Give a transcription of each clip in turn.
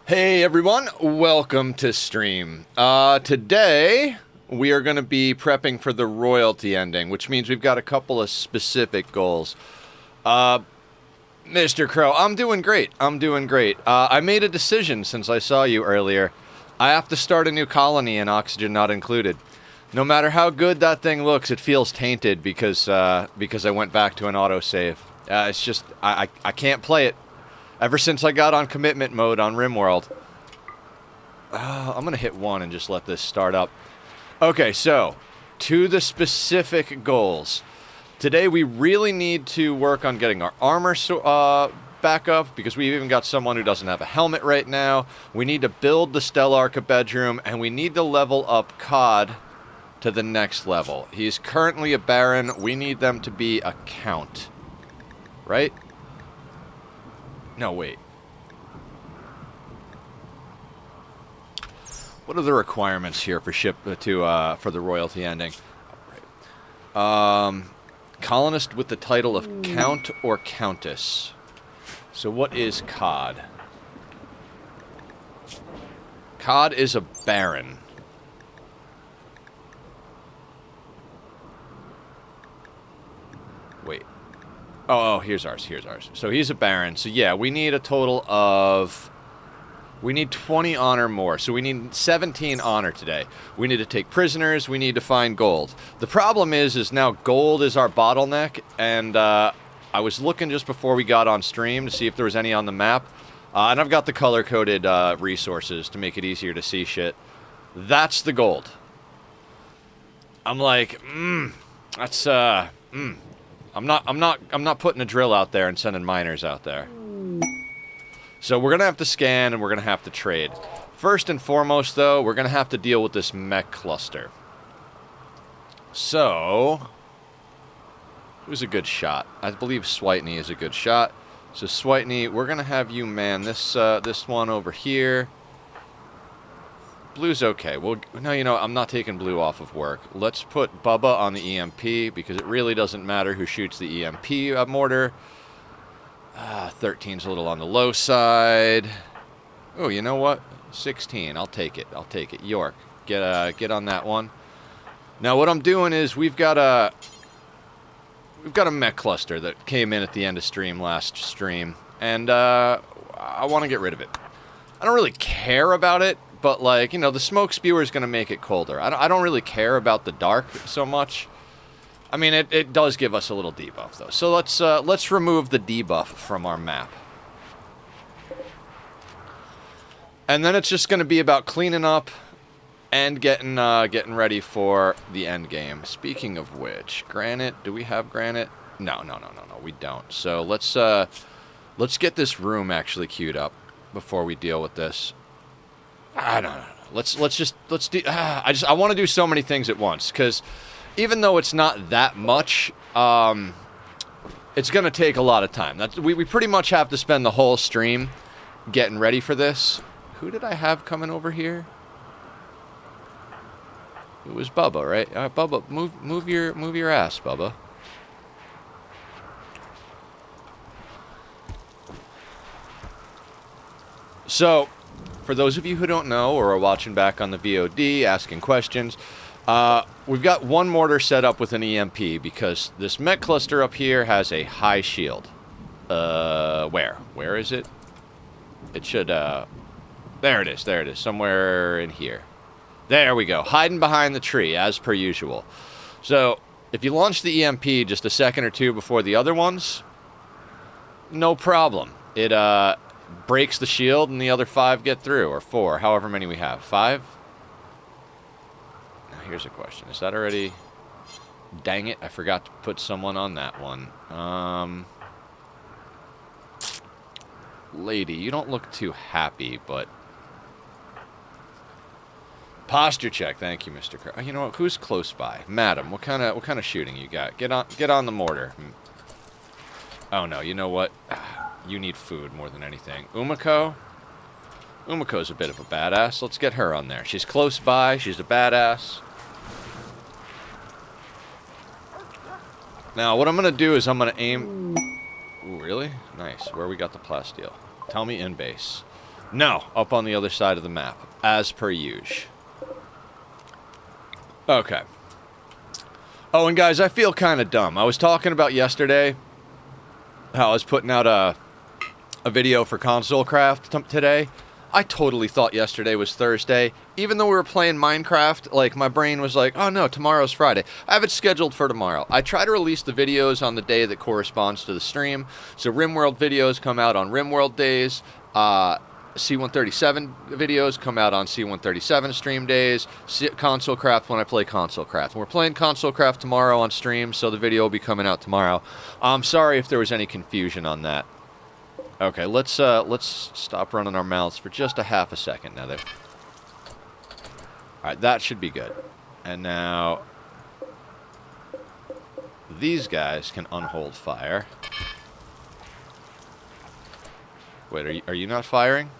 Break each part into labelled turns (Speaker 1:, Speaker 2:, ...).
Speaker 1: Hey everyone, welcome to stream. Today we are going to be prepping for the royalty ending, which means we've got a couple of specific goals. Mr. Crow, I'm doing great. I made a decision since I saw you earlier. I have to start a new colony in Oxygen Not Included. No matter how good that thing looks, it feels tainted because I went back to an autosave. It's just, I can't play it. Ever since I got on commitment mode on RimWorld. I'm going to hit 1 and just let this start up. Okay, so, to the specific goals. Today we really need to work on getting our armor back up, because we've even got someone who doesn't have a helmet right now. We need to build the Stellarca bedroom, and we need to level up COD to the next level. He's currently a Baron. We need them to be a Count. Right? No, wait. What are the requirements here for for the royalty ending? Right. Colonist with the title of Count or Countess. So what is COD? COD is a Baron. Wait. Oh, here's ours. So he's a Baron. So yeah, we need a total of... We need 20 honor more. So we need 17 honor today. We need to take prisoners. We need to find gold. The problem is now gold is our bottleneck. And I was looking just before we got on stream to see if there was any on the map. And I've got the color-coded resources to make it easier to see shit. That's the gold. I'm like, that's, I'm not putting a drill out there and sending miners out there. So we're going to have to scan and we're going to have to trade. First and foremost, though, we're going to have to deal with this mech cluster. So, who's a good shot? I believe Switney is a good shot. So Switney, we're going to have you man this one over here. Blue's okay. Well, no, you know, I'm not taking Blue off of work. Let's put Bubba on the EMP, because it really doesn't matter who shoots the EMP mortar. 13's a little on the low side. Oh, you know what? 16. I'll take it. York, get on that one. Now, what I'm doing is we've got a mech cluster that came in at the end of last stream, and I want to get rid of it. I don't really care about it. But, like, you know, the smoke spewer is going to make it colder. I don't really care about the dark so much. I mean, it does give us a little debuff, though. So let's remove the debuff from our map. And then it's just going to be about cleaning up and getting ready for the end game. Speaking of which, granite, do we have granite? No, we don't. So let's get this room actually queued up before we deal with this. I don't know. Let's do. I want to do so many things at once, because even though it's not that much, it's gonna take a lot of time. We pretty much have to spend the whole stream getting ready for this. Who did I have coming over here? It was Bubba, right? All right, Bubba, move your ass, Bubba. So, for those of you who don't know or are watching back on the VOD, asking questions, we've got one mortar set up with an EMP because this mech cluster up here has a high shield. Where? Where is it? It should, there it is, somewhere in here. There we go, hiding behind the tree, as per usual. So, if you launch the EMP just a second or two before the other ones, no problem. It, breaks the shield and the other 5 get through, or 4, however many we have. 5? Now here's a question. Is that already... Dang it, I forgot to put someone on that one. Lady, you don't look too happy, but... Posture check, thank you, Mr. Crow. You know what, who's close by? Madam, what kind of shooting you got? Get on the mortar. Oh no, you know what? You need food more than anything. Umiko? Umiko's a bit of a badass. Let's get her on there. She's close by. She's a badass. Now, what I'm going to do is I'm going to aim... Ooh, really? Nice. Where we got the plasteel? Tell me in base. No, up on the other side of the map, as per usual. Okay. Oh, and guys, I feel kind of dumb. I was talking about yesterday how I was putting out a video for console craft today. I totally thought yesterday was Thursday. Even though we were playing Minecraft, like, my brain was like, oh no, tomorrow's Friday. I have it scheduled for tomorrow. I try to release the videos on the day that corresponds to the stream. So RimWorld videos come out on RimWorld days. C137 videos come out on C137 stream days. Console craft when I play console craft. We're playing console craft tomorrow on stream, so the video will be coming out tomorrow. I'm sorry if there was any confusion on that. Okay, let's stop running our mouths for just a half a second now. There. All right, that should be good. And now these guys can unhold fire. Wait, are you not firing?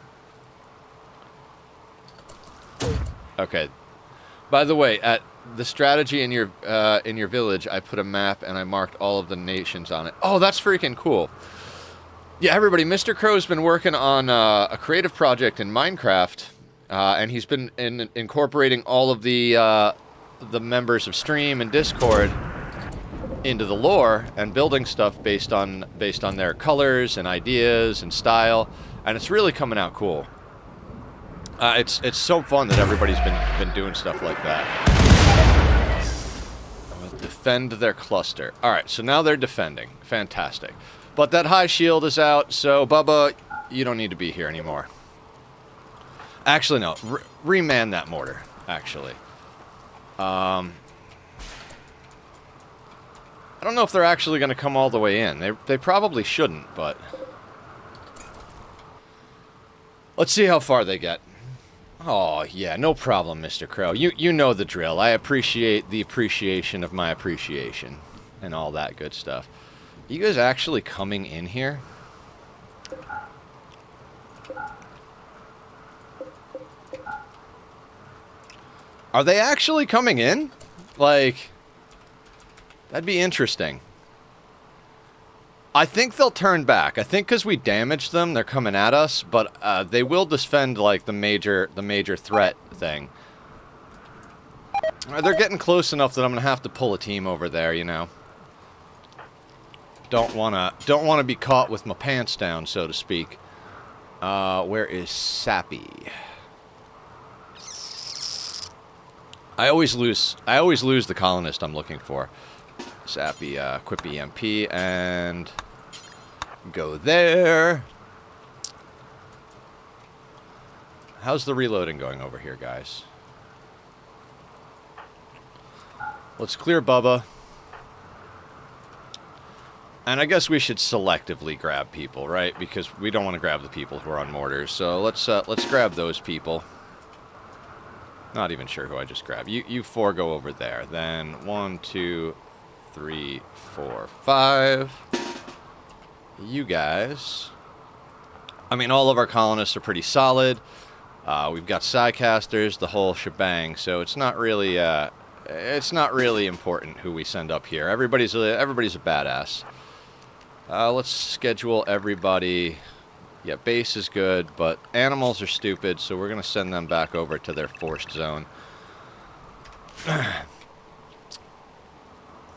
Speaker 1: Okay. By the way, at the strategy in your village, I put a map and I marked all of the nations on it. Oh, that's freaking cool. Yeah, everybody, Mr. Crow's been working on a creative project in Minecraft, and he's been incorporating all of the members of Stream and Discord into the lore and building stuff based on their colors and ideas and style, and it's really coming out cool. It's so fun that everybody's been doing stuff like that. Defend their cluster. All right, so now they're defending. Fantastic. But that high shield is out, so Bubba, you don't need to be here anymore. Actually, no. Reman that mortar, actually. I don't know if they're actually going to come all the way in. They probably shouldn't, but... Let's see how far they get. Oh, yeah, no problem, Mr. Crow. You know the drill. I appreciate the appreciation of my appreciation and all that good stuff. You guys actually coming in here? Are they actually coming in? Like, that'd be interesting. I think they'll turn back. I think because we damaged them, they're coming at us, but they will defend, like, the major threat thing. They're getting close enough that I'm gonna have to pull a team over there, you know. Don't wanna be caught with my pants down, so to speak. Where is Sappy? I always lose the colonist I'm looking for. Sappy, equip EMP and go there. How's the reloading going over here, guys? Let's clear Bubba. And I guess we should selectively grab people, right? Because we don't want to grab the people who are on mortars. So let's grab those people. Not even sure who I just grabbed. You four go over there. Then 1, 2, 3, 4, 5. You guys. I mean, all of our colonists are pretty solid. We've got Psycasters, the whole shebang. So it's not really important who we send up here. Everybody's a badass. Let's schedule everybody. Yeah, base is good, but animals are stupid, so we're going to send them back over to their forced zone.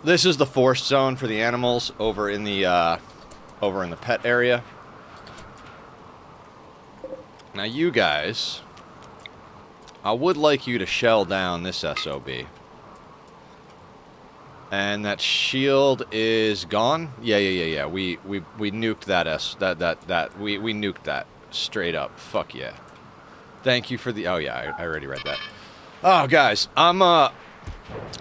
Speaker 1: This is the forced zone for the animals over in the pet area. Now you guys, I would like you to shell down this SOB. And that shield is gone? Yeah. We nuked that we nuked that straight up. Fuck yeah. Thank you for the... Oh yeah, I already read that. Oh guys, I'm a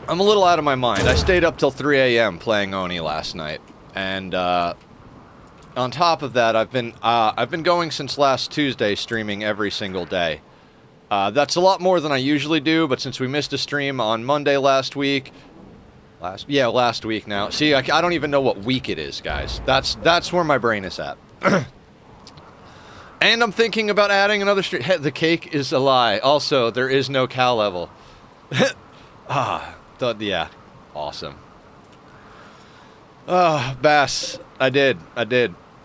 Speaker 1: little out of my mind. I stayed up till 3 a.m. playing Oni last night. And on top of that, I've been going since last Tuesday, streaming every single day. That's a lot more than I usually do, but since we missed a stream on Monday last week... Last week now. See, I don't even know what week it is, guys. That's where my brain is at. And I'm thinking about adding another stream. The cake is a lie. Also, there is no cow level. Yeah. Awesome. Bass. I did.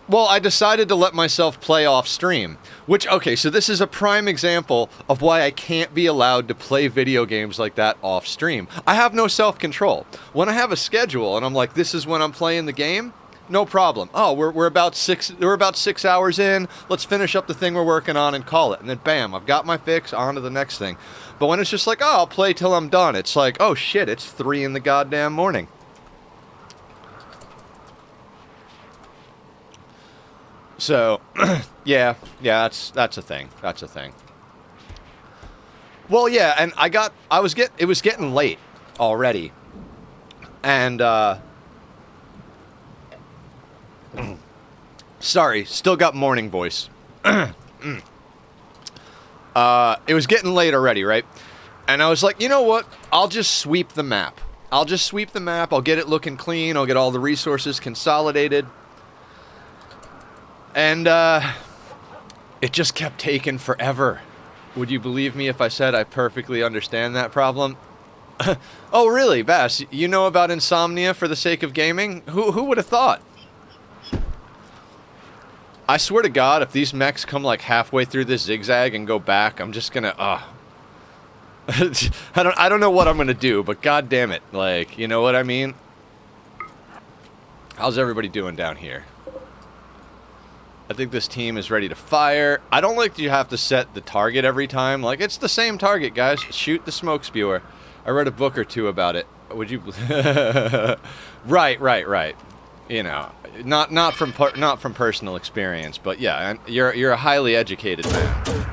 Speaker 1: Well, I decided to let myself play off stream, which, okay, so this is a prime example of why I can't be allowed to play video games like that off stream. I have no self-control. When I have a schedule and I'm like, this is when I'm playing the game, no problem. Oh, we're about 6 hours in. Let's finish up the thing we're working on and call it. And then bam, I've got my fix, on to the next thing. But when it's just like, oh, I'll play till I'm done, it's like, oh shit, it's 3 in the goddamn morning. So, yeah, that's a thing. That's a thing. Well, yeah, and it was getting late already. And, sorry, still got morning voice. It was getting late already, right? And I was like, you know what? I'll just sweep the map. I'll get it looking clean. I'll get all the resources consolidated. And, it just kept taking forever. Would you believe me if I said I perfectly understand that problem? Oh, really, Bass? You know about insomnia for the sake of gaming? Who would have thought? I swear to God, if these mechs come like halfway through this zigzag and go back, I'm just gonna, I don't know what I'm gonna do, but god damn it, like, you know what I mean? How's everybody doing down here? I think this team is ready to fire. I don't like that you have to set the target every time. Like, it's the same target, guys. Shoot the smoke spewer. I read a book or two about it. Would you... Right. You know, not from personal experience, but yeah, you're a highly educated man.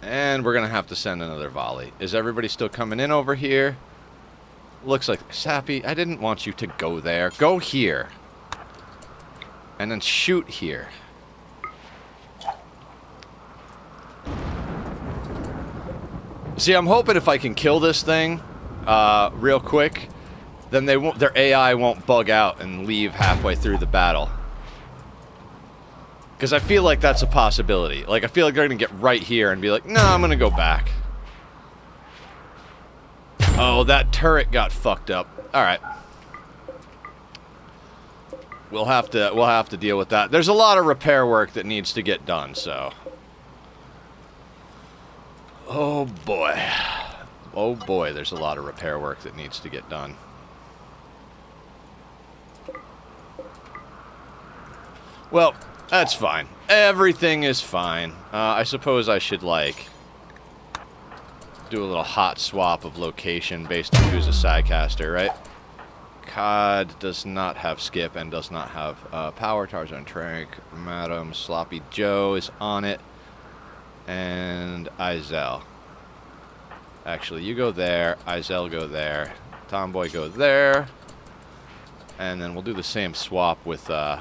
Speaker 1: And we're gonna have to send another volley. Is everybody still coming in over here? Looks like Sappy. I didn't want you to go there. Go here. And then shoot here. See, I'm hoping if I can kill this thing real quick, then their AI won't bug out and leave halfway through the battle. Because I feel like that's a possibility. Like, I feel like they're going to get right here and be like, no, I'm going to go back. Oh, that turret got fucked up. Alright. We'll have to deal with that. There's a lot of repair work that needs to get done, so. Oh boy. Oh boy, there's a lot of repair work that needs to get done. Well, that's fine. Everything is fine. I suppose I should, like, do a little hot swap of location based on who's a sidecaster, right? COD does not have skip and does not have power. Tarzan Trank, Madam Sloppy Joe is on it, and Izel. Actually, you go there, Izel go there, Tomboy go there, and then we'll do the same swap with okay,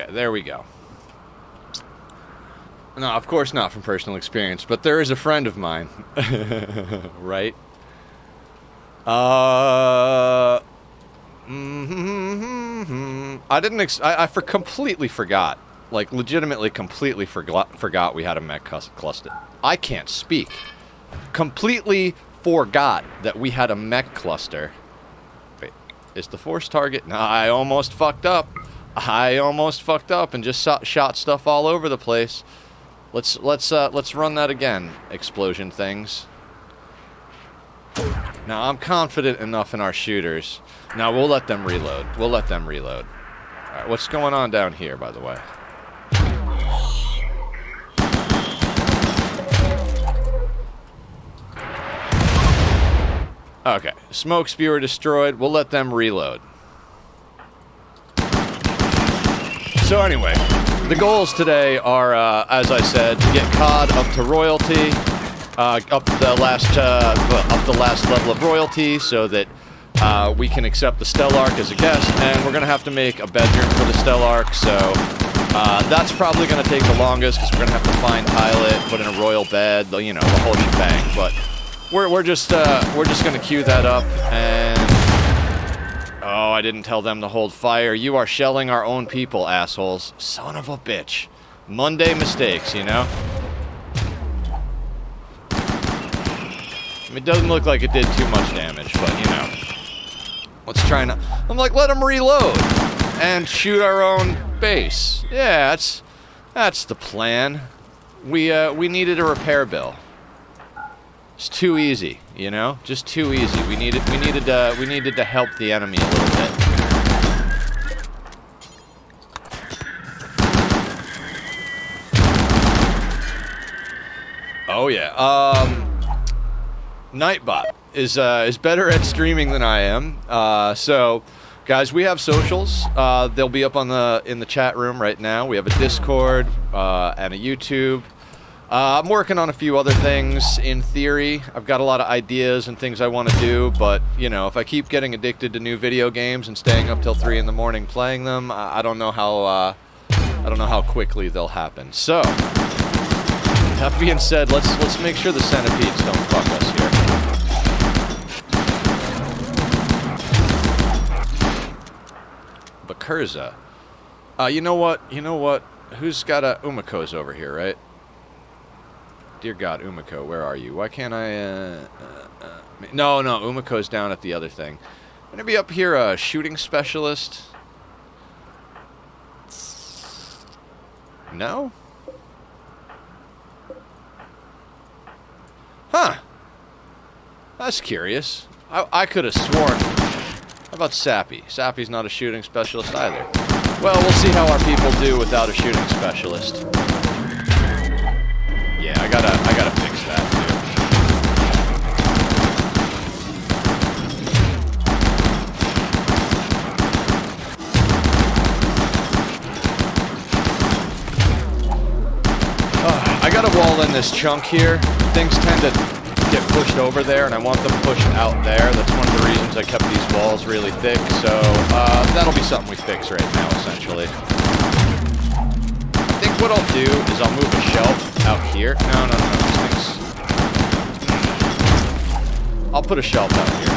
Speaker 1: there we go. No, of course not from personal experience, but there is a friend of mine, right? I completely forgot, like legitimately completely forgot we had a mech cluster. I can't speak. Completely forgot that we had a mech cluster. Wait, is the force target? No, I almost fucked up. And just shot stuff all over the place. Let's run that again, explosion things. Now, I'm confident enough in our shooters. Now, we'll let them reload. Alright, what's going on down here, by the way? Okay, smoke spewer destroyed. We'll let them reload. So anyway, the goals today are, as I said, to get COD up to royalty, up the last level of royalty, so that we can accept the Stellark as a guest, and we're gonna have to make a bedroom for the Stellark. So that's probably gonna take the longest, because we're gonna have to find pilot, put in a royal bed, you know, the whole shebang. But We're just gonna queue that up, and oh, I didn't tell them to hold fire. You are shelling our own people, assholes. Son of a bitch. Monday mistakes, you know? I mean, it doesn't look like it did too much damage, but, you know. Let's try not... I'm like, let them reload and shoot our own base. Yeah, that's the plan. We needed a repair bill. It's too easy, you know? Just too easy. We needed to help the enemy a little bit. Oh yeah. Nightbot is better at streaming than I am. So, guys, we have socials. They'll be up on in the chat room right now. We have a Discord and a YouTube. I'm working on a few other things. In theory, I've got a lot of ideas and things I want to do, but you know, if I keep getting addicted to new video games and staying up till 3 in the morning playing them, I don't know how quickly they'll happen. So. That being said, let's make sure the centipedes don't fuck us here. Bakurza. You know what? Who's got a... Umako's over here, right? Dear God, Umako, where are you? Why can't I, No, Umako's down at the other thing. Gonna be up here a shooting specialist? No? Huh. That's curious. I could have sworn. How about Sappy? Sappy's not a shooting specialist either. Well, we'll see how our people do without a shooting specialist. Yeah, I gotta fix that too. I gotta wall in this chunk here. Things tend to get pushed over there, and I want them pushed out there. That's one of the reasons I kept these walls really thick, so that'll be something we fix right now, essentially. I think what I'll do is I'll move a shelf out here. No, these things. I'll put a shelf out here.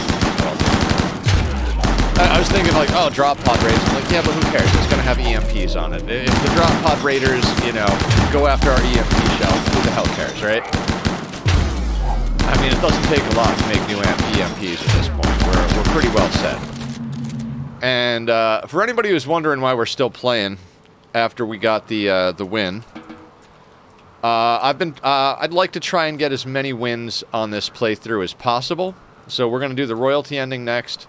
Speaker 1: I was thinking, like, oh, drop pod raiders. I'm like, yeah, but who cares? It's going to have EMPs on it. If the drop pod raiders, you know, go after our EMP shelf, who the hell cares, right? I mean, it doesn't take a lot to make new EMPs at this point. We're pretty well set. And for anybody who's wondering why we're still playing after we got the win, I'd like to try and get as many wins on this playthrough as possible. So we're going to do the royalty ending next.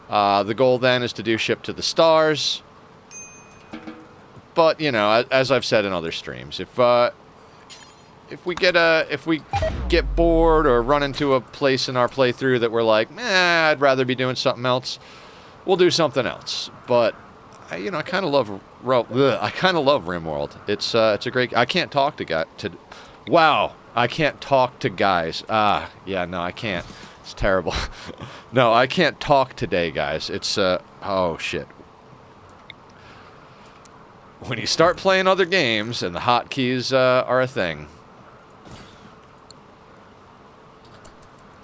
Speaker 1: The goal then is to do Ship to the Stars. But, you know, as I've said in other streams, if we get bored or run into a place in our playthrough that we're like, I'd rather be doing something else, we'll do something else. But I kind of love RimWorld. It's a great. I can't talk to wow, I can't talk to guys. Yeah, no, I can't. It's terrible. No, I can't talk today, guys. It's oh shit. When you start playing other games and the hotkeys are a thing.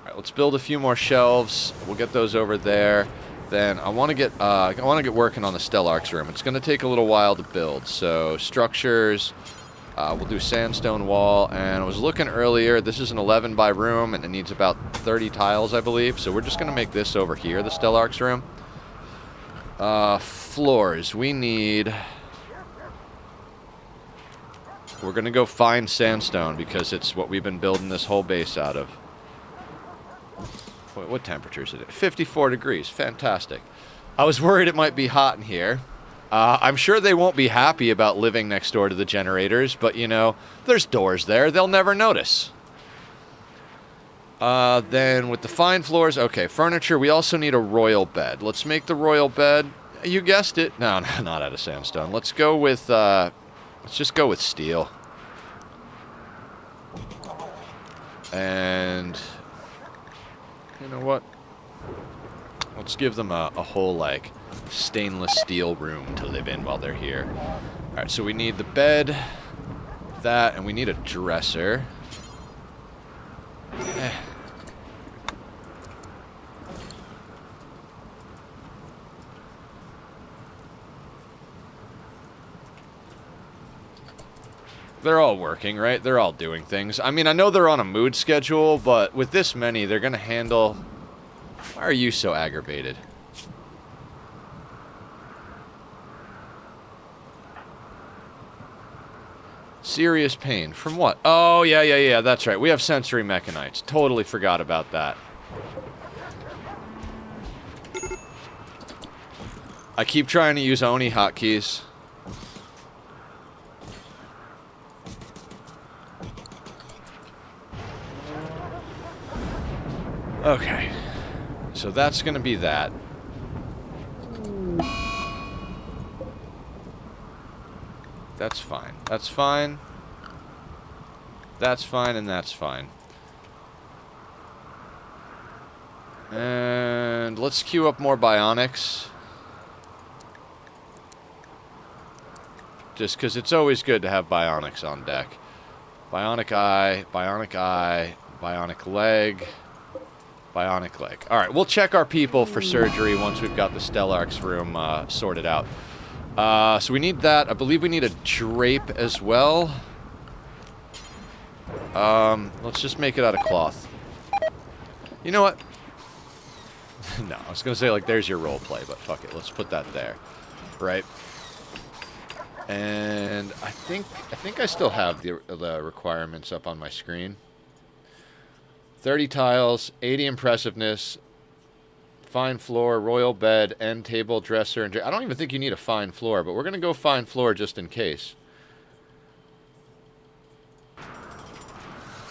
Speaker 1: Alright, let's build a few more shelves. We'll get those over there. Then I want to get working on the Stellark's room. It's going to take a little while to build. So structures, we'll do sandstone wall. And I was looking earlier. This is an 11 by room, and it needs about 30 tiles, I believe. So we're just going to make this over here, the Stellark's room. Floors. We need. We're going to go find sandstone because it's what we've been building this whole base out of. What temperature is it? 54 degrees. Fantastic. I was worried it might be hot in here. I'm sure they won't be happy about living next door to the generators, but, you know, there's doors there. They'll never notice. Then with the fine floors, okay, furniture, we also need a royal bed. Let's make the royal bed. You guessed it. No, not out of sandstone. Let's go with, let's just go with steel. And you know what? Let's give them a whole, like, stainless steel room to live in while they're here. Alright, so we need the bed, that, and we need a dresser. They're all working, right? They're all doing things. I mean, I know they're on a mood schedule, but with this many, they're gonna handle... Why are you so aggravated? Serious pain. From what? Oh, yeah, that's right. We have sensory mechanites. Totally forgot about that. I keep trying to use Oni hotkeys. Okay. So that's gonna be that. That's fine. That's fine. That's fine, and that's fine. And let's queue up more bionics. Just because it's always good to have bionics on deck. Bionic eye, bionic eye, bionic leg, bionic leg. Alright, we'll check our people for surgery once we've got the Stellarx room sorted out. So we need that. I believe we need a drape as well. Let's just make it out of cloth. You know what? No, I was going to say, like, there's your role play, but fuck it. Let's put that there. Right? And I think I still have the requirements up on my screen. 30 tiles, 80 impressiveness, fine floor, royal bed, end table, dresser, and I don't even think you need a fine floor, but we're gonna go fine floor just in case.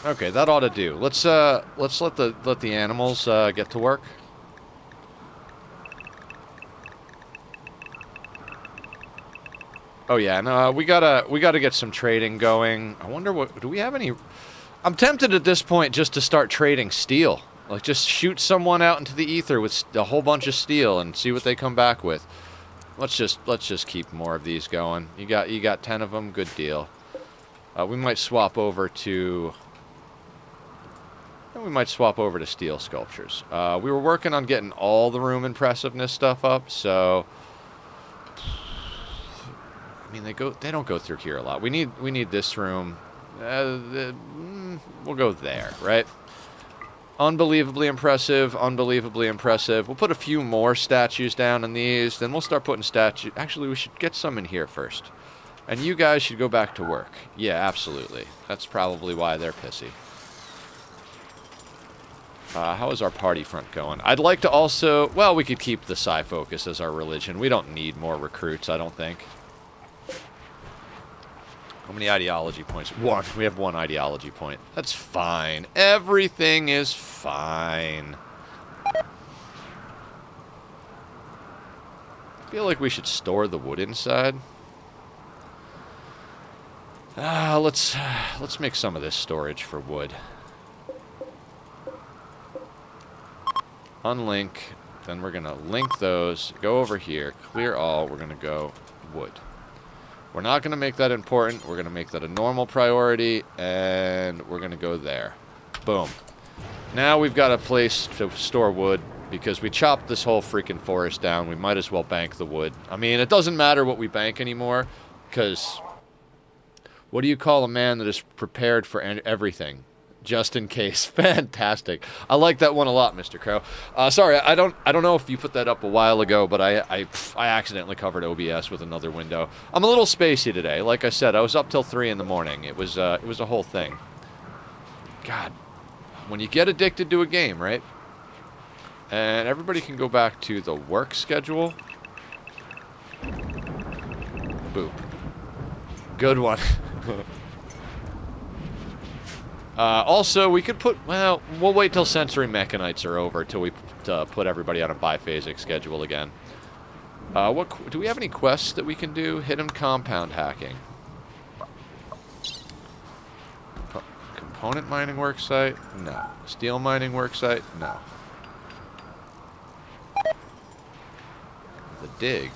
Speaker 1: Okay, that ought to do. Let's let the animals get to work. Oh yeah, no, we gotta get some trading going. I wonder what do we have any? I'm tempted at this point just to start trading steel. Like, just shoot someone out into the ether with a whole bunch of steel and see what they come back with. Let's just keep more of these going. You got 10 of them, good deal. We might swap over to steel sculptures. We were working on getting all the room impressiveness stuff up, so I mean they don't go through here a lot. We need this room. We'll go there, right? Unbelievably impressive, unbelievably impressive. We'll put a few more statues down in these, then we'll start putting statues. Actually, we should get some in here first. And you guys should go back to work. Yeah, absolutely. That's probably why they're pissy. How is our party front going? I'd like to also... Well, we could keep the Psi focus as our religion. We don't need more recruits, I don't think. How many ideology points? One. We have one ideology point. That's fine. Everything is fine. I feel like we should store the wood inside. Let's make some of this storage for wood. Unlink. Then we're going to link those. Go over here. Clear all. We're going to go wood. We're not going to make that important. We're going to make that a normal priority, and we're going to go there. Boom. Now we've got a place to store wood, because we chopped this whole freaking forest down. We might as well bank the wood. I mean, it doesn't matter what we bank anymore, because what do you call a man that is prepared for everything? Just in case. Fantastic. I like that one a lot, Mr. Crow. Sorry, I don't know if you put that up a while ago, but I accidentally covered OBS with another window. I'm a little spacey today. Like I said, I was up till 3 in the morning. It was a whole thing. God, when you get addicted to a game, right? And everybody can go back to the work schedule. Boop. Good one. Also, we could put... Well, we'll wait till sensory mechanites are over till we put everybody on a biphasic schedule again. Do we have any quests that we can do? Hidden compound hacking. Component mining worksite? No. Steel mining worksite? No. The dig.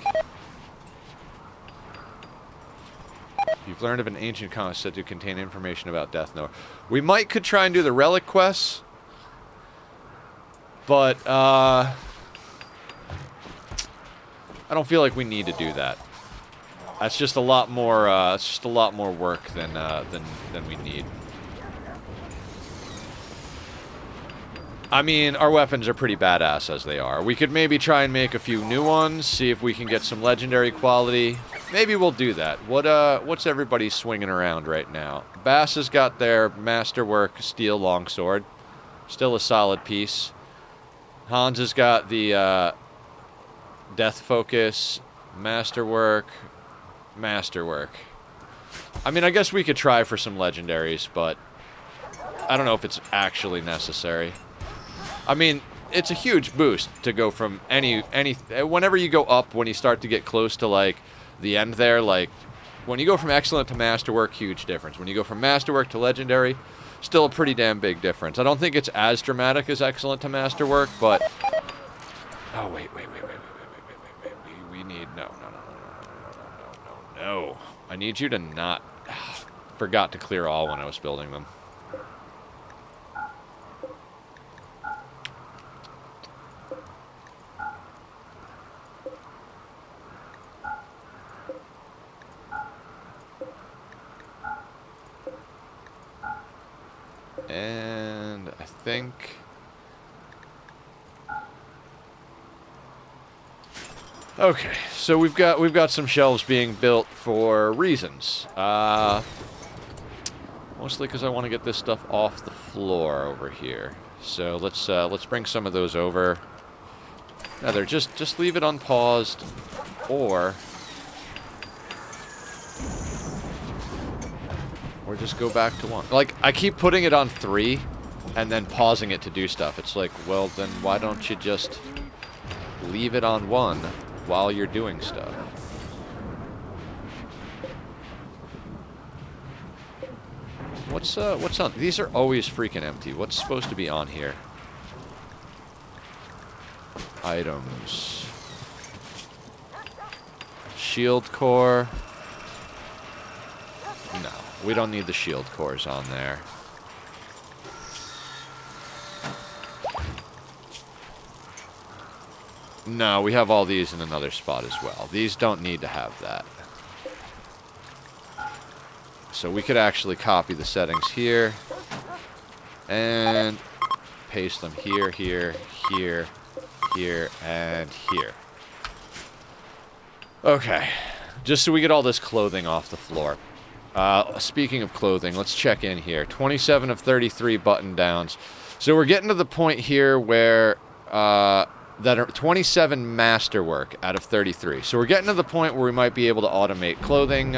Speaker 1: You've learned of an ancient concept said to contain information about Death Note. We could try and do the relic quests, but I don't feel like we need to do that. That's just a lot more. It's just a lot more work than we need. I mean, our weapons are pretty badass as they are. We could maybe try and make a few new ones, see if we can get some legendary quality. Maybe we'll do that. What's everybody swinging around right now? Bass has got their masterwork steel longsword. Still a solid piece. Hans has got the death focus, masterwork. I mean, I guess we could try for some legendaries, but I don't know if it's actually necessary. I mean, it's a huge boost to go from whenever you go up, when you start to get close to, like, the end there, like, when you go from excellent to masterwork, huge difference. When you go from masterwork to legendary, still a pretty damn big difference. I don't think it's as dramatic as excellent to masterwork, but... Oh, wait. We need... No. I need you to not... Forgot to clear all when I was building them. And I think... Okay, so we've got some shelves being built for reasons. Mostly because I want to get this stuff off the floor over here. So let's bring some of those over. Either just leave it unpaused, or just go back to 1. Like, I keep putting it on 3 and then pausing it to do stuff. It's like, well, then why don't you just leave it on 1 while you're doing stuff? What's on? These are always freaking empty. What's supposed to be on here? Items. Shield core. No, we don't need the shield cores on there. No, we have all these in another spot as well. These don't need to have that. So we could actually copy the settings here and paste them here, here, and here. Okay, just so we get all this clothing off the floor. Speaking of clothing, let's check in here. 27 of 33 button downs. So we're getting to the point here where that are 27 masterwork out of 33. So we're getting to the point where we might be able to automate clothing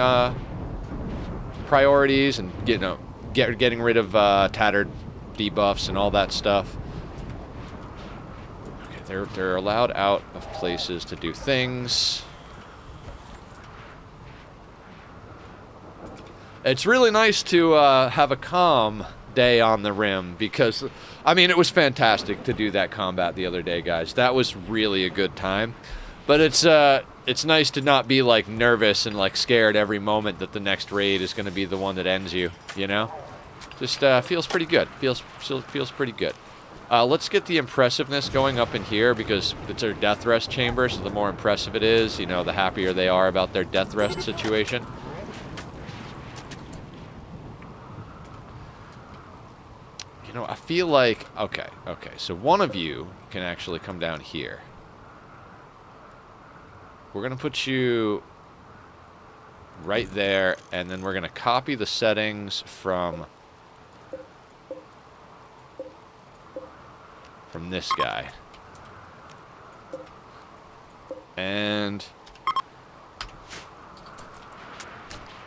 Speaker 1: priorities and getting rid of tattered debuffs and all that stuff. Okay, they're allowed out of places to do things. It's really nice to have a calm day on the Rim because, I mean, it was fantastic to do that combat the other day, guys. That was really a good time. But it's nice to not be, like, nervous and, like, scared every moment that the next raid is going to be the one that ends you, you know? Just feels pretty good. Feels pretty good. Let's get the impressiveness going up in here because it's their death rest chamber, so the more impressive it is, you know, the happier they are about their death rest situation. You know, I feel like... Okay, so one of you can actually come down here. We're going to put you right there, and then we're going to copy the settings from this guy. And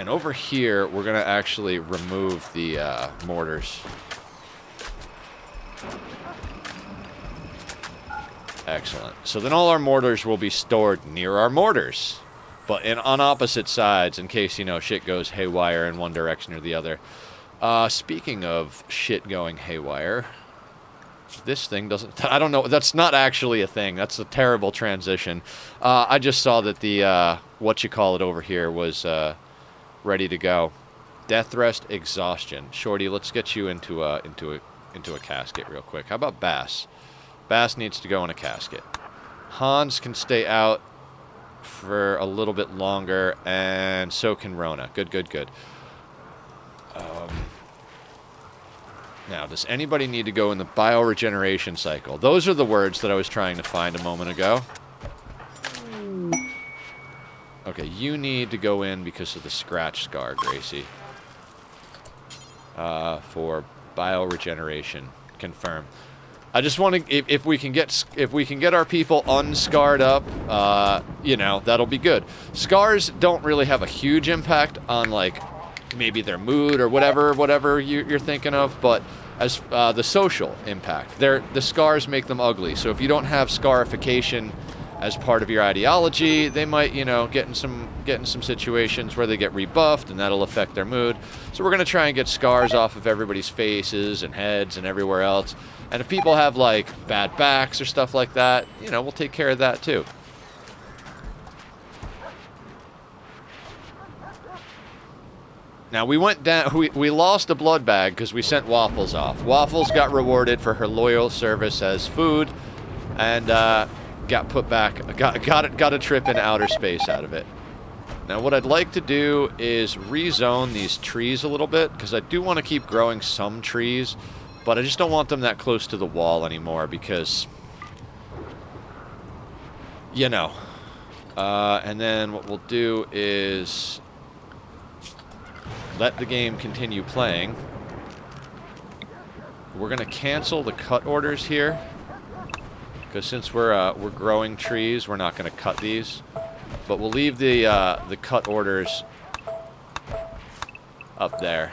Speaker 1: over here, we're going to actually remove the mortars. Excellent. So then all our mortars will be stored near our mortars, but on opposite sides in case, you know, shit goes haywire in one direction or the other. Speaking of shit going haywire, this thing doesn't... I don't know. That's not actually a thing. That's a terrible transition. I just saw that the, what-you-call-it over here was ready to go. Death rest exhaustion. Shorty, let's get you into a casket real quick. How about Bass? Bass needs to go in a casket. Hans can stay out for a little bit longer, and so can Rona. Good, good, good. Now, does anybody need to go in the bioregeneration cycle? Those are the words that I was trying to find a moment ago. Okay, you need to go in because of the scratch scar, Gracie. For bioregeneration. Confirm. I just want to, if we can get our people unscarred up, you know, that'll be good. Scars don't really have a huge impact on, like, maybe their mood or whatever you're thinking of, but as the social impact, the scars make them ugly. So if you don't have scarification as part of your ideology, they might, you know, get in some situations where they get rebuffed, and that'll affect their mood. So we're gonna try and get scars off of everybody's faces and heads and everywhere else. And if people have, like, bad backs or stuff like that, you know, we'll take care of that too. Now, we went down, we lost a blood bag because we sent Waffles off. Waffles got rewarded for her loyal service as food, and got put back, got a trip in outer space out of it. Now, what I'd like to do is rezone these trees a little bit, because I do want to keep growing some trees, but I just don't want them that close to the wall anymore, because, you know. And then what we'll do is let the game continue playing. We're gonna cancel the cut orders here, because since we're growing trees, we're not gonna cut these. But we'll leave the cut orders up there.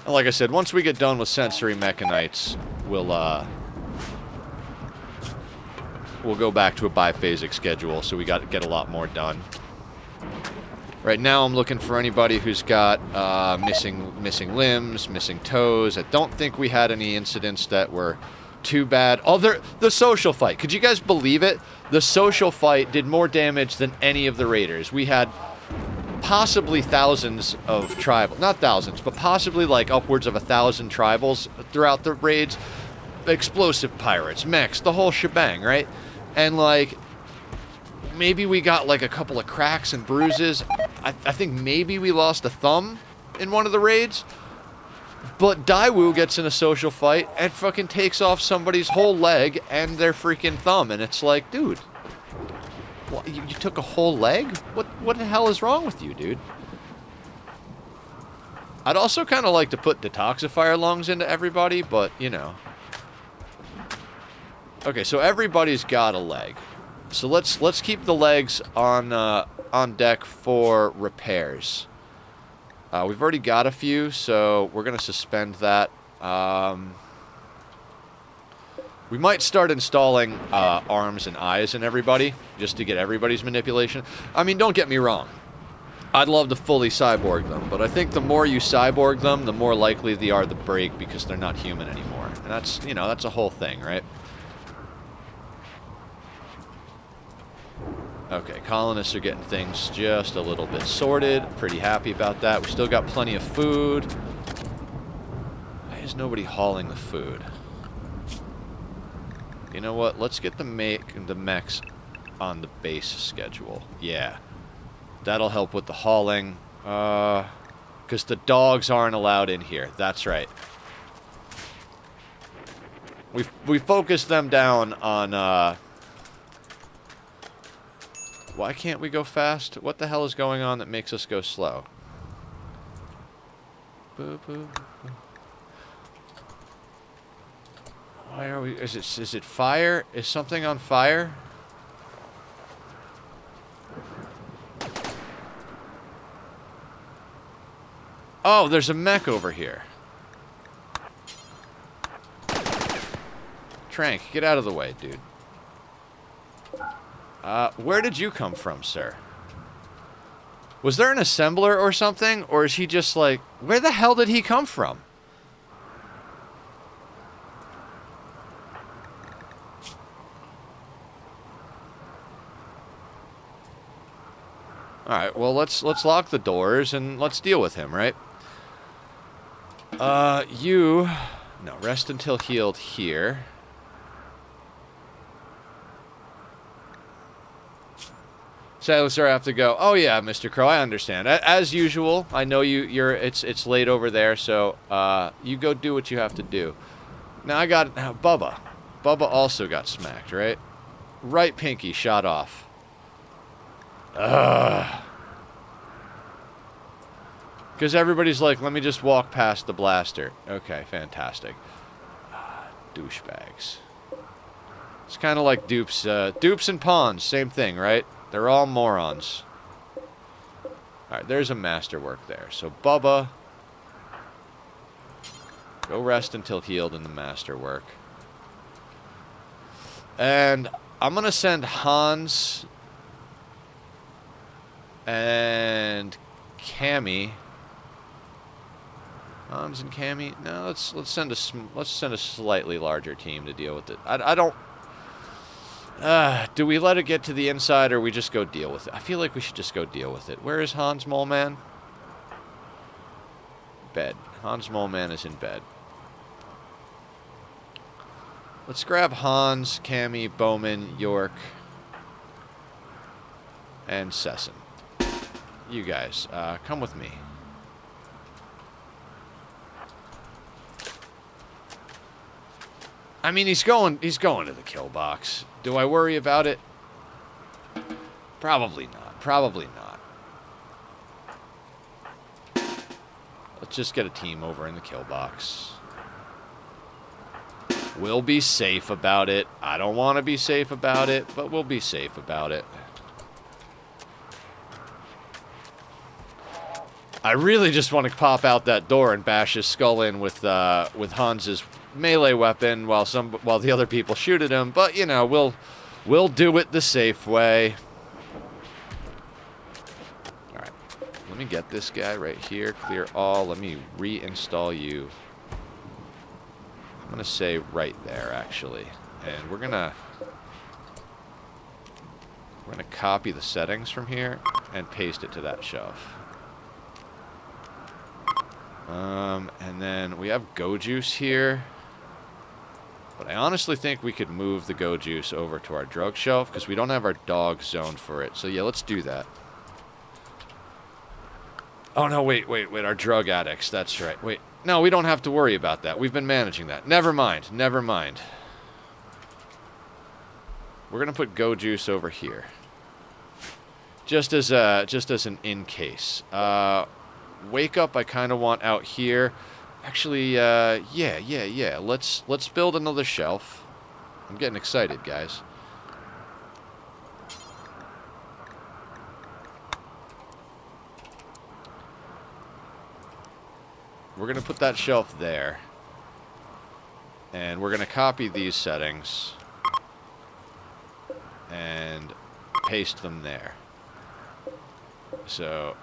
Speaker 1: And like I said, once we get done with sensory mechanites, we'll go back to a biphasic schedule, so we get a lot more done. Right now, I'm looking for anybody who's got missing limbs, missing toes. I don't think we had any incidents that were too bad. Oh, the social fight. Could you guys believe it? The social fight did more damage than any of the raiders. We had possibly thousands of tribal, not thousands, but possibly like upwards of 1,000 tribals throughout the raids. Explosive pirates, mechs, the whole shebang, right? And like, maybe we got like a couple of cracks and bruises. I think maybe we lost a thumb in one of the raids. But Daewoo gets in a social fight and fucking takes off somebody's whole leg and their freaking thumb. And it's like, dude, what, you took a whole leg? What the hell is wrong with you, dude? I'd also kind of like to put detoxifier lungs into everybody, but, you know. Okay, so everybody's got a leg. So let's keep the legs on deck for repairs. We've already got a few, so we're gonna suspend that. We might start installing arms and eyes in everybody, just to get everybody's manipulation. I mean, don't get me wrong. I'd love to fully cyborg them, but I think the more you cyborg them, the more likely they are to break because they're not human anymore. And that's, you know, that's a whole thing, right? Okay, colonists are getting things just a little bit sorted. Pretty happy about that. We still got plenty of food. Why is nobody hauling the food? You know what? Let's get the mechs on the base schedule. Yeah. That'll help with the hauling. Because the dogs aren't allowed in here. That's right. We focused them down on... Why can't we go fast? What the hell is going on that makes us go slow? Boo, boo, boo. Why are we... Is it fire? Is something on fire? Oh, there's a mech over here. Trank, get out of the way, dude. Where did you come from, sir? Was there an assembler or something? Or is he just like... Where the hell did he come from? Alright, well, let's lock the doors and let's deal with him, right? You... No, rest until healed here. Sailor have to go. Oh yeah, Mr. Crow, I understand. As usual, I know you're. It's late over there, so you go do what you have to do. Now I got Bubba. Bubba also got smacked, right? Right pinky shot off. Ugh. Because everybody's like, let me just walk past the blaster. Okay, fantastic. Douchebags. It's kind of like dupes. Dupes and pawns, same thing, right? They're all morons. Alright, there's a masterwork there. So, Bubba, go rest until healed in the masterwork. And I'm going to send Hans and Cammy. Hans and Cammy. No, let's send a slightly larger team to deal with it. I don't. Do we let it get to the inside, or we just go deal with it? I feel like we should just go deal with it. Where is Hans Moleman? Bed. Hans Moleman is in bed. Let's grab Hans, Cammy, Bowman, York, and Sesson. You guys, come with me. I mean, he's going to the kill box. Do I worry about it? Probably not. Probably not. Let's just get a team over in the kill box. We'll be safe about it. I don't want to be safe about it, but we'll be safe about it. I really just want to pop out that door and bash his skull in with Hans's melee weapon while the other people shoot at him, but you know, we'll do it the safe way. All right, let me get this guy right here. Clear all. Let me reinstall you. I'm gonna say right there, actually, and we're gonna copy the settings from here and paste it to that shelf. And then we have Go Juice here. But I honestly think we could move the Go Juice over to our drug shelf because we don't have our dog zoned for it. So yeah, let's do that. Oh no, wait, our drug addicts, that's right. Wait, no, we don't have to worry about that. We've been managing that. Never mind. We're gonna put Go Juice over here. Just as an in case. Wake Up I kind of want out here. Actually, yeah. Let's build another shelf. I'm getting excited, guys. We're going to put that shelf there. And we're going to copy these settings. And paste them there. So...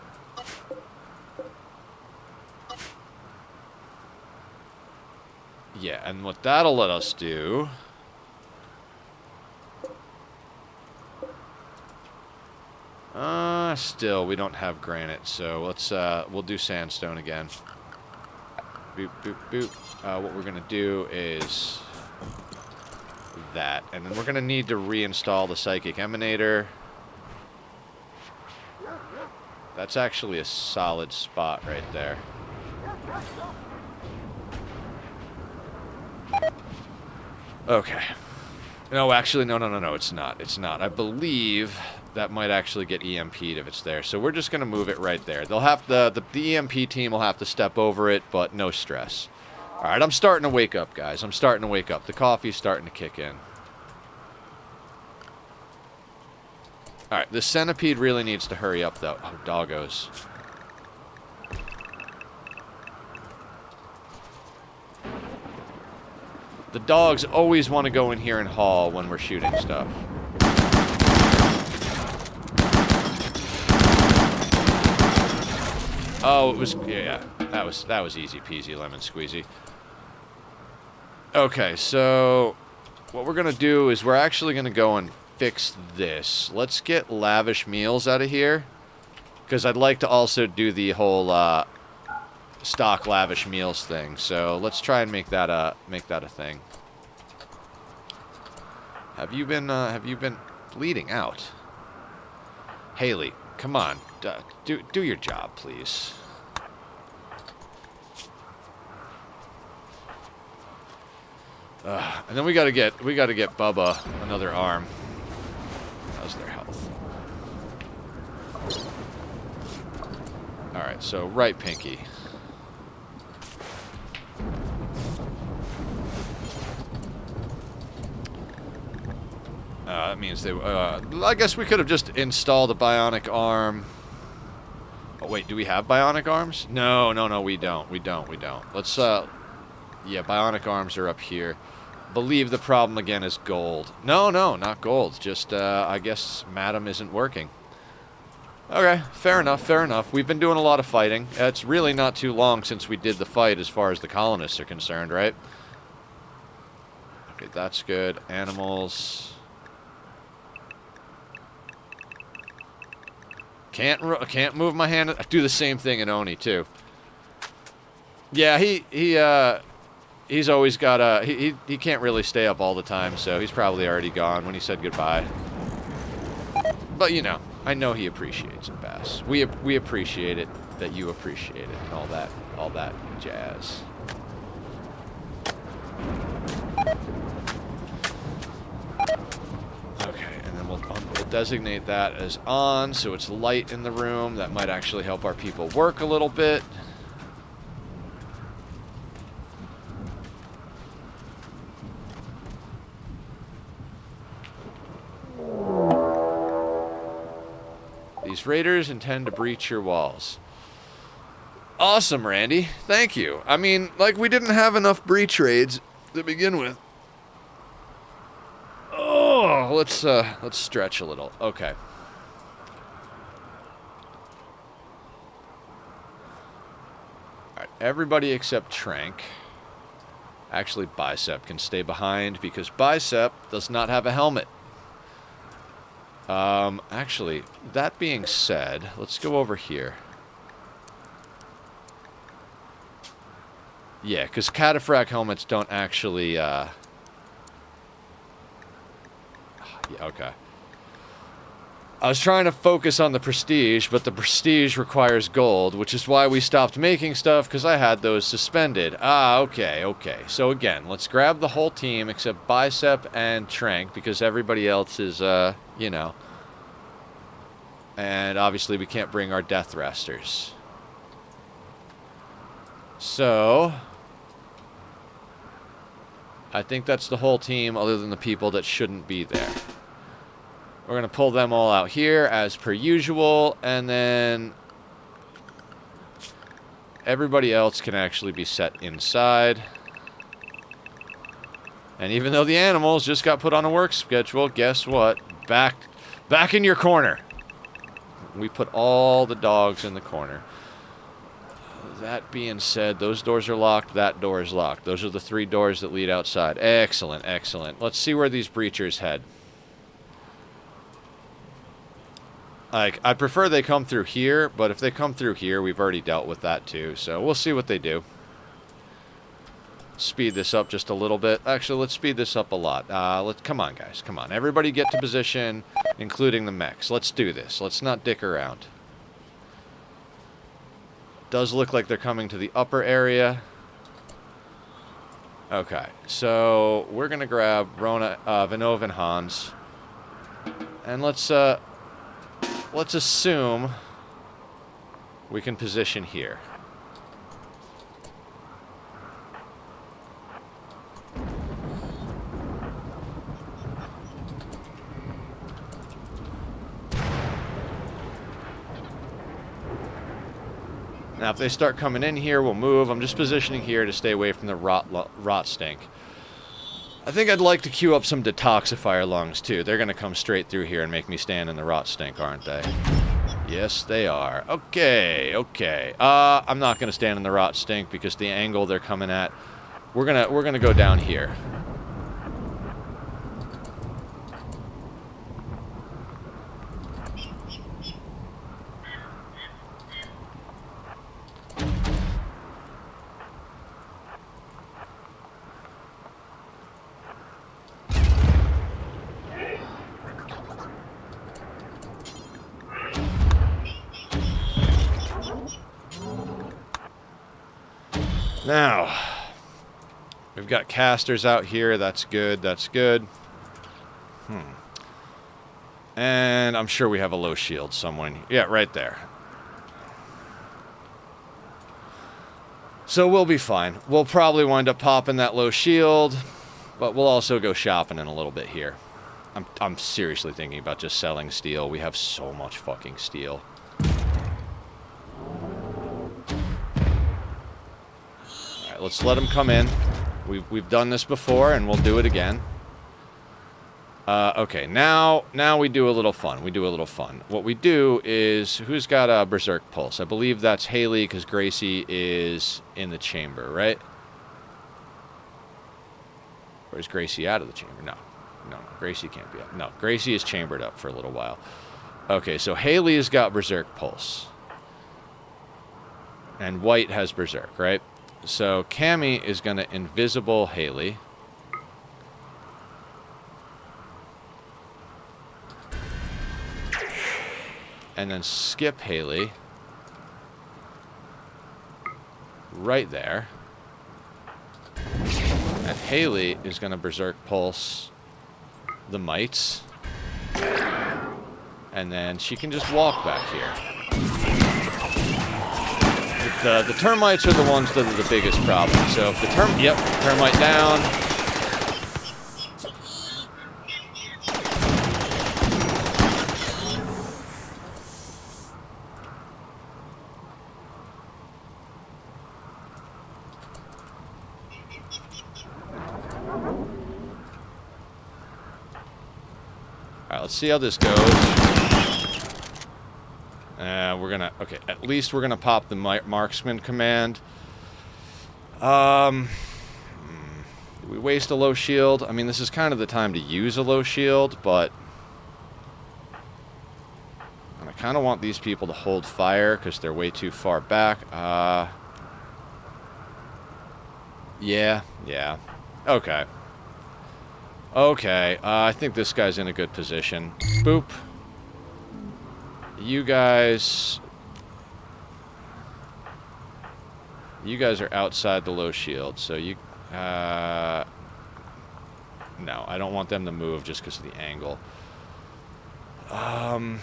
Speaker 1: yeah, and what that'll let us do... still, we don't have granite, so let's, we'll do sandstone again. Boop, boop, boop. What we're gonna do is... that, and then we're gonna need to reinstall the Psychic Emanator. That's actually a solid spot right there. Okay. No, actually, no, it's not. It's not. I believe that might actually get EMP'd if it's there. So we're just going to move it right there. They'll have the EMP team will have to step over it, but no stress. All right, I'm starting to wake up, guys. I'm starting to wake up. The coffee's starting to kick in. All right, the centipede really needs to hurry up, though. Oh, doggos. The dogs always want to go in here and haul when we're shooting stuff. Oh, it was, yeah, that was easy peasy lemon squeezy. Okay, so what we're going to do is we're actually going to go and fix this. Let's get lavish meals out of here, because I'd like to also do the whole stock lavish meals thing. So let's try and make that a thing. Have you been bleeding out? Haley, come on. Do your job, please. And then we gotta get Bubba another arm. How's their health? Alright, so right pinky. That means they... I guess we could have just installed a bionic arm. Oh, wait, do we have bionic arms? No, we don't. Let's, yeah, bionic arms are up here. Believe the problem again is gold. No, not gold. Just, I guess Madam isn't working. Okay, fair enough. We've been doing a lot of fighting. It's really not too long since we did the fight as far as the colonists are concerned, right? Okay, that's good. Animals... Can't move my hand. I do the same thing in Oni too. Yeah, he's always got he can't really stay up all the time, so he's probably already gone when he said goodbye. But you know, I know he appreciates it, Bass. We appreciate it that you appreciate it and all that jazz. We'll designate that as on, so it's light in the room. That might actually help our people work a little bit. These raiders intend to breach your walls. Awesome, Randy. Thank you. I mean, like, we didn't have enough breach raids to begin with. Oh, let's stretch a little. Okay. Alright, everybody except Trank. Actually, Bicep can stay behind because Bicep does not have a helmet. Actually, that being said, let's go over here. Yeah, because cataphract helmets don't actually, yeah, okay. I was trying to focus on the prestige, but the prestige requires gold, which is why we stopped making stuff, because I had those suspended. Ah, okay. So again, let's grab the whole team except Bicep and Trank, because everybody else is, you know. And obviously we can't bring our Death Resters. So... I think that's the whole team, other than the people that shouldn't be there. We're going to pull them all out here, as per usual, and then everybody else can actually be set inside. And even though the animals just got put on a work schedule, guess what? Back in your corner. We put all the dogs in the corner. That being said, those doors are locked, that door is locked. Those are the 3 doors that lead outside. Excellent. Let's see where these breachers head. Like, I prefer they come through here, but if they come through here, we've already dealt with that too, so we'll see what they do. Speed this up just a little bit. Actually, let's speed this up a lot. Come on, guys, come on. Everybody get to position, including the mechs. Let's do this. Let's not dick around. Does look like they're coming to the upper area. Okay, so we're gonna grab Vinov and Hans, and let's assume we can position here. Now, if they start coming in here, we'll move. I'm just positioning here to stay away from the rot stink. I think I'd like to queue up some detoxifier lungs, too. They're going to come straight through here and make me stand in the rot stink, aren't they? Yes, they are. Okay. I'm not going to stand in the rot stink because the angle they're coming at. We're gonna go down here. Now, we've got casters out here. That's good. That's good. And I'm sure we have a low shield somewhere. Yeah, right there. So we'll be fine. We'll probably wind up popping that low shield, but we'll also go shopping in a little bit here. I'm seriously thinking about just selling steel. We have so much fucking steel. Alright, let's let them come in. We've done this before, and we'll do it again. Okay, now we do a little fun. What we do is, who's got a Berserk Pulse? I believe that's Haley, because Gracie is in the chamber, right? Or is Gracie out of the chamber? No, Gracie can't be up. No, Gracie is chambered up for a little while. Okay, so Haley has got Berserk Pulse. And White has Berserk, right? So Cammy is going to invisible Haley. And then skip Haley. Right there. And Haley is going to Berserk Pulse the mites. And then she can just walk back here. The termites are the ones that are the biggest problem. So if the termite down. Alright, let's see how this goes. We're gonna... Okay, at least we're gonna pop the marksman command. Do we waste a low shield? I mean, this is kind of the time to use a low shield, but... And I kind of want these people to hold fire, because they're way too far back. Yeah. Okay. Okay, I think this guy's in a good position. Boop. You guys are outside the low shield, so you... No, I don't want them to move just because of the angle. And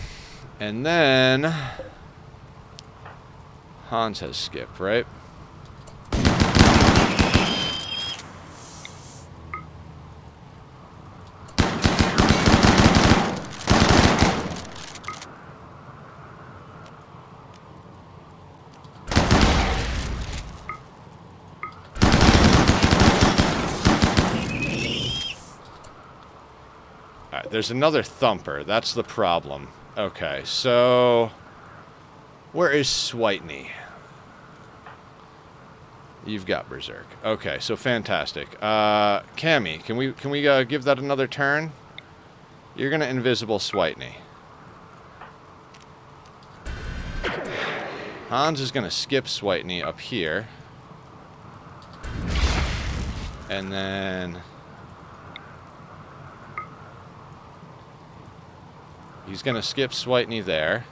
Speaker 1: then... Hans has skip, right? There's another thumper. That's the problem. Okay, so... Where is Switney? You've got Berserk. Okay, so fantastic. Cammy, can we give that another turn? You're gonna invisible Switney. Hans is gonna skip Switney up here. And then... He's going to skip Switney there.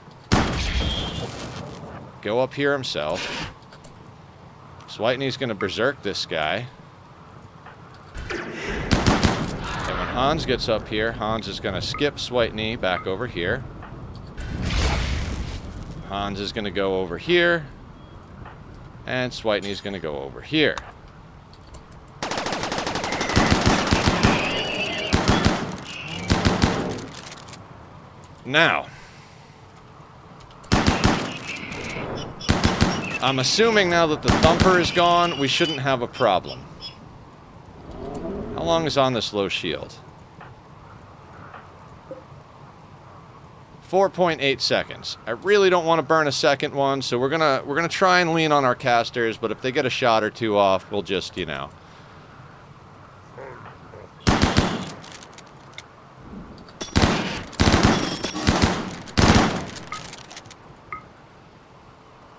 Speaker 1: Go up here himself. Switney's going to Berserk this guy. And when Hans gets up here, Hans is going to skip Switney back over here. Hans is going to go over here. And Switney's going to go over here. Now, I'm assuming now that the thumper is gone, we shouldn't have a problem. How long is on this low shield? 4.8 seconds. I really don't want to burn a second one, so we're gonna try and lean on our casters, but if they get a shot or two off, we'll just, you know.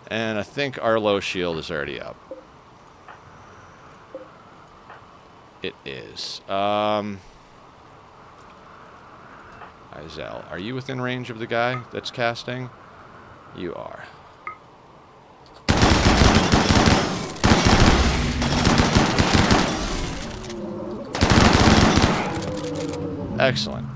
Speaker 1: And I think our low shield is already up. It is. Izel, are you within range of the guy that's casting? You are. Excellent.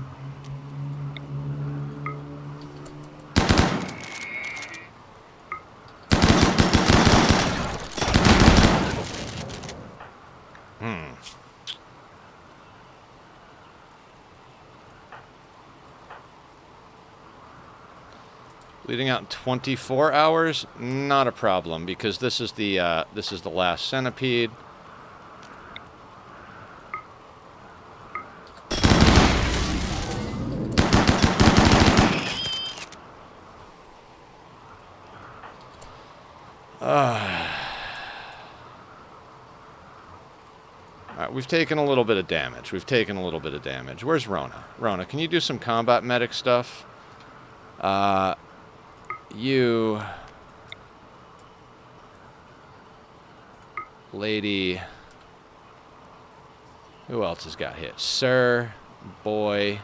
Speaker 1: Bleeding out in 24 hours? Not a problem, because this is the last centipede. Alright, we've taken a little bit of damage. Where's Rona? Rona, can you do some combat medic stuff? You... Lady... Who else has got hit? Sir... Boy...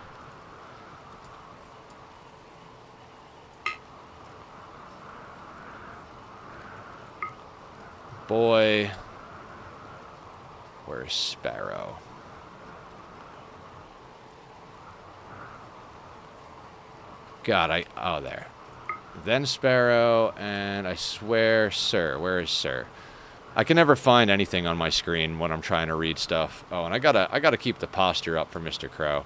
Speaker 1: Boy... Where's Sparrow? God, oh, there. Then Sparrow, and I swear, Sir. Where is Sir? I can never find anything on my screen when I'm trying to read stuff. Oh, and I gotta keep the posture up for Mr. Crow.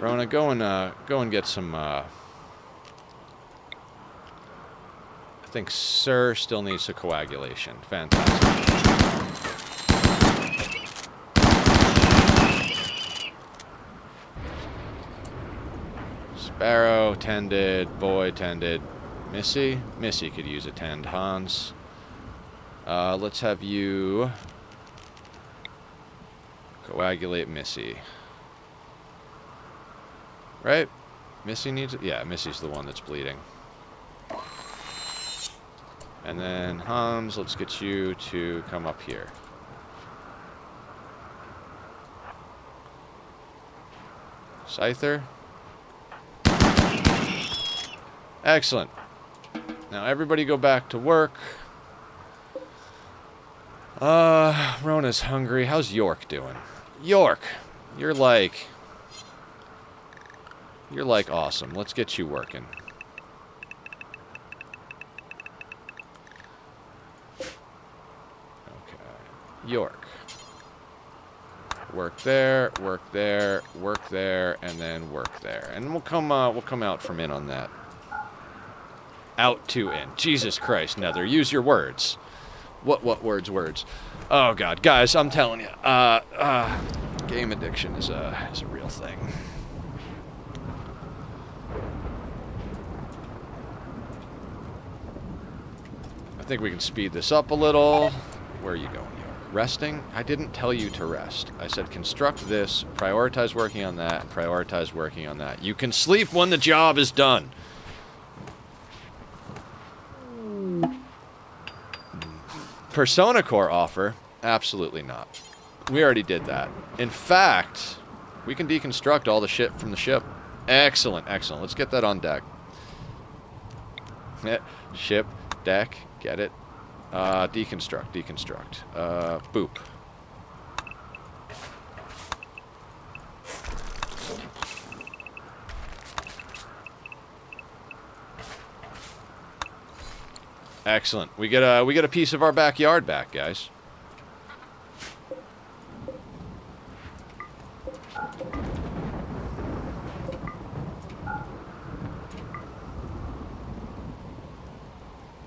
Speaker 1: Rona, go and get some, I think Sir still needs a coagulation. Fantastic. Sparrow tended, Boy tended. Missy? Missy could use a tend. Hans. Let's have you coagulate Missy. Right? Missy needs it? Yeah, Missy's the one that's bleeding. And then, Hans, let's get you to come up here. Scyther? Excellent. Now everybody go back to work. Rona's hungry. How's York doing? York! You're like awesome. Let's get you working. Okay. York. Work there, work there, work there, and then work there. And we'll come out from in on that. Out to in. Jesus Christ, Nether, use your words. What words? Oh god, guys, I'm telling you. Game addiction is a real thing. I think we can speed this up a little. Where are you going, York? Resting? I didn't tell you to rest. I said construct this, prioritize working on that, and prioritize working on that. You can sleep when the job is done. Persona Core offer? Absolutely not. We already did that. In fact, we can deconstruct all the shit from the ship. Excellent, excellent. Let's get that on deck. Ship, deck. Get it? Deconstruct. Boop. Excellent. We get a piece of our backyard back, guys.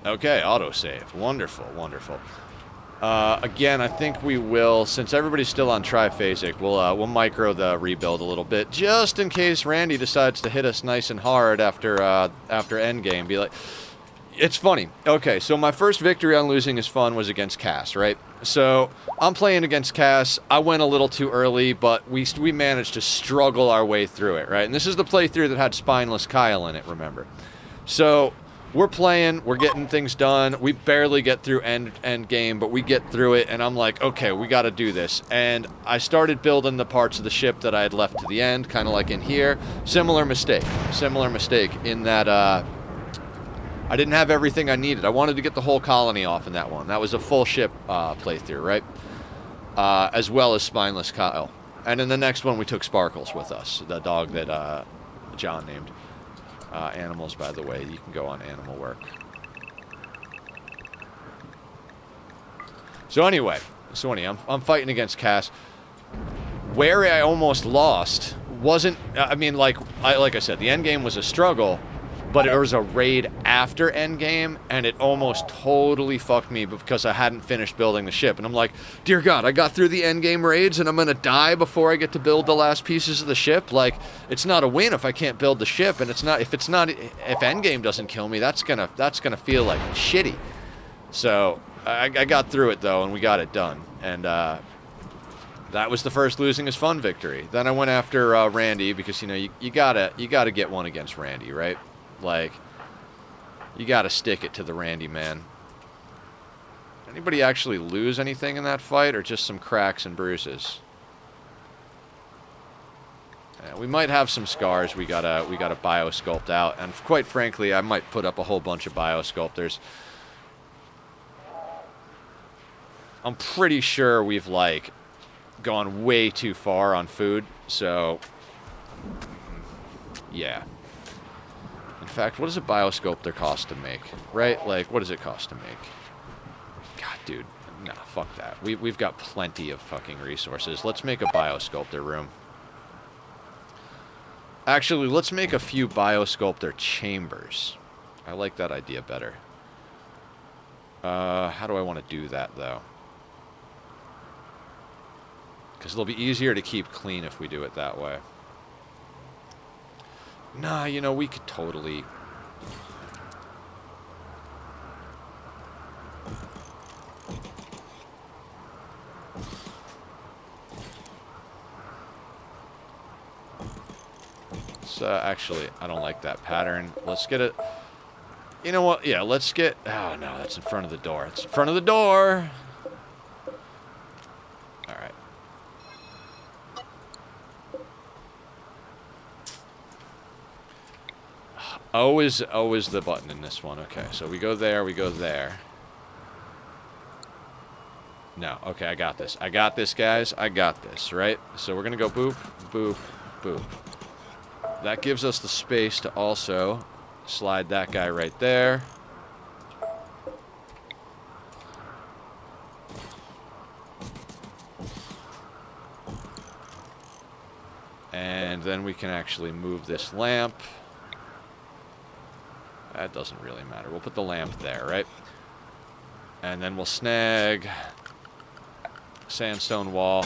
Speaker 1: Okay, autosave. Wonderful, wonderful. Again, I think we will, since everybody's still on triphasic, we'll micro the rebuild a little bit, just in case Randy decides to hit us nice and hard after endgame. Be like, it's funny. Okay, so my first victory on Losing is Fun was against Cass, right? So I'm playing against Cass. I went a little too early, but we managed to struggle our way through it, right? And this is the playthrough that had Spineless Kyle in it, remember? So we're playing, we're getting things done. We barely get through end game, but we get through it, and I'm like, okay, we got to do this. And I started building the parts of the ship that I had left to the end, kind of like in here. Similar mistake in that I didn't have everything I needed. I wanted to get the whole colony off in that one. That was a full ship playthrough, right? As well as Spineless Kyle. And in the next one, we took Sparkles with us, the dog that John named. Animals, by the way, you can go on animal work. So anyway, I'm fighting against Cass. Where I almost lost wasn't, I mean, like I said, the end game was a struggle, but there was a raid after end game, and it almost totally fucked me because I hadn't finished building the ship. And I'm like, dear God, I got through the end game raids, and I'm gonna die before I get to build the last pieces of the ship. Like, it's not a win if I can't build the ship, and if end game doesn't kill me, that's gonna feel like shitty. So I got through it though, and we got it done. And that was the first losing is fun victory. Then I went after Randy because you gotta get one against Randy, right? Like, you gotta stick it to the Randy man. Anybody actually lose anything in that fight, or just some cracks and bruises? Yeah, we might have some scars we gotta biosculpt out, and quite frankly, I might put up a whole bunch of biosculptors. I'm pretty sure we've, like, gone way too far on food, so yeah. In fact, what does a biosculptor cost to make? Right? Like, what does it cost to make? God, dude. Nah, fuck that. We've got plenty of fucking resources. Let's make a biosculptor room. Actually, let's make a few biosculptor chambers. I like that idea better. How do I want to do that, though? Because it'll be easier to keep clean if we do it that way. Nah, we could totally... actually, I don't like that pattern. Let's get it... You know what? Yeah, let's get... Oh, no, that's in front of the door. It's in front of the door! Alright. O is the button in this one. Okay, so we go there, we go there. No, okay, I got this. I got this, guys. I got this, right? So we're going to go boop, boop, boop. That gives us the space to also slide that guy right there. And then we can actually move this lamp. That doesn't really matter. We'll put the lamp there, right? And then we'll snag sandstone wall.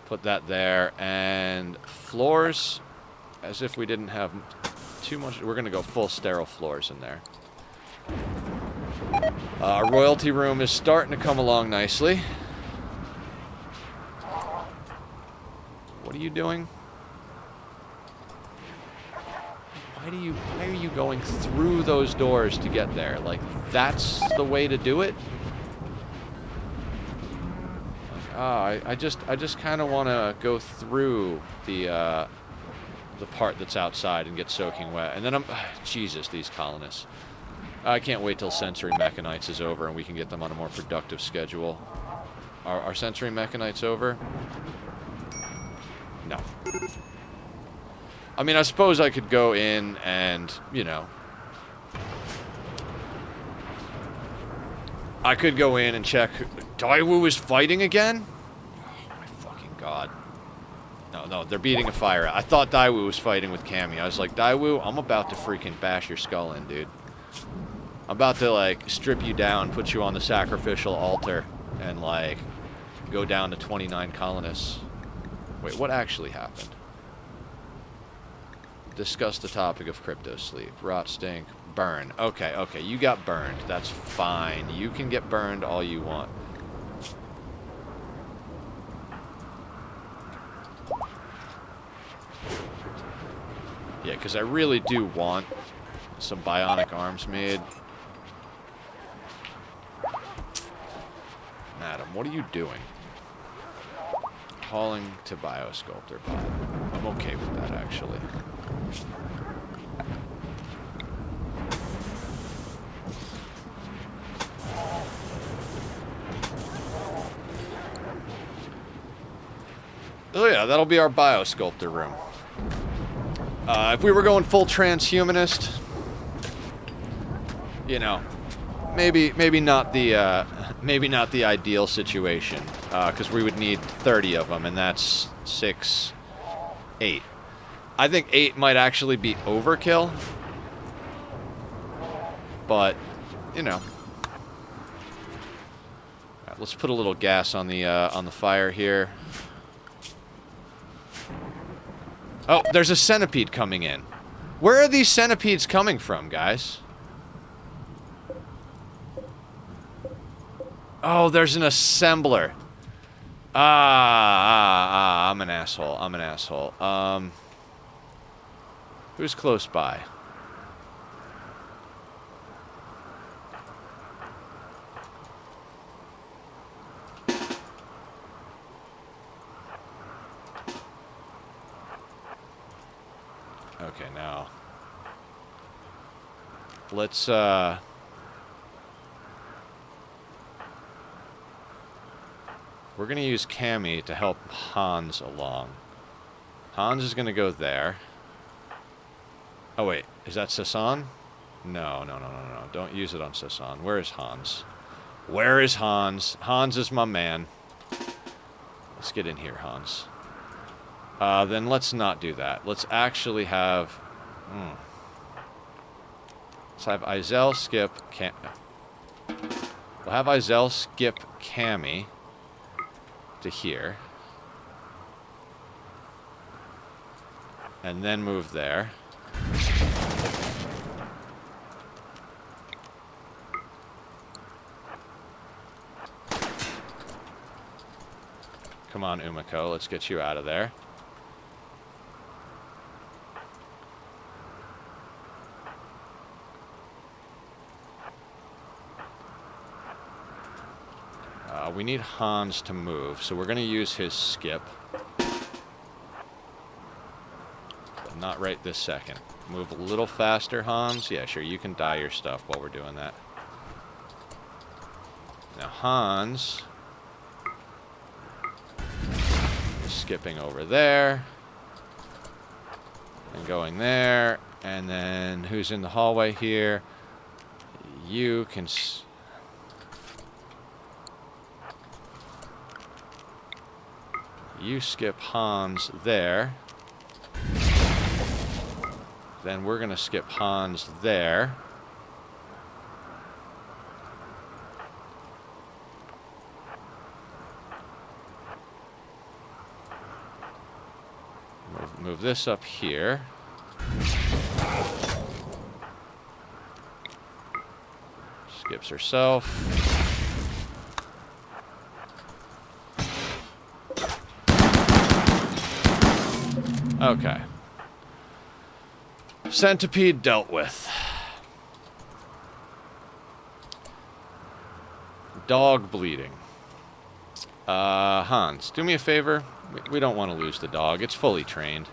Speaker 1: Put that there. And floors, as if we didn't have too much. We're going to go full sterile floors in there. Our royalty room is starting to come along nicely. What are you doing? Why are you going through those doors to get there? Like, that's the way to do it? Like, I just kind of want to go through the part that's outside and get soaking wet. And then Jesus, these colonists. I can't wait till Sensory Mechanites is over and we can get them on a more productive schedule. Are Sensory Mechanites over? No. I mean, I suppose I could go in and, I could go in and check. Daiwu is fighting again? Oh, my fucking God. No, they're beating a fire. I thought Daiwu was fighting with Cammy. I was like, Daiwu, I'm about to freaking bash your skull in, dude. I'm about to, like, strip you down, put you on the sacrificial altar, and, like, go down to 29 colonists. Wait, what actually happened? Discuss the topic of crypto sleep. Rot, stink, burn. Okay, you got burned. That's fine. You can get burned all you want. Yeah, because I really do want some bionic arms made. Madam, what are you doing? Hauling to Biosculptor pod. I'm okay with that, actually. Oh yeah, that'll be our Biosculptor room. If we were going full transhumanist, you know, maybe not the ideal situation, because we would need 30 of them, and that's 6, 8. I think 8 might actually be overkill, but you know. All right, let's put a little gas on the fire here. Oh, there's a centipede coming in. Where are these centipedes coming from, guys? Oh, there's an assembler. I'm an asshole. I'm an asshole. Who's close by? Okay, now let's we're gonna use Cammy to help Hans along. Hans is gonna go there. Oh wait, is that Sasan? No. Don't use it on Sasan. Where is Hans? Where is Hans? Hans is my man. Let's get in here, Hans. Then let's not do that. Let's actually have... Let's have Izel skip... We'll have Izel skip Cammy to here. And then move there. Come on, Umiko. Let's get you out of there. We need Hans to move, so we're going to use his skip. But not right this second. Move a little faster, Hans. Yeah, sure, you can dye your stuff while we're doing that. Now, Hans is skipping over there. And going there. And then, who's in the hallway here? You can... You skip Hans there. Then we're going to skip Hans there. Move this up here. Skips herself. Okay. Centipede dealt with. Dog bleeding. Hans, do me a favor. We don't want to lose the dog. It's fully trained.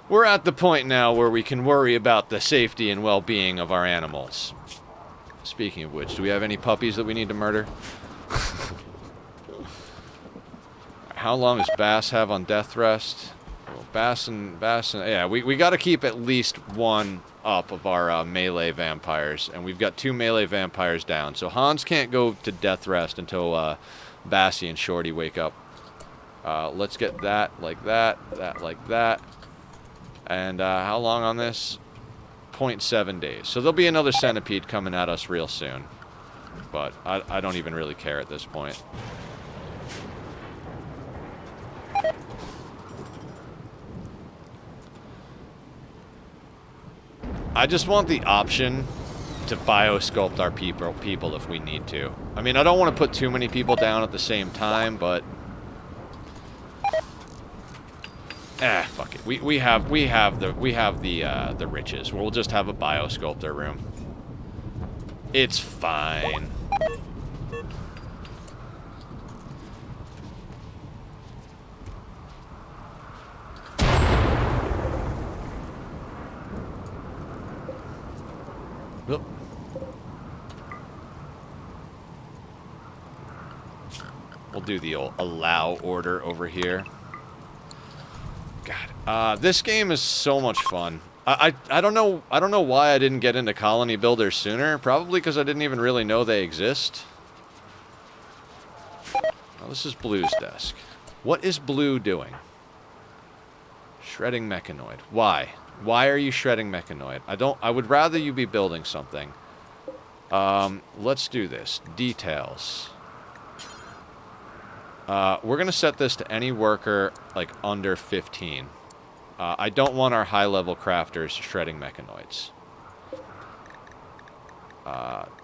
Speaker 1: We're at the point now where we can worry about the safety and well-being of our animals. Speaking of which, do we have any puppies that we need to murder? How long does Bass have on death rest? Well, Bass and yeah, we got to keep at least one up of our melee vampires, and we've got 2 melee vampires down. So Hans can't go to death rest until Bassie and Shorty wake up. Let's get that like that, that like that, and how long on this? 0.7 days. So there'll be another centipede coming at us real soon, but I don't even really care at this point. I just want the option to biosculpt our people if we need to. I mean, I don't want to put too many people down at the same time, but... Fuck it. We have the riches. We'll just have a biosculptor room. It's fine. Oop. We'll do the old allow order over here. God, this game is so much fun. I don't know why I didn't get into colony builders sooner. Probably because I didn't even really know they exist. Oh, this is Blue's desk. What is Blue doing? Shredding mechanoid. Why? Why are you shredding mechanoid? I would rather you be building something. Let's do this. Details. We're gonna set this to any worker, like, under 15. I don't want our high-level crafters shredding mechanoids.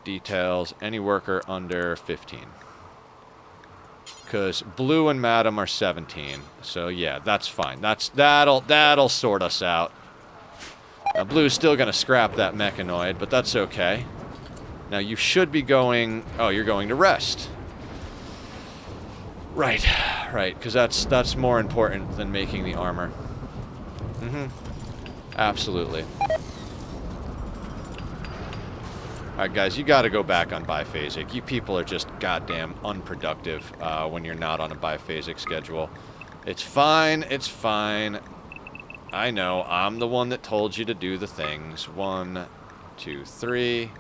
Speaker 1: Details, any worker under 15. Because Blue and Madam are 17. So, yeah, that's fine. That'll sort us out. Now, Blue's still gonna scrap that mechanoid, but that's okay. Now, you should be going... Oh, you're going to rest. Right, because that's more important than making the armor. Absolutely. Alright, guys, you gotta go back on biphasic. You people are just goddamn unproductive when you're not on a biphasic schedule. It's fine, it's fine. I know, I'm the one that told you to do the things. 1, 2, 3...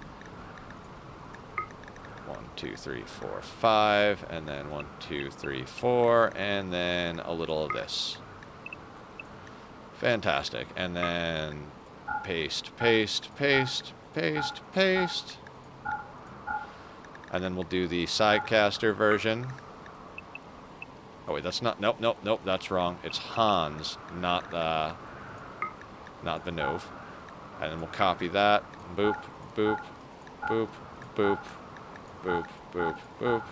Speaker 1: 1, 2, 3, 4, 5, and then 1, 2, 3, 4, and then a little of this. Fantastic. And then paste, paste, paste, paste, paste. And then we'll do the sidecaster version. Oh wait, that's not, nope, that's wrong. It's Hans, not Vinove. And then we'll copy that. Boop, boop, boop, boop. Boop, boop, boop.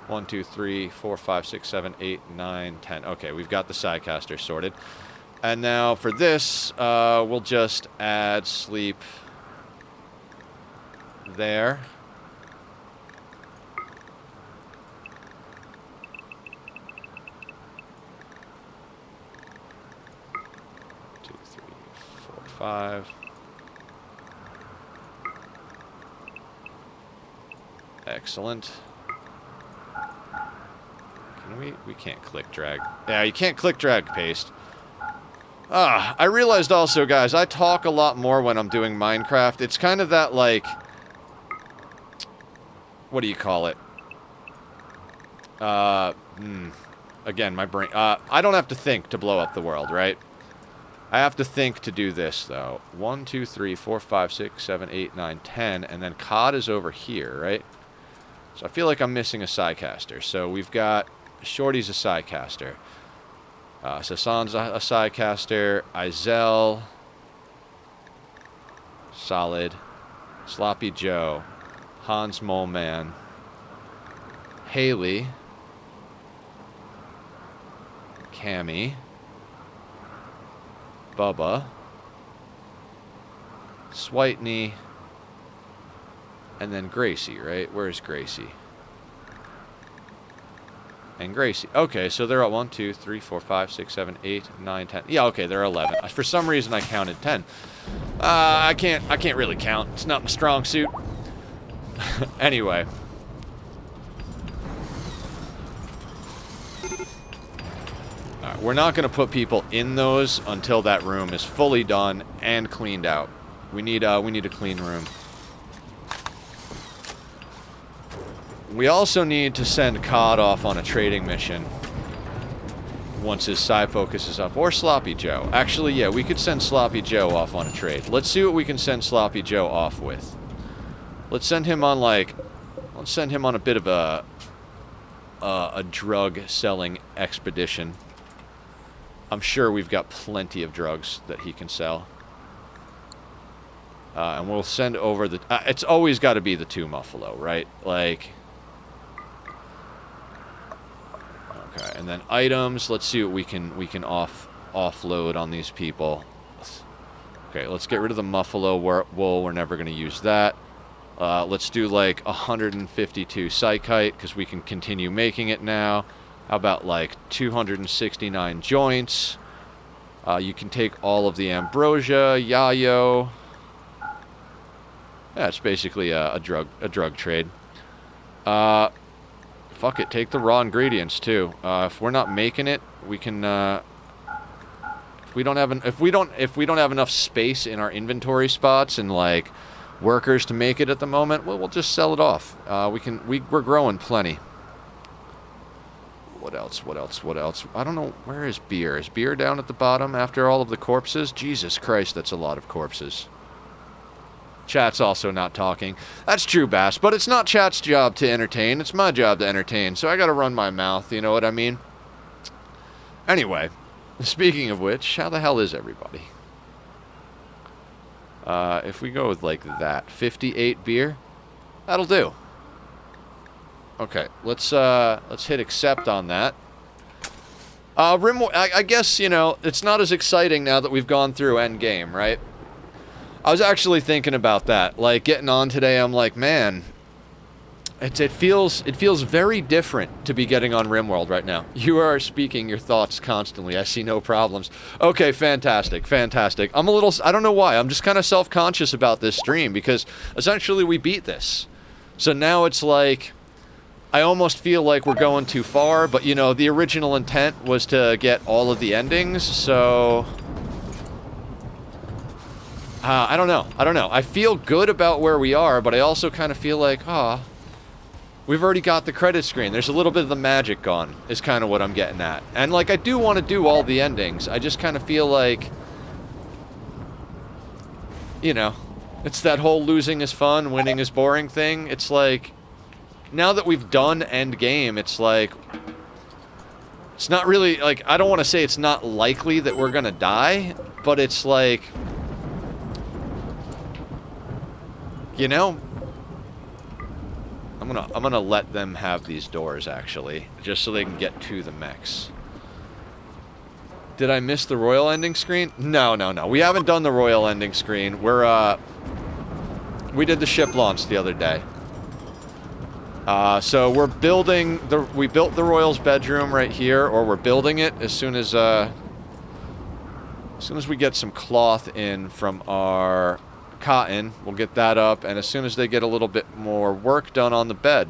Speaker 1: 1, 2, 3, 4, 5, 6, 7, 8, 9, 10. Okay, we've got the sidecaster sorted. And now for this, we'll just add sleep there. Two, 3, 4, 5. Excellent. Can we can't click drag. Yeah, you can't click drag paste. I realized also, guys, I talk a lot more when I'm doing Minecraft. It's kind of that, like, what do you call it? Again, my brain, I don't have to think to blow up the world, right? I have to think to do this, though. 1, 2, 3, 4, 5, 6, 7, 8, 9, 10, and then COD is over here, right? So I feel like I'm missing a sidecaster. So we've got Shorty's a sidecaster. Sasan's a sidecaster. Izel. Solid. Sloppy Joe. Hans Moleman. Haley. Cammy. Bubba. Switney. And then Gracie, right? Where's Gracie? And Gracie. Okay, so they're at 1, 2, 3, 4, 5, 6, 7, 8, 9, 10. Yeah, okay, they're 11. For some reason, I counted 10. I can't really count. It's not my strong suit. Anyway. Alright, we're not going to put people in those until that room is fully done and cleaned out. We need a clean room. We also need to send COD off on a trading mission once his side focus is up. Or Sloppy Joe. Actually, yeah, we could send Sloppy Joe off on a trade. Let's see what we can send Sloppy Joe off with. Let's send him on, like... Let's send him on a bit of a drug-selling expedition. I'm sure we've got plenty of drugs that he can sell. And we'll send over the... it's always got to be the 2 Muffalo, right? Like... Okay, and then items. Let's see what we can offload on these people. Okay, let's get rid of the Muffalo wool. We're never going to use that. Let's do like 152 Psychite, because we can continue making it now. How about like 269 joints? You can take all of the ambrosia, yayo. Yeah, it's basically a drug trade. Fuck it, take the raw ingredients too. If we're not making it, we can. If we don't have enough space in our inventory spots and like workers to make it at the moment, well, we'll just sell it off. We're growing plenty. What else? What else? What else? I don't know. Where is beer? Is beer down at the bottom after all of the corpses? Jesus Christ, that's a lot of corpses. Chat's also not talking. That's true, Bass, but it's not chat's job to entertain. It's my job to entertain, so I gotta run my mouth, you know what I mean? Anyway, speaking of which, how the hell is everybody? If we go with like that, 58 beer, that'll do. Okay, let's hit accept on that. I guess, you know, it's not as exciting now that we've gone through endgame, right? I was actually thinking about that. Like, getting on today, I'm like, man, it feels very different to be getting on RimWorld right now. You are speaking your thoughts constantly. I see no problems. Okay, fantastic, fantastic. I don't know why, I'm just kind of self-conscious about this stream, because essentially we beat this. So now it's like, I almost feel like we're going too far, but, you know, the original intent was to get all of the endings, so... I don't know. I feel good about where we are, but I also kind of feel like, we've already got the credit screen. There's a little bit of the magic gone, is kind of what I'm getting at. And, like, I do want to do all the endings. I just kind of feel like, you know, it's that whole losing is fun, winning is boring thing. It's like, now that we've done endgame, it's like, it's not really, like, I don't want to say it's not likely that we're gonna die, but it's like... You know, I'm gonna let them have these doors, actually, just so they can get to the mechs. Did I miss the royal ending screen? No. We haven't done the royal ending screen. We did the ship launch the other day. So we're building we built the royal's bedroom right here, or we're building it as soon as we get some cloth in from our cotton, we'll get that up, and as soon as they get a little bit more work done on the bed.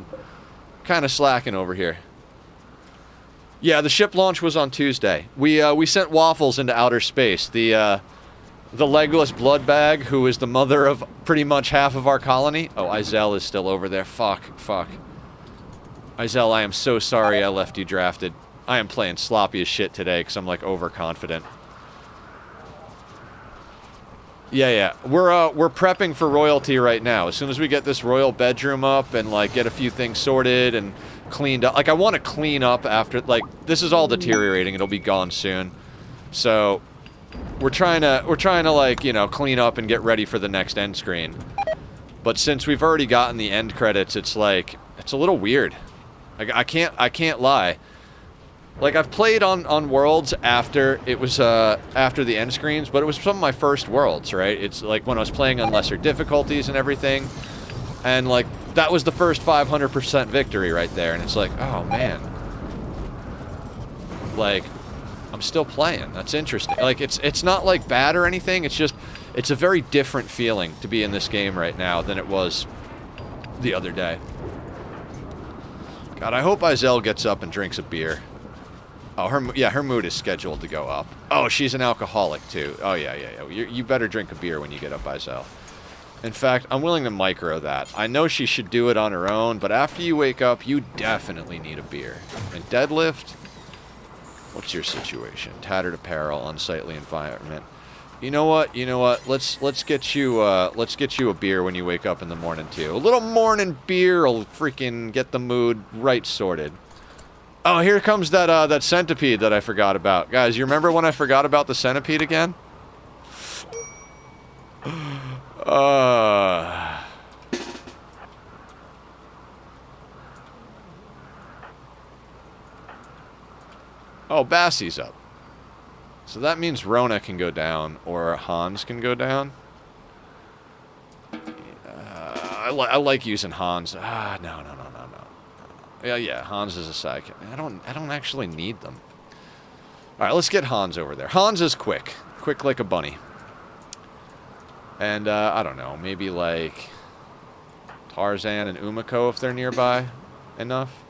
Speaker 1: Kind of slacking over here. Yeah, the ship launch was on Tuesday. We sent Waffles into outer space. The legless blood bag, who is the mother of pretty much half of our colony. Oh, Izel is still over there. Fuck. Izel, I am so sorry I left you drafted. I am playing sloppy as shit today because I'm like overconfident. Yeah. We're prepping for royalty right now. As soon as we get this royal bedroom up and like get a few things sorted and cleaned up. Like, I want to clean up after, like, this is all deteriorating. It'll be gone soon. So we're trying to like, you know, clean up and get ready for the next end screen. But since we've already gotten the end credits, it's like, it's a little weird. Like, I can't lie. Like, I've played on Worlds after it was, after the end screens, but it was some of my first Worlds, right? It's like when I was playing on lesser difficulties and everything, and, like, that was the first 500% victory right there, and it's like, oh, man. Like, I'm still playing. That's interesting. Like, it's not, like, bad or anything, it's just, it's a very different feeling to be in this game right now than it was the other day. God, I hope Izel gets up and drinks a beer. Oh, her mood is scheduled to go up. Oh, she's an alcoholic, too. Oh, yeah. You better drink a beer when you get up, Izel. In fact, I'm willing to micro that. I know she should do it on her own, but after you wake up, you definitely need a beer. And deadlift? What's your situation? Tattered apparel, unsightly environment. You know what? Let's get you a beer when you wake up in the morning, too. A little morning beer will freaking get the mood right sorted. Oh, here comes that centipede that I forgot about. Guys, you remember when I forgot about the centipede again? Oh, Bassie's up. So that means Rona can go down, or Hans can go down. I like using Hans. No. Yeah, Hans is a sidekick. I don't actually need them. All right, let's get Hans over there. Hans is quick like a bunny. And I don't know, maybe like Tarzan and Umiko if they're nearby enough.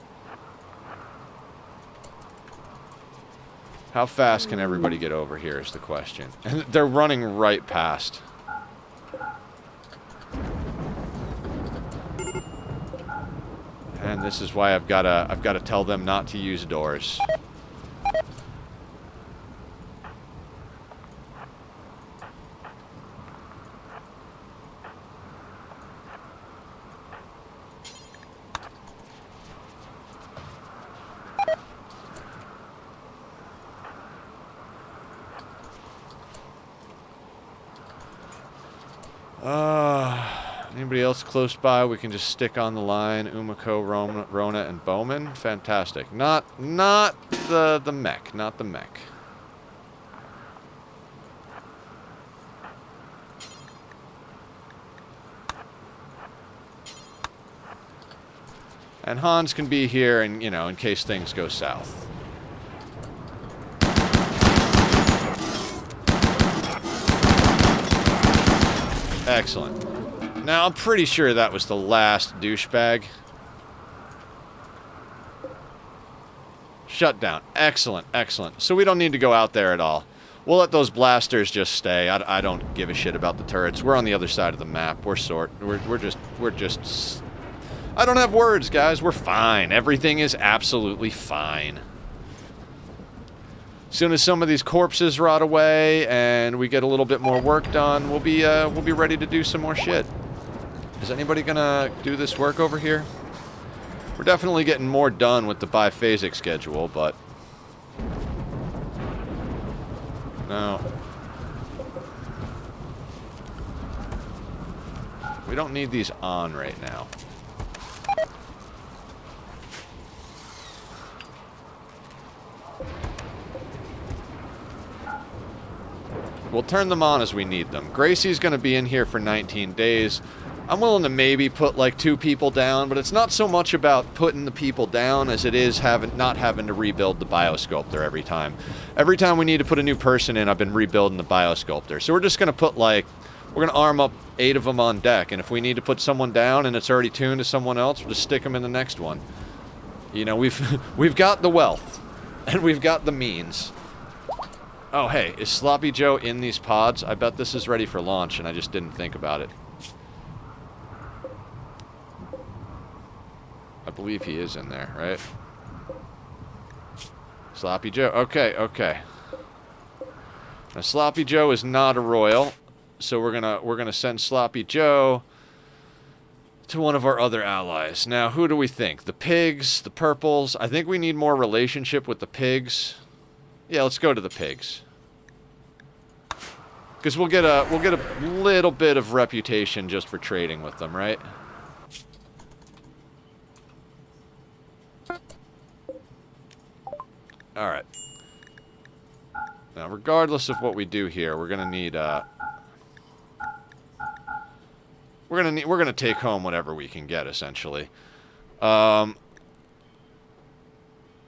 Speaker 1: How fast can everybody get over here is the question. And they're running right past. And this is why I've gotta tell them not to use doors. Anybody else close by we can just stick on the line? Umiko, Rona, and Bowman? Fantastic. Not the mech. Not the mech. And Hans can be here and, you know, in case things go south. Excellent. Now, I'm pretty sure that was the last douchebag. Shut down. Excellent, excellent. So we don't need to go out there at all. We'll let those blasters just stay. I don't give a shit about the turrets. We're on the other side of the map. We're just... I don't have words, guys. We're fine. Everything is absolutely fine. As soon as some of these corpses rot away and we get a little bit more work done, we'll be ready to do some more shit. Is anybody gonna do this work over here? We're definitely getting more done with the biphasic schedule, but... No. We don't need these on right now. We'll turn them on as we need them. Gracie's gonna be in here for 19 days. I'm willing to maybe put like 2 people down, but it's not so much about putting the people down as it is not having to rebuild the biosculptor every time. Every time we need to put a new person in, I've been rebuilding the biosculptor. So we're just going to put like, we're going to arm up 8 of them on deck, and if we need to put someone down and it's already tuned to someone else, we'll just stick them in the next one. You know, we've got the wealth, and we've got the means. Oh, hey, is Sloppy Joe in these pods? I bet this is ready for launch, and I just didn't think about it. I believe he is in there, right? Sloppy Joe. Okay, okay. Now, Sloppy Joe is not a royal, so we're gonna send Sloppy Joe to one of our other allies. Now, who do we think? The pigs, the purples. I think we need more relationship with the pigs. Yeah, let's go to the pigs. Because we'll get a little bit of reputation just for trading with them, right? Alright. Now, regardless of what we do here, we're gonna need, we're gonna take home whatever we can get, essentially.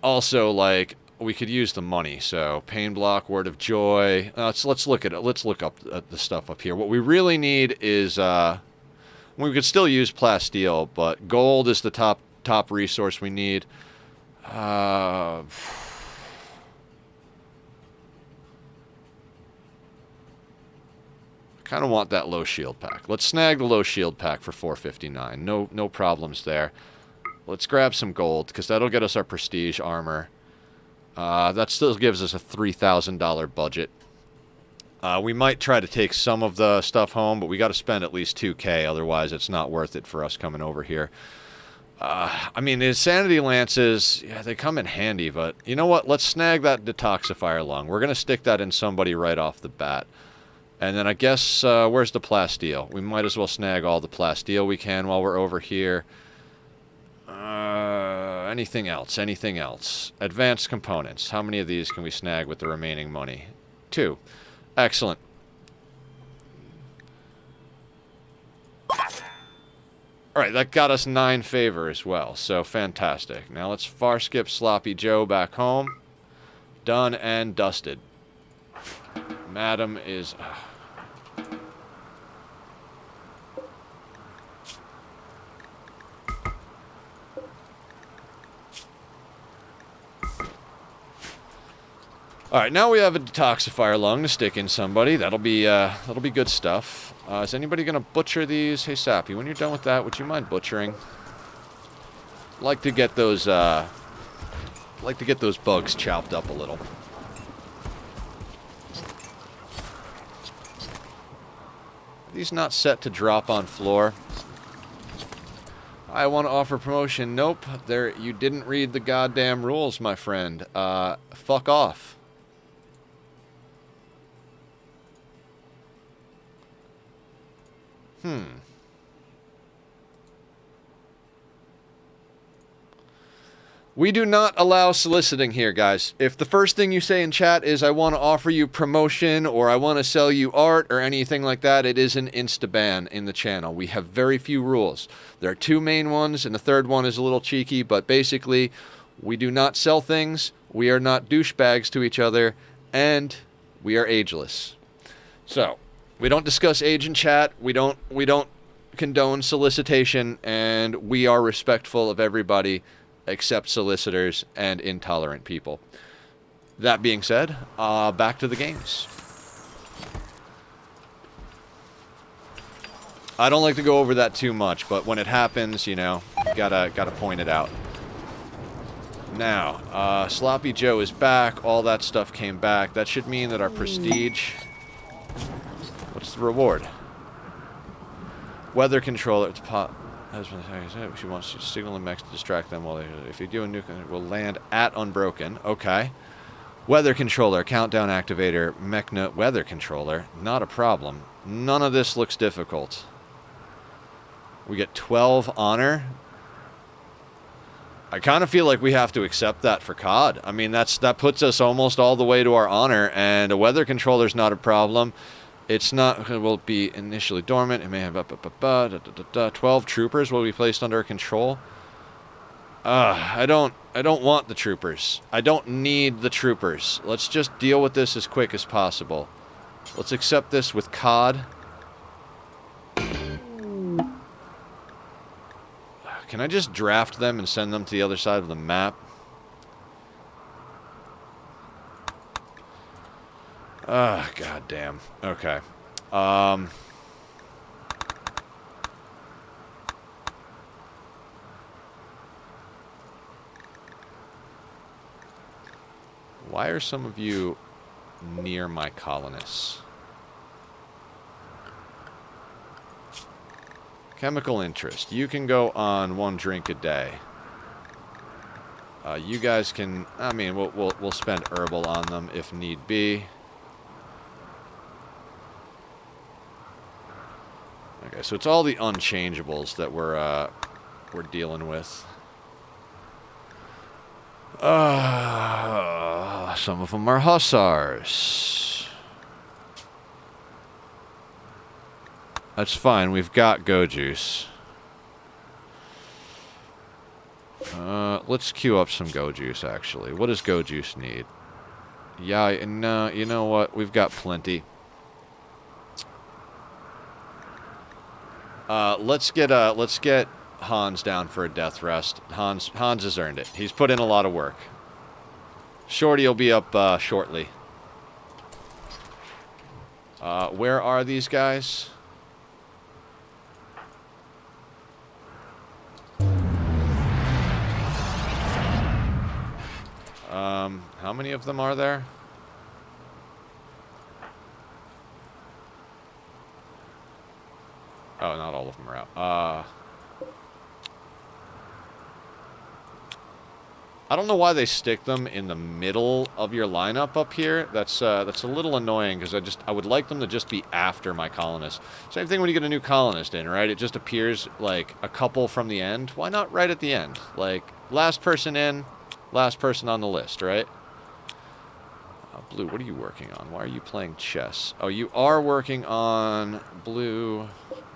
Speaker 1: Also, like, we could use the money, so Pain Block, Word of Joy. Let's look at it. Let's look up the stuff up here. What we really need is, we could still use plasteel, but gold is the top resource we need. Kind of want that low shield pack. Let's snag the low shield pack for 459. No problems there. Let's grab some gold, because that'll get us our prestige armor. That still gives us a $3,000 budget. We might try to take some of the stuff home, but we got to spend at least $2K, otherwise it's not worth it for us coming over here. I mean, the Insanity Lances, yeah, they come in handy, but you know what? Let's snag that Detoxifier lung. We're going to stick that in somebody right off the bat. And then I guess, where's the plasteel? We might as well snag all the plasteel we can while we're over here. Anything else? Anything else? Advanced components. How many of these can we snag with the remaining money? 2. Excellent. Alright, that got us 9 favor as well, so fantastic. Now let's far skip Sloppy Joe back home. Done and dusted. Madam is... Alright, now we have a detoxifier lung to stick in somebody. That'll be good stuff. Is anybody gonna butcher these? Hey Sappy, when you're done with that, would you mind butchering? Like to get those bugs chopped up a little. Are these not set to drop on floor? I want to offer promotion. Nope, you didn't read the goddamn rules, my friend. Fuck off. We do not allow soliciting here, guys. If the first thing you say in chat is, I want to offer you promotion, or I want to sell you art, or anything like that, it is an insta-ban in the channel. We have very few rules. There are 2 main ones, and the third one is a little cheeky, but basically, we do not sell things, we are not douchebags to each other, and we are ageless. So, we don't discuss age in chat, we don't condone solicitation, and we are respectful of everybody except solicitors and intolerant people. That being said, back to the games. I don't like to go over that too much, but when it happens, you know, gotta point it out. Now, Sloppy Joe is back. All that stuff came back. That should mean that our prestige... What's the reward? Weather controller. It's she wants to signal the mechs to distract them while they... If you do a nuke, it will land at Unbroken. Okay. Weather controller. Countdown activator. Mech note. Weather controller. Not a problem. None of this looks difficult. We get 12 honor. I kind of feel like we have to accept that for COD. I mean, that puts us almost all the way to our honor, and a weather controller's not a problem. It's not, will be initially dormant. It may have 12 troopers will be placed under control. I don't want the troopers. I don't need the troopers. Let's just deal with this as quick as possible. Let's accept this with COD. Can I just draft them and send them to the other side of the map? God damn. Okay. Why are some of you near my colonists? Chemical interest. You can go on 1 drink a day. You guys can... I mean, we'll spend herbal on them if need be. Okay, so it's all the unchangeables that we're dealing with. Some of them are hussars. That's fine. We've got Go Juice. Let's queue up some Go Juice, actually. What does Go Juice need? Yeah, no, you know what? We've got plenty. Let's get Hans down for a death rest. Hans has earned it. He's put in a lot of work. Shorty will be up shortly. Where are these guys? How many of them are there? Oh, not all of them are out. I don't know why they stick them in the middle of your lineup up here. That's a little annoying because I would like them to just be after my colonists. Same thing when you get a new colonist in, right? It just appears like a couple from the end. Why not right at the end? Like, last person in, last person on the list, right? Blue, what are you working on? Why are you playing chess? Oh, you are working on blue.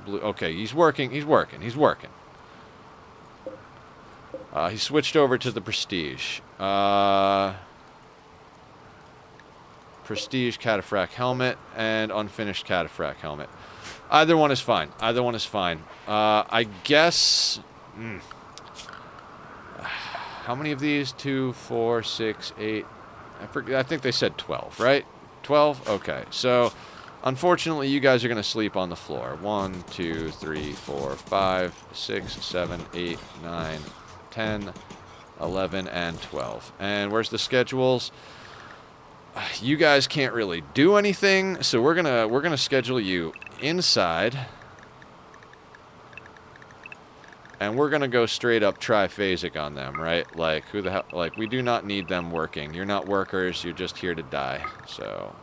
Speaker 1: Blue. Okay, he's working. He switched over to the Prestige. Prestige Cataphract helmet and unfinished Cataphract helmet. Either one is fine. I guess... How many of these? 2, 4, 6, 8... I think they said 12, right? 12? Okay. So, unfortunately, you guys are going to sleep on the floor. 1, 2, 3, 4, 5, 6, 7, 8, 9, 10, 11, and 12. And where's the schedules? You guys can't really do anything, so we're gonna schedule you inside. And we're gonna go straight up triphasic on them, right? Like, who the hell? Like, we do not need them working. You're not workers. You're just here to die. So,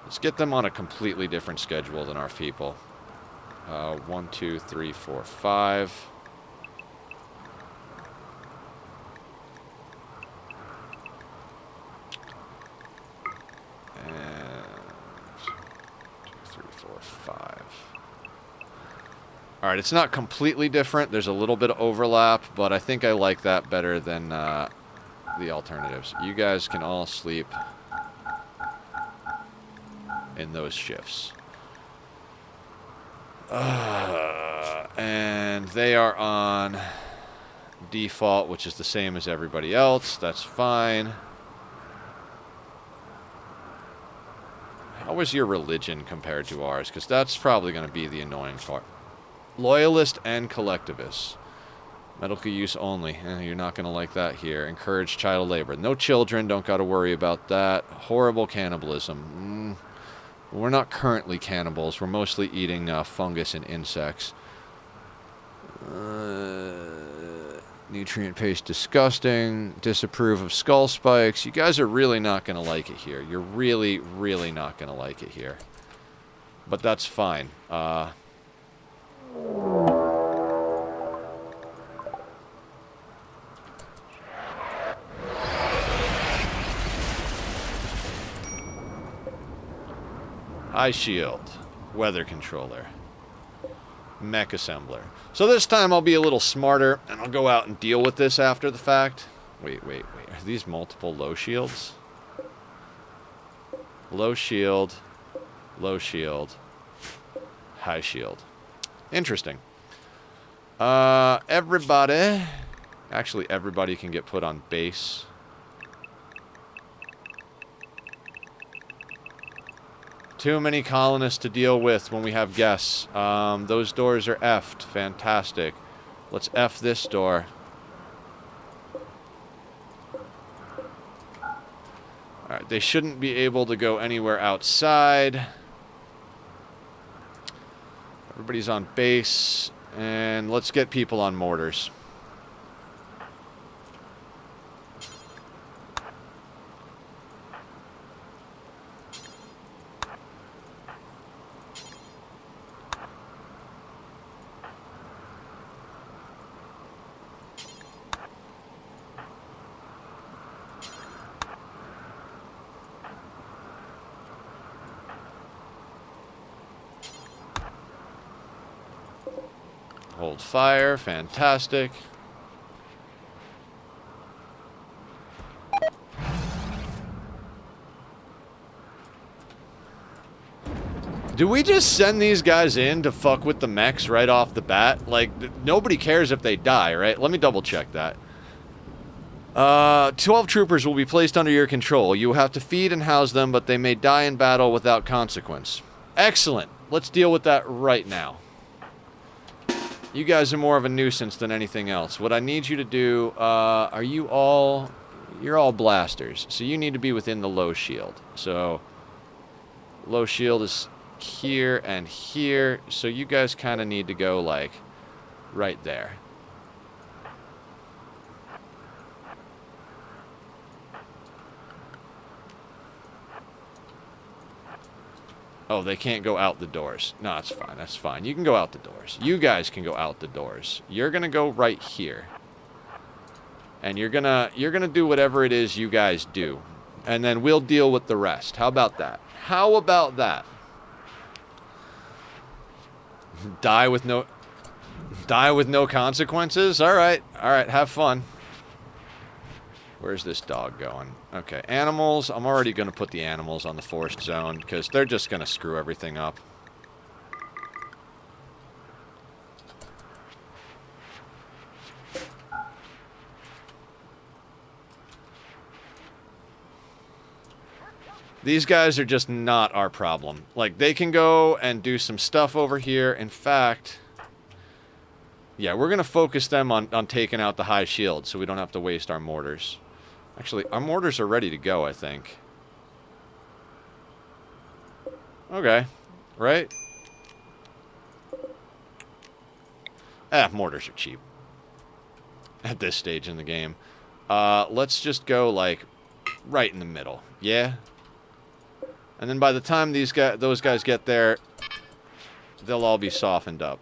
Speaker 1: let's get them on a completely different schedule than our people. 1, 2, 3, 4, 5. And 2, 3, 4, 5. Alright, it's not completely different. There's a little bit of overlap, but I think I like that better than the alternatives. You guys can all sleep in those shifts. And they are on default, which is the same as everybody else. That's fine. How is your religion compared to ours? Because that's probably going to be the annoying part. Loyalist and collectivist. Medical use only. You're not going to like that here. Encourage child labor. No children. Don't got to worry about that. Horrible cannibalism. We're not currently cannibals. We're mostly eating fungus and insects. Nutrient paste disgusting. Disapprove of skull spikes. You guys are really not going to like it here. You're really, really not going to like it here. But that's fine. High shield. Weather controller. Mech assembler. So this time I'll be a little smarter, and I'll go out and deal with this after the fact. Wait. Are these multiple low shields? Low shield. Low shield. High shield. Interesting. Everybody... Actually, everybody can get put on base. Too many colonists to deal with when we have guests. Those doors are effed. Fantastic. Let's F this door. Alright, they shouldn't be able to go anywhere outside. Everybody's on base. And let's get people on mortars. Hold fire, fantastic. Do we just send these guys in to fuck with the mechs right off the bat? Like, nobody cares if they die, right? Let me double check that. 12 troopers will be placed under your control. You will have to feed and house them, but they may die in battle without consequence. Excellent. Let's deal with that right now. You guys are more of a nuisance than anything else. What I need you to do, are you all... You're all blasters, so you need to be within the low shield. So, low shield is here and here, so you guys kind of need to go, like, right there. Oh, they can't go out the doors. No, it's fine. That's fine. You can go out the doors. You guys can go out the doors. You're going to go right here. And you're gonna do whatever it is you guys do. And then we'll deal with the rest. How about that? How about that? Die with no consequences? Alright, have fun. Where's this dog going? Okay, animals. I'm already gonna put the animals on the forest zone, because they're just gonna screw everything up. These guys are just not our problem. Like, they can go and do some stuff over here. In fact, yeah, we're going to focus them on taking out the high shield so we don't have to waste our mortars. Actually, our mortars are ready to go, I think. Okay. Right? Mortars are cheap. At this stage in the game. Let's just go, like, right in the middle. Yeah? And then by the time those guys get there, they'll all be softened up.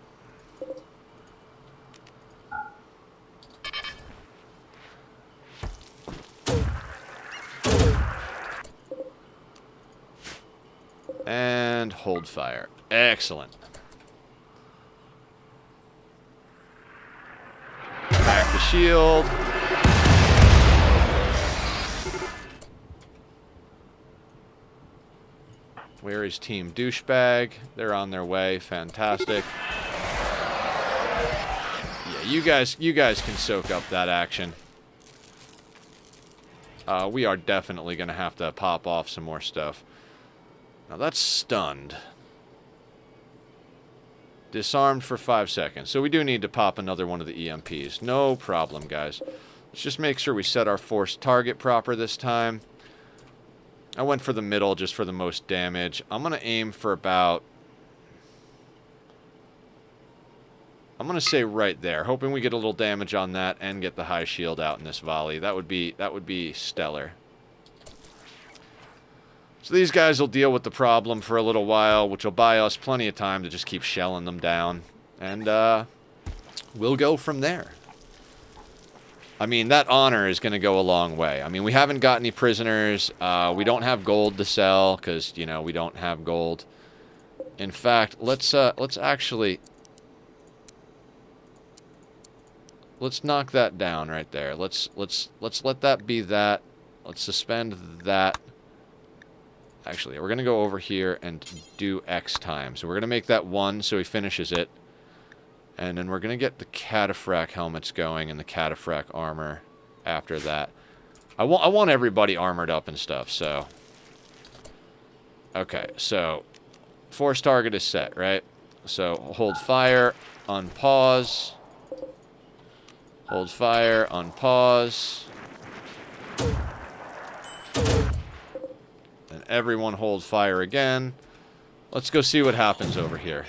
Speaker 1: And hold fire. Excellent. Back the shield. Where is Team Douchebag? They're on their way. Fantastic. Yeah, you guys can soak up that action. We are definitely going to have to pop off some more stuff. Now that's stunned. Disarmed for 5 seconds. So we do need to pop another one of the EMPs. No problem, guys. Let's just make sure we set our force target proper this time. I went for the middle just for the most damage. I'm going to aim for about... I'm going to say right there. Hoping we get a little damage on that and get the high shield out in this volley. That would be stellar. So these guys will deal with the problem for a little while, which will buy us plenty of time to just keep shelling them down. And we'll go from there. I mean, that honor is going to go a long way. I mean, we haven't got any prisoners. We don't have gold to sell because, you know, we don't have gold. In fact, let's actually... Let's knock that down right there. Let's let that be that. Let's suspend that. Actually, we're going to go over here and do X time. So we're going to make that 1 so he finishes it. And then we're going to get the cataphract helmets going and the cataphract armor after that. I want everybody armored up and stuff, so... Okay, so... Force target is set, right? So, hold fire, unpause. Hold fire, unpause. And everyone hold fire again. Let's go see what happens over here.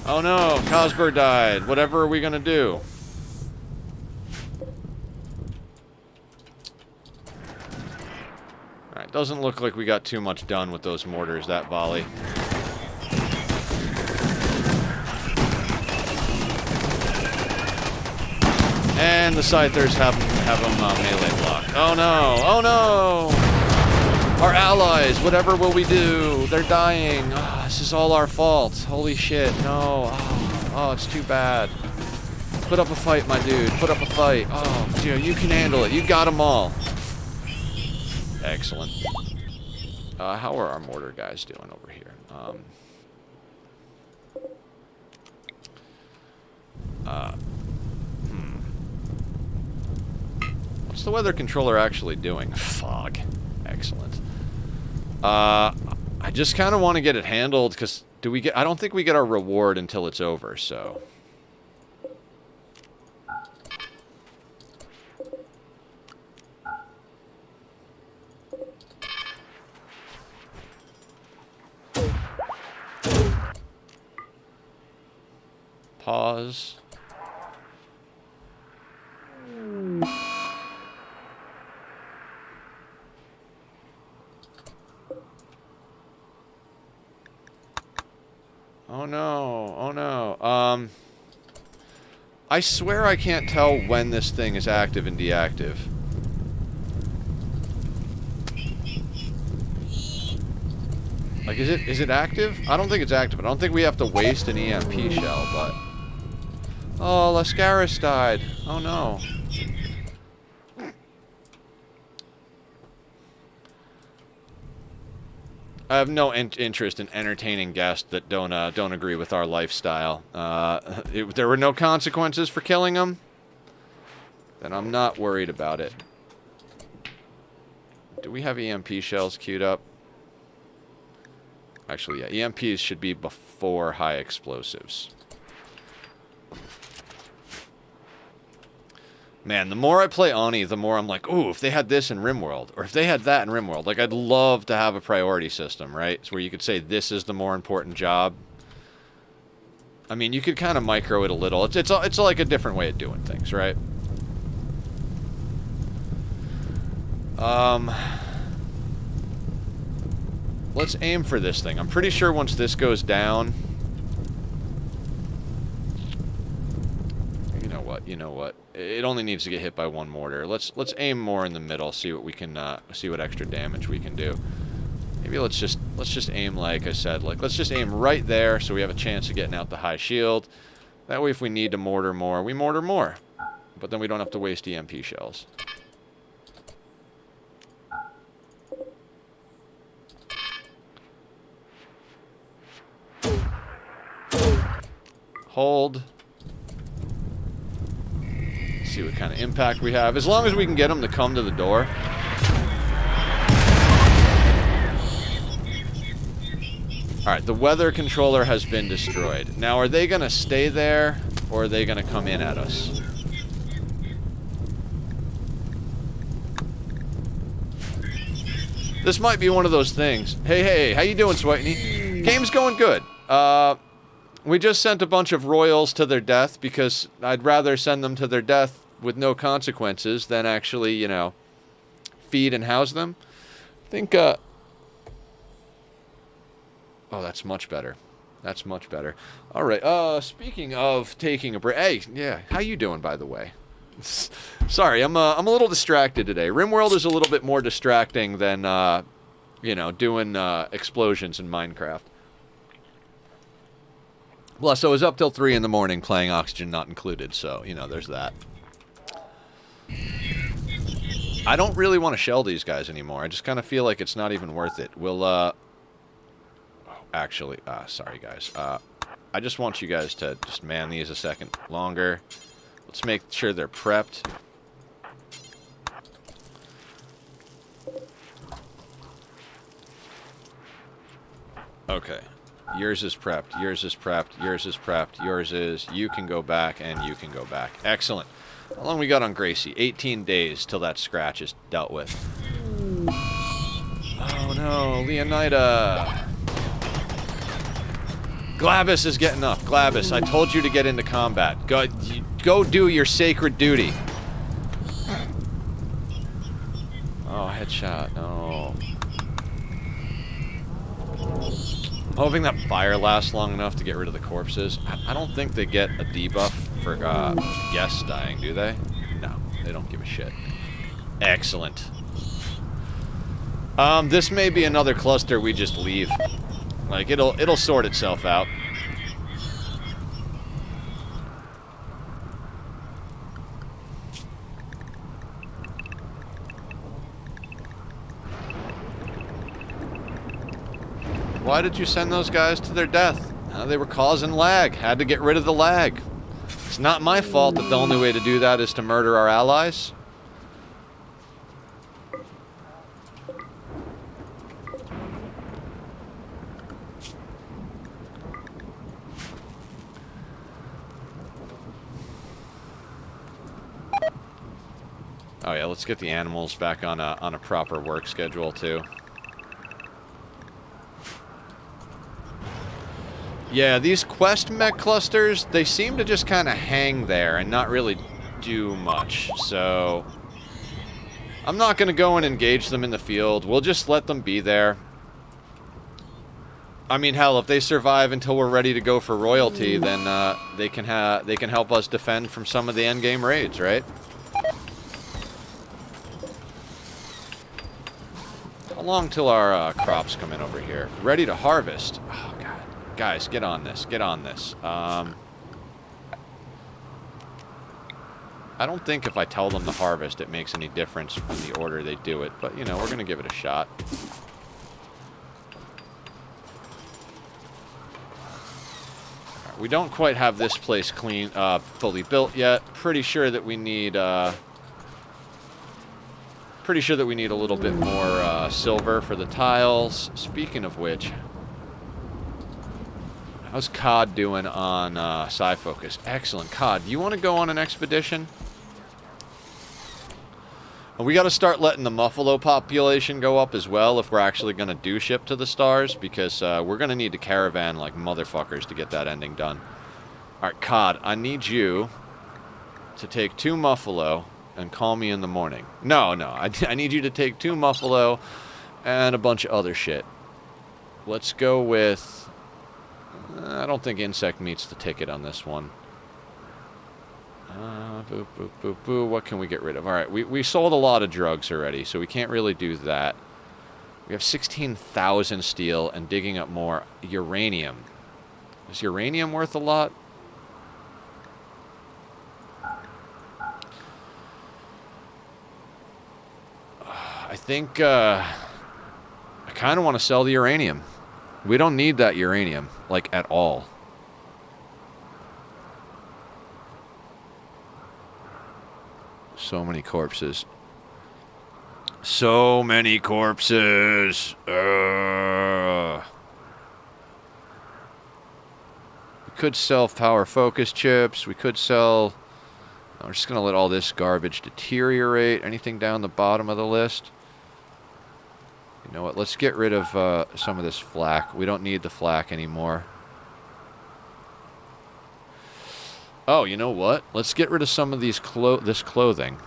Speaker 1: Oh no, Cosber died. Whatever are we gonna do? Alright, doesn't look like we got too much done with those mortars, that volley. And the Scythers have them melee blocked. Oh no! Oh no! Our allies, whatever will we do? They're dying. Oh, this is all our fault. Holy shit, no. Oh, it's too bad. Put up a fight, my dude. Put up a fight. Oh, dude, you can handle it. You got them all. Excellent. How are our mortar guys doing over here? What's the weather controller actually doing? Fog. Excellent. I just kind of want to get it handled because I don't think we get our reward until it's over, so. Pause. I swear I can't tell when this thing is active and deactive. Like, is it active? I don't think it's active. I don't think we have to waste an EMP shell, but... Oh, Lascaris died. Oh, no. I have no interest in entertaining guests that don't agree with our lifestyle. If there were no consequences for killing them, then I'm not worried about it. Do we have EMP shells queued up? Actually, yeah, EMPs should be before high explosives. Man, the more I play Oni, the more I'm like, ooh, if they had this in RimWorld, or if they had that in RimWorld, like, I'd love to have a priority system, right? It's where you could say this is the more important job. I mean, you could kind of micro it a little. It's like a different way of doing things, right? Let's aim for this thing. I'm pretty sure once this goes down... You know what? It only needs to get hit by one mortar. Let's aim more in the middle. See what we can see what extra damage we can do. Maybe let's just aim, like I said, like let's just aim right there so we have a chance of getting out the high shield. That way, if we need to mortar more, we mortar more. But then we don't have to waste EMP shells. Hold. See what kind of impact we have. As long as we can get them to come to the door. Alright, the weather controller has been destroyed. Now, are they going to stay there, or are they going to come in at us? This might be one of those things. Hey, how you doing, Switney? Game's going good. We just sent a bunch of royals to their death because I'd rather send them to their death with no consequences than actually, you know, feed and house them. I think, oh, that's much better. That's much better. All right, speaking of taking a break, hey, yeah, how you doing, by the way? Sorry, I'm a little distracted today. RimWorld is a little bit more distracting than, you know, doing explosions in Minecraft. Plus, I was up till 3 in the morning playing Oxygen Not Included, so, you know, there's that. I don't really want to shell these guys anymore. I just kind of feel like it's not even worth it. We'll, actually, sorry, guys. I just want you guys to just man these a second longer. Let's make sure they're prepped. Okay. Yours is prepped, yours is prepped, yours is prepped, yours is... You can go back, and you can go back. Excellent. How long we got on Gracie? 18 days till that scratch is dealt with. Oh no, Leonida! Glavis is getting up. Glavis, I told you to get into combat. Go do your sacred duty. Oh, headshot. No. I'm hoping that fire lasts long enough to get rid of the corpses. I don't think they get a debuff for guests dying, do they? No, they don't give a shit. Excellent. This may be another cluster we just leave. Like, it'll sort itself out. Why did you send those guys to their death? They were causing lag. Had to get rid of the lag. It's not my fault that the only way to do that is to murder our allies. Oh yeah, let's get the animals back on a proper work schedule too. Yeah, these quest mech clusters, they seem to just kind of hang there and not really do much, so... I'm not going to go and engage them in the field. We'll just let them be there. I mean, hell, if they survive until we're ready to go for royalty, then they can help us defend from some of the endgame raids, right? How long till our crops come in over here? Ready to harvest. Oh, God. Guys, get on this. Get on this. I don't think if I tell them to harvest, it makes any difference in the order they do it. But, you know, we're going to give it a shot. Right, we don't quite have this place clean, fully built yet. Pretty sure that we need... Pretty sure that we need a little bit more silver for the tiles. Speaking of which, how's COD doing on Sci-Focus? Excellent. COD, do you want to go on an expedition? And we got to start letting the Muffalo population go up as well if we're actually going to do ship to the stars, because we're going to need to caravan like motherfuckers to get that ending done. All right, COD, I need you to take 2 Muffalo and call me in the morning. No, I need you to take 2 Muffalo and a bunch of other shit. Let's go with... I don't think insect meat's the ticket on this one. Boo, boo, boo, boo. What can we get rid of? All right, we sold a lot of drugs already, so we can't really do that. We have 16,000 steel and digging up more uranium. Is uranium worth a lot? I think I kind of want to sell the uranium. We don't need that uranium, like, at all. So many corpses. So many corpses. We could sell power focus chips. We could sell... I'm just going to let all this garbage deteriorate. Anything down the bottom of the list? You know what? Let's get rid of some of this flak. We don't need the flak anymore. Oh, you know what? Let's get rid of some of these this clothing.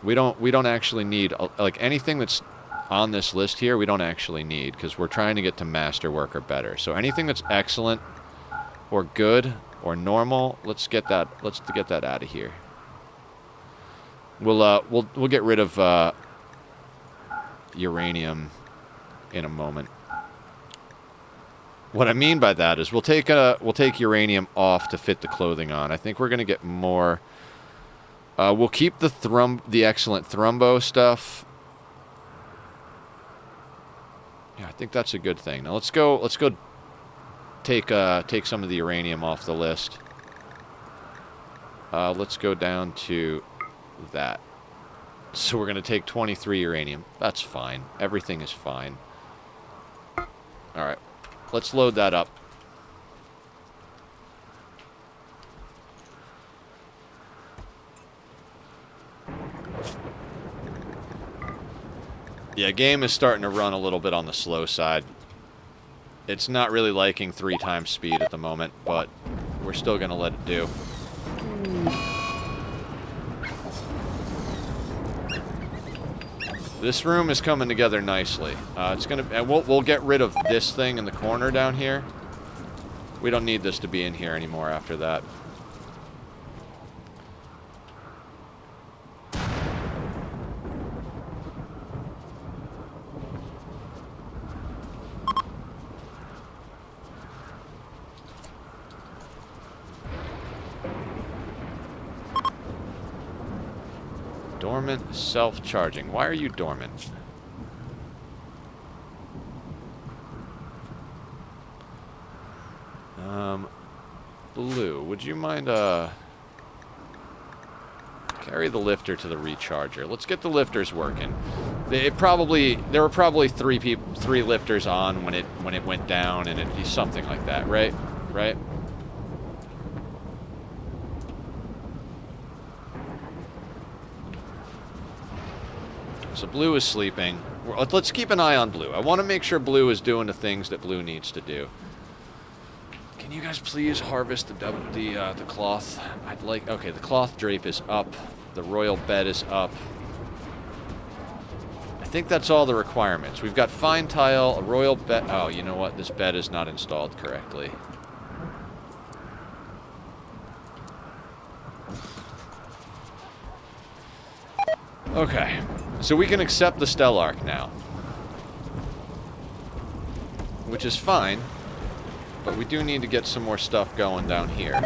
Speaker 1: We don't actually need like anything that's on this list here. We don't actually need, because we're trying to get to masterwork or better. So anything that's excellent or good or normal, let's get that out of here. We'll get rid of uranium in a moment. What I mean by that is we'll take uranium off to fit the clothing on. I think we're gonna get more. We'll keep the excellent thrumbo stuff. Yeah, I think that's a good thing. Now let's go take some of the uranium off the list. Let's go down to that. So we're going to take 23 uranium. That's fine. Everything is fine. Alright. Let's load that up. Yeah, game is starting to run a little bit on the slow side. It's not really liking 3 times speed at the moment, but we're still going to let it do. This room is coming together nicely. And we'll get rid of this thing in the corner down here. We don't need this to be in here anymore after that. Dormant, self-charging. Why are you dormant? Blue, would you mind, carry the lifter to the recharger. Let's get the lifters working. There were probably three lifters on when it went down, and it'd be something like that, right? Right? So Blue is sleeping. Let's keep an eye on Blue. I want to make sure Blue is doing the things that Blue needs to do. Can you guys please harvest the cloth? I'd like... Okay, the cloth drape is up. The royal bed is up. think that's all the requirements. We've got fine tile, a royal bed. Oh, you know what? This bed is not installed correctly. Okay, so we can accept the Stellark now. Which is fine, but we do need to get some more stuff going down here.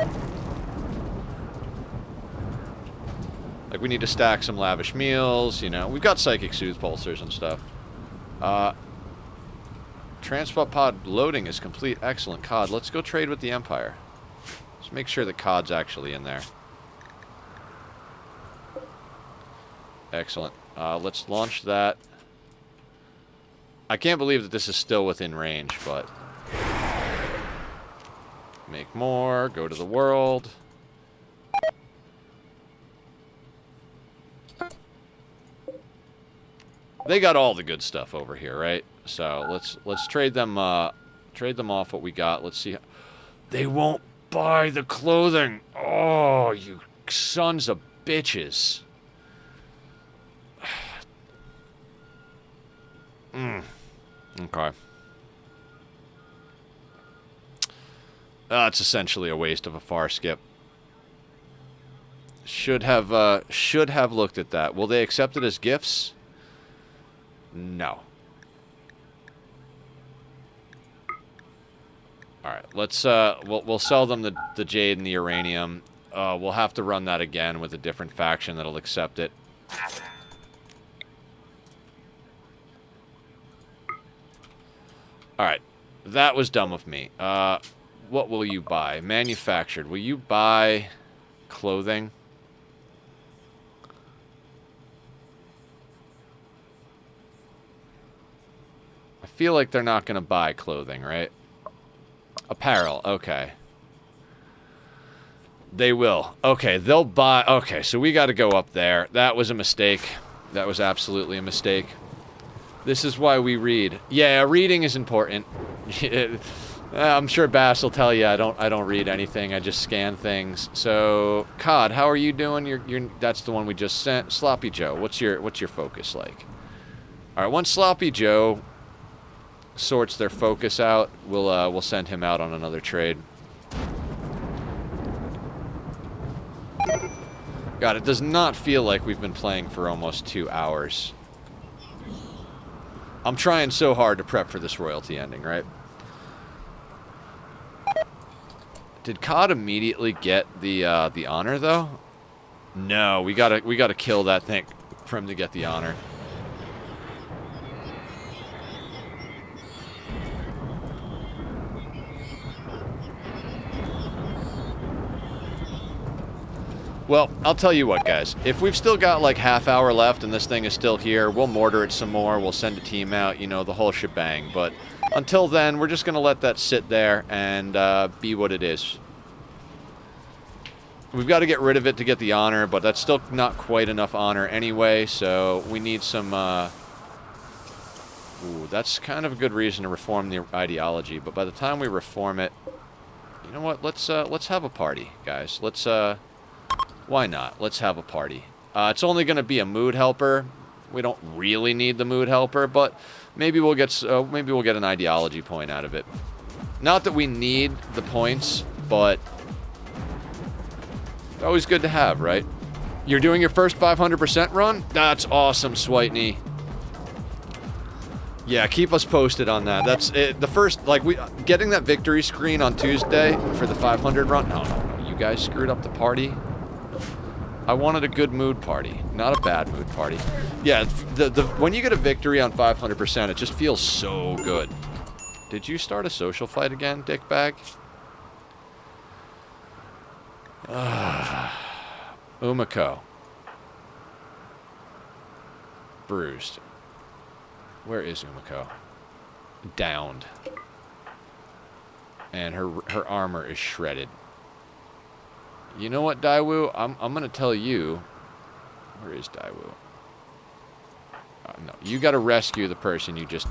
Speaker 1: Like, we need to stack some lavish meals, you know. We've got psychic soothe pulsers and stuff. Transport pod loading is complete. Excellent. COD. Let's go trade with the Empire. Let's make sure the COD's actually in there. Excellent. Let's launch that. I can't believe that this is still within range, but... Make more. Go to the world. They got all the good stuff over here, right? So let's trade them off what we got. Let's see. They won't buy the clothing. Oh, you sons of bitches. Okay. It's essentially a waste of a far skip. Should have looked at that. Will they accept it as gifts? No. All right, let's we'll sell them the jade and the uranium. We'll have to run that again with a different faction that'll accept it. All right, that was dumb of me. What will you buy? Manufactured. Will you buy clothing? I feel like they're not going to buy clothing, right? Apparel. Okay. They will. Okay, they'll buy... Okay, so we got to go up there. That was a mistake. That was absolutely a mistake. This is why we read. Yeah, reading is important. I'm sure Bass will tell you I don't read anything. I just scan things. So, COD, how are you doing? That's the one we just sent. Sloppy Joe, what's your focus like? All right, once Sloppy Joe sorts their focus out, we'll send him out on another trade. God, it does not feel like we've been playing for almost 2 hours. I'm trying so hard to prep for this royalty ending, right? Did COD immediately get the honor though? No, we gotta kill that thing for him to get the honor. Well, I'll tell you what, guys. If we've still got like half hour left and this thing is still here, we'll mortar it some more. We'll send a team out, you know, the whole shebang. But until then, we're just going to let that sit there and be what it is. We've got to get rid of it to get the honor, but that's still not quite enough honor anyway, so we need some... Ooh, that's kind of a good reason to reform the ideology, but by the time we reform it... You know what? Let's have a party, guys. Why not? Let's have a party. It's only going to be a mood helper. We don't really need the mood helper, but maybe we'll get an ideology point out of it. Not that we need the points, but always good to have, right? You're doing your first 500% run? That's awesome, Switney. Yeah, keep us posted on that. That's it. The first, like, getting that victory screen on Tuesday for the 500 run. No, you guys screwed up the party. I wanted a good mood party, not a bad mood party. Yeah, when you get a victory on 500%, it just feels so good. Did you start a social fight again, dickbag? Umiko. Bruised. Where is Umiko? Downed. And her armor is shredded. You know what, Daiwu? I'm gonna tell you. Where is Daiwu? No, you gotta rescue the person you just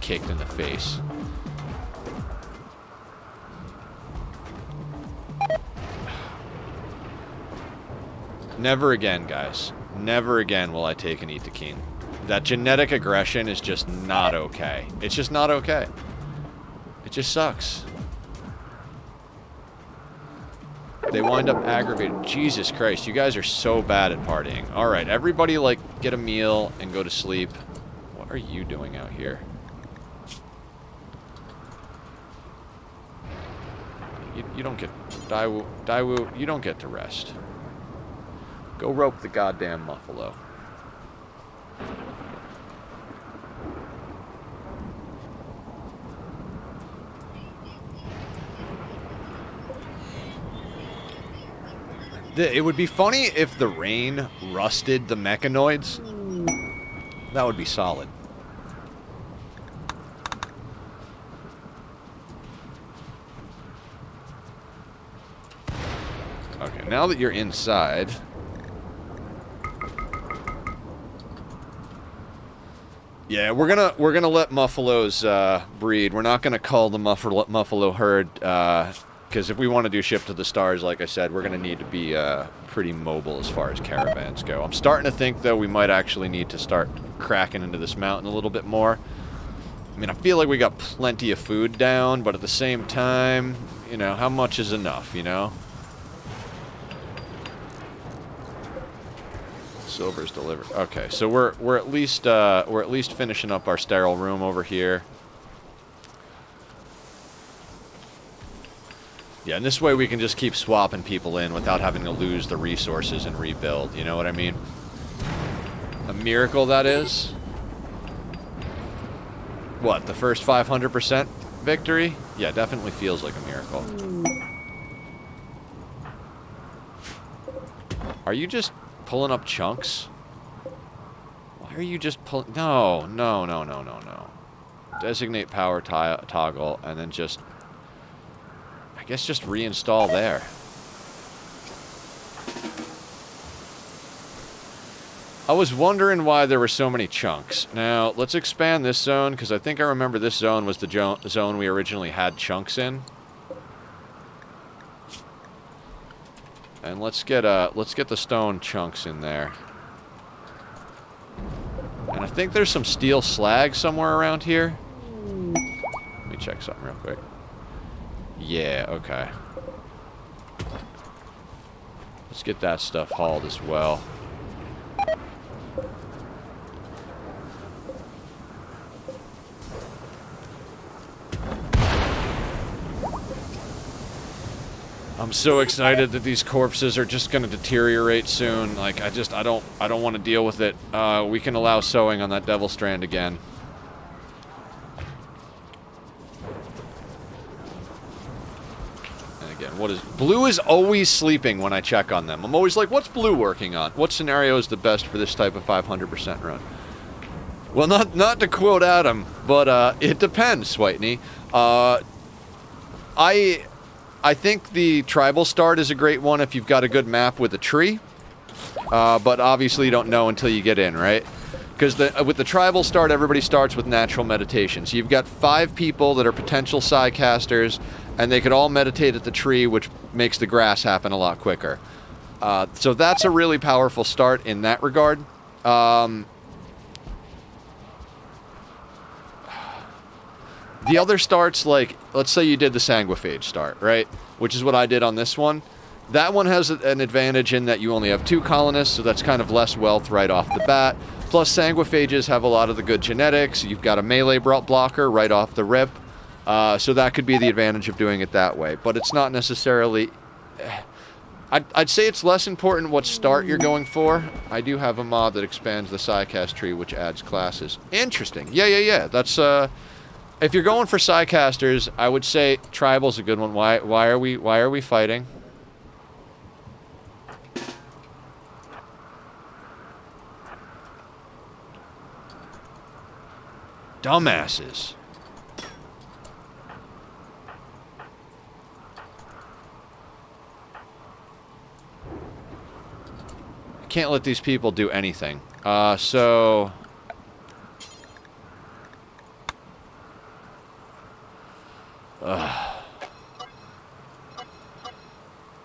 Speaker 1: kicked in the face. Never again, guys. Never again will I take an Itakeen. That genetic aggression is just not okay. It's just not okay. It just sucks. They wind up aggravated. Jesus Christ, you guys are so bad at partying. Alright, everybody, like, get a meal and go to sleep. What are you doing out here? You don't get... Daewoo, you don't get to rest. Go rope the goddamn muffalo. It would be funny if the rain rusted the mechanoids. That would be solid. Okay, now that you're inside... Yeah, we're gonna let muffalos breed. We're not gonna cull the muffalo herd, because if we want to do ship to the stars, like I said, we're gonna need to be pretty mobile as far as caravans go. I'm starting to think, though, we might actually need to start cracking into this mountain a little bit more. I mean, I feel like we got plenty of food down, but at the same time, you know, how much is enough, you know? Silver's delivered. Okay, so we're at least finishing up our sterile room over here. Yeah, and this way we can just keep swapping people in without having to lose the resources and rebuild, you know what I mean? A miracle, that is. What, the first 500% victory? Yeah, definitely feels like a miracle. Are you just pulling up chunks? Why are you just pulling... No. Designate power toggle, and then just... I guess just reinstall there. I was wondering why there were so many chunks. Now, let's expand this zone, because I think I remember this zone was the zone we originally had chunks in. And let's get the stone chunks in there. And I think there's some steel slag somewhere around here. Let me check something real quick. Yeah, okay. Let's get that stuff hauled as well. I'm so excited that these corpses are just going to deteriorate soon. Like, I don't want to deal with it. We can allow sowing on that devil strand again. And again, what is... Blue is always sleeping when I check on them. I'm always like, what's Blue working on? What scenario is the best for this type of 500% run? Well, not to quote Adam, but it depends, Switney. I think the tribal start is a great one if you've got a good map with a tree. But obviously you don't know until you get in, right? Because with the tribal start, everybody starts with natural meditation. So you've got 5 people that are potential psycasters, and they could all meditate at the tree, which makes the grass happen a lot quicker. So that's a really powerful start in that regard. The other starts, like, let's say you did the Sanguophage start, right? Which is what I did on this one. That one has an advantage in that you only have 2 colonists, so that's kind of less wealth right off the bat. Plus, Sanguophages have a lot of the good genetics. You've got a melee blocker right off the rip. So that could be the advantage of doing it that way. But it's not necessarily... I'd say it's less important what start you're going for. I do have a mod that expands the Psycast tree, which adds classes. Interesting. Yeah. That's... If you're going for Psycasters, I would say Tribal's a good one. Why are we fighting? Dumbasses. I can't let these people do anything. So...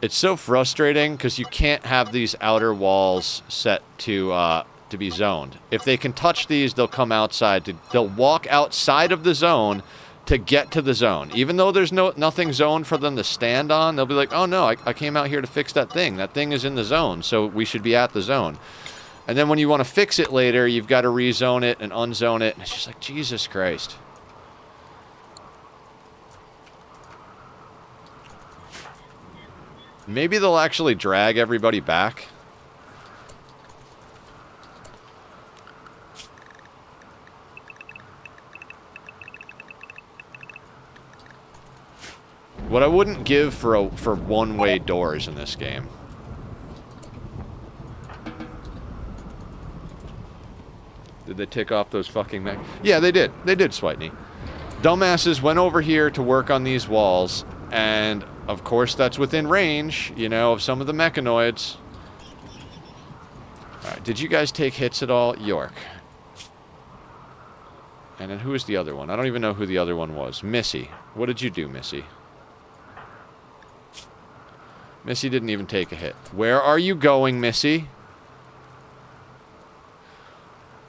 Speaker 1: It's so frustrating because you can't have these outer walls set to to be zoned. If they can touch these, they'll come outside. They'll walk outside of the zone to get to the zone. Even though there's nothing zoned for them to stand on, they'll be like, oh no, I came out here to fix that thing. That thing is in the zone, so we should be at the zone. And then when you want to fix it later, you've got to rezone it and unzone it. And it's just like, Jesus Christ. Maybe they'll actually drag everybody back. What I wouldn't give for one-way doors in this game. Did they tick off those fucking mech? Yeah, they did. They did, Switney. Dumbasses went over here to work on these walls, and of course that's within range, you know, of some of the mechanoids. Alright, did you guys take hits at all? York. And then who was the other one? I don't even know who the other one was. Missy. What did you do, Missy? Missy didn't even take a hit. Where are you going, Missy?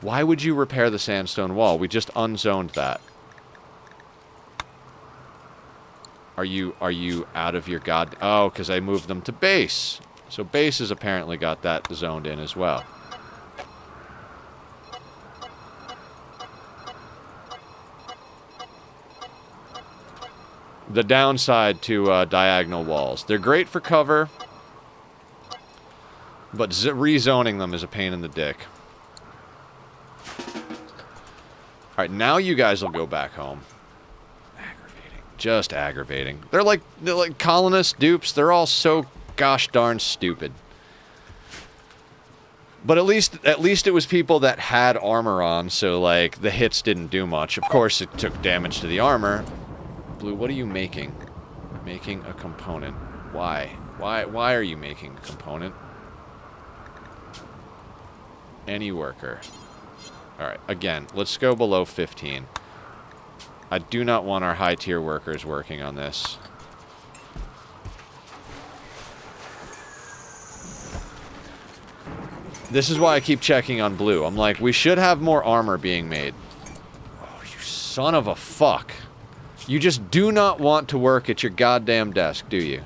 Speaker 1: Why would you repair the sandstone wall? We just unzoned that. Are you out of your god... Oh, because I moved them to base. So base has apparently got that zoned in as well. The downside to diagonal walls. They're great for cover, but rezoning them is a pain in the dick. Alright, now you guys will go back home. Aggravating. Just aggravating. They're like colonist dupes. They're all so gosh darn stupid. But at least it was people that had armor on, so like the hits didn't do much. Of course it took damage to the armor. Blue, what are you making? Making a component. Why? Why are you making a component? Any worker. Alright, again, let's go below 15. I do not want our high-tier workers working on this. This is why I keep checking on blue. I'm like, we should have more armor being made. Oh, you son of a fuck. You just do not want to work at your goddamn desk, do you?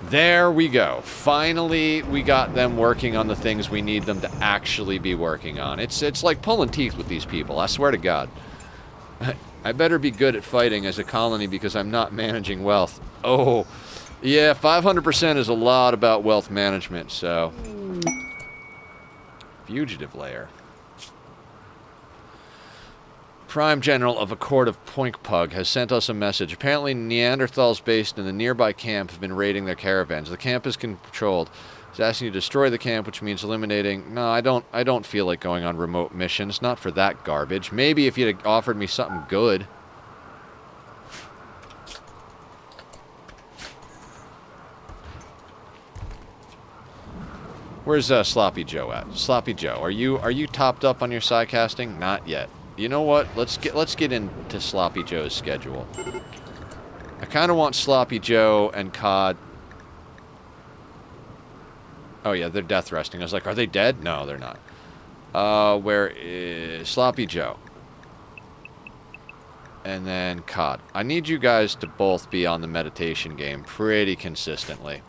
Speaker 1: There we go. Finally, we got them working on the things we need them to actually be working on. It's like pulling teeth with these people, I swear to God. I better be good at fighting as a colony because I'm not managing wealth. Oh, yeah, 500% is a lot about wealth management, so... Fugitive layer. Prime General of a Court of Poinkpug has sent us a message. Apparently, Neanderthals based in the nearby camp have been raiding their caravans. The camp is controlled. He's asking you to destroy the camp, which means eliminating... No, I don't feel like going on remote missions. Not for that garbage. Maybe if you'd offered me something good. Where's Sloppy Joe at? Sloppy Joe, are you topped up on your psycasting? Not yet. You know what? Let's get into Sloppy Joe's schedule. I kind of want Sloppy Joe and Cod. Oh yeah, they're death resting. I was like, are they dead? No, they're not. Where is Sloppy Joe? And then Cod. I need you guys to both be on the meditation game pretty consistently.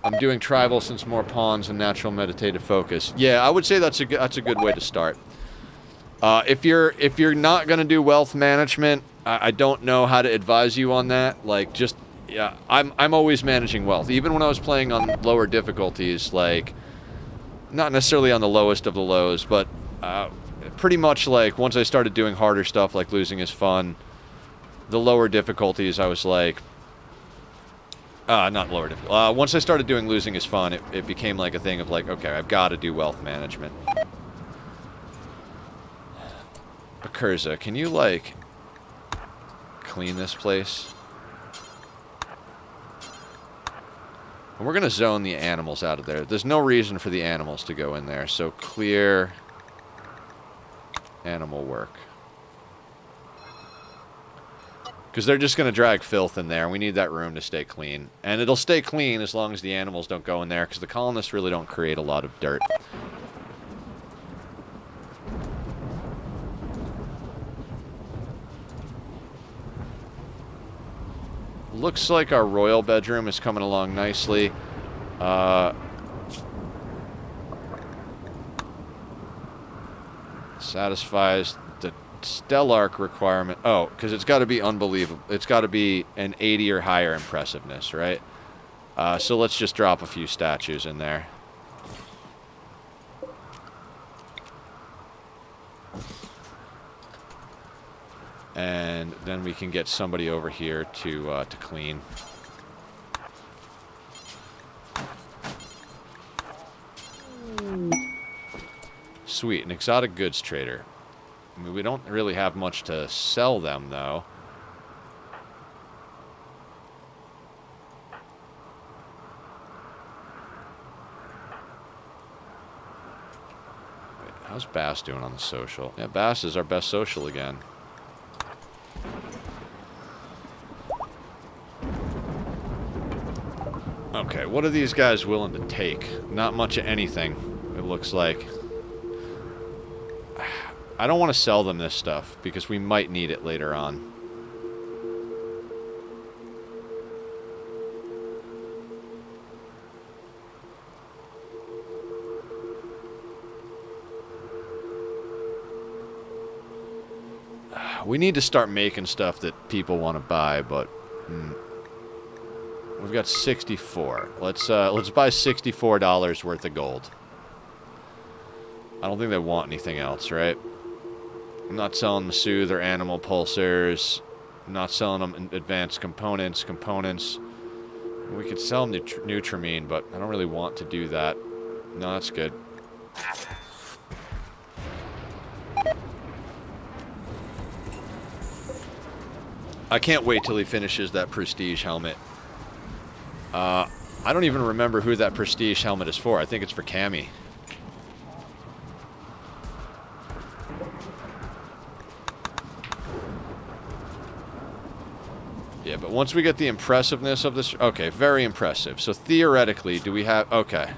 Speaker 1: I'm doing tribal since more pawns and natural meditative focus. Yeah, I would say that's a good way to start. If you're not gonna do wealth management, I don't know how to advise you on that. Like, just yeah, I'm always managing wealth. Even when I was playing on lower difficulties, like not necessarily on the lowest of the lows, but pretty much like once I started doing harder stuff like losing is fun, the lower difficulties I was like. Not lower difficulty. Once I started doing losing is fun, it became like a thing of like, okay, I've got to do wealth management. Bakurza, can you, like, clean this place? And we're going to zone the animals out of there. There's no reason for the animals to go in there, so clear animal work. Because they're just going to drag filth in there. We need that room to stay clean. And it'll stay clean as long as the animals don't go in there, because the colonists really don't create a lot of dirt. Looks like our royal bedroom is coming along nicely. Satisfies the Stellark requirement. Oh, because it's got to be unbelievable. It's got to be an 80 or higher impressiveness, right? So let's just drop a few statues in there. And then we can get somebody over here to clean. Sweet, an exotic goods trader. I mean, we don't really have much to sell them, though. Wait, how's Bass doing on the social? Yeah, Bass is our best social again. Okay, what are these guys willing to take? Not much of anything, it looks like. I don't want to sell them this stuff, because we might need it later on. We need to start making stuff that people want to buy, but... We've got 64. Let's buy $64 worth of gold. I don't think they want anything else, right? I'm not selling the Soothe or Animal Pulsars. I'm not selling them advanced components. We could sell them Nutramine, but I don't really want to do that. No, that's good. I can't wait till he finishes that Prestige helmet. I don't even remember who that Prestige helmet is for. I think it's for Cammy. Yeah, but once we get the impressiveness of this... Okay, very impressive. So theoretically, do we have... Okay.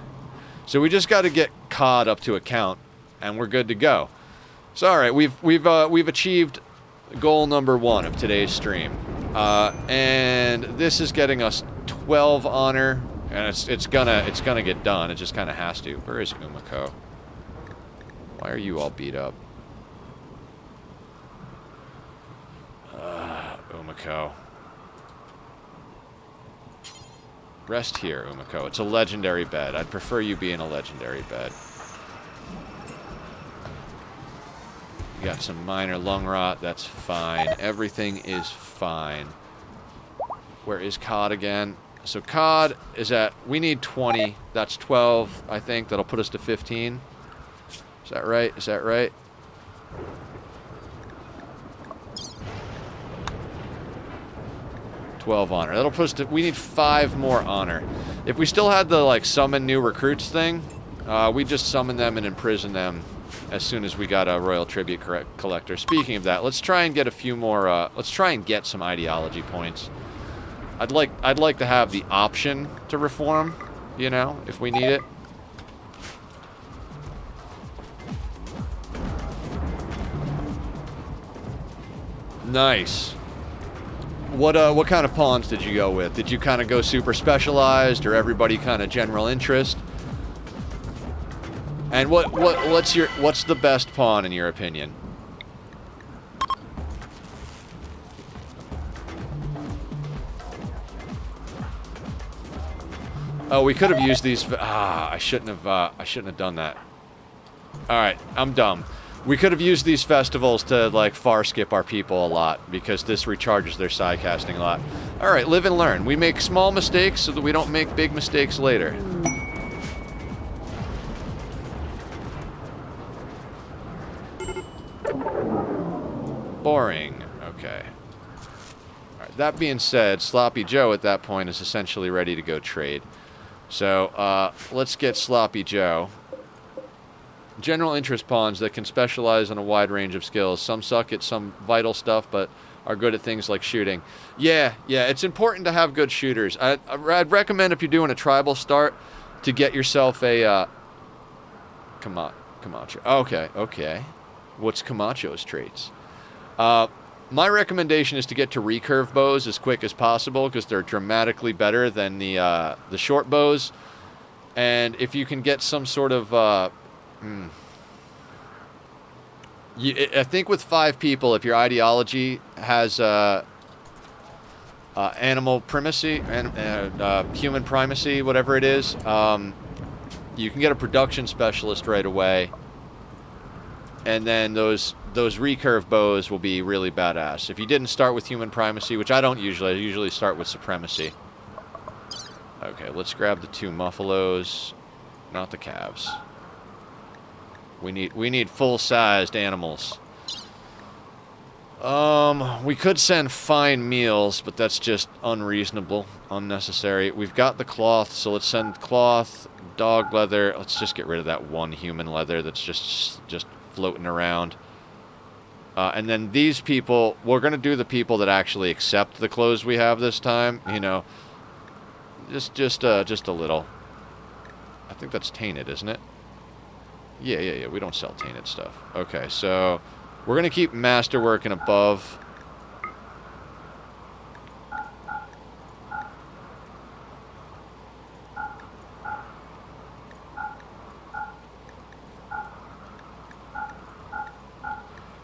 Speaker 1: So we just got to get COD up to account, and we're good to go. So, all right, we've achieved goal number 1 of today's stream. And this is getting us 12 honor, and it's gonna get done. It just kind of has to. Where is Umiko? Why are you all beat up? Umiko. Rest here, Umiko. It's a legendary bed. I'd prefer you be in a legendary bed. You got some minor lung rot. That's fine. Everything is fine. Where is COD again? So COD is at... We need 20. That's 12, I think. That'll put us to 15. Is that right? Is that right? $12 honor. That'll put us to... We need 5 more honor. If we still had the, like, summon new recruits thing, we'd just summon them and imprison them as soon as we got a Royal Tribute Collector. Speaking of that, let's try and get a few more... let's try and get some ideology points. I'd like to have the option to reform, you know, if we need it. Nice. What kind of pawns did you go with? Did you kind of go super specialized, or everybody kind of general interest? And what's the best pawn in your opinion? Oh, we could have used these. I shouldn't have done that. All right, I'm dumb. We could have used these festivals to, like, far skip our people a lot, because this recharges their psi casting a lot. All right, live and learn. We make small mistakes so that we don't make big mistakes later. Boring. Okay. All right, that being said, Sloppy Joe at that point is essentially ready to go trade. So, let's get Sloppy Joe. general interest pawns that can specialize in a wide range of skills. Some suck at some vital stuff, but are good at things like shooting. Yeah, it's important to have good shooters. I'd recommend if you're doing a tribal start to get yourself a Camacho. Okay. What's Camacho's traits? My recommendation is to get to recurve bows as quick as possible because they're dramatically better than the short bows. And if you can get some sort of... I think with 5 people, if your ideology has animal primacy and human primacy, whatever it is, you can get a production specialist right away. And then those recurve bows will be really badass. If you didn't start with human primacy, which I don't usually, I usually start with supremacy. Okay, let's grab the 2 muffalos, not the calves. We need full-sized animals. We could send fine meals, but that's just unreasonable, unnecessary. We've got the cloth, so let's send cloth, dog leather. Let's just get rid of that 1 human leather that's just floating around. And then these people, we're going to do the people that actually accept the clothes we have this time, you know. Just a little. I think that's tainted, isn't it? Yeah, we don't sell tainted stuff. Okay, so we're going to keep masterwork and above.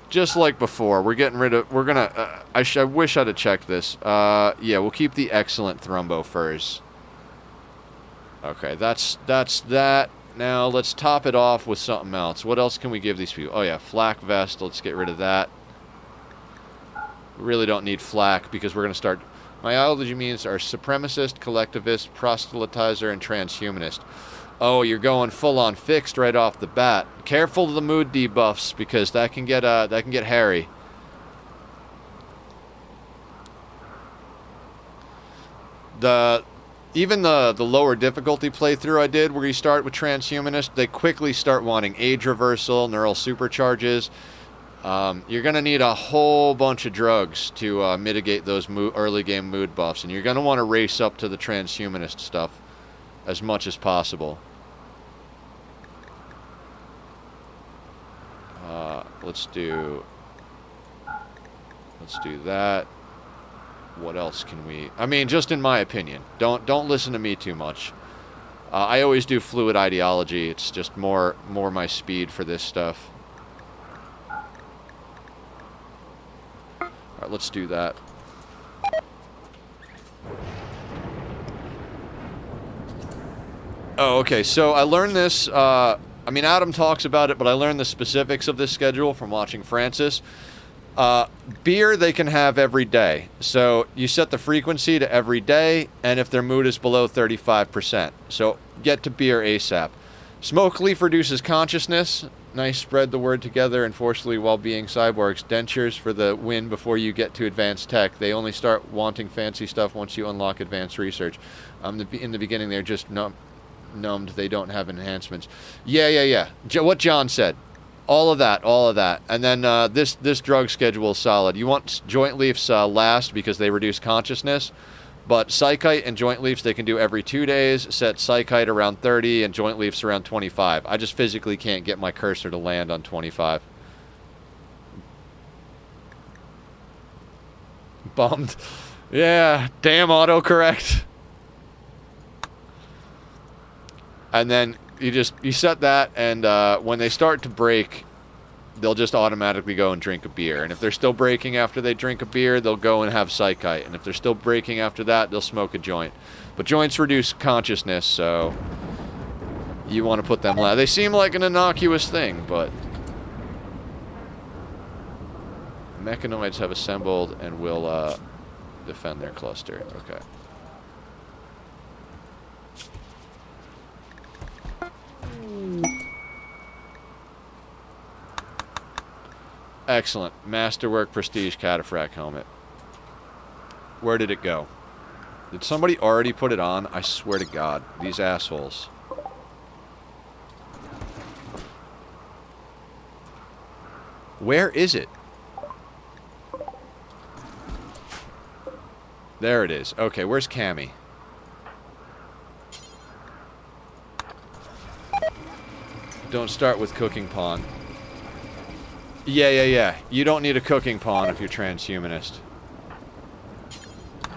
Speaker 1: Just like before, we're getting rid of... We're going to... I wish I'd have checked this. Yeah, we'll keep the excellent Thrumbo furs. Okay, that's that. Now, let's top it off with something else. What else can we give these people? Oh, yeah, flak vest. Let's get rid of that. We really don't need flak because we're going to start... My ideology means are supremacist, collectivist, proselytizer, and transhumanist. Oh, you're going full-on fixed right off the bat. Careful of the mood debuffs because that can get hairy. Even the lower difficulty playthrough I did, where you start with transhumanist, they quickly start wanting age reversal, neural supercharges. You're going to need a whole bunch of drugs to mitigate those early game mood buffs, and you're going to want to race up to the transhumanist stuff as much as possible. Let's do that. What else can we... I mean, just in my opinion. Don't listen to me too much. I always do fluid ideology. It's just more my speed for this stuff. Alright, let's do that. Oh, okay. So I learned this... I mean, Adam talks about it, but I learned the specifics of this schedule from watching Francis. Beer they can have every day. So you set the frequency to every day, and if their mood is below 35%. So get to beer ASAP. Smoke leaf reduces consciousness. Nice, spread the word together, unfortunately, while being cyborgs. Dentures for the win before you get to advanced tech. They only start wanting fancy stuff once you unlock advanced research. In the beginning, they're just numbed. They don't have enhancements. Yeah. What John said. All of that. And then this drug schedule is solid. You want joint leafs last because they reduce consciousness. But psychite and joint leafs they can do every 2 days. Set psychite around 30 and joint leafs around 25. I just physically can't get my cursor to land on 25. Bummed. Yeah, damn autocorrect. And then you set that, and when they start to break, they'll just automatically go and drink a beer. And if they're still breaking after they drink a beer, they'll go and have psychite. And if they're still breaking after that, they'll smoke a joint. But joints reduce consciousness, so you want to put them last. They seem like an innocuous thing, but mechanoids have assembled and will defend their cluster. Okay. Excellent. Masterwork Prestige Cataphract helmet. Where did it go? Did somebody already put it on? I swear to God. These assholes. Where is it? There it is. Okay, where's Cammy? Don't start with cooking pawn. Yeah. You don't need a cooking pawn if you're transhumanist.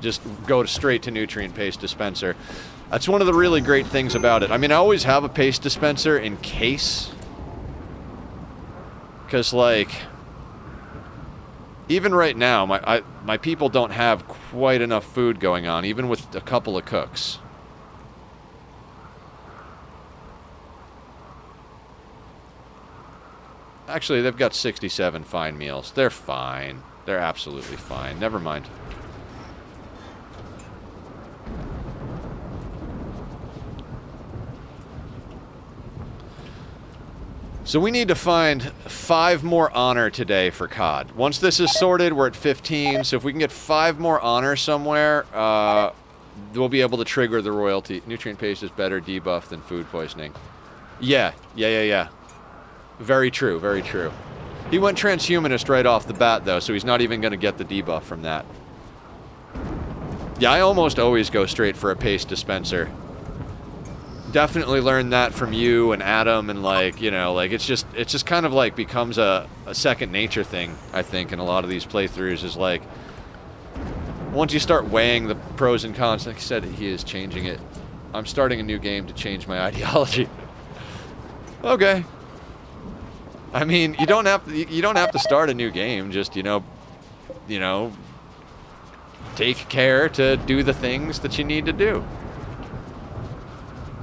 Speaker 1: Just go straight to nutrient paste dispenser. That's one of the really great things about it. I mean, I always have a paste dispenser in case. Because, like, even right now, my people don't have quite enough food going on, even with a couple of cooks. Actually, they've got 67 fine meals. They're fine. They're absolutely fine. Never mind. So we need to find 5 more honor today for COD. Once this is sorted, we're at 15. So if we can get 5 more honor somewhere, we'll be able to trigger the royalty. Nutrient paste is better debuff than food poisoning. Yeah. Very true, very true. He went transhumanist right off the bat, though, so he's not even going to get the debuff from that. Yeah, I almost always go straight for a paste dispenser. Definitely learned that from you and Adam, and, like, you know, like, it's just kind of, like, becomes a second nature thing, I think, in a lot of these playthroughs, is, like, once you start weighing the pros and cons, like I said, he is changing it. I'm starting a new game to change my ideology. Okay. I mean, you don't have to start a new game. Just, you know, take care to do the things that you need to do.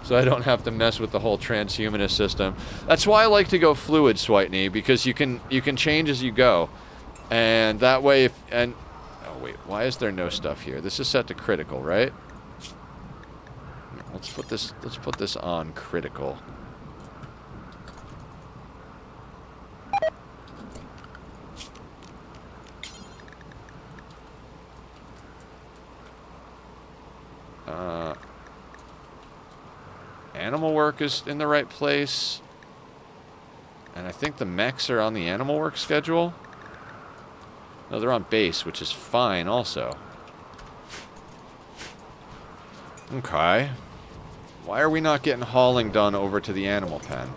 Speaker 1: So I don't have to mess with the whole transhumanist system. That's why I like to go fluid, Switney, because you can change as you go, and that way. Oh wait, why is there no stuff here? This is set to critical, right? Let's put this on critical. Animal work is in the right place. And I think the mechs are on the animal work schedule. No, they're on base, which is fine also. Okay. Why are we not getting hauling done over to the animal pen?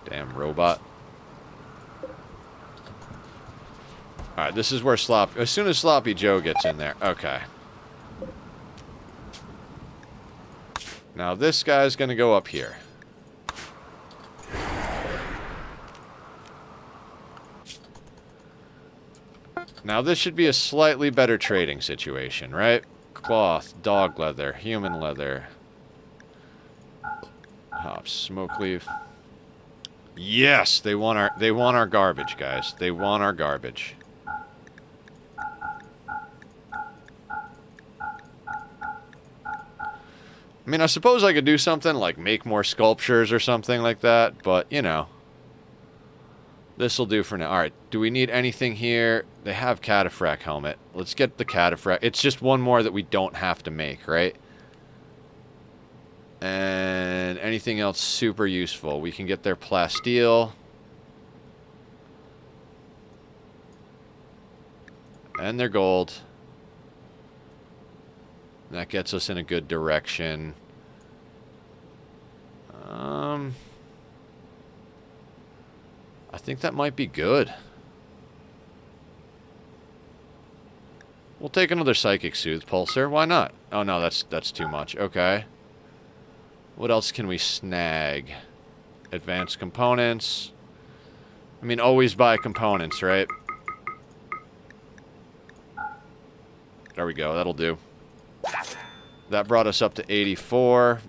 Speaker 1: Damn robot. Alright, this is where as soon as Sloppy Joe gets in there. Okay. Now this guy's gonna go up here. Now this should be a slightly better trading situation, right? Cloth, dog leather, human leather. Hops, smoke leaf. Yes, they want our garbage, guys. They want our garbage. I mean, I suppose I could do something like make more sculptures or something like that, but, you know. This'll do for now. Alright, do we need anything here? They have Cataphract helmet. Let's get the Cataphract. It's just one more that we don't have to make, right? And anything else super useful? We can get their plasteel. And their gold. That gets us in a good direction. I think that might be good. We'll take another Psychic Soothe Pulsar. Why not? Oh, no, that's too much. Okay. What else can we snag? Advanced components. I mean, always buy components, right? There we go. That'll do. That brought us up to 84.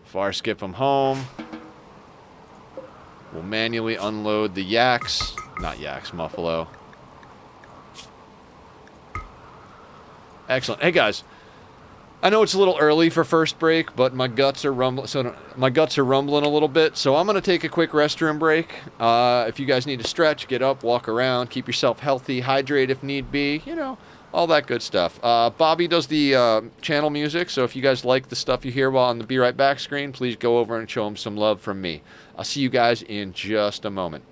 Speaker 1: Far skip them home. We'll manually unload the yaks. Not yaks, Muffalo. Excellent. Hey, guys. I know it's a little early for first break, but my guts are rumbling. So my guts are rumbling a little bit. So I'm going to take a quick restroom break. If you guys need to stretch, get up, walk around, keep yourself healthy, hydrate if need be. You know, all that good stuff. Bobby does the channel music, so if you guys like the stuff you hear while on the Be Right Back screen, please go over and show him some love from me. I'll see you guys in just a moment.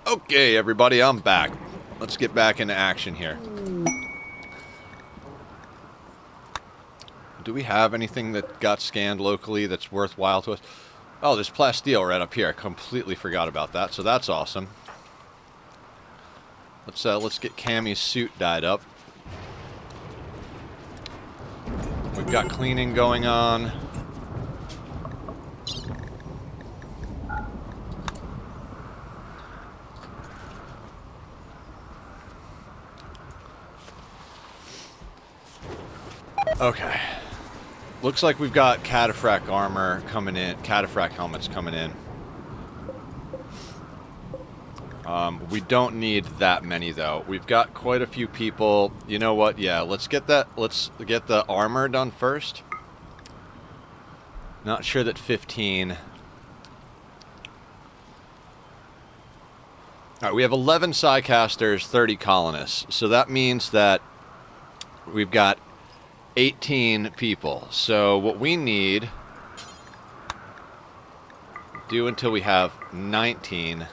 Speaker 1: Okay, everybody, I'm back. Let's get back into action here. Do we have anything that got scanned locally that's worthwhile to us? Oh, there's plasteel right up here. I completely forgot about that, so that's awesome. Let's get Cammy's suit dyed up. We've got cleaning going on. Okay. Looks like we've got cataphract armor coming in, cataphract helmets coming in. We don't need that many though. We've got quite a few people. You know what? Yeah, let's get the armor done first. Not sure that 15. Alright, we have 11 Psycasters, 30 colonists. So that means that we've got 18 people. So what we need, do until we have 19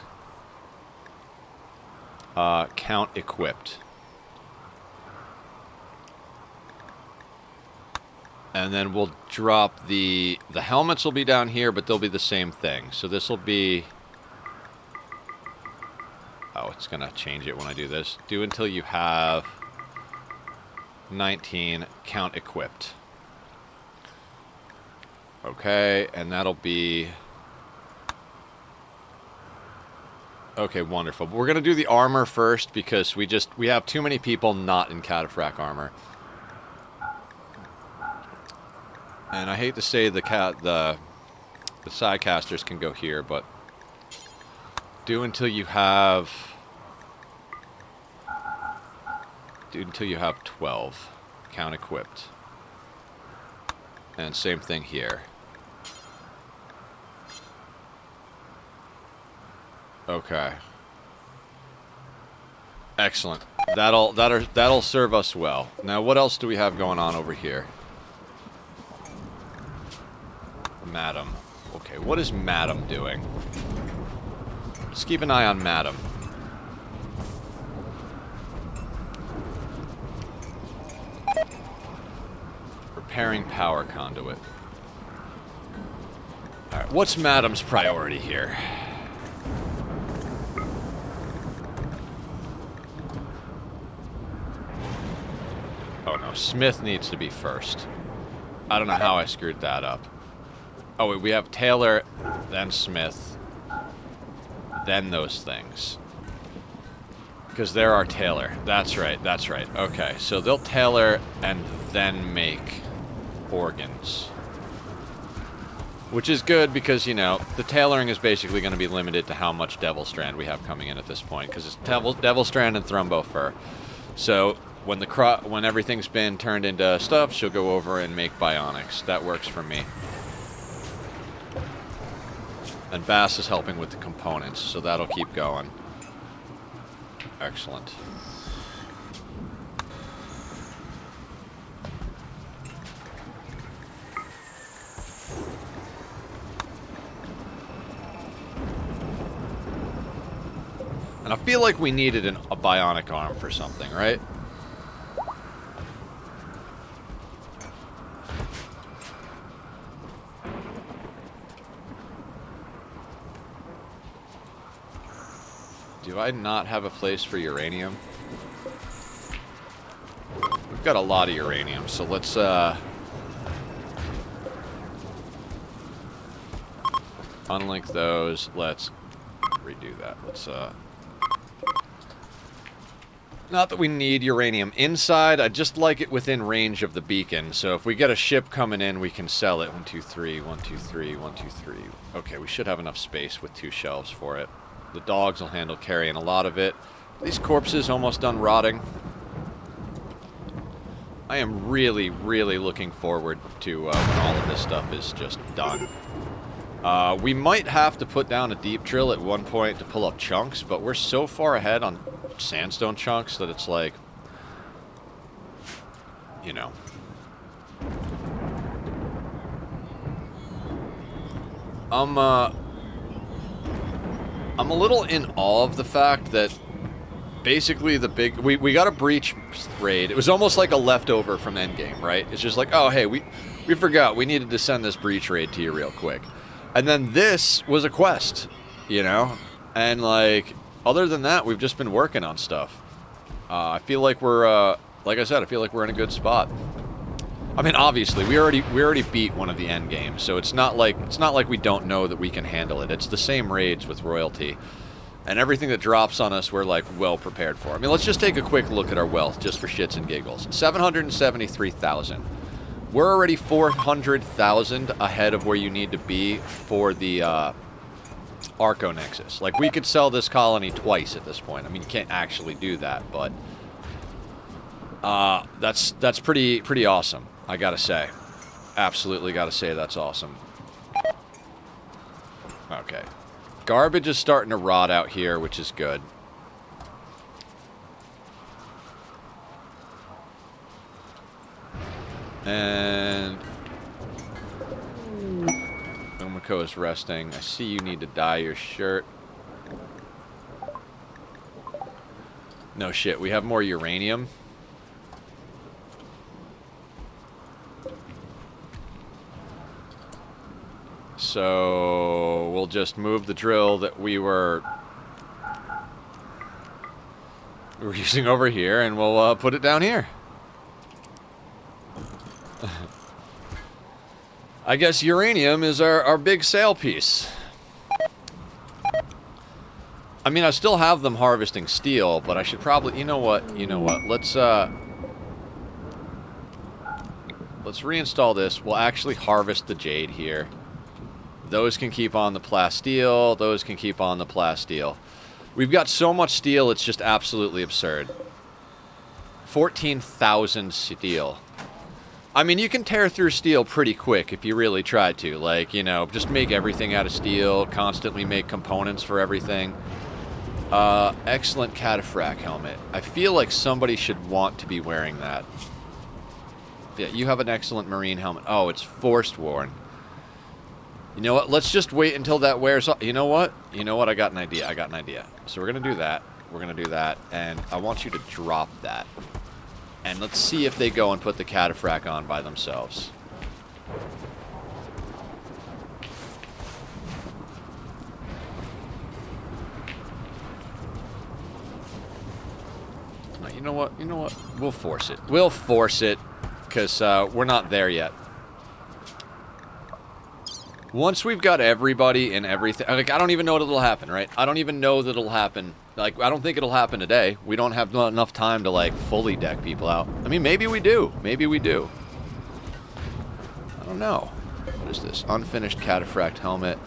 Speaker 1: count equipped. And then we'll drop the helmets will be down here, but they'll be the same thing. So this will be, oh, it's gonna change it when I do this. Do until you have 19 count equipped. Okay, and that'll be, okay, wonderful. But we're gonna do the armor first because we have too many people not in cataphract armor. And I hate to say the Psycasters can go here, but do until you have 12 count equipped. And same thing here. Okay. Excellent. That'll serve us well. Now what else do we have going on over here? Madam. Okay, what is Madam doing? Let's keep an eye on Madam. Repairing power conduit. Alright, what's Madam's priority here? Oh no, Smith needs to be first. I don't know how I screwed that up. Oh wait, we have Taylor, then Smith, then those things. Because there are Taylor. That's right, that's right. Okay, so they'll tailor and then make organs. Which is good because, you know, the tailoring is basically going to be limited to how much Devil Strand we have coming in at this point. Because it's Devil Strand and Thrumbo Fur. So when everything's been turned into stuff, she'll go over and make bionics. That works for me. And Bass is helping with the components, so that'll keep going. Excellent. And I feel like we needed a bionic arm for something, right? Do I not have a place for uranium? We've got a lot of uranium, so let's unlink those. Let's redo that. Let's not that we need uranium inside, I just like it within range of the beacon. So if we get a ship coming in, we can sell it. 1, 2, 3, 1, 2, 3, 1, 2, 3. Okay, we should have enough space with 2 shelves for it. The dogs will handle carrying a lot of it. These corpses almost done rotting. I am really, really looking forward to when all of this stuff is just done. We might have to put down a deep drill at one point to pull up chunks, but we're so far ahead on sandstone chunks that it's like, you know. I'm a little in awe of the fact that basically we got a breach raid. It was almost like a leftover from Endgame, right? It's just like, oh, hey, we forgot we needed to send this breach raid to you real quick. And then this was a quest, you know? And like, other than that, we've just been working on stuff. I feel like we're, like I said, I feel like we're in a good spot. I mean, obviously, we already beat one of the end games, so it's not like we don't know that we can handle it. It's the same raids with royalty, and everything that drops on us, we're like well prepared for. I mean, let's just take a quick look at our wealth, just for shits and giggles. 773,000. We're already 400,000 ahead of where you need to be for the Arco Nexus. Like, we could sell this colony twice at this point. I mean, you can't actually do that, but that's pretty awesome. I gotta say. Absolutely gotta say that's awesome. Okay. Garbage is starting to rot out here, which is good. And Umiko is resting. I see you need to dye your shirt. No shit, we have more uranium. So we'll just move the drill that we were using over here, and we'll put it down here. I guess uranium is our big sale piece. I mean, I still have them harvesting steel, but I should probably, you know what, let's reinstall this. We'll actually harvest the jade here. Those can keep on the plasteel. Those can keep on the plasteel. We've got so much steel, it's just absolutely absurd. 14,000 steel. I mean, you can tear through steel pretty quick if you really try to. Like, you know, just make everything out of steel, constantly make components for everything. Excellent cataphract helmet. I feel like somebody should want to be wearing that. Yeah, you have an excellent marine helmet. Oh, it's forced worn. You know what? Let's just wait until that wears off. You know what? You know what? I got an idea. I got an idea. So we're going to do that. We're going to do that. And I want you to drop that. And let's see if they go and put the cataphract on by themselves. You know what? You know what? We'll force it. We'll force it. Because we're not there yet. Once we've got everybody and everything, like, I don't even know that'll happen, right? I don't even know that it'll happen. Like, I don't think it'll happen today. We don't have enough time to, like, fully deck people out. I mean, maybe we do. Maybe we do. I don't know. What is this? Unfinished cataphract helmet.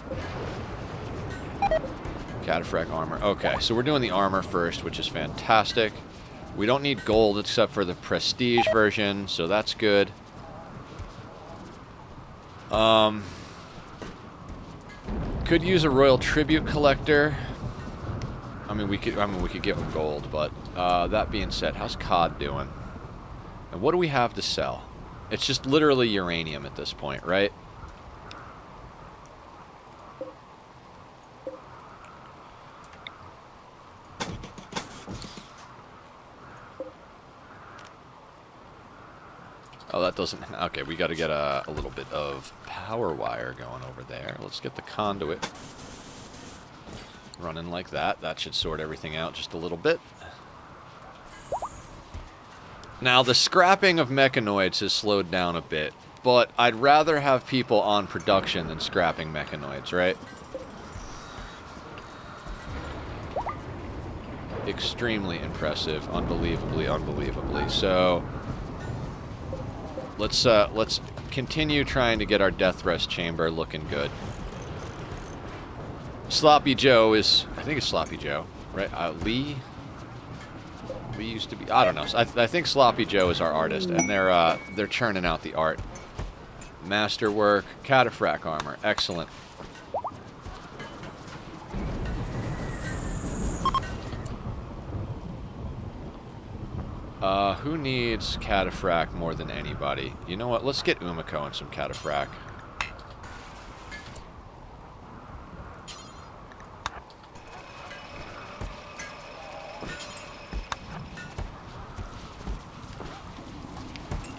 Speaker 1: Cataphract armor. Okay, so we're doing the armor first, which is fantastic. We don't need gold except for the prestige version, so that's good. Could use a royal tribute collector. I mean, we could give him gold, but that being said, how's COD doing? And what do we have to sell? It's just literally uranium at this point, right? Oh, that doesn't... Okay, we got to get a little bit of power wire going over there. Let's get the conduit running like that. That should sort everything out just a little bit. Now, the scrapping of mechanoids has slowed down a bit, but I'd rather have people on production than scrapping mechanoids, right? Extremely impressive. Unbelievably, unbelievably. So... Let's continue trying to get our death rest chamber looking good. Sloppy Joe is... I think it's Sloppy Joe, right? Lee used to be... I don't know. I think Sloppy Joe is our artist, and they're churning out the art. Masterwork, cataphract armor. Excellent. Who needs cataphract more than anybody? You know what? Let's get Umiko and some cataphract.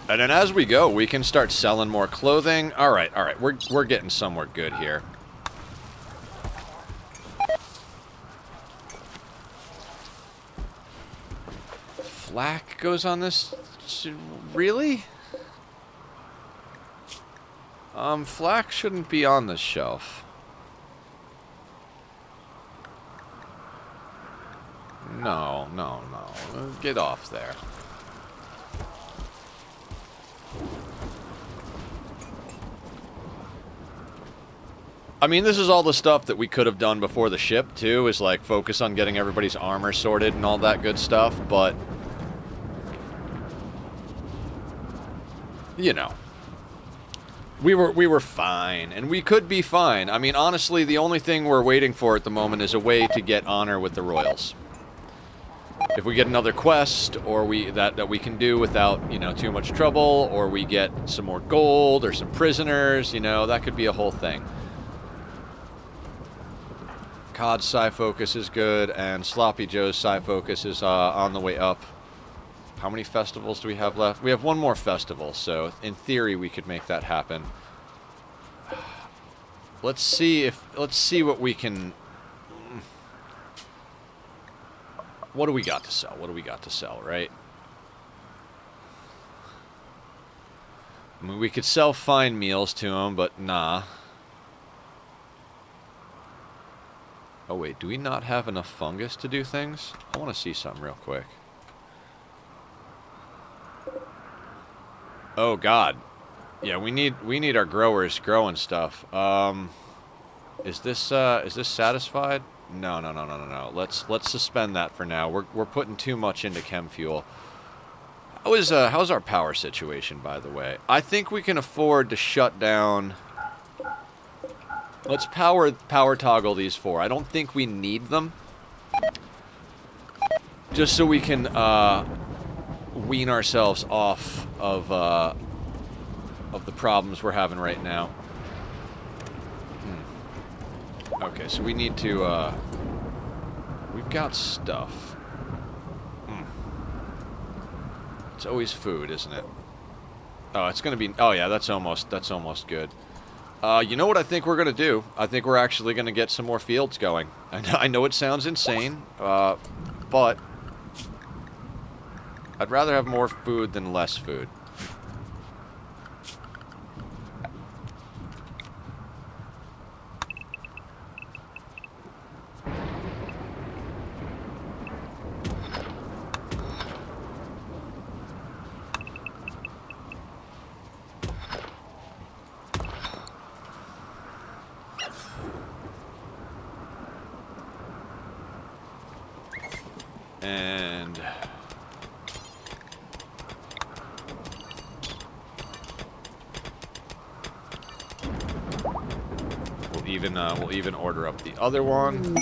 Speaker 1: And then as we go, we can start selling more clothing. All right. We're getting somewhere good here. flak goes on this? Really? Flak shouldn't be on this shelf. No, no, no. Get off there. I mean, this is all the stuff that we could have done before the ship, too, is, like, focus on getting everybody's armor sorted and all that good stuff, but... You know. We were fine, and we could be fine. I mean, honestly, the only thing we're waiting for at the moment is a way to get honor with the Royals. If we get another quest, or that we can do without, you know, too much trouble, or we get some more gold, or some prisoners, you know, that could be a whole thing. COD's Psi Focus is good, and Sloppy Joe's Psi Focus is on the way up. How many festivals do we have left? We have one more festival, so in theory we could make that happen. Let's see what we can... What do we got to sell? What do we got to sell, right? I mean, we could sell fine meals to them, but nah. Oh wait, do we not have enough fungus to do things? I want to see something real quick. Oh god. Yeah, we need our growers growing stuff. Is this satisfied? No. Let's suspend that for now. We're putting too much into chem fuel. How's our power situation, by the way? I think we can afford to shut down. Let's power toggle these 4. I don't think we need them. Just so we can wean ourselves off of the problems we're having right now. Okay, so we need to we've got stuff. It's always food, isn't it? Oh, it's gonna be. Oh yeah, that's almost good. You know what I think we're going to do? I think we're actually going to get some more fields going. I know it sounds insane, but I'd rather have more food than less food. And we'll even order up the other one.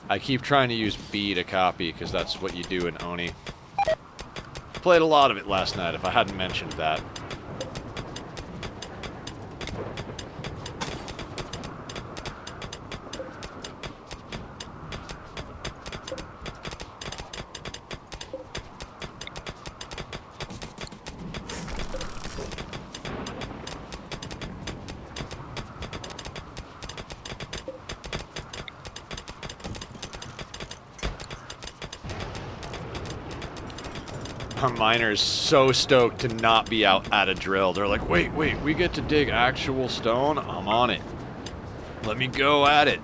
Speaker 1: I keep trying to use B to copy because that's what you do in Oni. Played a lot of it last night, if I hadn't mentioned that. Our miner's so stoked to not be out at a drill. They're like, wait, we get to dig actual stone? I'm on it. Let me go at it.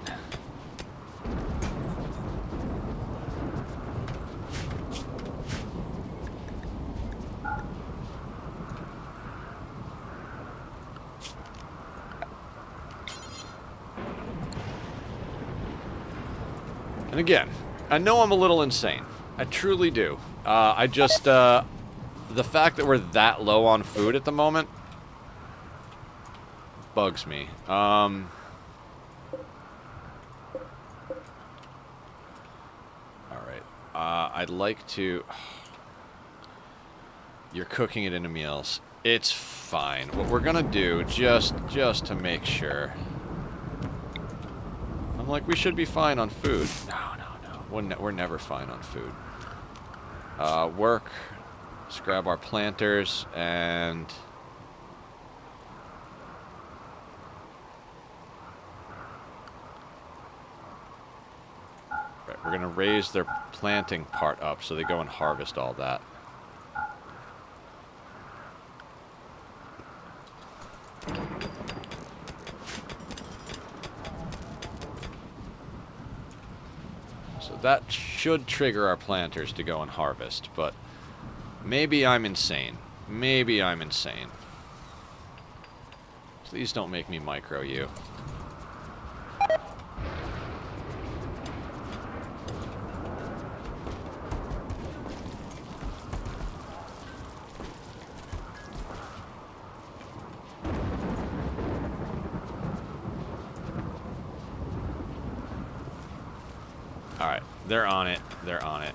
Speaker 1: And again, I know I'm a little insane. I truly do. I just, the fact that we're that low on food at the moment bugs me. Alright, I'd like to... You're cooking it into meals. It's fine. What we're gonna do, just to make sure... I'm like, we should be fine on food. No. We're never fine on food. Work. Let's grab our planters and... going to raise their planting part up so they go and harvest all that. So that should trigger our planters to go and harvest, but maybe I'm insane. Maybe I'm insane. Please don't make me micro you. Alright, they're on it. They're on it.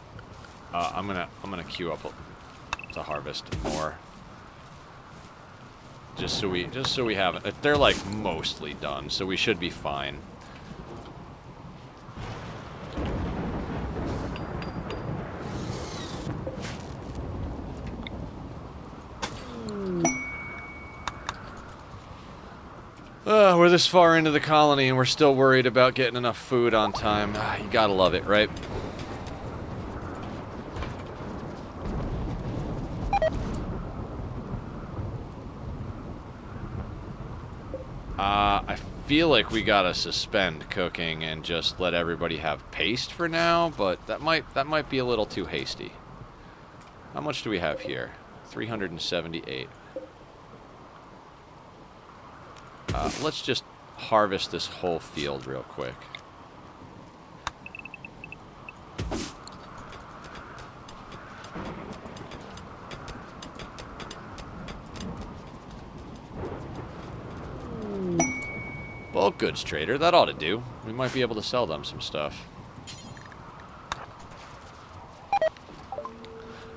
Speaker 1: I'm gonna queue up to harvest more. Just so we have it. They're like mostly done, so we should be fine. We're this far into the colony and we're still worried about getting enough food on time. You gotta love it, right? I feel like we gotta suspend cooking and just let everybody have paste for now, but that might be a little too hasty. How much do we have here? 378. Let's just harvest this whole field real quick. Bulk goods trader, that ought to do. We might be able to sell them some stuff.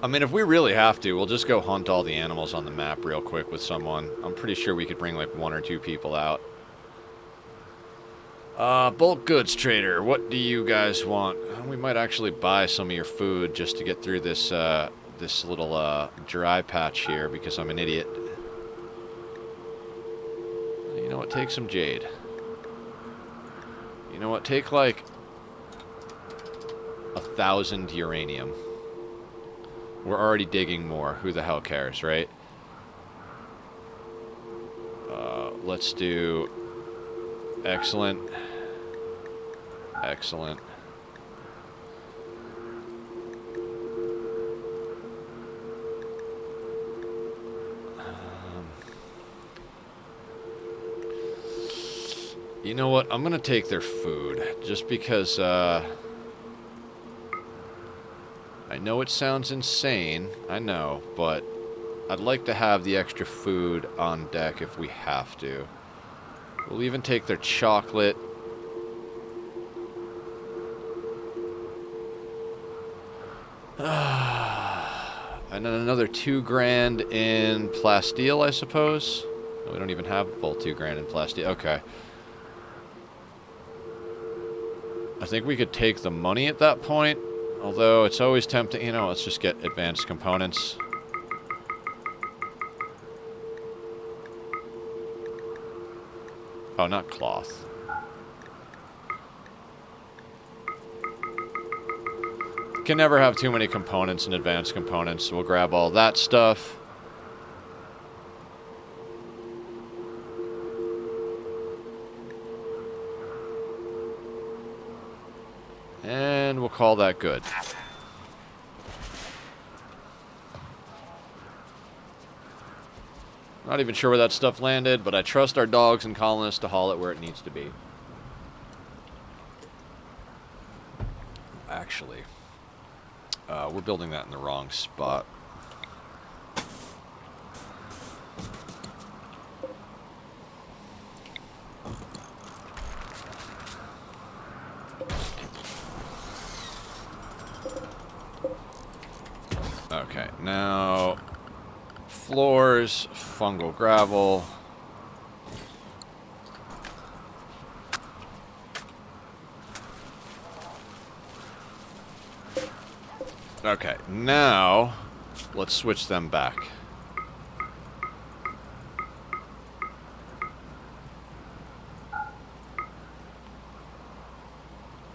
Speaker 1: I mean, if we really have to, we'll just go hunt all the animals on the map real quick with someone. I'm pretty sure we could bring like 1 or 2 people out. Bulk goods trader, what do you guys want? We might actually buy some of your food just to get through this, this little, dry patch here because I'm an idiot. You know what? Take some jade. You know what? Take like 1,000 uranium. We're already digging more. Who the hell cares, right? Let's do... Excellent. Excellent. You know what? I'm going to take their food. Just because, I know it sounds insane, I know, but I'd like to have the extra food on deck if we have to. We'll even take their chocolate. And then another 2 grand in plasteel, I suppose. No, we don't even have a full 2 grand in plasteel. Okay. I think we could take the money at that point. Although, it's always tempting, you know, let's just get advanced components. Oh, not cloth. Can never have too many components and advanced components, so we'll grab all that stuff. And we'll call that good. Not even sure where that stuff landed, but I trust our dogs and colonists to haul it where it needs to be. Actually, we're building that in the wrong spot. Okay, now floors, fungal gravel. Okay, now let's switch them back.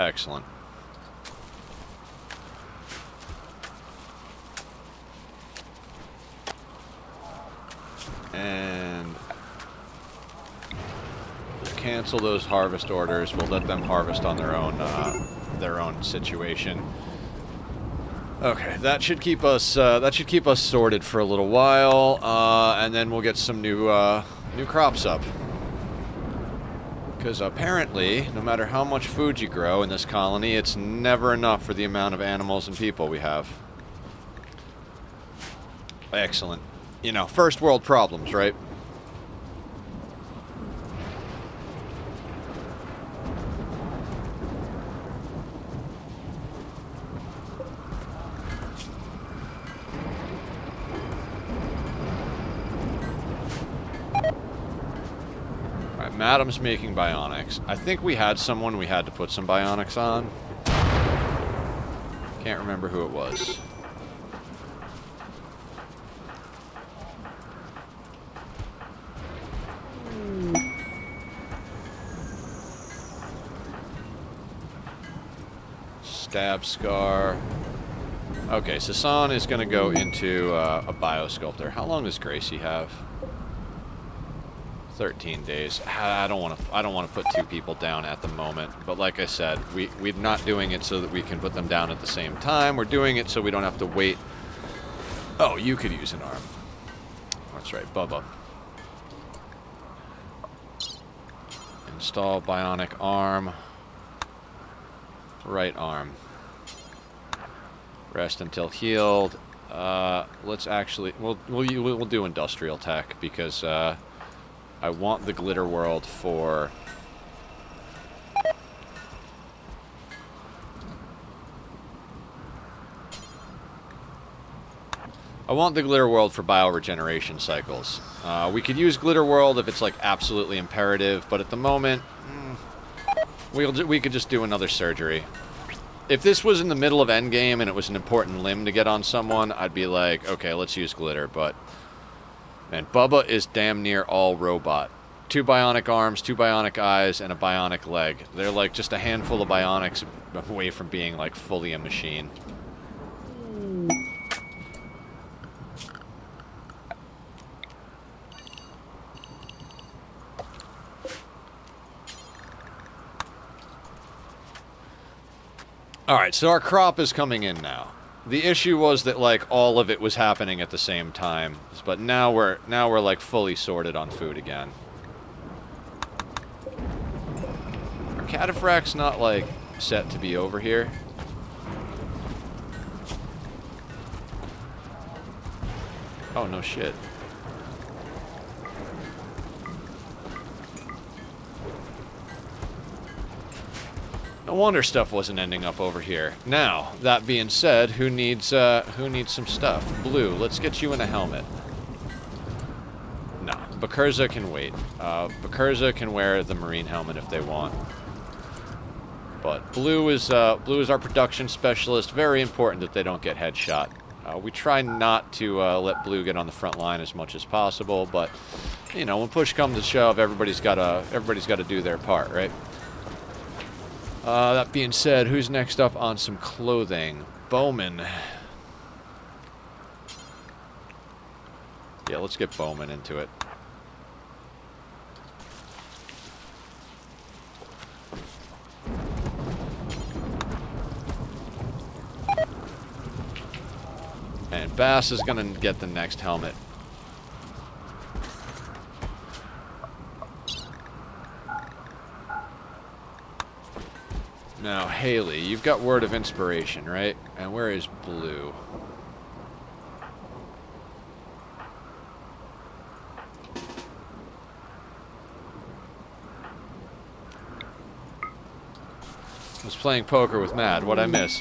Speaker 1: Excellent. And we'll cancel those harvest orders. We'll let them harvest on their own situation. Okay, that should keep us sorted for a little while, and then we'll get some new crops up. Because apparently, no matter how much food you grow in this colony, it's never enough for the amount of animals and people we have. Excellent. You know, first world problems, right? Madam's making bionics. I think we had someone we had to put some bionics on. Can't remember who it was. Stab scar. Okay, Sasan is going to go into a biosculptor. How long does Gracie have? 13 days. I don't want to put two people down at the moment, but like I said, we're not doing it so that we can put them down at the same time. We're doing it so we don't have to wait. Oh, you could use an arm. That's right, Bubba. Install bionic arm. Right arm. Rest until healed. Let's actually we'll do industrial tech because I want the glitter world for... I want the glitter world for bioregeneration cycles. We could use glitter world if it's like absolutely imperative, but at the moment, we could just do another surgery. If this was in the middle of endgame and it was an important limb to get on someone, I'd be like, okay, let's use glitter, but... Man, Bubba is damn near all robot. 2 bionic arms, 2 bionic eyes, and a bionic leg. They're like just a handful of bionics away from being like fully a machine. Alright, so our crop is coming in now. The issue was that like all of it was happening at the same time, but now we're like fully sorted on food again. Are cataphracts not like set to be over here? Oh no shit. No wonder stuff wasn't ending up over here. Now, that being said, who needs some stuff? Blue, let's get you in a helmet. No, Bakurza can wait. Bakurza can wear the marine helmet if they want. But Blue is our production specialist. Very important that they don't get headshot. We try not to let Blue get on the front line as much as possible, but you know, when push comes to shove, everybody's gotta do their part, right? That being said, who's next up on some clothing? Bowman. Yeah, let's get Bowman into it. And Bass is gonna get the next helmet. Now, Haley, you've got Word of Inspiration, right? And where is Blue? I was playing poker with Mad. What'd I miss?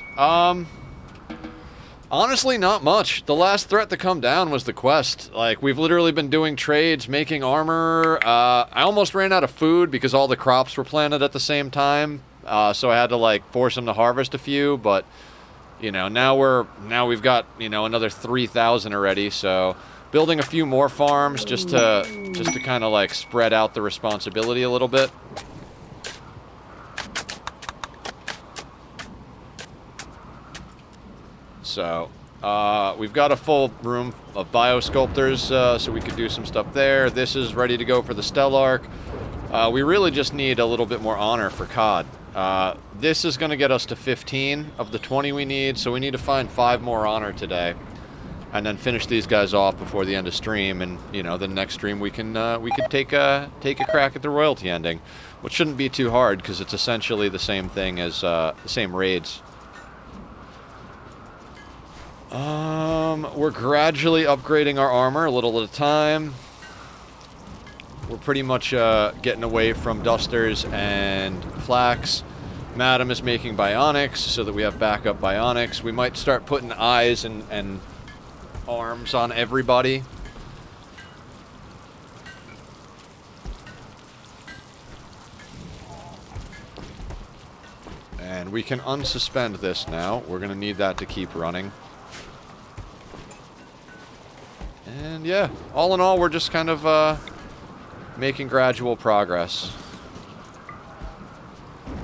Speaker 1: Honestly, not much. The last threat to come down was the quest. Like, we've literally been doing trades, making armor. I almost ran out of food because all the crops were planted at the same time. So I had to like force them to harvest a few, but you know, now we've got, you know, another 3,000 already, so building a few more farms just to kind of like spread out the responsibility a little bit. So, We've got a full room of biosculptors, so we could do some stuff there. This is ready to go for the Stellark. We really just need a little bit more honor for COD. This is going to get us to 15 of the 20 we need, so we need to find 5 more honor today. And then finish these guys off before the end of stream, and, you know, the next stream we could take a crack at the royalty ending. Which shouldn't be too hard, because it's essentially the same thing as, the same raids. We're gradually upgrading our armor a little at a time. We're pretty much getting away from dusters and flax. Madam is making bionics so that we have backup bionics. We might start putting eyes and arms on everybody. And we can unsuspend this now. We're going to need that to keep running. And yeah, all in all, we're just kind of making gradual progress.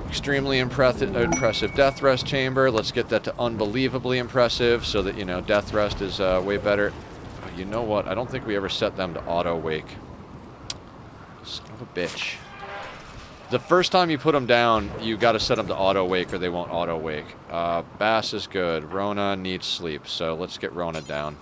Speaker 1: Extremely impressive death rest chamber. Let's get that to unbelievably impressive so that, you know, death rest is way better. Oh, you know what? I don't think we ever set them to auto wake. Son of a bitch. The first time you put them down, you got to set them to auto wake or they won't auto wake. Bass is good. Rona needs sleep, so let's get Rona down.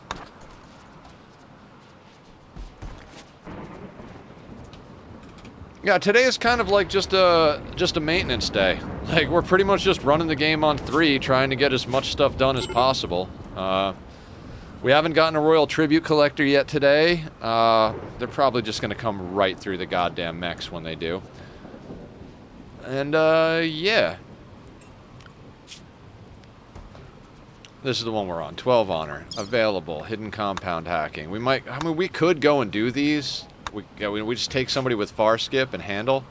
Speaker 1: Yeah, today is kind of like just a maintenance day. Like, we're pretty much just running the game on 3, trying to get as much stuff done as possible. We haven't gotten a Royal Tribute Collector yet today. They're probably just going to come right through the goddamn mechs when they do. And, yeah. This is the one we're on. 12 honor. Available. Hidden compound hacking. We might... I mean, we could go and do these. We just take somebody with far skip and handle.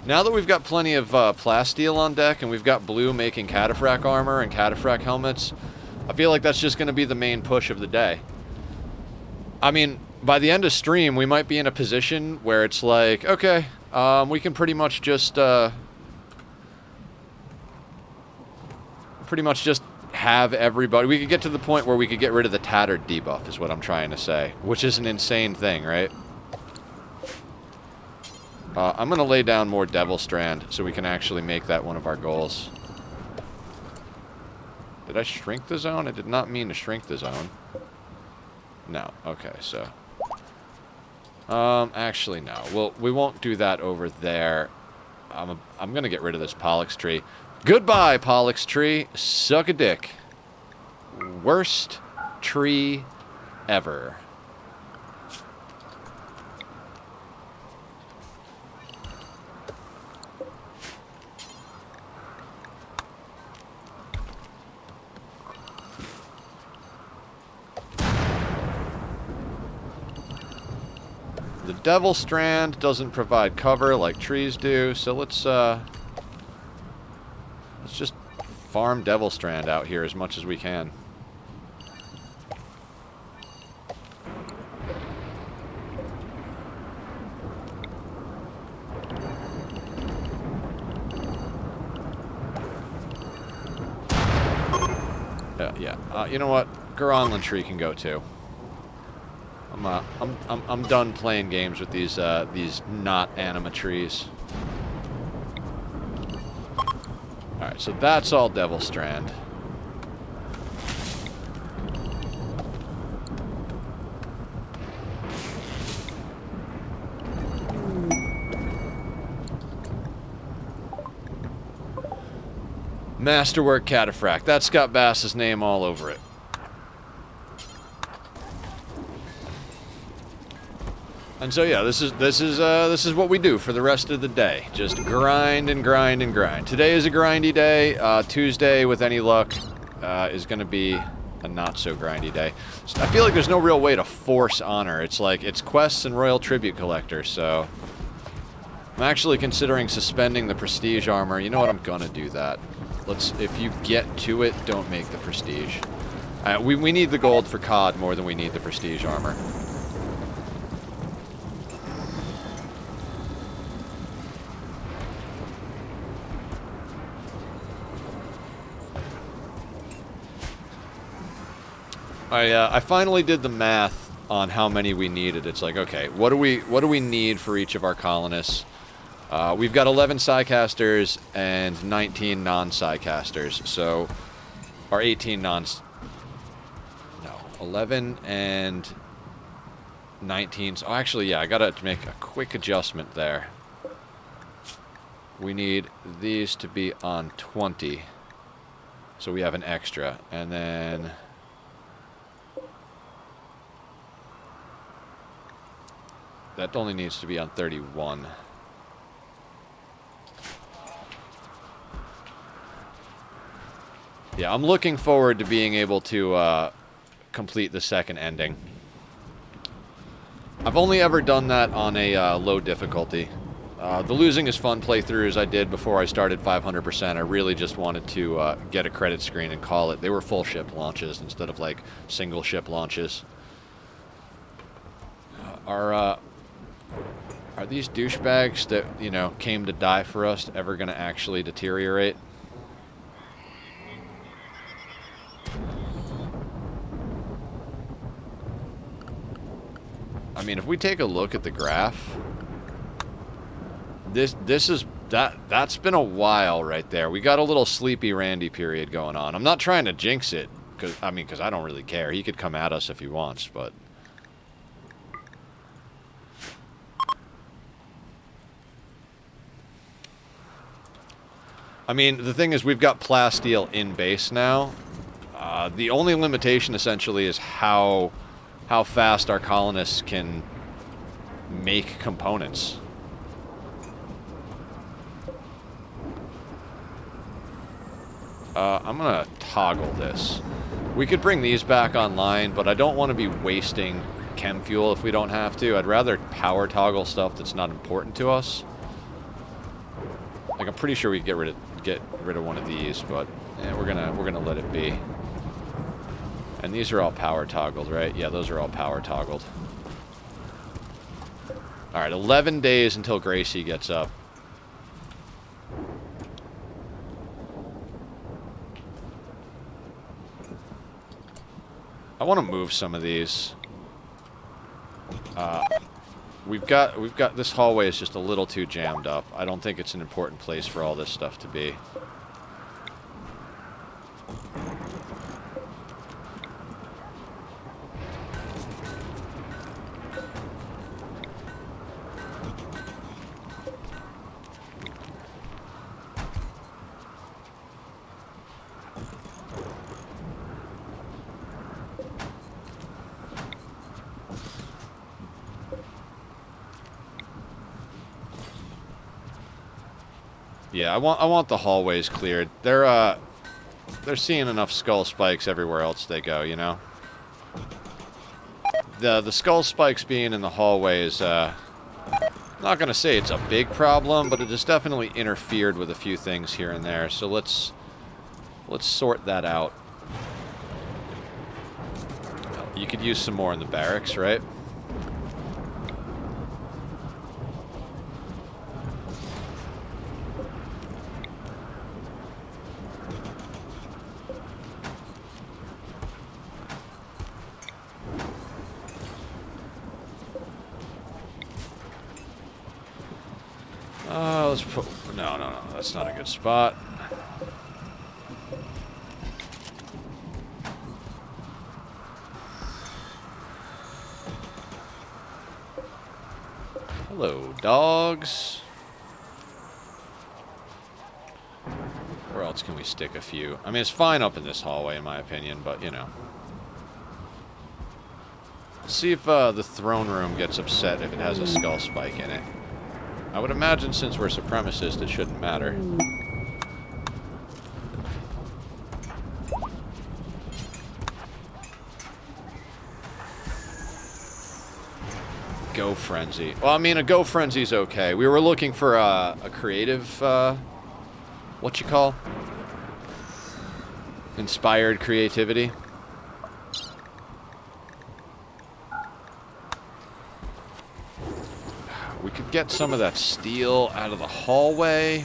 Speaker 1: Now that we've got plenty of plasteel on deck and we've got blue making cataphract armor and cataphract helmets, I feel like that's just going to be the main push of the day. I mean, by the end of stream, we might be in a position where it's like, okay, we can pretty much just have everybody. We could get to the point where we could get rid of the tattered debuff, is what I'm trying to say, which is an insane thing, right? I'm going to lay down more Devil Strand so we can actually make that one of our goals. Did I shrink the zone? I did not mean to shrink the zone. No. Okay, so... actually, no. Well, we won't do that over there. I'm going to get rid of this Pollux tree. Goodbye, Pollux tree. Suck a dick. Worst tree ever. The Devil Strand doesn't provide cover like trees do, so let's just farm Devil Strand out here as much as we can. Yeah. You know what? Garanland tree can go too. I'm done playing games with these not anima trees. Alright, so that's all Devil Strand. Masterwork Cataphract. That's got Bass's name all over it. And so yeah, this is what we do for the rest of the day. Just grind and grind and grind. Today is a grindy day. Tuesday, with any luck, is going to be a not so grindy day. So I feel like there's no real way to force honor. It's like it's quests and Royal Tribute Collector. So I'm actually considering suspending the prestige armor. You know what? I'm gonna do that. If you get to it, don't make the prestige. We need the gold for COD more than we need the prestige armor. I finally did the math on how many we needed. It's like, okay, what do we need for each of our colonists? We've got 11 Psycasters and 19 non-Psycasters, so... Or 18 non... No, 11 and 19... Oh, actually, yeah, I gotta make a quick adjustment there. We need these to be on 20. So we have an extra. And then... That only needs to be on 31. Yeah, I'm looking forward to being able to complete the second ending. I've only ever done that on a low difficulty. The losing is fun playthroughs I did before I started 500%. I really just wanted to get a credit screen and call it. They were full ship launches instead of like single ship launches. Are these douchebags that, you know, came to die for us ever going to actually deteriorate? I mean, if we take a look at the graph, that's been a while right there. We got a little Sleepy Randy period going on. I'm not trying to jinx it, because I don't really care. He could come at us if he wants, but... I mean, the thing is, we've got plasteel in base now. The only limitation, essentially, is how fast our colonists can make components. I'm gonna toggle this. We could bring these back online, but I don't want to be wasting chem fuel if we don't have to. I'd rather power toggle stuff that's not important to us. Like, I'm pretty sure we could get rid of one of these, but yeah, we're gonna let it be. And these are all power toggled, right? Yeah, those are all power toggled. Alright, 11 days until Gracie gets up. I want to move some of these. We've got this hallway is just a little too jammed up. I don't think it's an important place for all this stuff to be. Yeah, I want the hallways cleared. They're seeing enough skull spikes everywhere else they go, you know? The skull spikes being in the hallway is, I'm not gonna say it's a big problem, but it has definitely interfered with a few things here and there, so let's sort that out. You could use some more in the barracks, right? Let's put... No, that's not a good spot. Hello, dogs. Where else can we stick a few? I mean, it's fine up in this hallway, in my opinion, but, you know. Let's see if the throne room gets upset if it has a skull spike in it. I would imagine since we're supremacists, it shouldn't matter. Go Frenzy. Well, I mean, a Go Frenzy's okay. We were looking for a creative, what you call? Inspired creativity. We could get some of that steel out of the hallway.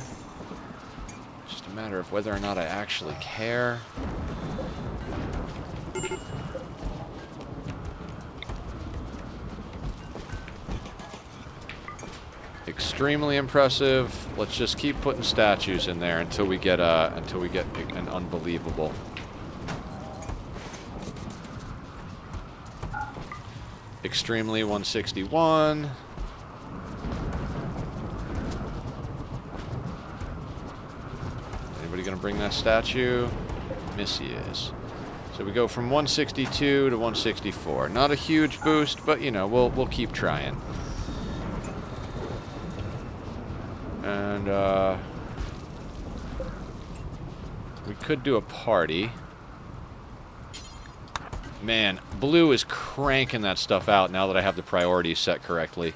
Speaker 1: Just a matter of whether or not I actually care. extremely impressive. Let's just keep putting statues in there until we get an unbelievable. Extremely 161. Anybody gonna bring that statue? Missy is. So we go from 162 to 164. Not a huge boost, but you know, we'll keep trying. And we could do a party. Man, blue is cranking that stuff out now that I have the priorities set correctly.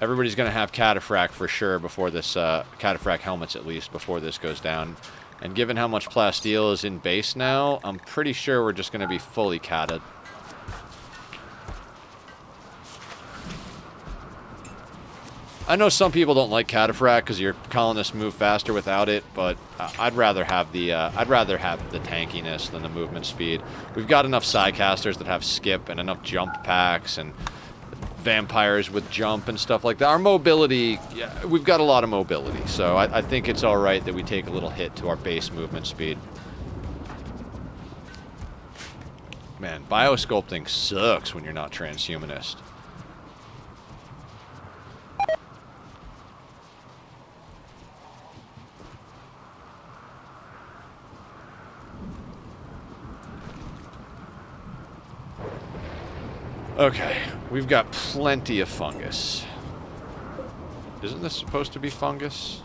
Speaker 1: Everybody's going to have cataphract for sure before this, cataphract helmets at least, before this goes down. And given how much plasteel is in base now, I'm pretty sure we're just going to be fully catted. I know some people don't like cataphract because your colonists move faster without it, but I'd rather have the tankiness than the movement speed. We've got enough Psycasters that have skip and enough jump packs and vampires with jump and stuff like that. Our mobility, yeah, we've got a lot of mobility, so I think it's all right that we take a little hit to our base movement speed. Man, biosculpting sucks when you're not transhumanist. Okay, we've got plenty of fungus. Isn't this supposed to be fungus?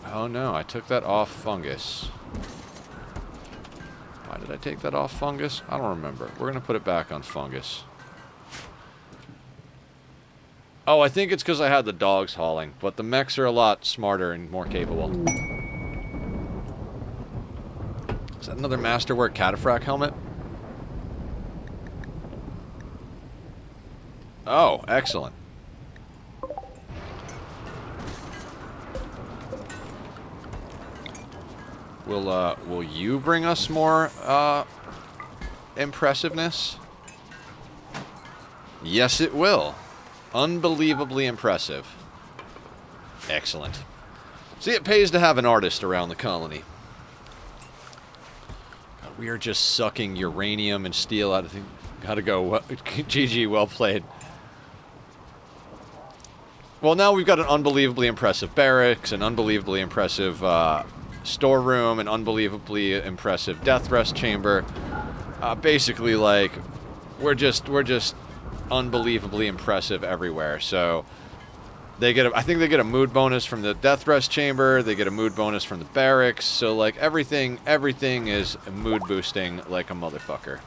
Speaker 1: Oh no, I took that off fungus. Why did I take that off fungus? I don't remember. We're gonna put it back on fungus. Oh, I think it's because I had the dogs hauling, but the mechs are a lot smarter and more capable. Is that another Masterwork Cataphract helmet? Oh, excellent. Will you bring us more, impressiveness? Yes, it will. Unbelievably impressive. Excellent. See, it pays to have an artist around the colony. We are just sucking uranium and steel out of the... Gotta go. GG, well played. Well, now we've got an unbelievably impressive barracks, an unbelievably impressive storeroom, an unbelievably impressive death rest chamber. Basically, like, we're just unbelievably impressive everywhere. So they get I think they get a mood bonus from the death rest chamber. They get a mood bonus from the barracks. So like everything is mood boosting like a motherfucker.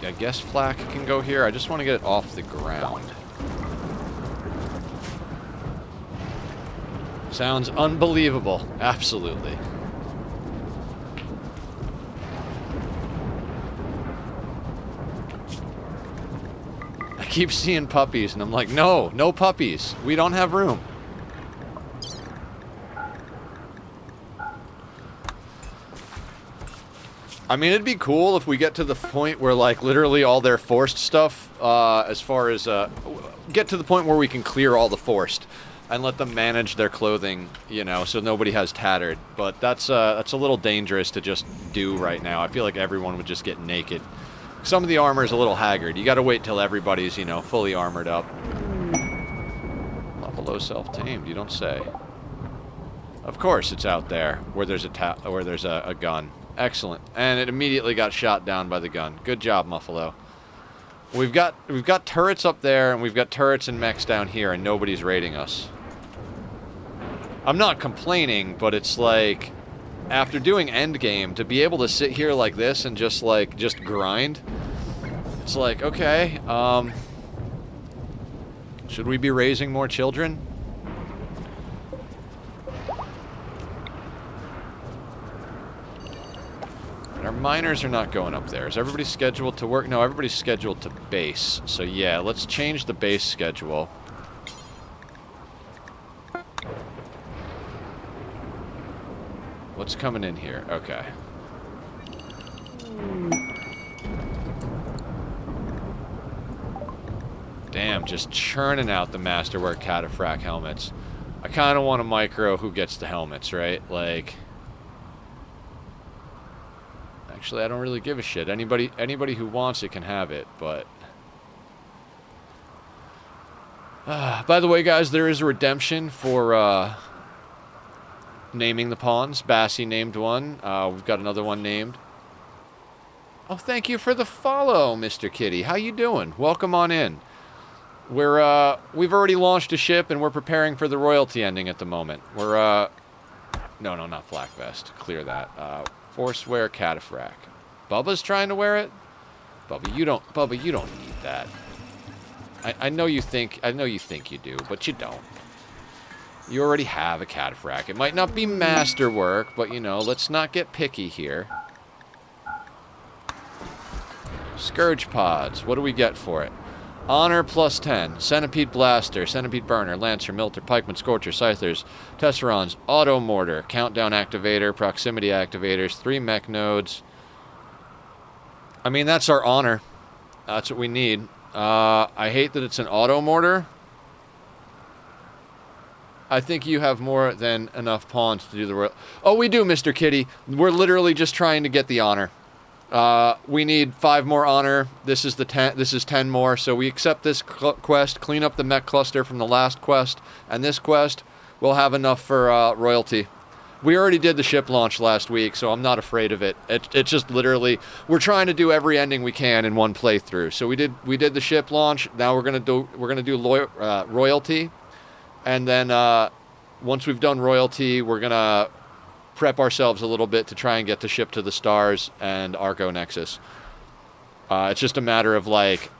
Speaker 1: I guess flak can go here. I just want to get it off the ground. Sounds unbelievable. Absolutely. I keep seeing puppies, and I'm like, no, no puppies. We don't have room. I mean, it'd be cool if we get to the point where, like, literally all their forced stuff, as far as, get to the point where we can clear all the forced and let them manage their clothing, you know, so nobody has tattered. But that's a little dangerous to just do right now. I feel like everyone would just get naked. Some of the armor is a little haggard. You gotta wait till everybody's, you know, fully armored up. Buffalo self-tamed, you don't say. Of course it's out there where there's a gun. Excellent. And it immediately got shot down by the gun. Good job, Muffalo. We've got turrets up there, and we've got turrets and mechs down here, and nobody's raiding us. I'm not complaining, but it's like, after doing endgame, to be able to sit here like this and just grind, it's like, okay, should we be raising more children? And our miners are not going up there. Is everybody scheduled to work? No, everybody's scheduled to base. So yeah, let's change the base schedule. What's coming in here? Okay. Damn, just churning out the Masterwork Cataphract helmets. I kind of want a micro who gets the helmets, right? Like, actually, I don't really give a shit. Anybody who wants it can have it, but... by the way, guys, there is a redemption for naming the pawns. Bassie named one. We've got another one named. Oh, thank you for the follow, Mr. Kitty. How you doing? Welcome on in. We've already launched a ship, and we're preparing for the royalty ending at the moment. No, not Flak Vest. Clear that. Forswear Cataphract. Bubba's trying to wear it? Bubba, you don't need that. I know you think you do, but you don't. You already have a Cataphract. It might not be masterwork, but, you know, let's not get picky here. Scourge Pods. What do we get for it? Honor plus 10. Centipede Blaster, Centipede Burner, Lancer, Milter, Pikeman, Scorcher, Scythers, Tesserons, Auto Mortar, Countdown Activator, Proximity Activators, 3 mech nodes. I mean, that's our honor. That's what we need. I hate that it's an Auto Mortar. I think you have more than enough pawns to do the royal... Oh, we do, Mr. Kitty. We're literally just trying to get the honor. We need 5 more honor. This is 10 more. So we accept this quest, clean up the mech cluster from the last quest, and this quest will have enough for royalty. We already did the ship launch last week, so I'm not afraid of it. It's just literally we're trying to do every ending we can in one playthrough. So we did the ship launch. Now we're gonna do royalty, and then once we've done royalty, we're gonna prep ourselves a little bit to try and get the ship to the stars and Arco Nexus. It's just a matter of, like,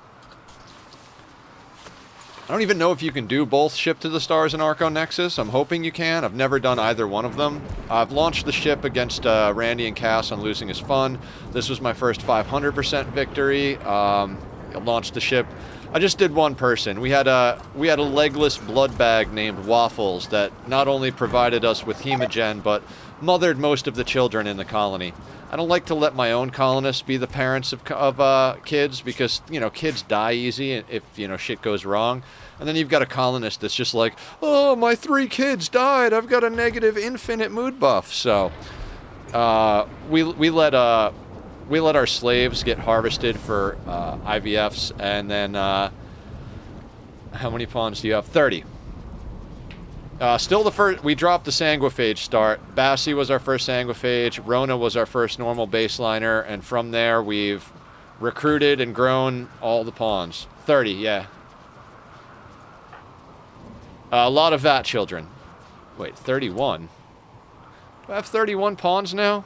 Speaker 1: I don't even know if you can do both ship to the stars and Arco Nexus. I'm hoping you can. I've never done either one of them. I've launched the ship against Randy and Cass on Losing is Fun. This was my first 500% victory. I launched the ship. I just did one person. We had a legless blood bag named Waffles that not only provided us with hemogen, but mothered most of the children in the colony. I don't like to let my own colonists be the parents of kids because, you know, kids die easy if, you know, shit goes wrong. And then you've got a colonist that's just like, oh, my 3 kids died. I've got a negative infinite mood buff. So we let our slaves get harvested for IVFs, and then how many pawns do you have? 30. Still the first, we dropped the Sanguophage start. Bassie was our first Sanguophage. Rona was our first normal baseliner. And from there, we've recruited and grown all the pawns. 30, yeah. A lot of that, children. Wait, 31? Do I have 31 pawns now?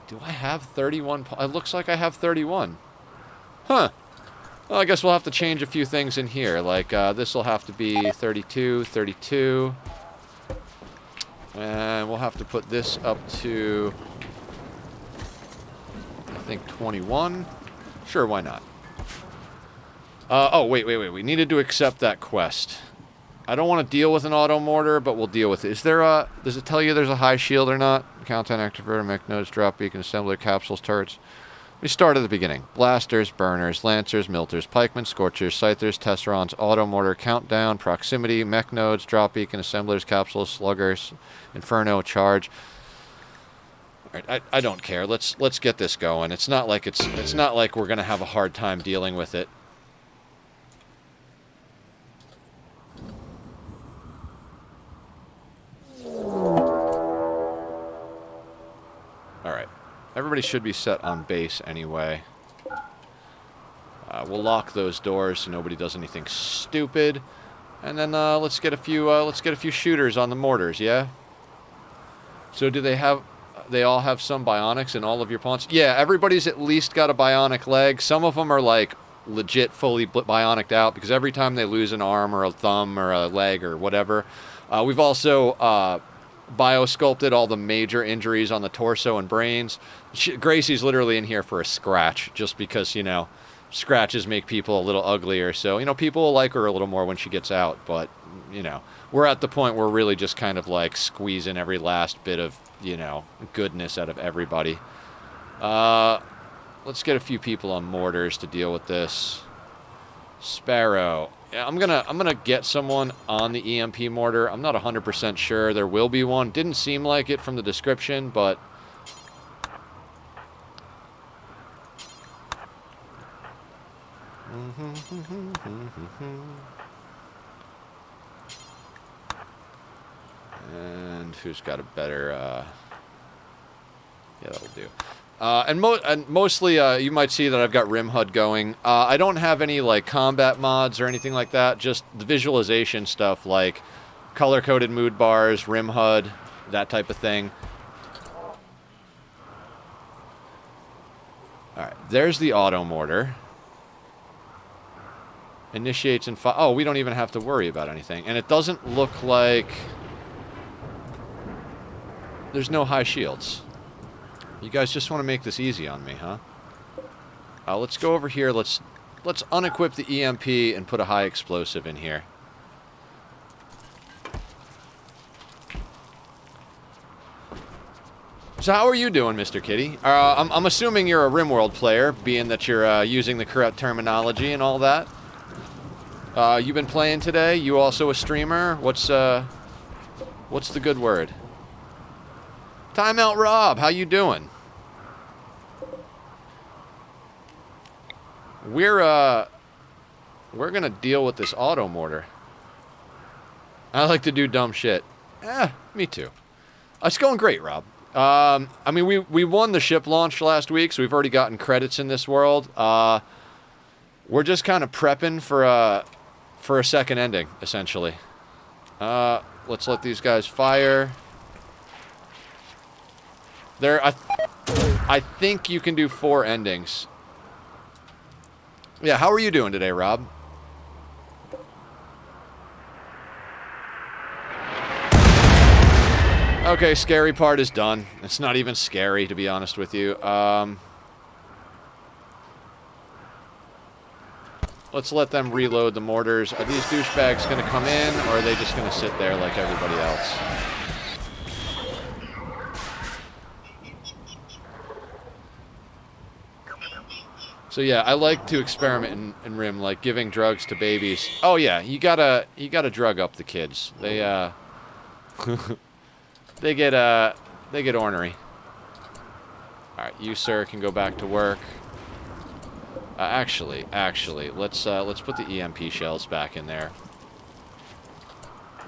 Speaker 1: Do I have 31 pawns? It looks like I have 31. Huh. Well, I guess we'll have to change a few things in here. Like, this will have to be 32, 32. And we'll have to put this up to, I think, 21. Sure, why not? Oh, wait. We needed to accept that quest. I don't want to deal with an auto mortar, but we'll deal with it. Is there a... Does it tell you there's a high shield or not? Countdown activator, mech nodes, drop beacon, assembler, capsules, turrets. We start at the beginning. Blasters, burners, lancers, milters, pikemen, scorchers, scythers, tesserons, auto mortar, countdown, proximity, mech nodes, drop beacon, assemblers, capsules, sluggers, inferno, charge. All right, I don't care. Let's get this going. It's not like we're gonna have a hard time dealing with it. All right. Everybody should be set on base anyway. We'll lock those doors so nobody does anything stupid, and then let's get a few shooters on the mortars. Yeah. So do they have? They all have some bionics in all of your pawns. Yeah, everybody's at least got a bionic leg. Some of them are like legit fully bionicked out because every time they lose an arm or a thumb or a leg or whatever. We've also biosculpted all the major injuries on the torso and brains. Gracie's literally in here for a scratch, just because, you know, scratches make people a little uglier. So, you know, people will like her a little more when she gets out. But, you know, we're at the point where we're really just kind of like squeezing every last bit of, you know, goodness out of everybody. Let's get a few people on mortars to deal with this. Sparrow. Yeah, I'm gonna get someone on the EMP mortar. I'm not 100% sure. There will be one. Didn't seem like it from the description, but and who's got a better? Yeah, that'll do. And mostly, you might see that I've got RimHUD going. I don't have any, like, combat mods or anything like that. Just the visualization stuff, like color-coded mood bars, RimHUD, that type of thing. Alright, there's the auto mortar. Initiates and oh, we don't even have to worry about anything. And it doesn't look like there's no high shields. You guys just want to make this easy on me, huh? Let's go over here. Let's unequip the EMP and put a high explosive in here. So how are you doing, Mr. Kitty? I'm assuming you're a RimWorld player, being that you're using the correct terminology and all that. You've been playing today? You also a streamer? What's the good word? Timeout Rob, how you doing? We're gonna deal with this auto mortar. I like to do dumb shit. Me too. It's going great, Rob. I mean, we won the ship launch last week, so we've already gotten credits in this world. We're just kind of prepping for a second ending, essentially. Let's let these guys fire. I think you can do 4 endings. Yeah, how are you doing today, Rob? Okay, scary part is done. It's not even scary, to be honest with you. Let's let them reload the mortars. Are these douchebags going to come in, or are they just going to sit there like everybody else? So yeah, I like to experiment in Rim, like giving drugs to babies. Oh yeah, you gotta drug up the kids. They they get ornery. All right, you sir can go back to work. Actually, let's put the EMP shells back in there.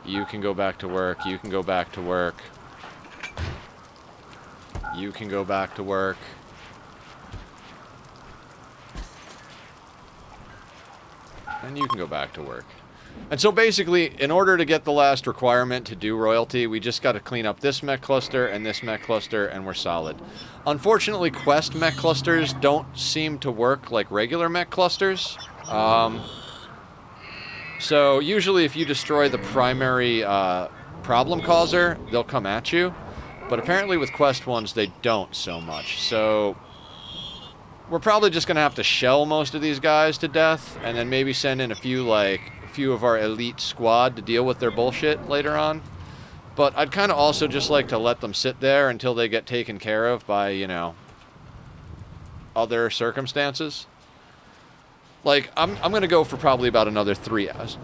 Speaker 1: You can go back to work. You can go back to work. You can go back to work. And you can go back to work. And so basically, in order to get the last requirement to do royalty, we just got to clean up this mech cluster and this mech cluster, and we're solid. Unfortunately, quest mech clusters don't seem to work like regular mech clusters. So usually if you destroy the primary problem causer, they'll come at you. But apparently with quest ones, they don't so much. So we're probably just going to have to shell most of these guys to death, and then maybe send in a few of our elite squad to deal with their bullshit later on. But I'd kind of also just like to let them sit there until they get taken care of by, you know, other circumstances. Like, I'm going to go for probably about another 3 hours.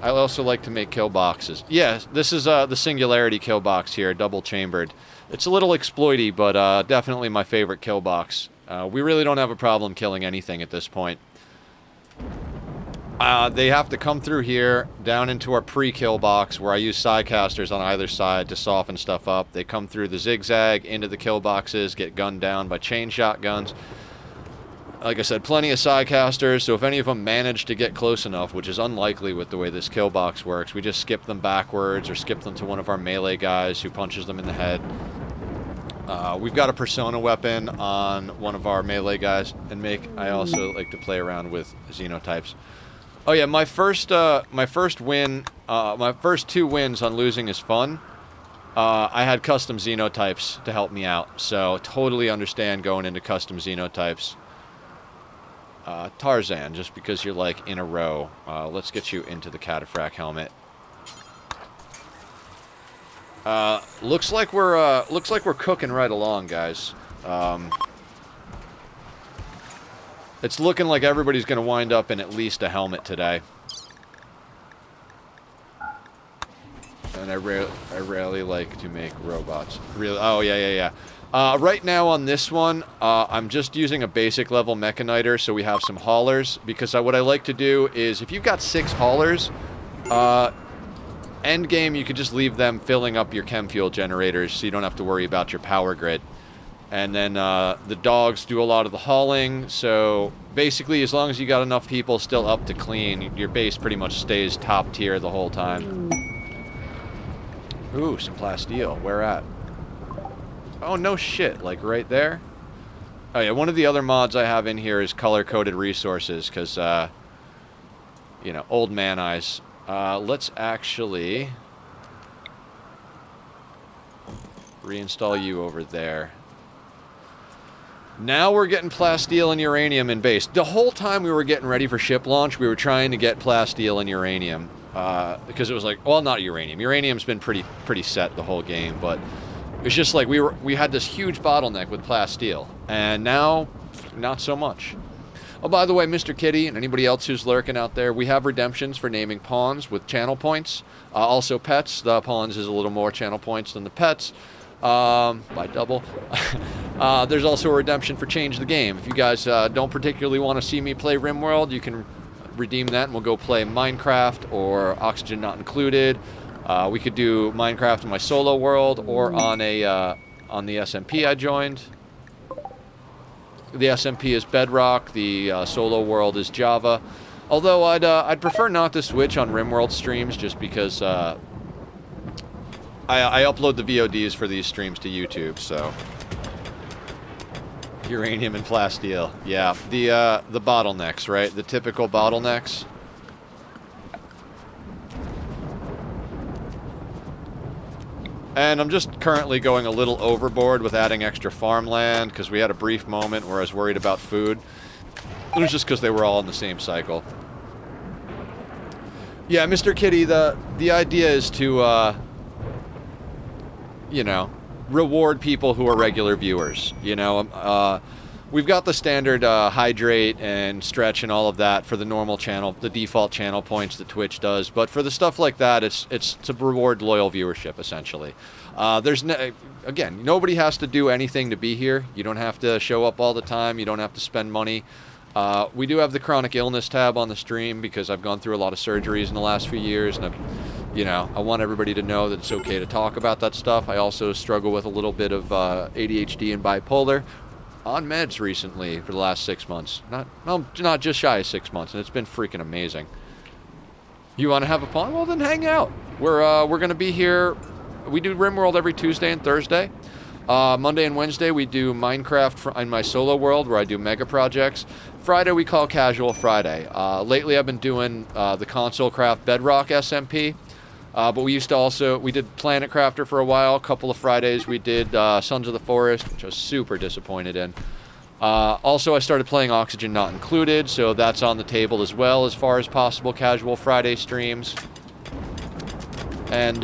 Speaker 1: I also like to make kill boxes. Yeah, this is the Singularity kill box here, double chambered. It's a little exploity, but definitely my favorite kill box. We really don't have a problem killing anything at this point. They have to come through here, down into our pre-kill box, where I use sidecasters on either side to soften stuff up. They come through the zigzag, into the kill boxes, get gunned down by chain shotguns. Like I said, plenty of sidecasters, so if any of them manage to get close enough, which is unlikely with the way this kill box works, we just skip them backwards, or skip them to one of our melee guys who punches them in the head. We've got a persona weapon on one of our melee guys, and I also like to play around with xenotypes. Oh yeah, my first 2 wins on losing is fun. I had custom xenotypes to help me out, so totally understand going into custom xenotypes. Tarzan, just because you're like in a row. Let's get you into the cataphract helmet. Looks like we're cooking right along, guys. It's looking like everybody's going to wind up in at least a helmet today. And I rarely like to make robots. Really? Oh, yeah. Right now on this one, I'm just using a basic level mechaniter, so we have some haulers. Because what I like to do is, if you've got 6 haulers, end game, you could just leave them filling up your chem fuel generators, so you don't have to worry about your power grid. And then the dogs do a lot of the hauling, so basically as long as you got enough people still up to clean, your base pretty much stays top tier the whole time. Ooh, some plasteel. Where at? Oh, no shit. Like right there? Oh yeah, one of the other mods I have in here is color-coded resources, because, you know, old man eyes. Let's actually reinstall you over there. Now we're getting plasteel and uranium in base. The whole time we were getting ready for ship launch, we were trying to get plasteel and uranium. Because it was like, well, not uranium. Uranium's been pretty set the whole game, but it's just like we had this huge bottleneck with plasteel, and now not so much. Oh, by the way, Mr. Kitty and anybody else who's lurking out there, we have redemptions for naming pawns with channel points. Also pets. The pawns is a little more channel points than the pets, by double. There's also a redemption for change the game. If you guys don't particularly want to see me play RimWorld, you can redeem that and we'll go play Minecraft or Oxygen Not Included. We could do Minecraft in my solo world or on the SMP I joined. The SMP is Bedrock, the solo world is Java. Although I'd prefer not to switch on RimWorld streams just because I upload the VODs for these streams to YouTube, so. Uranium and plasteel. Yeah, the bottlenecks, right? The typical bottlenecks. And I'm just currently going a little overboard with adding extra farmland because we had a brief moment where I was worried about food. It was just because they were all in the same cycle. Yeah, Mr. Kitty, the idea is to, you know, reward people who are regular viewers. You know, we've got the standard hydrate and stretch and all of that for the normal channel, the default channel points that Twitch does. But for the stuff like that, it's to reward loyal viewership, essentially. Again, nobody has to do anything to be here. You don't have to show up all the time. You don't have to spend money. We do have the chronic illness tab on the stream because I've gone through a lot of surgeries in the last few years, and you know, I want everybody to know that it's okay to talk about that stuff. I also struggle with a little bit of ADHD and bipolar. On meds recently for the last 6 months. Not just shy of 6 months, and it's been freaking amazing. You want to have a pawn? Well, then hang out. We're going to be here. We do RimWorld every Tuesday and Thursday. Monday and Wednesday we do Minecraft in my solo world where I do mega projects. Friday we call Casual Friday. Lately I've been doing the Console Craft Bedrock SMP. But we did Planet Crafter for a while. A couple of Fridays we did Sons of the Forest, which I was super disappointed in. Also, I started playing Oxygen Not Included, so that's on the table as well as far as possible Casual Friday streams. And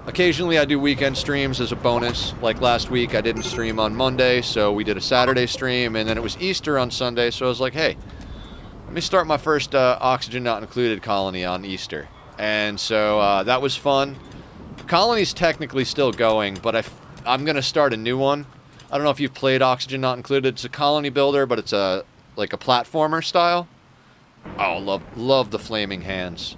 Speaker 1: occasionally I do weekend streams as a bonus. Like last week I didn't stream on Monday, so we did a Saturday stream, and then it was Easter on Sunday, so I was like, hey, let me start my first Oxygen Not Included colony on Easter. And so that was fun. Colony's technically still going, but I'm going to start a new one. I don't know if you've played Oxygen Not Included. It's a colony builder, but it's like a platformer style. Oh, love the flaming hands.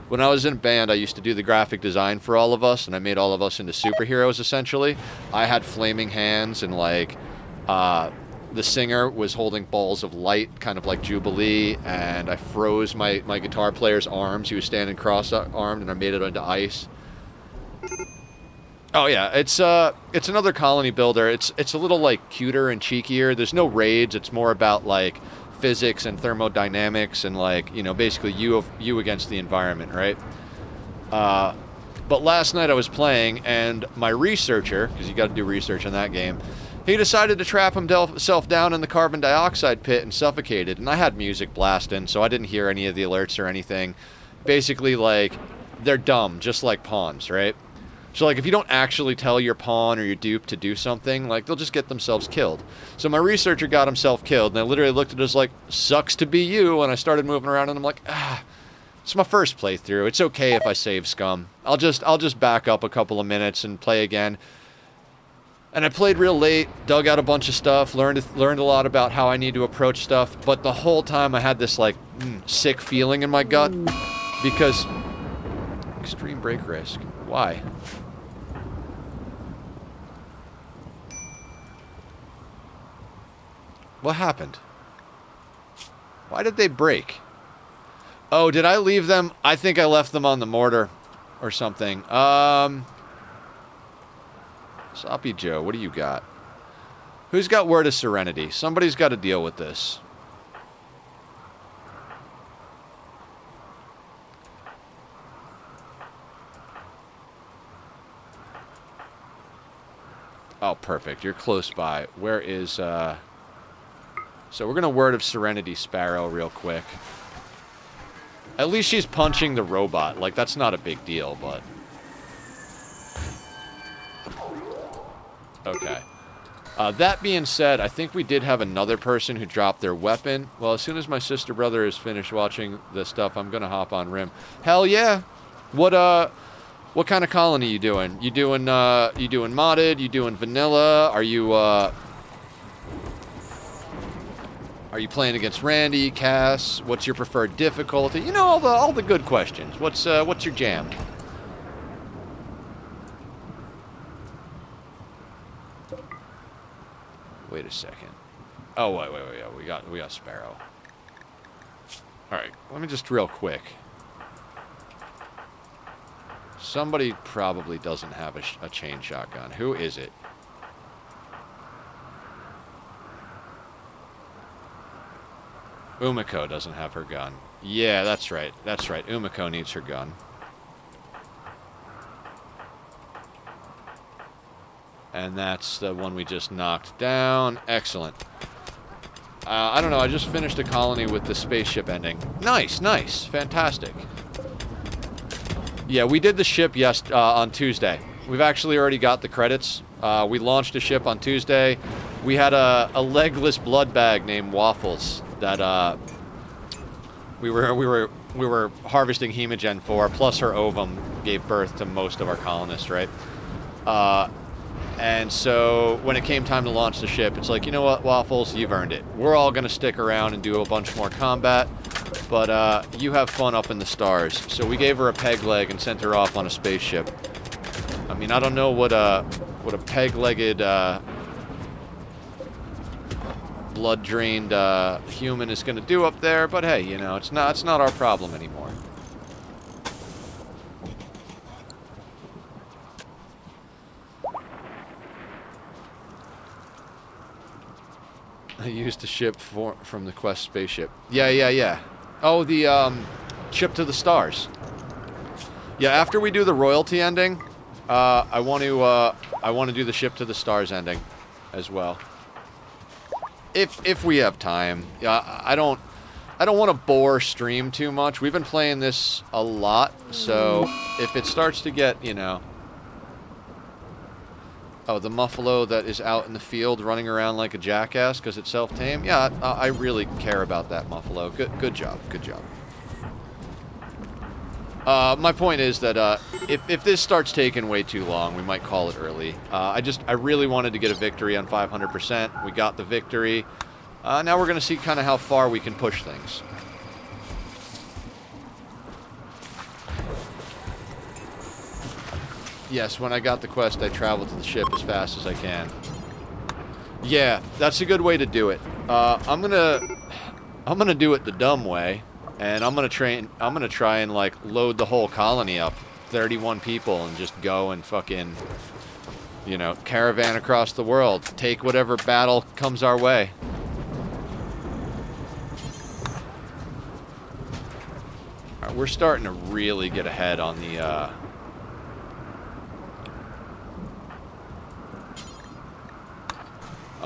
Speaker 1: When I was in a band, I used to do the graphic design for all of us, and I made all of us into superheroes, essentially. I had flaming hands, and like the singer was holding balls of light, kind of like Jubilee, and I froze my guitar player's arms. He was standing cross-armed, and I made it into ice. Oh yeah, it's another colony builder. It's a little like cuter and cheekier. There's no raids. It's more about like physics and thermodynamics and like, you know, basically you against the environment, right? But last night I was playing, and my researcher, because you got to do research in that game, he decided to trap himself down in the carbon dioxide pit and suffocated. And I had music blasting, so I didn't hear any of the alerts or anything. Basically, like, they're dumb, just like pawns, right? So, like, if you don't actually tell your pawn or your dupe to do something, like, they'll just get themselves killed. So my researcher got himself killed, and I literally looked at it as like, sucks to be you, and I started moving around, and I'm like, it's my first playthrough. It's okay if I save scum. I'll just back up a couple of minutes and play again. And I played real late, dug out a bunch of stuff, learned a lot about how I need to approach stuff, but the whole time I had this, like, sick feeling in my gut, because... Extreme brake risk. Why? What happened? Why did they break? Oh, did I leave them? I think I left them on the mortar or something. Soppy Joe, what do you got? Who's got Word of Serenity? Somebody's got to deal with this. Oh, perfect. You're close by. Where is, So we're going to Word of Serenity Sparrow real quick. At least she's punching the robot. Like, that's not a big deal, but... Okay. That being said, I think we did have another person who dropped their weapon. Well, as soon as my sister brother is finished watching this stuff, I'm gonna hop on Rim. Hell yeah! What kind of colony you doing? You doing modded? You doing vanilla? Are you playing against Randy, Cass? What's your preferred difficulty? You know, all the good questions. What's your jam? Wait a second. Oh, wait. We got Sparrow. All right, let me just real quick. Somebody probably doesn't have a chain shotgun. Who is it? Umiko doesn't have her gun. Yeah, that's right. That's right. Umiko needs her gun. And that's the one we just knocked down. Excellent. I don't know. I just finished a colony with the spaceship ending. Nice, nice. Fantastic. Yeah, we did the ship on Tuesday. We've actually already got the credits. We launched a ship on Tuesday. We had a legless blood bag named Waffles that we were harvesting hemogen for. Plus, her ovum gave birth to most of our colonists, right? And so when it came time to launch the ship, it's like, you know what, Waffles, you've earned it. We're all going to stick around and do a bunch more combat, but you have fun up in the stars. So we gave her a peg leg and sent her off on a spaceship. I mean, I don't know what a peg-legged, blood-drained human is going to do up there, but hey, you know, it's not our problem anymore. I used the ship from the Quest spaceship. Yeah. Oh, the ship to the stars. Yeah, after we do the royalty ending, I want to do the ship to the stars ending as well. If we have time. Yeah, I don't want to bore stream too much. We've been playing this a lot, so if it starts to get, you know. Oh, the Muffalo that is out in the field running around like a jackass because it's self-tame? Yeah, I really care about that Muffalo. Good job. My point is that if this starts taking way too long, we might call it early. I really wanted to get a victory on 500%. We got the victory. Now we're going to see kind of how far we can push things. Yes, when I got the quest, I traveled to the ship as fast as I can. Yeah, that's a good way to do it. I'm gonna do it the dumb way, and I'm gonna try and like load the whole colony up, 31 people, and just go and fucking, you know, caravan across the world, take whatever battle comes our way. All right, we're starting to really get ahead on the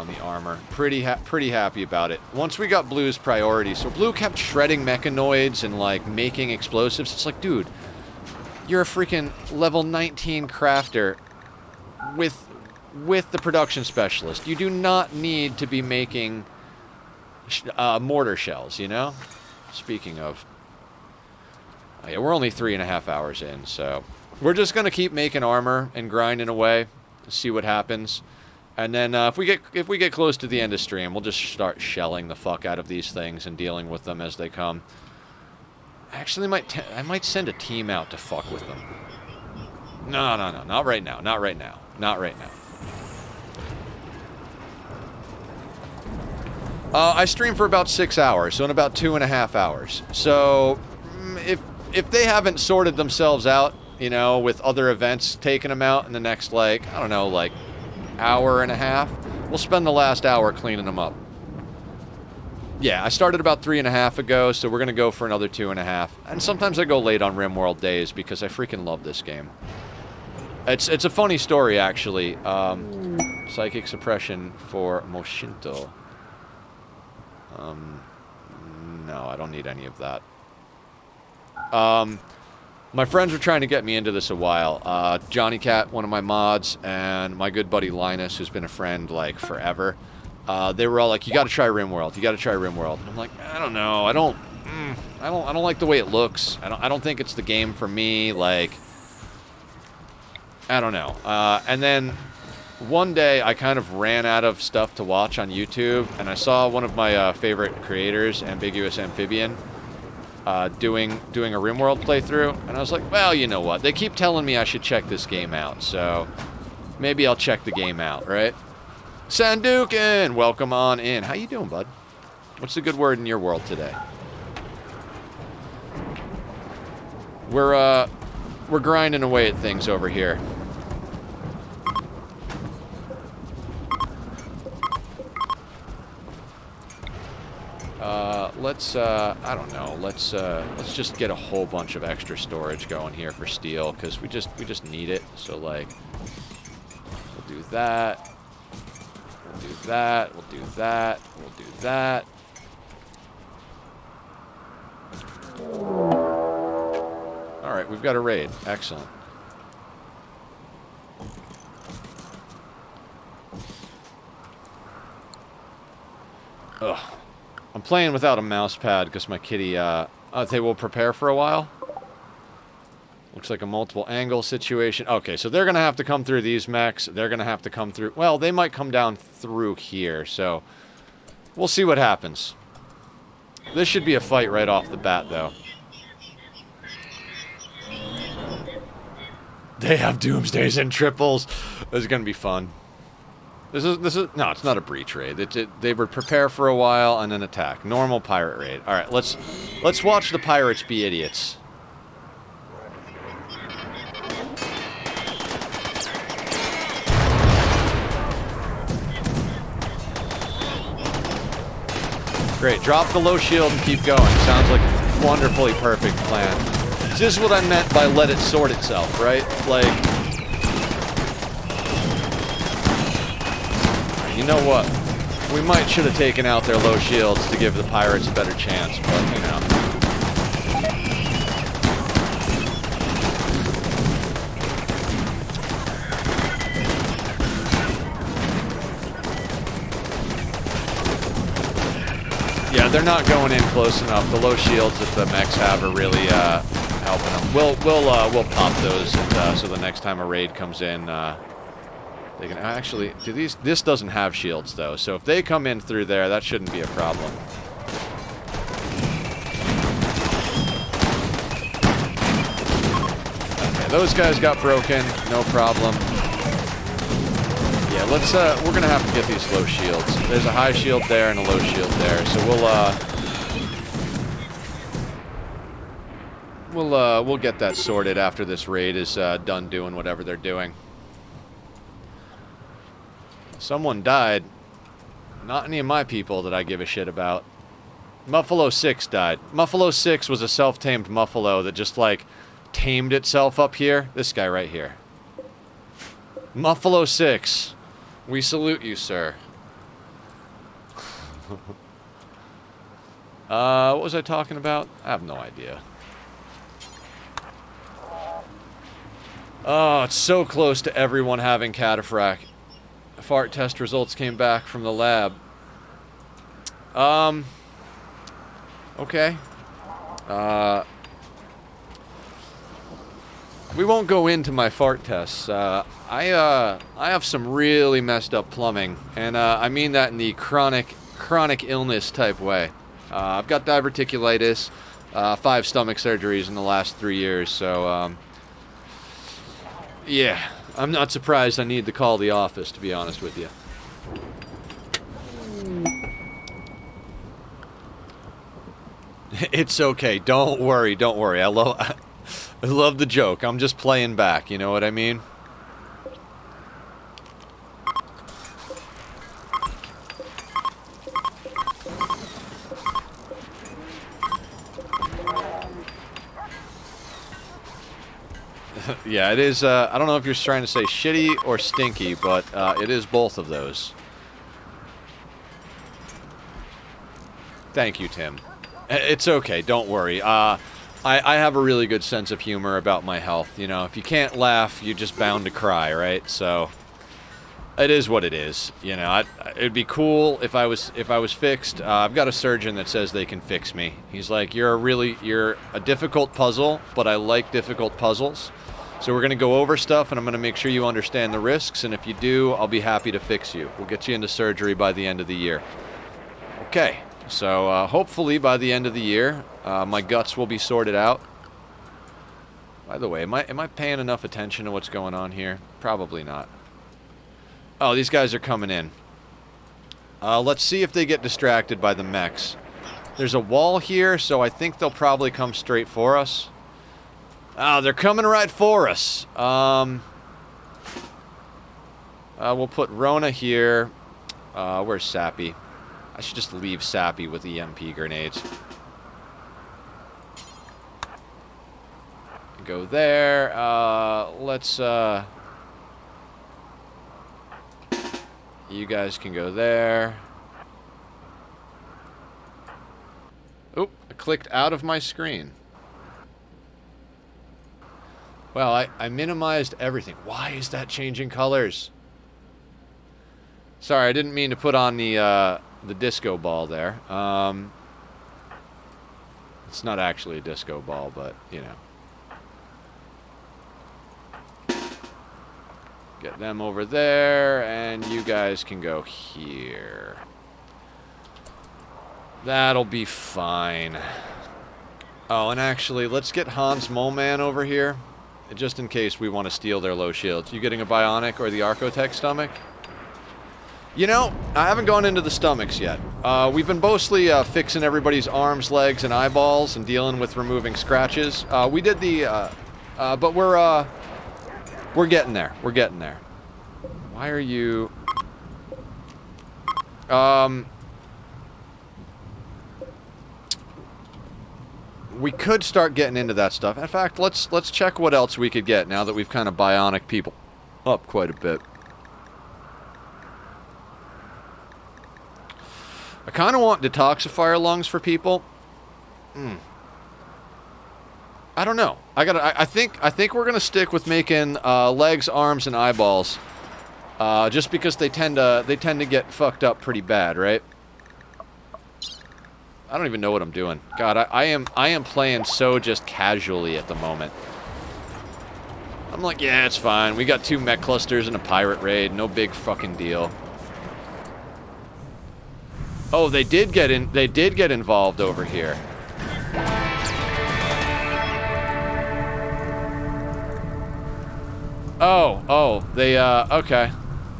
Speaker 1: on the armor. Pretty happy about it. Once we got Blue's priority, so Blue kept shredding mechanoids and, like, making explosives. It's like, dude, you're a freaking level 19 crafter with the production specialist. You do not need to be making mortar shells, you know? Speaking of... Oh, yeah, we're only 3.5 hours in, so... We're just going to keep making armor and grinding away, see what happens. And then if we get close to the end of stream, we'll just start shelling the fuck out of these things and dealing with them as they come. Actually, I might send a team out to fuck with them. No, not right now. Not right now. Not right now. I stream for about 6 hours, so in about 2.5 hours. So if they haven't sorted themselves out, you know, with other events taking them out in the next, like, I don't know, like, hour and a half, we'll spend the last hour cleaning them up. Yeah, I started about 3.5 ago, so we're going to go for another 2.5. And sometimes I go late on RimWorld days because I freaking love this game. It's a funny story, actually. Psychic suppression for Moshinto. No, I don't need any of that. My friends were trying to get me into this a while. Johnny Cat, one of my mods, and my good buddy Linus, who's been a friend, like, forever. They were all like, you gotta try RimWorld. You gotta try RimWorld. And I'm like, I don't know. I don't like the way it looks. I don't think it's the game for me. Like, I don't know. And then one day I kind of ran out of stuff to watch on YouTube, and I saw one of my favorite creators, Ambiguous Amphibian, doing a RimWorld playthrough, and I was like, well, you know what? They keep telling me I should check this game out, so maybe I'll check the game out, right? Sandukin, welcome on in. How you doing, bud? What's the good word in your world today? We're grinding away at things over here. I don't know, let's just get a whole bunch of extra storage going here for steel, because we just need it. So, like, we'll do that. We'll do that. We'll do that. We'll do that. Alright, we've got a raid. Excellent. Ugh. I'm playing without a mouse pad because my kitty, they will prepare for a while. Looks like a multiple angle situation. Okay, so they're going to have to come through these mechs. They're going to have to come through... Well, they might come down through here, so... We'll see what happens. This should be a fight right off the bat, though. They have Doomsdays and triples. This is going to be fun. This is no, it's not a breach raid. They would prepare for a while and then attack. Normal pirate raid. All right, let's watch the pirates be idiots. Great, drop the low shield and keep going. Sounds like a wonderfully perfect plan. This is what I meant by let it sort itself, right? Like. You know what? We might should have taken out their low shields to give the pirates a better chance, but, you know. Yeah, they're not going in close enough. The low shields that the mechs have are really helping them. We'll pop those, and, so the next time a raid comes in, they can actually do these. This doesn't have shields though, so if they come in through there, that shouldn't be a problem. Okay, those guys got broken, no problem. Yeah, we're gonna have to get these low shields. There's a high shield there and a low shield there, so we'll get that sorted after this raid is done doing whatever they're doing. Someone died. Not any of my people that I give a shit about. Muffalo 6 died. Muffalo 6 was a self-tamed Muffalo that just, like, tamed itself up here. This guy right here. Muffalo 6. We salute you, sir. What was I talking about? I have no idea. Oh, it's so close to everyone having cataphract. Fart test results came back from the lab. Okay. We won't go into my fart tests. I have some really messed up plumbing, and I mean that in the chronic illness type way. I've got diverticulitis, 5 stomach surgeries in the last 3 years, so yeah, I'm not surprised I need to call the office, to be honest with you. It's okay. Don't worry. Don't worry. I love the joke. I'm just playing back. You know what I mean? Yeah, it is. I don't know if you're trying to say shitty or stinky, but it is both of those. Thank you, Tim. It's okay, don't worry. I have a really good sense of humor about my health. You know, if you can't laugh, you're just bound to cry, right? So, it is what it is. You know, it'd be cool if I was fixed. I've got a surgeon that says they can fix me. He's like, you're a difficult puzzle, but I like difficult puzzles. So we're gonna go over stuff, and I'm gonna make sure you understand the risks. And if you do, I'll be happy to fix you. We'll get you into surgery by the end of the year. Okay. So, hopefully by the end of the year, my guts will be sorted out. By the way, am I paying enough attention to what's going on here? Probably not. Oh, these guys are coming in. Let's see if they get distracted by the mechs. There's a wall here, so I think they'll probably come straight for us. Oh, they're coming right for us. We'll put Rona here. Where's Sappy? I should just leave Sappy with EMP grenades. Go there. Let's, you guys can go there. Oop, I clicked out of my screen. Well, I minimized everything. Why is that changing colors? Sorry, I didn't mean to put on the disco ball there. It's not actually a disco ball, but, you know. Get them over there, and you guys can go here. That'll be fine. Oh, and actually, let's get Hans Moleman over here, just in case we want to steal their low shields. You getting a bionic or the Archotech stomach? You know, I haven't gone into the stomachs yet. We've been mostly fixing everybody's arms, legs, and eyeballs and dealing with removing scratches. We did the, but we're getting there. We're getting there. Why are you... We could start getting into that stuff. In fact, let's check what else we could get now that we've kind of bionic people up quite a bit. I kind of want detoxifier lungs for people. I don't know. I think we're gonna stick with making legs, arms, and eyeballs, just because they tend to get fucked up pretty bad, right? I don't even know what I'm doing. God, I am playing so just casually at the moment. I'm like, yeah, it's fine. We got 2 mech clusters and a pirate raid. No big fucking deal. Oh, they did get involved over here. Oh, they, okay.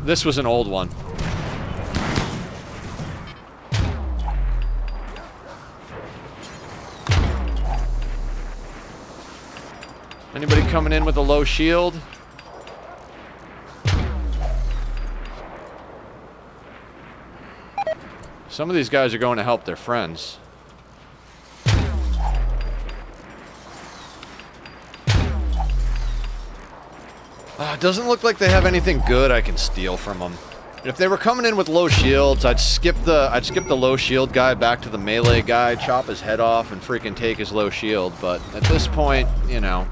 Speaker 1: This was an old one. Anybody coming in with a low shield? Some of these guys are going to help their friends. It doesn't look like they have anything good I can steal from them. If they were coming in with low shields, I'd skip the low shield guy back to the melee guy, chop his head off, and freaking take his low shield. But at this point, you know,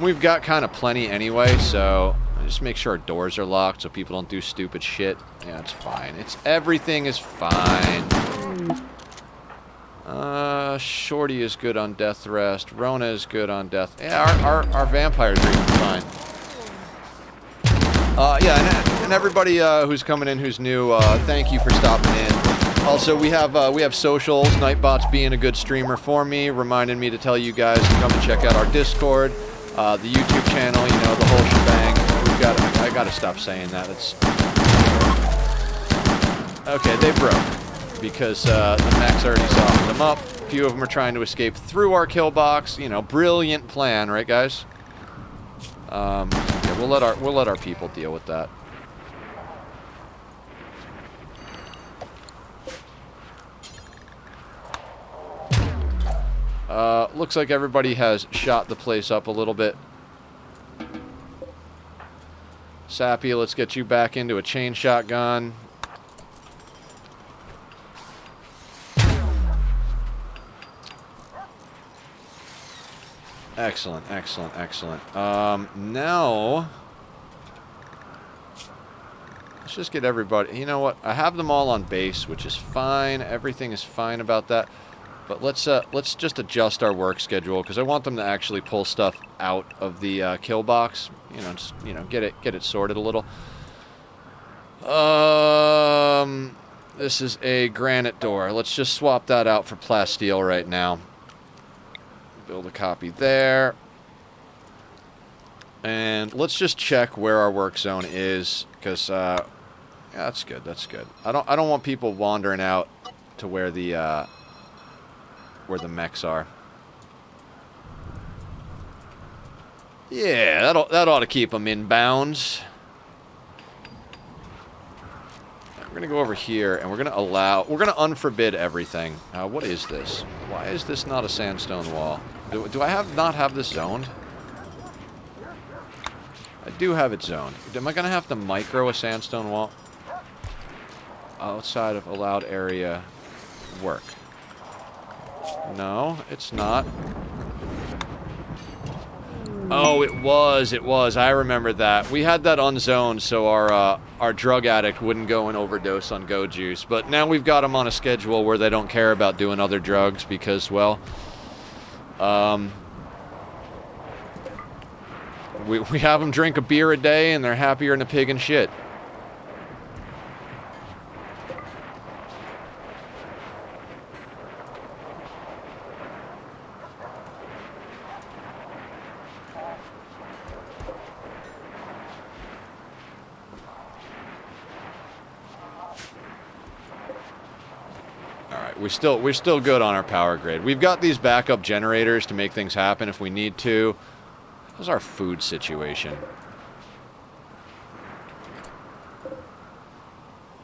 Speaker 1: we've got kind of plenty anyway, so just make sure our doors are locked so people don't do stupid shit. Yeah, it's fine. Everything is fine. Shorty is good on death rest. Rona is good on death. Yeah, our vampires are even fine. Yeah, and everybody who's coming in who's new, thank you for stopping in. Also, we have socials. Nightbot's being a good streamer for me, reminding me to tell you guys to come and check out our Discord, the YouTube channel, you know, the whole shebang. I gotta stop saying that. It's okay. They broke because the mechs already softened them up. A few of them are trying to escape through our kill box. You know, brilliant plan, right, guys? Yeah, we'll let our people deal with that. Looks like everybody has shot the place up a little bit. Sappy, let's get you back into a chain shotgun. Excellent, excellent, excellent. Now, let's just get everybody. You know what? I have them all on base, which is fine. Everything is fine about that. But let's just adjust our work schedule because I want them to actually pull stuff out of the kill box. You know, just get it sorted a little. This is a granite door. Let's just swap that out for plasteel right now. Build a copy there. And let's just check where our work zone is, because yeah, that's good. That's good. I don't want people wandering out to where the mechs are. Yeah, that ought to keep them in bounds. We're gonna go over here and we're gonna unforbid everything. What is this? Why is this not a sandstone wall? Do I not have this zoned? I do have it zoned. Am I gonna have to micro a sandstone wall? Outside of allowed area work. No, it's not. Oh, it was. I remember that. We had that unzoned so our drug addict wouldn't go and overdose on go juice. But now we've got them on a schedule where they don't care about doing other drugs because, well, we have them drink a beer a day and they're happier than a pig in shit. We're still good on our power grid. We've got these backup generators to make things happen if we need to. How's our food situation?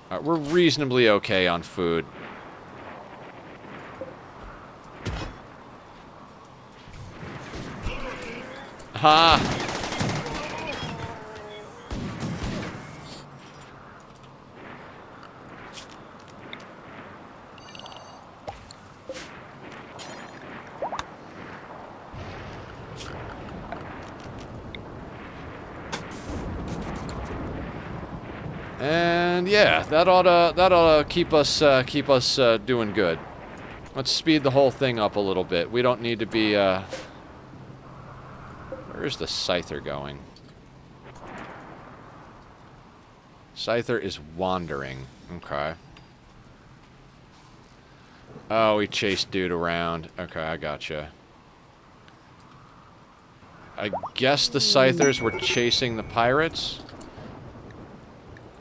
Speaker 1: Alright, we're reasonably okay on food. Ha! And yeah, that ought to keep us doing good. Let's speed the whole thing up a little bit. We don't need to be where's the Scyther going? Scyther is wandering. Okay. Oh, he chased dude around. Okay, I gotcha. I guess the Scythers were chasing the pirates.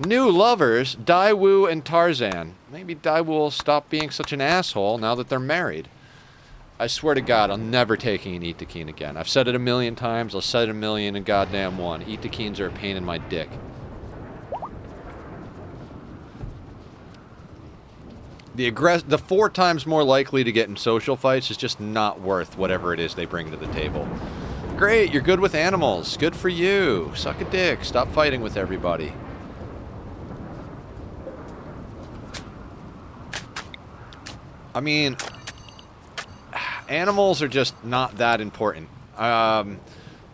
Speaker 1: New lovers, Daiwu and Tarzan. Maybe Daiwu will stop being such an asshole now that they're married. I swear to God, I'm never taking an Itakin again. I've said it a million times, I'll say it a million and goddamn one. Itakins are a pain in my dick. The 4 times more likely to get in social fights is just not worth whatever it is they bring to the table. Great, you're good with animals. Good for you. Suck a dick. Stop fighting with everybody. I mean, animals are just not that important. As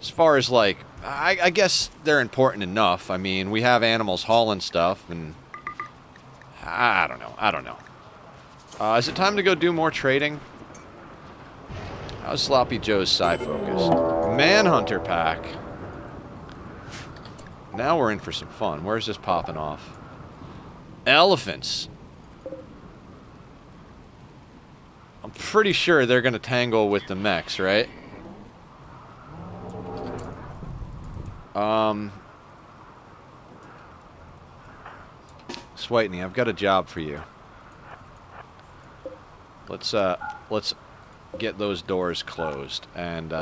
Speaker 1: far as, like, I guess they're important enough. I mean, we have animals hauling stuff, and I don't know. Is it time to go do more trading? How's Sloppy Joe's side focus? Manhunter pack. Now we're in for some fun. Where's this popping off? Elephants. I'm pretty sure they're going to tangle with the mechs, right? Switeny, I've got a job for you. Let's get those doors closed, and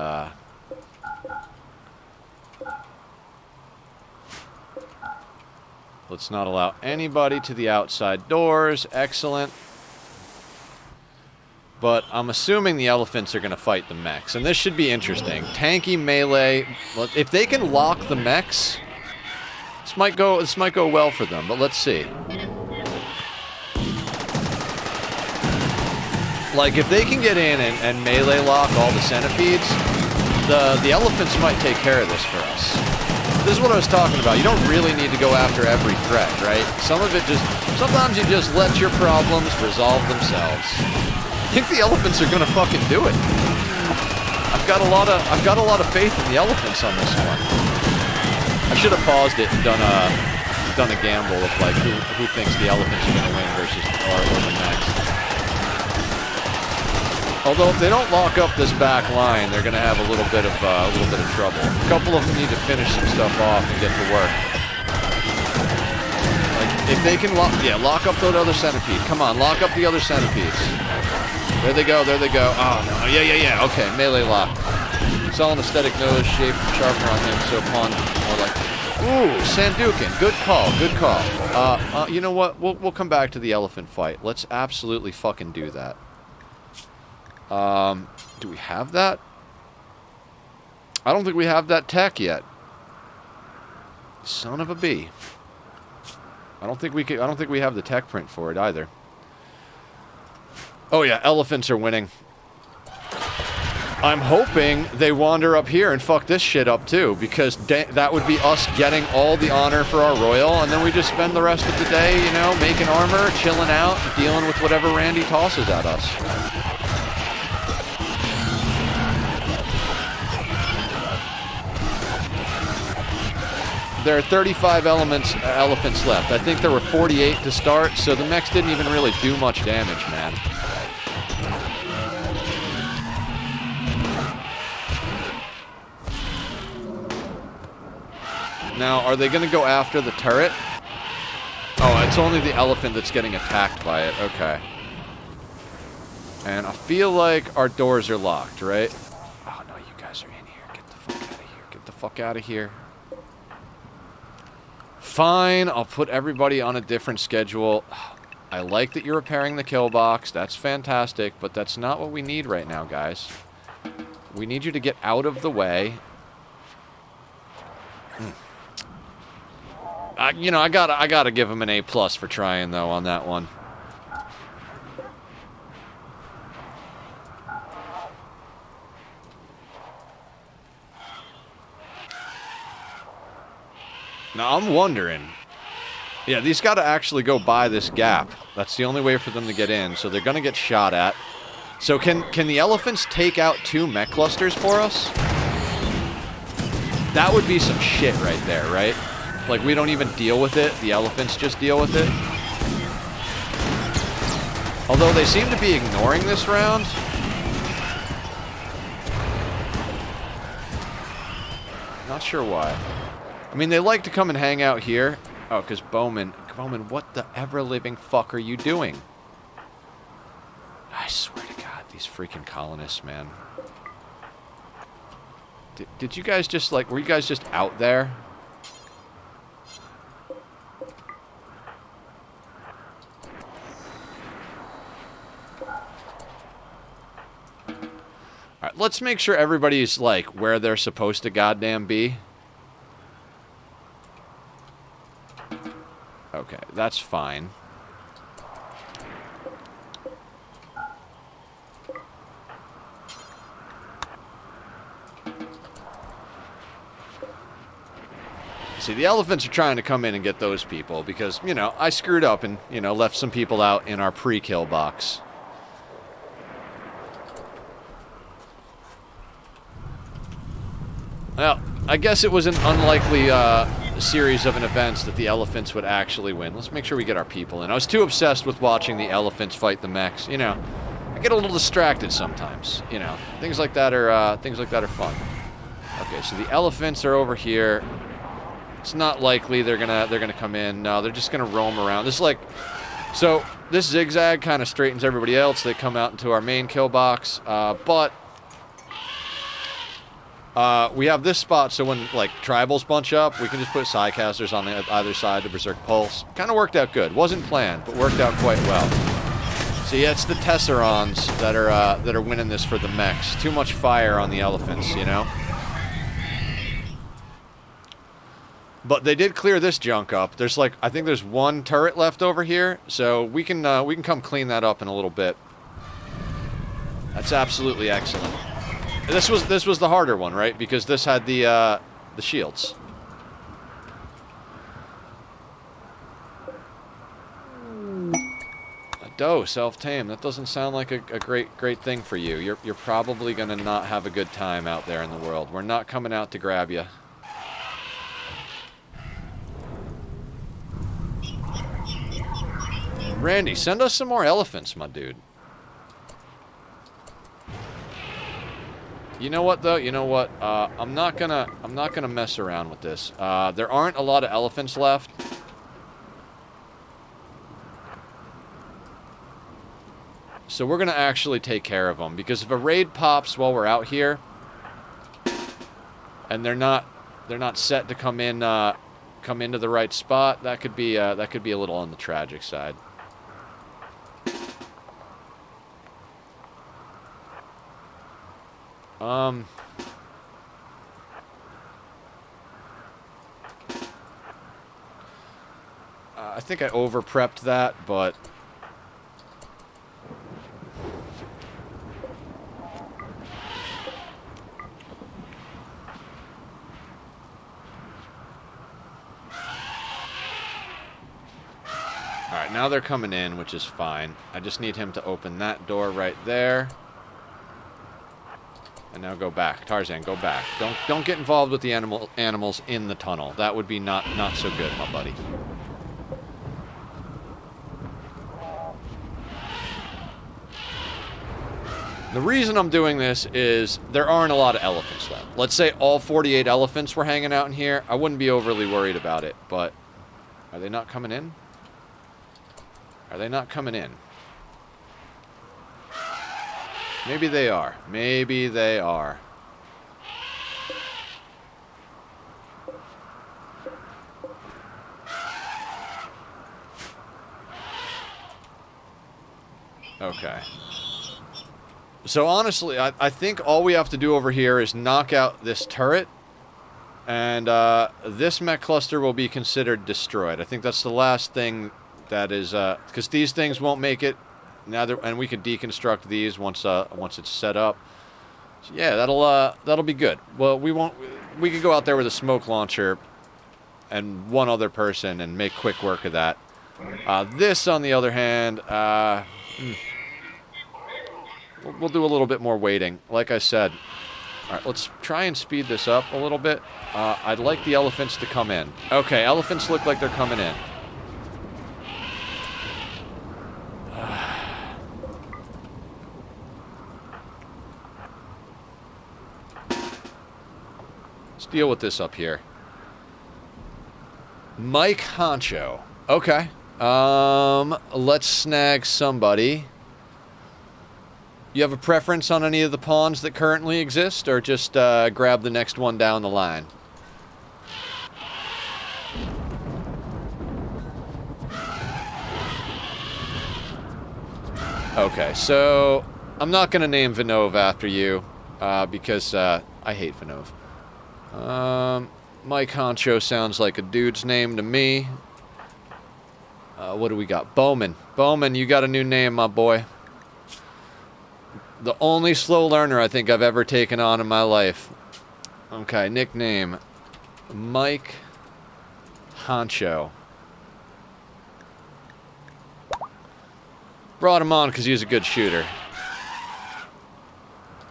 Speaker 1: let's not allow anybody to the outside doors. Excellent. But I'm assuming the elephants are going to fight the mechs, and this should be interesting. Tanky melee. If they can lock the mechs, this might go well for them. But let's see. Like, if they can get in and melee lock all the centipedes, the elephants might take care of this for us. This is what I was talking about. You don't really need to go after every threat, right? Sometimes you just let your problems resolve themselves. I think the elephants are gonna fucking do it. I've got a lot of faith in the elephants on this one. I should have paused it and done a gamble of, like, who thinks the elephants are gonna win versus or the mechs. Although if they don't lock up this back line, they're gonna have a little bit of trouble. A couple of them need to finish some stuff off and get to work. Like, if they can lock up that other centipede. Come on, lock up the other centipedes. There they go. Oh no, yeah. Okay, melee lock. Saw an aesthetic nose shape sharpener on him, so upon more like. Ooh, Sandukin. Good call. You know what? We'll come back to the elephant fight. Let's absolutely fucking do that. Do we have that? I don't think we have that tech yet. Son of a bee. I don't think we have the tech print for it either. Oh yeah, elephants are winning. I'm hoping they wander up here and fuck this shit up too, because that would be us getting all the honor for our royal, and then we just spend the rest of the day, you know, making armor, chilling out, dealing with whatever Randy tosses at us. There are 35 elephants left. I think there were 48 to start, so the mechs didn't even really do much damage, man. Now, are they going to go after the turret? Oh, it's only the elephant that's getting attacked by it. Okay. And I feel like our doors are locked, right? Oh, no, you guys are in here. Get the fuck out of here. Get the fuck out of here. Fine, I'll put everybody on a different schedule. I like that you're repairing the kill box. That's fantastic, but that's not what we need right now, guys. We need you to get out of the way. You know, I gotta give him an A+ for trying, though, on that one. Now, I'm wondering. Yeah, these got to actually go by this gap. That's the only way for them to get in, so they're going to get shot at. So can the elephants take out 2 mech clusters for us? That would be some shit right there, right? Like, we don't even deal with it. The elephants just deal with it. Although they seem to be ignoring this round. Not sure why. I mean, they like to come and hang out here. Oh, because Bowman, what the ever-living fuck are you doing? I swear to God, these freaking colonists, man. Did you guys just, like, were you guys just out there? Alright, let's make sure everybody's, like, where they're supposed to goddamn be. Okay, that's fine. See, the elephants are trying to come in and get those people because, you know, I screwed up and, you know, left some people out in our pre-kill box. Well, I guess it was an unlikely series of events that the elephants would actually win. Let's make sure we get our people in. I was too obsessed with watching the elephants fight the mechs. You know, I get a little distracted sometimes. You know, things like that are fun. Okay, so the elephants are over here. It's not likely they're gonna come in. No, they're just gonna roam around. This is like, so this zigzag kind of straightens everybody else. They come out into our main kill box, but we have this spot, so when like tribals bunch up, we can just put sidecasters on either side to Berserk Pulse. Kind of worked out good. Wasn't planned, but worked out quite well. So yeah, it's the Tesserons that are winning this for the mechs. Too much fire on the elephants, you know. But they did clear this junk up. There's like, I think there's one turret left over here, so we can come clean that up in a little bit. That's absolutely excellent. This was the harder one, right? Because this had the shields. A doe, self-tame. That doesn't sound like a great thing for you. You're probably gonna not have a good time out there in the world. We're not coming out to grab you. Randy, send us some more elephants, my dude. You know what though? You know what? I'm not gonna mess around with this. There aren't a lot of elephants left. So we're gonna actually take care of them, because if a raid pops while we're out here, and they're not set to come into the right spot, that could be a little on the tragic side. I think I over-prepped that, but... Alright, now they're coming in, which is fine. I just need him to open that door right there. And now go back. Tarzan, go back. Don't get involved with the animals in the tunnel. That would be not so good, my buddy. The reason I'm doing this is there aren't a lot of elephants left. Let's say all 48 elephants were hanging out in here. I wouldn't be overly worried about it, but are they not coming in? Are they not coming in? Maybe they are. Maybe they are. Okay. So honestly, I think all we have to do over here is knock out this turret, and this mech cluster will be considered destroyed. I think that's the last thing that is, because these things won't make it. And we can deconstruct these once it's set up. So yeah, that'll be good. Well, we can go out there with a smoke launcher and one other person and make quick work of that. This, on the other hand, we'll do a little bit more waiting. Like I said, all right, let's try and speed this up a little bit. I'd like the elephants to come in. Okay, elephants look like they're coming in. Deal with this up here. Mike Honcho. Okay. Let's snag somebody. You have a preference on any of the pawns that currently exist, or just grab the next one down the line? Okay, so I'm not going to name Vinov after you, because I hate Vinov. Mike Honcho sounds like a dude's name to me. What do we got? Bowman. Bowman, you got a new name, my boy. The only slow learner I think I've ever taken on in my life. Okay, nickname. Mike Honcho. Brought him on because he's a good shooter.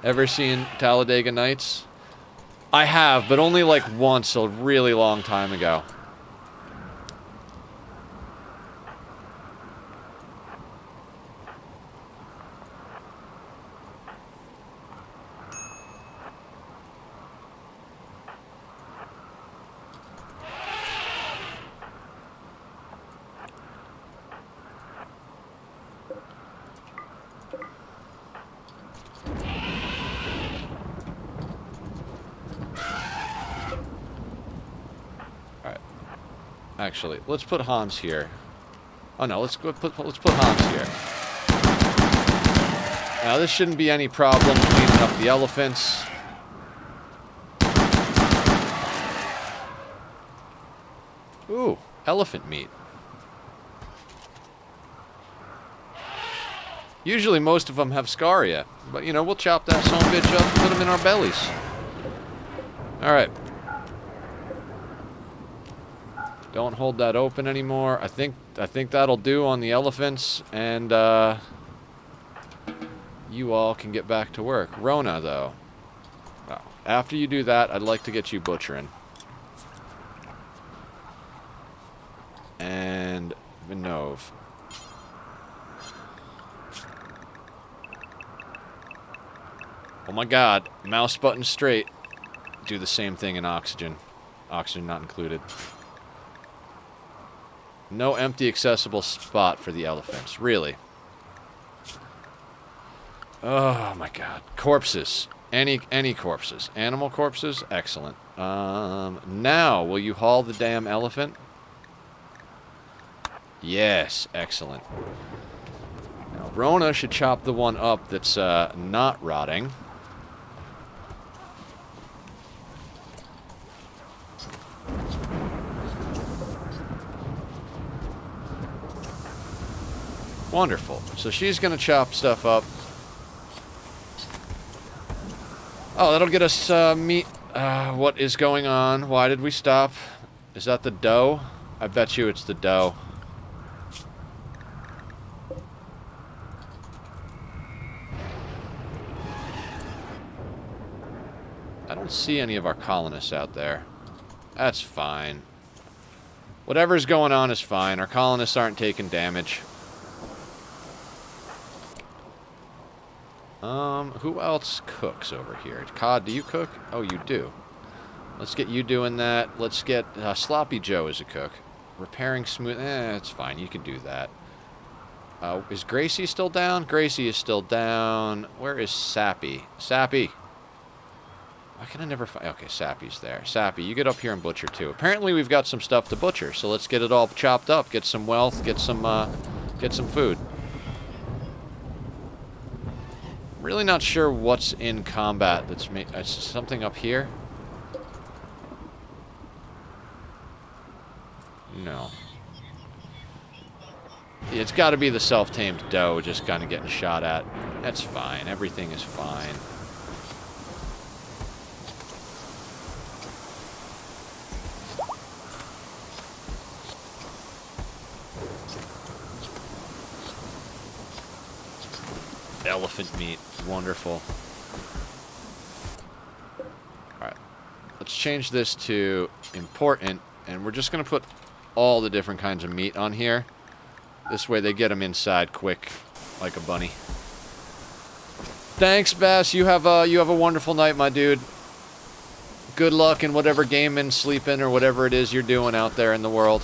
Speaker 1: Ever seen Talladega Nights? I have, but only like once a really long time ago. Actually, let's put Hans here. Oh no, let's put Hans here. Now this shouldn't be any problem cleaning up the elephants. Ooh, elephant meat. Usually most of them have scaria, but you know, we'll chop that son of a bitch up and put them in our bellies. Alright. Don't hold that open anymore. I think that'll do on the elephants, and you all can get back to work. Rona, though. Well, after you do that, I'd like to get you butchering. And Vinov. Oh my god, mouse button straight. Do the same thing in oxygen. Oxygen not included. No empty accessible spot for the elephants. Really? Oh my god. Corpses. Any corpses. Animal corpses? Excellent. Now, will you haul the damn elephant? Yes. Excellent. Now, Rona should chop the one up that's not rotting. Wonderful. So she's going to chop stuff up. Oh, that'll get us meat. What is going on? Why did we stop? Is that the dough? I bet you it's the dough. I don't see any of our colonists out there. That's fine. Whatever's going on is fine. Our colonists aren't taking damage. Who else cooks over here? Cod, do you cook? Oh, you do. Let's get you doing that. Let's get Sloppy Joe as a cook. Repairing smooth... it's fine. You can do that. Is Gracie still down? Gracie is still down. Where is Sappy? Sappy! Why can I never find... Okay, Sappy's there. Sappy, you get up here and butcher, too. Apparently, we've got some stuff to butcher, so let's get it all chopped up. Get some wealth. Get some food. Really not sure what's in combat that's something up here? No. It's got to be the self-tamed doe just kind of getting shot at. That's fine. Everything is fine. Elephant meat. Wonderful. Alright. Let's change this to important, and we're just going to put all the different kinds of meat on here. This way they get them inside quick, like a bunny. Thanks, Bass. You have a wonderful night, my dude. Good luck in whatever gaming, sleeping, or whatever it is you're doing out there in the world.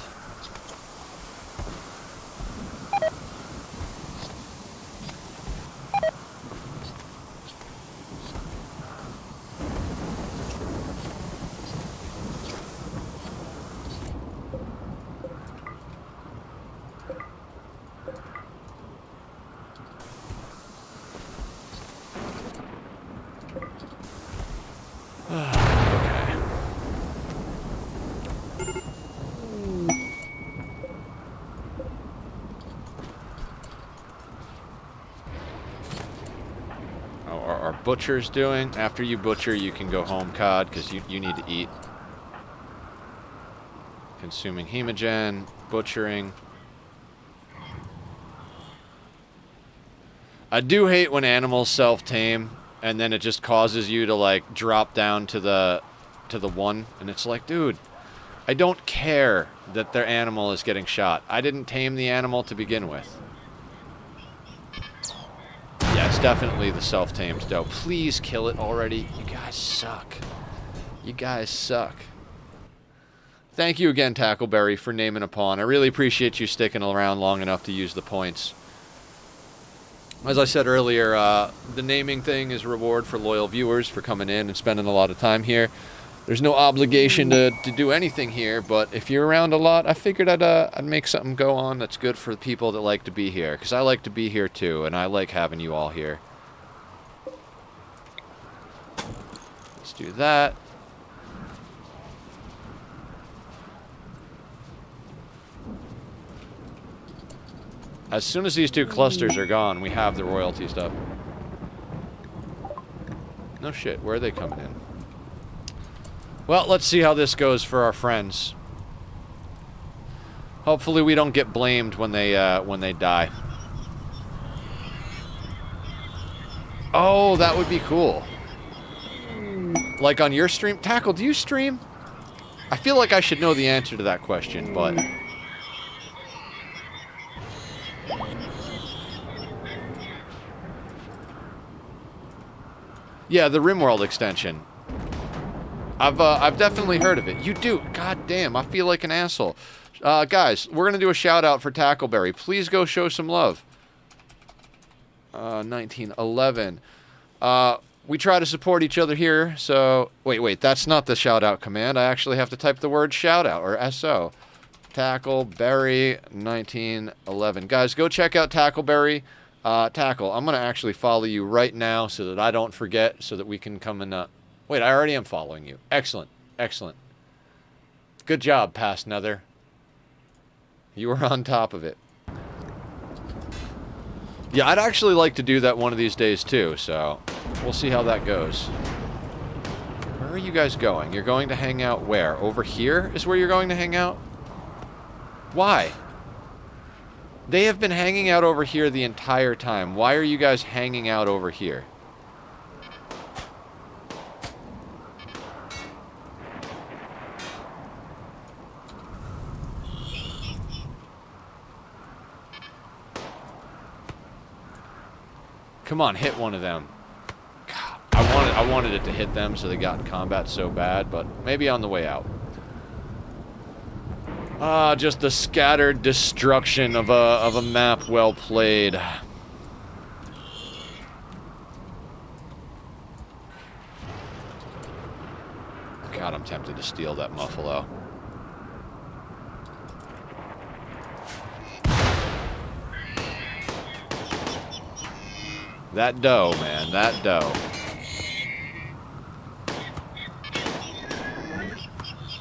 Speaker 1: Butcher's doing. After you butcher, you can go home, Cod, because you need to eat. Consuming hemogen, butchering. I do hate when animals self-tame, and then it just causes you to, like, drop down to the 1, and it's like, dude, I don't care that their animal is getting shot. I didn't tame the animal to begin with. Yeah, it's definitely the self-tamed doe. Please kill it already. You guys suck. You guys suck. Thank you again, Tackleberry, for naming a pawn. I really appreciate you sticking around long enough to use the points. As I said earlier, the naming thing is a reward for loyal viewers for coming in and spending a lot of time here. There's no obligation to do anything here, but if you're around a lot, I figured I'd make something go on that's good for the people that like to be here, because I like to be here too, and I like having you all here. Let's do that. As soon as these 2 clusters are gone, we have the royalty stuff. No shit, where are they coming in? Well, let's see how this goes for our friends. Hopefully we don't get blamed when they die. Oh, that would be cool. Like on your stream? Tackle, do you stream? I feel like I should know the answer to that question, but... Yeah, the RimWorld extension. I've definitely heard of it. You do. God damn, I feel like an asshole. Guys, we're gonna do a shout out for Tackleberry. Please go show some love. 1911. We try to support each other here, so... Wait, that's not the shout out command. I actually have to type the word shout out, or SO. Tackleberry 1911. Guys, go check out Tackleberry. Tackle, I'm gonna actually follow you right now so that I don't forget, so that we can come and, Wait, I already am following you. Excellent. Excellent. Good job, Past Nether. You were on top of it. Yeah, I'd actually like to do that one of these days, too, so we'll see how that goes. Where are you guys going? You're going to hang out where? Over here is where you're going to hang out? Why? They have been hanging out over here the entire time. Why are you guys hanging out over here? Come on, hit one of them. God, I wanted it to hit them so they got in combat so bad, but maybe on the way out. Ah, just the scattered destruction of a map well played. God, I'm tempted to steal that Muffalo. That doe, man, that doe.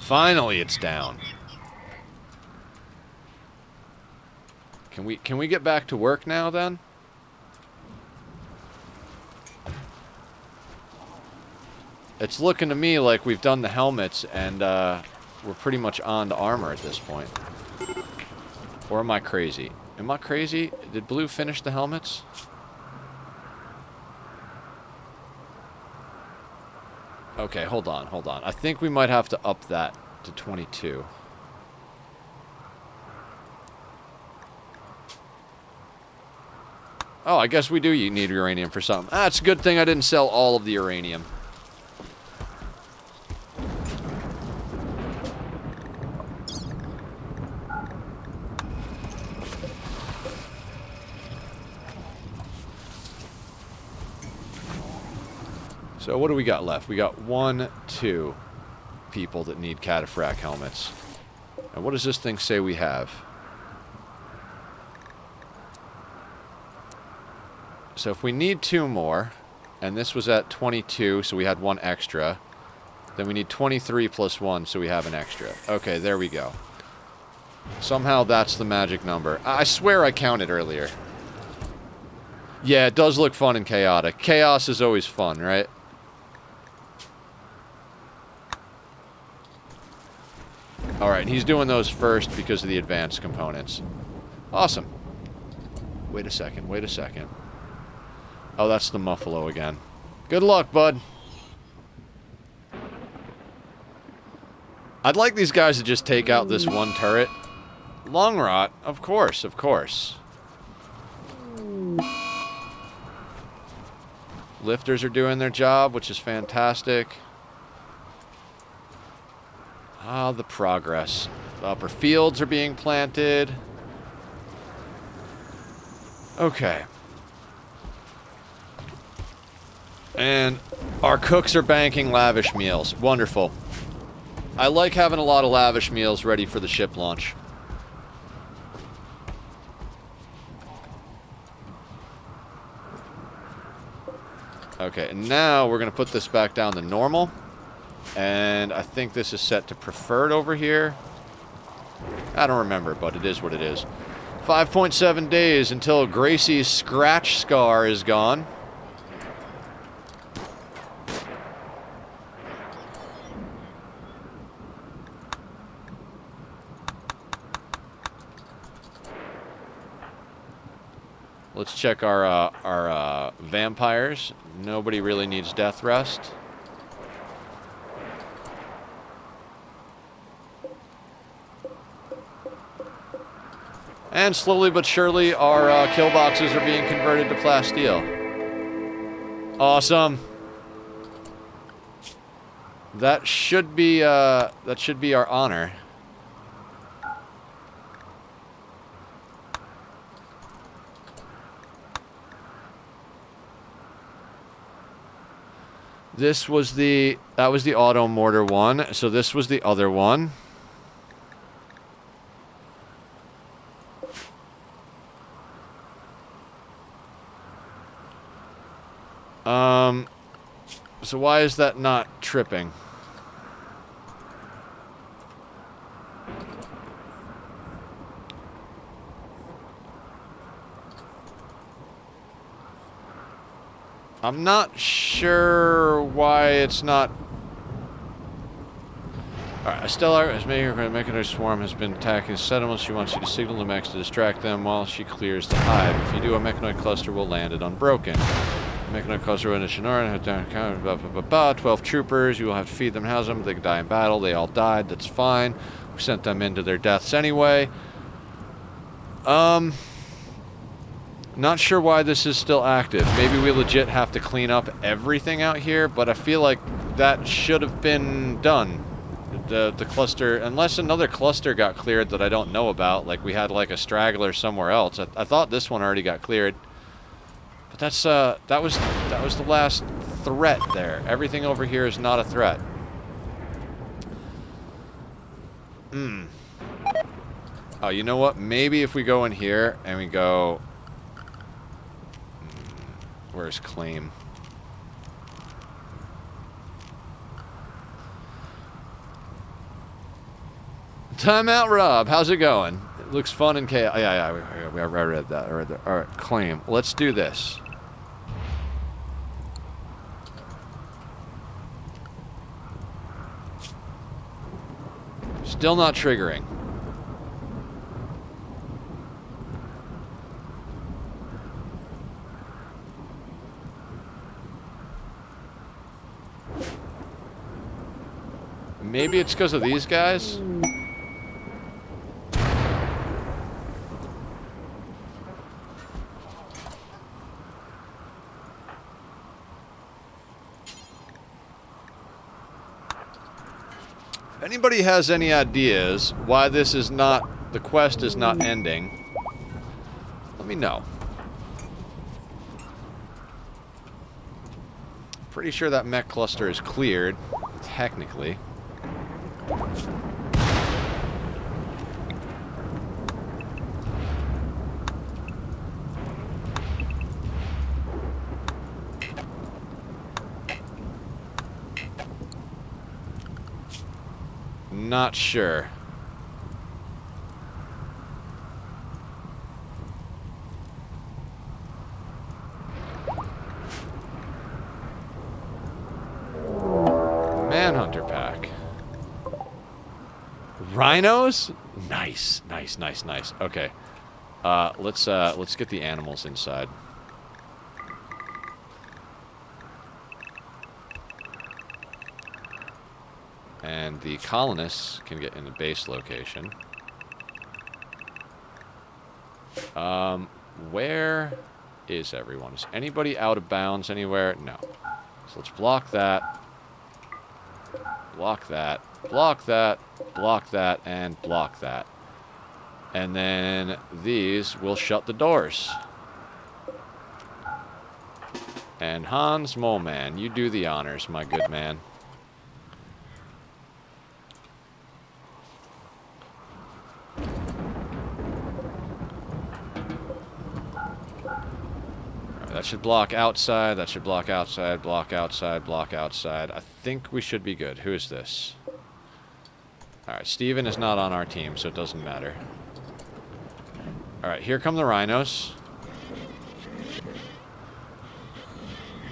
Speaker 1: Finally, it's down. Can we get back to work now, then? It's looking to me like we've done the helmets, and we're pretty much on to armor at this point. Or am I crazy? Am I crazy? Did Blue finish the helmets? Okay, hold on, hold on. I think we might have to up that to 22. Oh, I guess we do need uranium for something. Ah, it's a good thing I didn't sell all of the uranium. So what do we got left? We got 1, 2 people that need cataphract helmets. And what does this thing say we have? So if we need 2 more, and this was at 22, so we had 1 extra, then we need 23 plus 1, so we have an extra. Okay, there we go. Somehow that's the magic number. I swear I counted earlier. Yeah, it does look fun and chaotic. Chaos is always fun, right? Alright, he's doing those first because of the advanced components. Awesome. Wait a second, wait a second. Oh, that's the Muffalo again. Good luck, bud. I'd like these guys to just take out this one turret. Long rot, of course, of course. Lifters are doing their job, which is fantastic. Ah, the progress. The upper fields are being planted. Okay. And our cooks are banking lavish meals. Wonderful. I like having a lot of lavish meals ready for the ship launch. Okay, and now we're going to put this back down to normal. And I think this is set to preferred over here. I don't remember, but it is what it is. 5.7 days until Gracie's scratch scar is gone. Let's check our vampires. Nobody really needs death rest. And slowly but surely, our kill boxes are being converted to plasteel. Awesome. That should be our honor. That was the auto mortar one, so this was the other one. So why is that not tripping? I'm not sure why it's not. Alright, a stellar is making her swarm has been attacking settlements. She wants you to signal the mechs to distract them while she clears the hive. If you do, a mechanoid cluster will land it unbroken. Mechanoid cluster in a Shinoran, 12 troopers. You will have to feed them, house them. They could die in battle. They all died. That's fine. We sent them into their deaths anyway. Not sure why this is still active. Maybe we legit have to clean up everything out here, but I feel like that should have been done. The cluster, unless another cluster got cleared that I don't know about, like we had like a straggler somewhere else. I thought this one already got cleared. But that's that was the last threat there. Everything over here is not a threat. Oh, you know what? Maybe if we go in here and we go... Where's claim? Time out, Rob. How's it going? It looks fun and chaos. Yeah, I read that. I read that. All right, claim. Let's do this. Still not triggering. Maybe it's because of these guys? If anybody has any ideas why this is not, the quest is not ending, let me know. Pretty sure that mech cluster is cleared, technically. Not sure. Manhunter pack. Rhinos? Nice, nice, nice, nice. Okay. Let's get the animals inside. And the colonists can get in the base location. Where is everyone? Is anybody out of bounds anywhere? No. So let's block that. Block that. Block that. Block that. And block that. And then these will shut the doors. And Hans Moleman, you do the honors, my good man. That should block outside, that should block outside, block outside, block outside. I think we should be good. Who is this? Alright, Steven is not on our team, so it doesn't matter. Alright, here come the rhinos.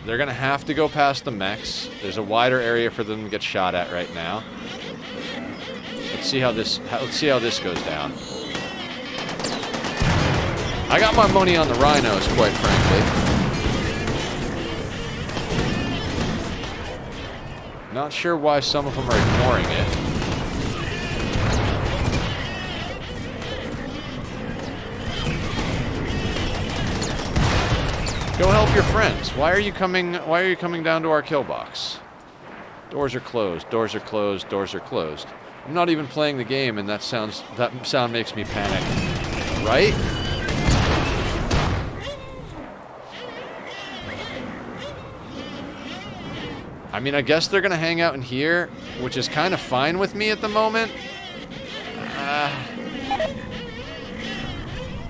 Speaker 1: They're gonna have to go past the mechs. There's a wider area for them to get shot at right now. Let's see how this goes down. I got my money on the rhinos, quite frankly. Not sure why some of them are ignoring it. Go help your friends. Why are you coming down to our kill box? Doors are closed. Doors are closed. Doors are closed. I'm not even playing the game and that sound makes me panic. Right? I mean, I guess they're gonna hang out in here, which is kind of fine with me at the moment.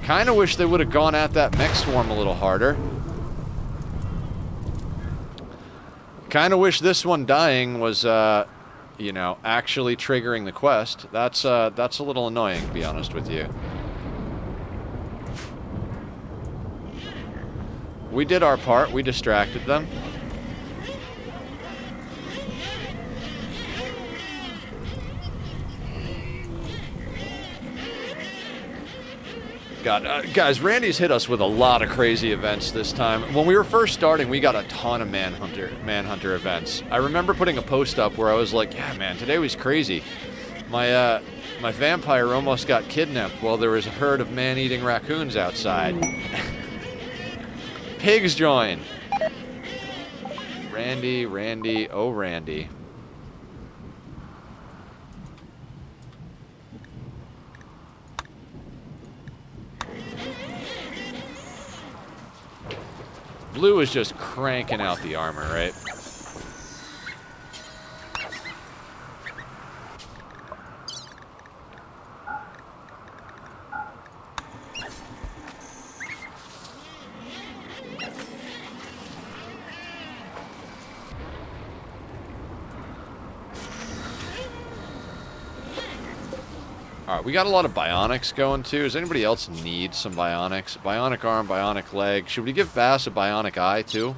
Speaker 1: Kind of wish they would have gone at that mech swarm a little harder. Kind of wish this one dying was, you know, actually triggering the quest. That's a little annoying, to be honest with you. We did our part. We distracted them. God, guys, Randy's hit us with a lot of crazy events this time. When we were first starting, we got a ton of Manhunter events. I remember putting a post up where I was like, yeah, man, today was crazy. My vampire almost got kidnapped while there was a herd of man-eating raccoons outside. Pigs join. Randy, oh Randy. Blue is just cranking out the armor, right? Alright, we got a lot of bionics going too. Does anybody else need some bionics? Bionic arm, bionic leg. Should we give Bass a bionic eye too?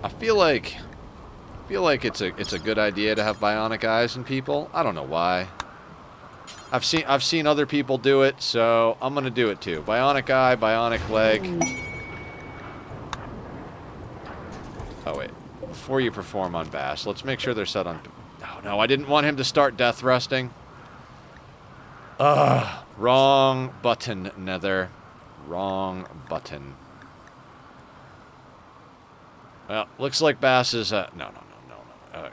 Speaker 1: I feel like it's a good idea to have bionic eyes in people. I don't know why. I've seen other people do it, so I'm gonna do it too. Bionic eye, bionic leg. Oh wait, before you perform on Bass, let's make sure they're set on. Oh no, I didn't want him to start death resting. Ugh, wrong button, Nether. Wrong button. Well, looks like Bass is no.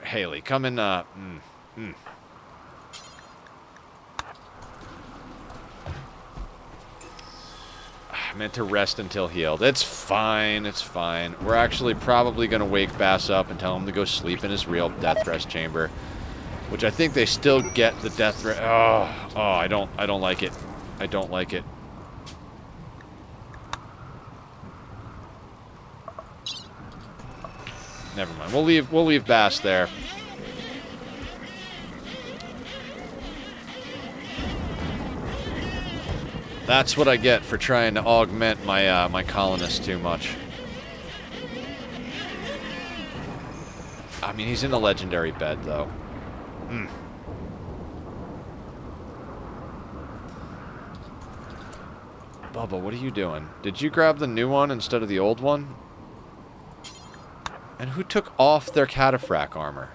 Speaker 1: Haley, come in. I meant to rest until healed. It's fine, it's fine. We're actually probably going to wake Bass up and tell him to go sleep in his real death rest chamber. Which I think they still get the death rest. Oh, I don't like it. I don't like it. Never mind. We'll leave Bass there. That's what I get for trying to augment my my colonists too much. I mean, he's in a legendary bed, though. Bubba, what are you doing? Did you grab the new one instead of the old one? And who took off their cataphract armor?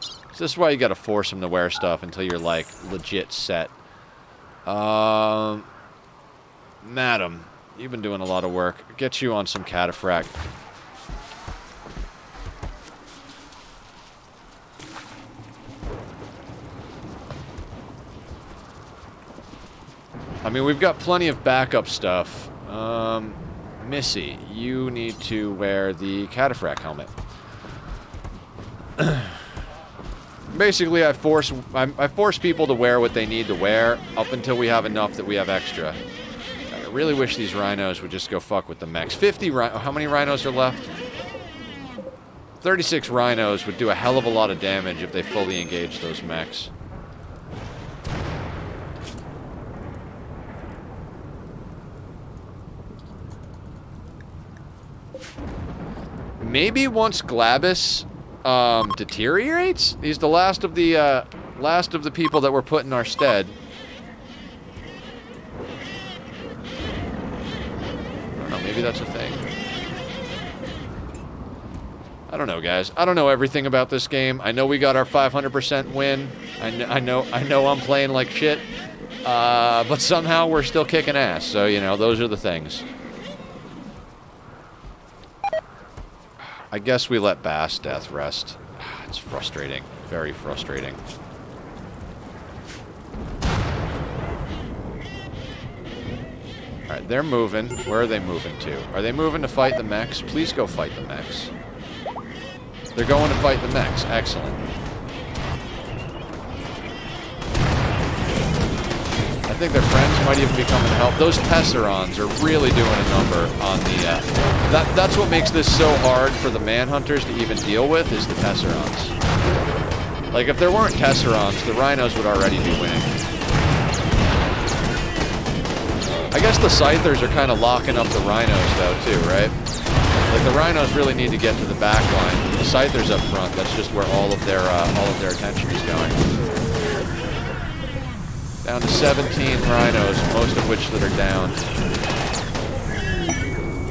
Speaker 1: So this is why you gotta force them to wear stuff until you're, like, legit set. Madam, you've been doing a lot of work. Get you on some cataphract. I mean, we've got plenty of backup stuff. Missy, you need to wear the cataphract helmet. Basically, I force people to wear what they need to wear up until we have enough that we have extra. I really wish these rhinos would just go fuck with the mechs. 50 rhinos. How many rhinos are left? 36 rhinos would do a hell of a lot of damage if they fully engaged those mechs. Maybe once Glabus deteriorates, he's the last of the people that were put in our stead. I don't know, maybe that's a thing. I don't know, guys. I don't know everything about this game. I know we got our 500% win. I know I'm playing like shit. But somehow we're still kicking ass. So, you know, those are the things. I guess we let Bass Death rest. It's frustrating. Very frustrating. Alright, they're moving. Where are they moving to? Are they moving to fight the mechs? Please go fight the mechs. They're going to fight the mechs. Excellent. I think their friends might even be coming to help. Those Tesserons are really doing a number on the... That's what makes this so hard for the Manhunters to even deal with, is the Tesserons. Like, if there weren't Tesserons, the Rhinos would already be winning. I guess the Scythers are kind of locking up the Rhinos, though, too, right? Like, the Rhinos really need to get to the back line. The Scythers up front, that's just where all of their attention is going. Down to 17 Rhinos, most of which that are down.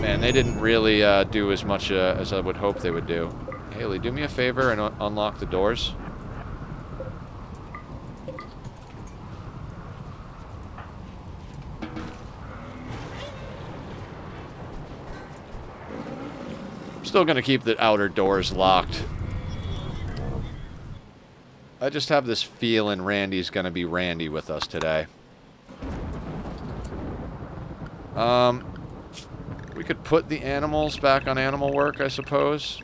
Speaker 1: Man, they didn't really do as much as I would hope they would do. Haley, do me a favor and unlock the doors. I'm still going to keep the outer doors locked. I just have this feeling Randy's going to be Randy with us today. We could put the animals back on animal work, I suppose.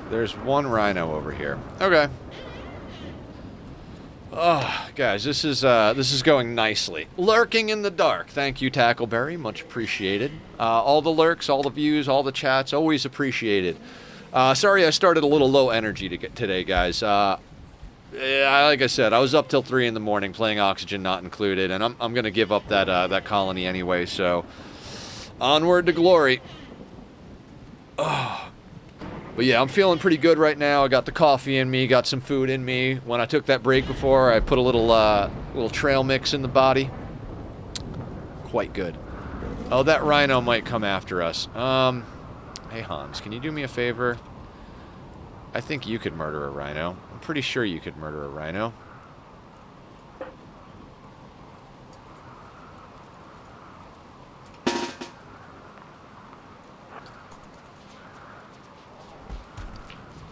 Speaker 1: There's one rhino over here. Okay. Oh, guys, this is going nicely. Lurking in the dark. Thank you, Tackleberry. Much appreciated. All the lurks, all the views, all the chats, always appreciated. Sorry I started a little low energy today, guys. Yeah, like I said, I was up till 3 in the morning playing Oxygen Not Included, and I'm gonna give up that colony anyway. So, onward to glory. Oh. But yeah, I'm feeling pretty good right now. I got the coffee in me, got some food in me. When I took that break before, I put a little trail mix in the body. Quite good. Oh, that rhino might come after us. Hey Hans, can you do me a favor? I think you could murder a rhino. I'm pretty sure you could murder a rhino.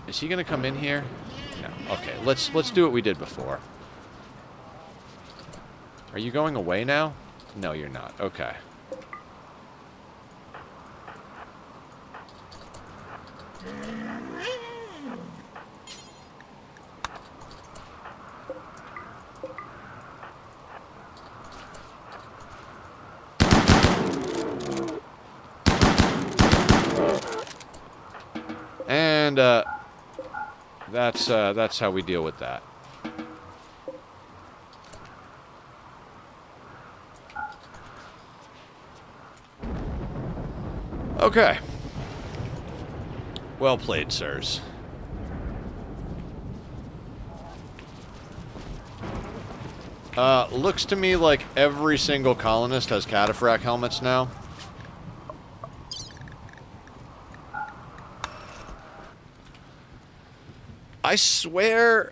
Speaker 1: Is he gonna come in here? No. Okay, let's do what we did before. Are you going away now? No, you're not. Okay. and that's how we deal with that. Okay. Well played, sirs. Looks to me like every single colonist has cataphract helmets now. I swear,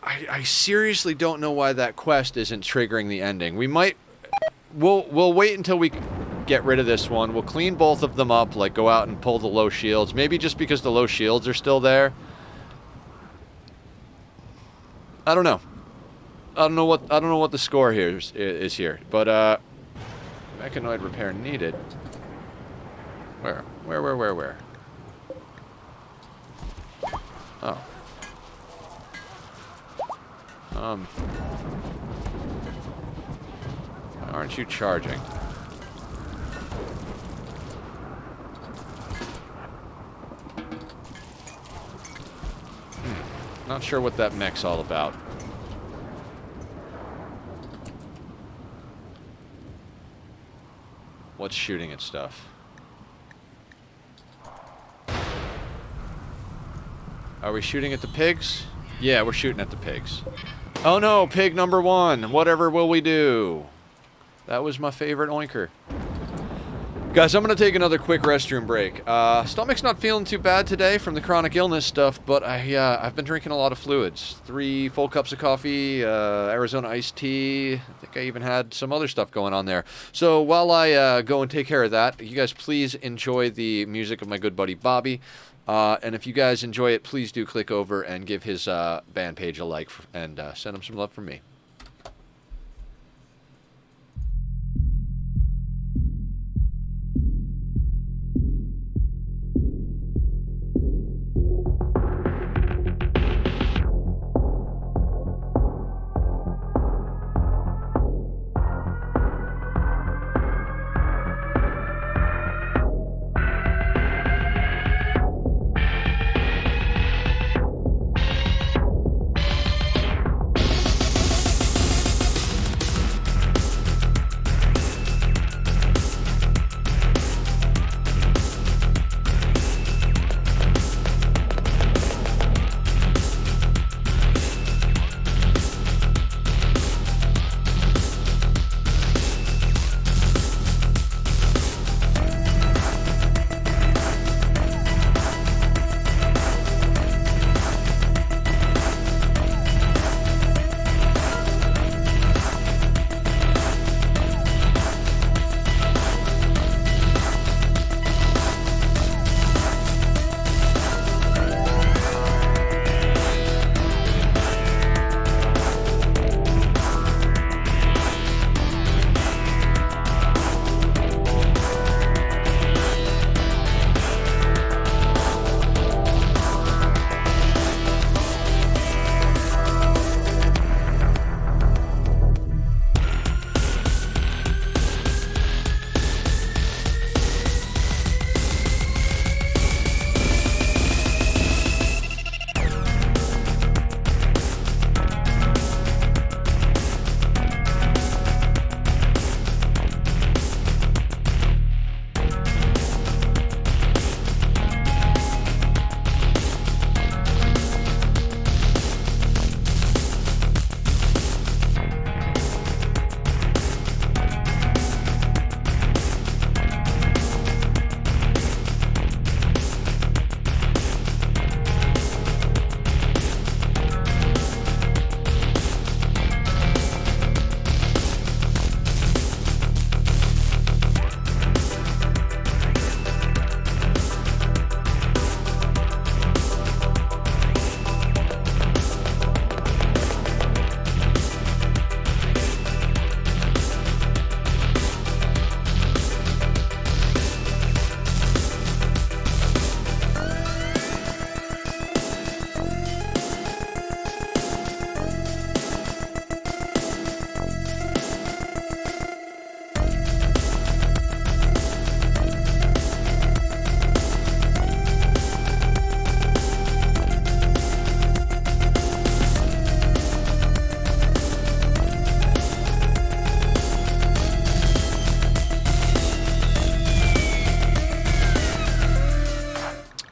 Speaker 1: I seriously don't know why that quest isn't triggering the ending. We'll wait until we get rid of this one. We'll clean both of them up, like go out and pull the low shields. Maybe just because the low shields are still there. I don't know. I don't know what the score here is here, but mechanoid repair needed. Where? Oh. Why aren't you charging? Not sure what that mech's all about. What's shooting at stuff? Are we shooting at the pigs? Yeah, we're shooting at the pigs. Oh no, pig number 1. Whatever will we do? That was my favorite oinker. Guys, I'm going to take another quick restroom break. Stomach's not feeling too bad today from the chronic illness stuff, but I've been drinking a lot of fluids. 3 full cups of coffee, Arizona iced tea. I think I even had some other stuff going on there. So while I go and take care of that, you guys please enjoy the music of my good buddy Bobby. And if you guys enjoy it, please do click over and give his band page a like and send him some love from me.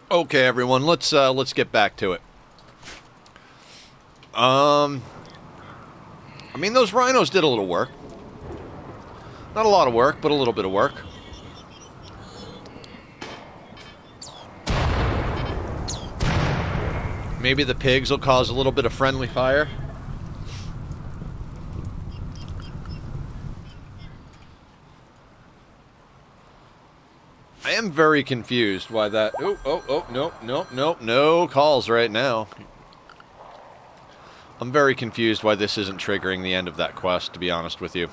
Speaker 1: Okay, everyone, let's get back to it. I mean, those rhinos did a little work. Not a lot of work, but a little bit of work. Maybe the pigs will cause a little bit of friendly fire. I am very confused why that... No calls right now. I'm very confused why this isn't triggering the end of that quest, to be honest with you.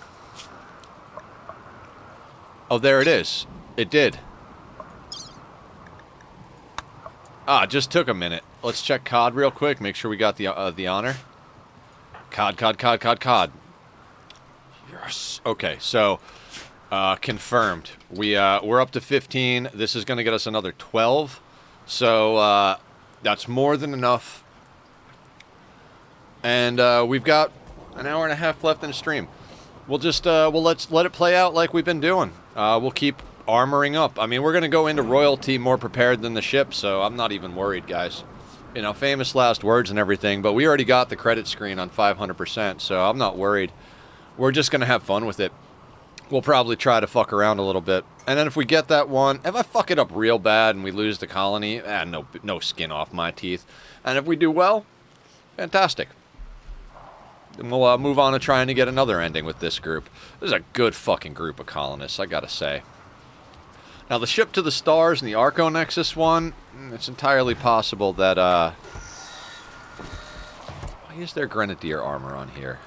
Speaker 1: Oh, there it is. It did. Ah, it just took a minute. Let's check COD real quick, make sure we got the honor. COD. Yes. Okay, so... confirmed. We're up to 15. This is going to get us another 12. So, that's more than enough. And, we've got an hour and a half left in the stream. We'll just, let's let it play out like we've been doing. We'll keep armoring up. I mean, we're going to go into royalty more prepared than the ship, so I'm not even worried, guys. You know, famous last words and everything, but we already got the credit screen on 500%, so I'm not worried. We're just going to have fun with it. We'll probably try to fuck around a little bit. And then if we get that one, if I fuck it up real bad and we lose the colony, no skin off my teeth. And if we do well, fantastic. Then we'll move on to trying to get another ending with this group. This is a good fucking group of colonists, I gotta say. Now, the ship to the stars and the Arco Nexus one, it's entirely possible that, why is there Grenadier armor on here?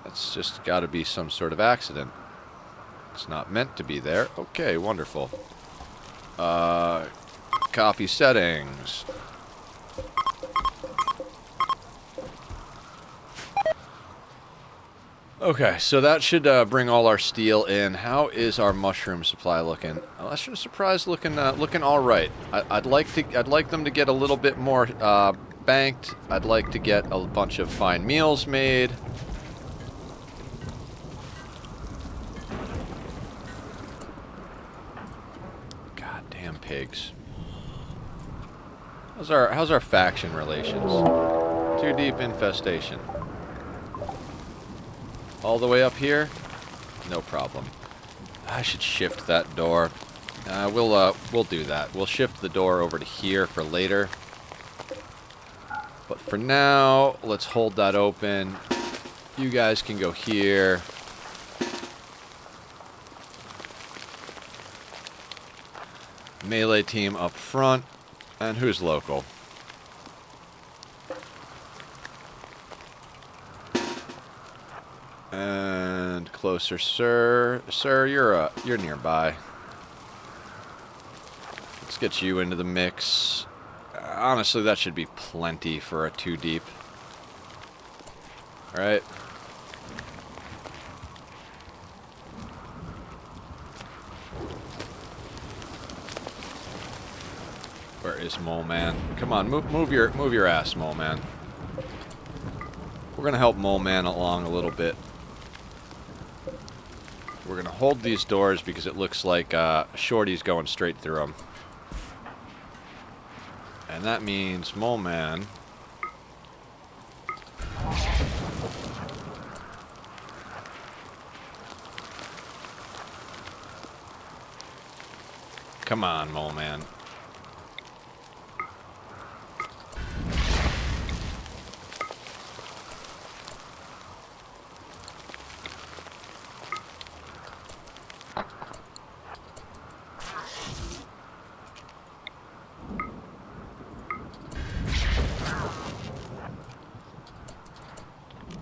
Speaker 1: It's just got to be some sort of accident. It's not meant to be there. Okay, wonderful. Copy settings. Okay, so that should bring all our steel in. How is our mushroom supply looking? Well, that should have surprised looking all right. I'd like them to get a little bit more banked. I'd like to get a bunch of fine meals made. Pigs. How's our faction relations? Too deep infestation. All the way up here? No problem. I should shift that door. We'll do that. We'll shift the door over to here for later. But for now, let's hold that open. You guys can go here. Melee team up front. And who's local? And closer, sir. Sir, you're nearby. Let's get you into the mix. Honestly, that should be plenty for a 2 deep. Alright. Where is Mole Man? Come on, move your ass, Mole Man. We're gonna help Mole Man along a little bit. We're gonna hold these doors because it looks like Shorty's going straight through them. And that means Mole Man. Come on, Mole Man.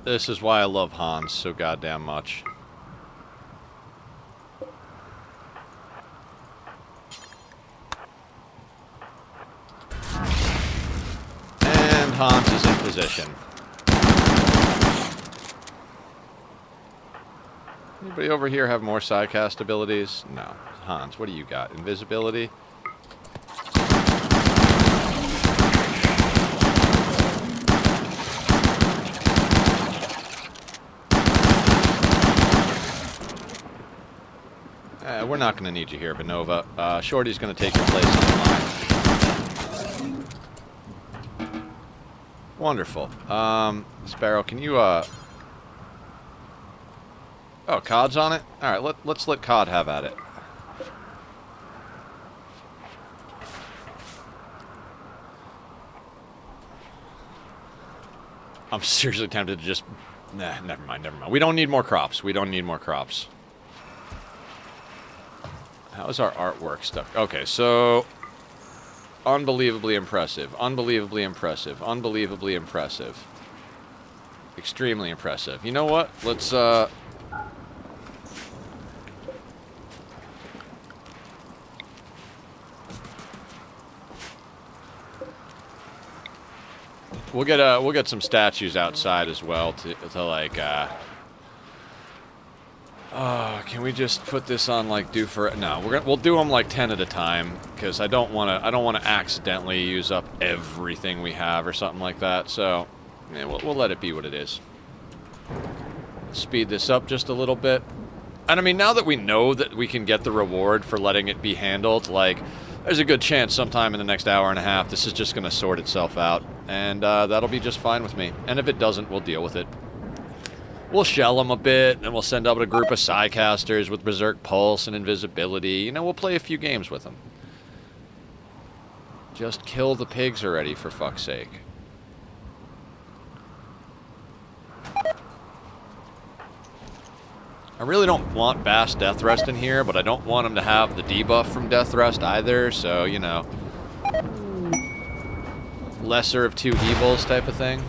Speaker 1: This is why I love Hans so goddamn much. And Hans is in position. Anybody over here have more sidecast abilities? No. Hans, what do you got? Invisibility? We're not going to need you here, Vanova. Shorty's going to take your place on the line. Wonderful. Sparrow, can you, Oh, Cod's on it? Alright, let's let Cod have at it. I'm seriously tempted to just... Nah, never mind. We don't need more crops. We don't need more crops. How's our artwork stuff? Okay, so... Unbelievably impressive. Unbelievably impressive. Unbelievably impressive. Extremely impressive. You know what? Let's, We'll get some statues outside as well to like can we just put this on like do for no, we'll do them like 10 at a time because I don't want to accidentally use up everything we have or something like that. So, yeah, we'll let it be what it is. Speed this up just a little bit. And I mean, now that we know that we can get the reward for letting it be handled, like there's a good chance sometime in the next hour and a half this is just going to sort itself out. And that'll be just fine with me. And if it doesn't, we'll deal with it. We'll shell them a bit, and we'll send out a group of Psycasters with Berserk Pulse and Invisibility. You know, we'll play a few games with them. Just kill the pigs already, for fuck's sake. I really don't want Bass Death Rest in here, but I don't want him to have the debuff from Death Rest either, so, you know... lesser of two evils type of thing.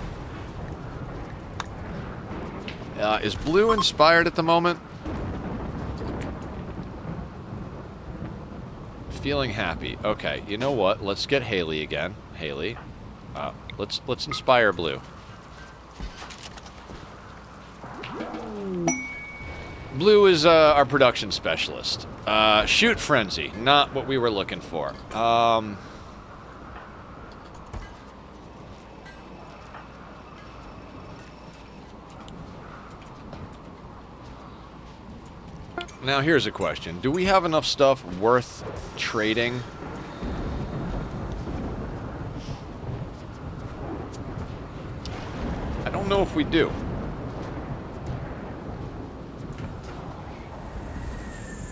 Speaker 1: Is blue inspired at the moment? Feeling happy. Okay, you know what? Let's get Haley again. Haley. Let's inspire blue. Blue is our production specialist. Shoot Frenzy. Not what we were looking for. Now, here's a question. Do we have enough stuff worth trading? I don't know if we do.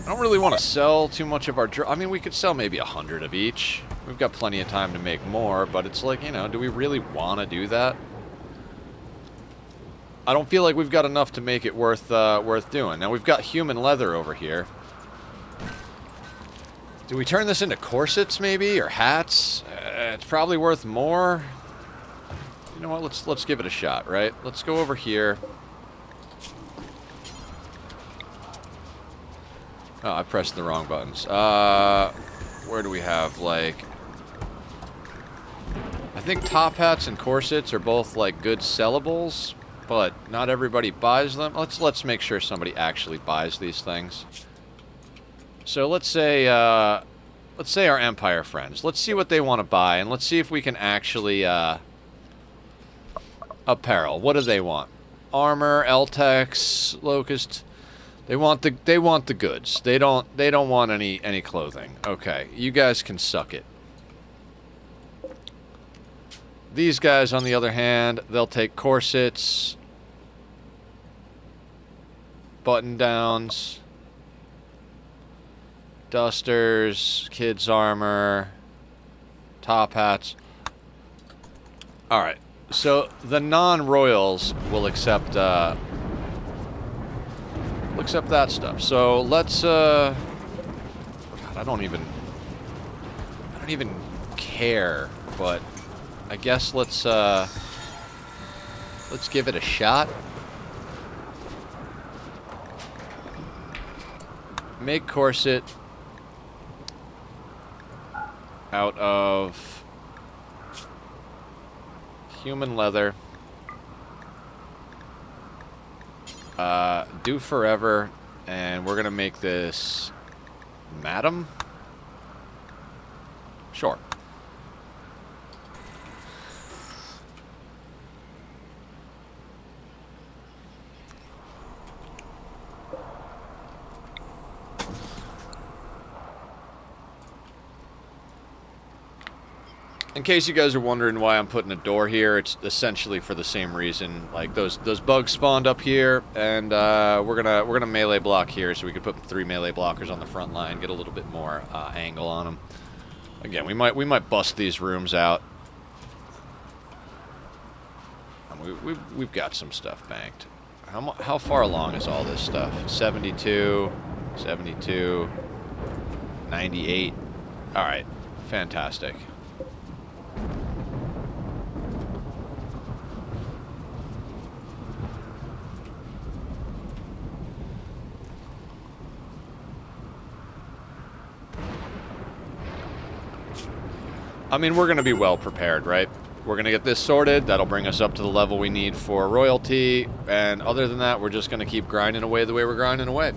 Speaker 1: I don't really want to sell too much of our... I mean, we could sell maybe 100 of each. We've got plenty of time to make more, but it's like, you know, do we really want to do that? I don't feel like we've got enough to make it worth doing. Now, we've got human leather over here. Do we turn this into corsets, maybe? Or hats? It's probably worth more. You know what? Let's give it a shot, right? Let's go over here. Oh, I pressed the wrong buttons. Where do we have, like... I think top hats and corsets are both, like, good sellables. But not everybody buys them. Let's make sure somebody actually buys these things. So let's say our Empire friends. Let's see what they want to buy, and let's see if we can actually apparel. What do they want? Armor, Eltex, Locust. They want the goods. They don't want any clothing. Okay, you guys can suck it. These guys, on the other hand, they'll take corsets, button-downs, dusters, kids' armor, top hats. Alright, so the non-royals will accept that stuff. So let's, God, I don't even care, but... I guess let's give it a shot. Make corset out of human leather. Do forever, and we're gonna make this madam. Sure. In case you guys are wondering why I'm putting a door here, it's essentially for the same reason. Like those bugs spawned up here, and we're gonna melee block here, so we could put 3 melee blockers on the front line, get a little bit more angle on them. Again, we might bust these rooms out. And we've got some stuff banked. How far along is all this stuff? 72, 72, 98. All right, fantastic. I mean, we're going to be well prepared, right? We're going to get this sorted. That'll bring us up to the level we need for royalty. And other than that, we're just going to keep grinding away the way we're grinding away.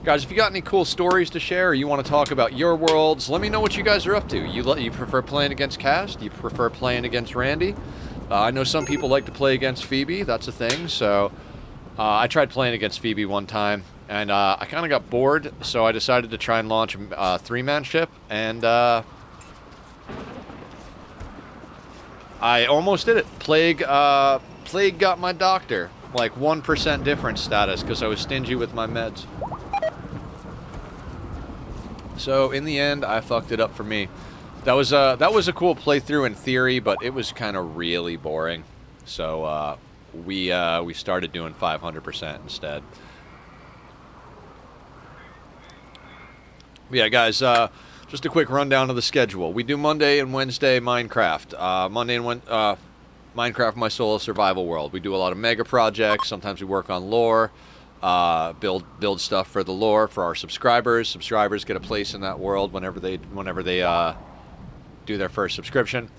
Speaker 1: Guys, if you got any cool stories to share or you want to talk about your worlds, let me know what you guys are up to. You prefer playing against Cast? You prefer playing against Randy? I know some people like to play against Phoebe. That's a thing. So I tried playing against Phoebe one time, and I kind of got bored. So I decided to try and launch a 3-man ship, and I almost did it. Plague got my doctor. Like 1% difference status because I was stingy with my meds. So in the end, I fucked it up for me. That was a cool playthrough in theory, but it was kind of really boring. So we started doing 500% instead. Yeah, guys. Just a quick rundown of the schedule. We do Monday and Wednesday Minecraft. Monday and Minecraft My Solo Survival World. We do a lot of mega projects. Sometimes we work on lore, build stuff for the lore for our subscribers. Subscribers get a place in that world whenever they do their first subscription.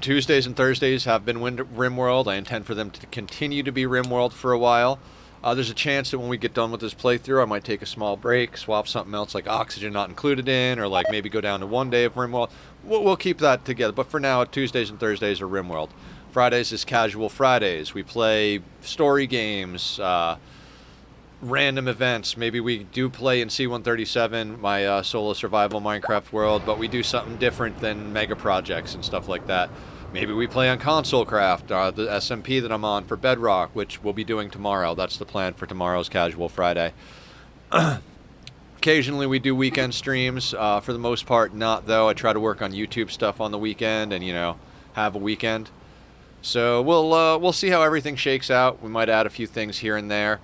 Speaker 1: Tuesdays and Thursdays have been RimWorld. I intend for them to continue to be RimWorld for a while. There's a chance that when we get done with this playthrough, I might take a small break, swap something else like Oxygen not included in, or like maybe go down to 1 day of RimWorld. We'll keep that together. But for now, Tuesdays and Thursdays are RimWorld. Fridays is Casual Fridays. We play story games, random events. Maybe we do play in C-137, my solo survival Minecraft world, but we do something different than mega projects and stuff like that. Maybe we play on Console Craft, the SMP that I'm on for Bedrock, which we'll be doing tomorrow. That's the plan for tomorrow's Casual Friday. Occasionally we do weekend streams. For the most part, not though. I try to work on YouTube stuff on the weekend and, you know, have a weekend. So we'll see how everything shakes out. We might add a few things here and there.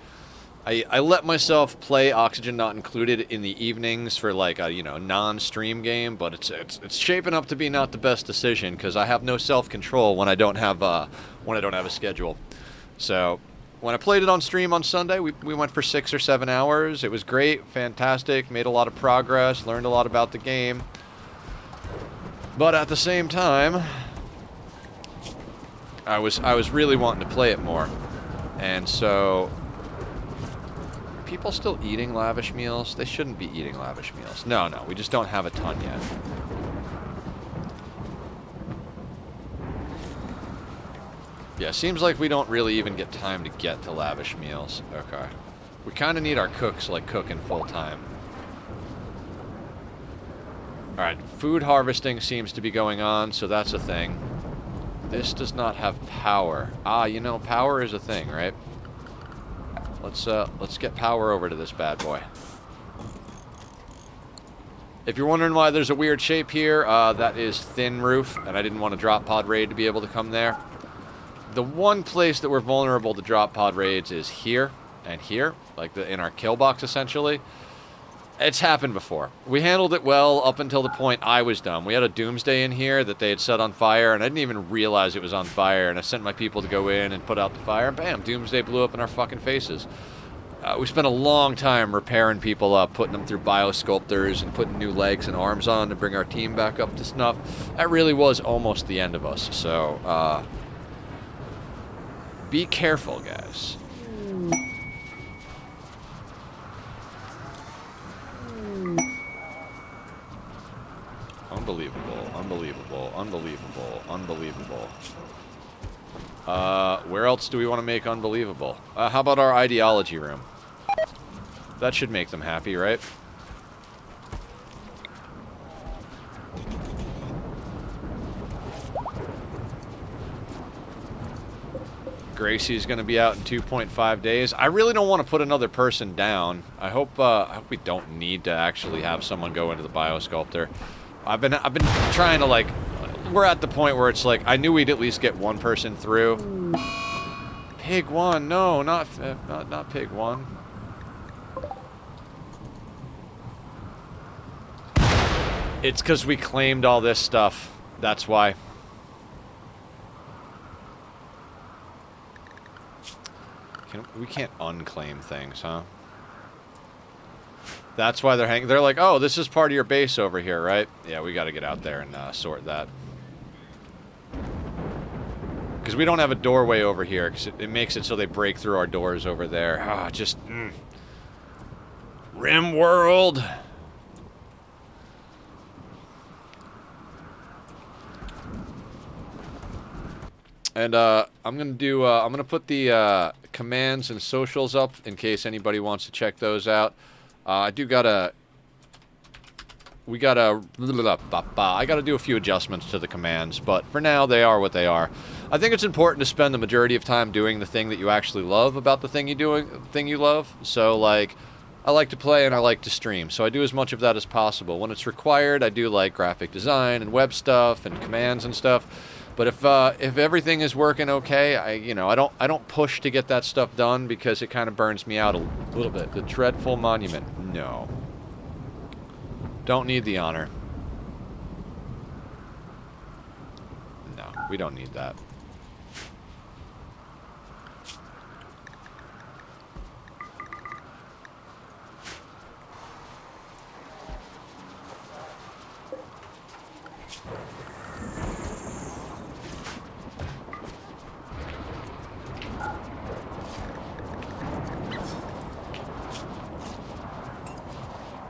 Speaker 1: I let myself play Oxygen Not Included in the evenings for like a, you know, non-stream game, but it's shaping up to be not the best decision because I have no self-control when I don't have a schedule. So when I played it on stream on Sunday, we went for 6 or 7 hours. It was great, fantastic, made a lot of progress, learned a lot about the game. But at the same time, I was really wanting to play it more, and so. People still eating lavish meals? They shouldn't be eating lavish meals. No, we just don't have a ton yet. Yeah, seems like we don't really even get time to get to lavish meals. Okay. We kind of need our cooks, like, cooking full-time. Alright, food harvesting seems to be going on, so that's a thing. This does not have power. Ah, you know, power is a thing, right? Let's get power over to this bad boy. If you're wondering why there's a weird shape here, that is thin roof, and I didn't want a drop pod raid to be able to come there. The one place that we're vulnerable to drop pod raids is here and here, like in our kill box essentially. It's happened before. We handled it well up until the point I was done. We had a doomsday in here that they had set on fire, and I didn't even realize it was on fire, and I sent my people to go in and put out the fire, and bam, doomsday blew up in our fucking faces. We spent a long time repairing people up, putting them through biosculptors and putting new legs and arms on to bring our team back up to snuff. That really was almost the end of us, so be careful, guys. Unbelievable, unbelievable, unbelievable, unbelievable. Where else do we want to make unbelievable? How about our ideology room? That should make them happy, right? Gracie's going to be out in 2.5 days. I really don't want to put another person down. I hope we don't need to actually have someone go into the biosculptor. I've been trying to, like, we're at the point where it's like I knew we'd at least get one person through. Pig 1, no, not Pig 1. It's because we claimed all this stuff. That's why. We can't unclaim things, huh? That's why they're hanging. They're like, oh, this is part of your base over here, right? Yeah, we got to get out there and sort that. Because we don't have a doorway over here, because it makes it so they break through our doors over there. Ah, just... Rim World! And I'm gonna put the commands and socials up in case anybody wants to check those out. I gotta do a few adjustments to the commands, but for now they are what they are. I think it's important to spend the majority of time doing the thing that you actually love about the thing you love. So like, I like to play and I like to stream, so I do as much of that as possible. When it's required, I do like graphic design and web stuff and commands and stuff. But if everything is working okay, I don't push to get that stuff done because it kind of burns me out a little bit. The dreadful monument, no. Don't need the honor. No, we don't need that.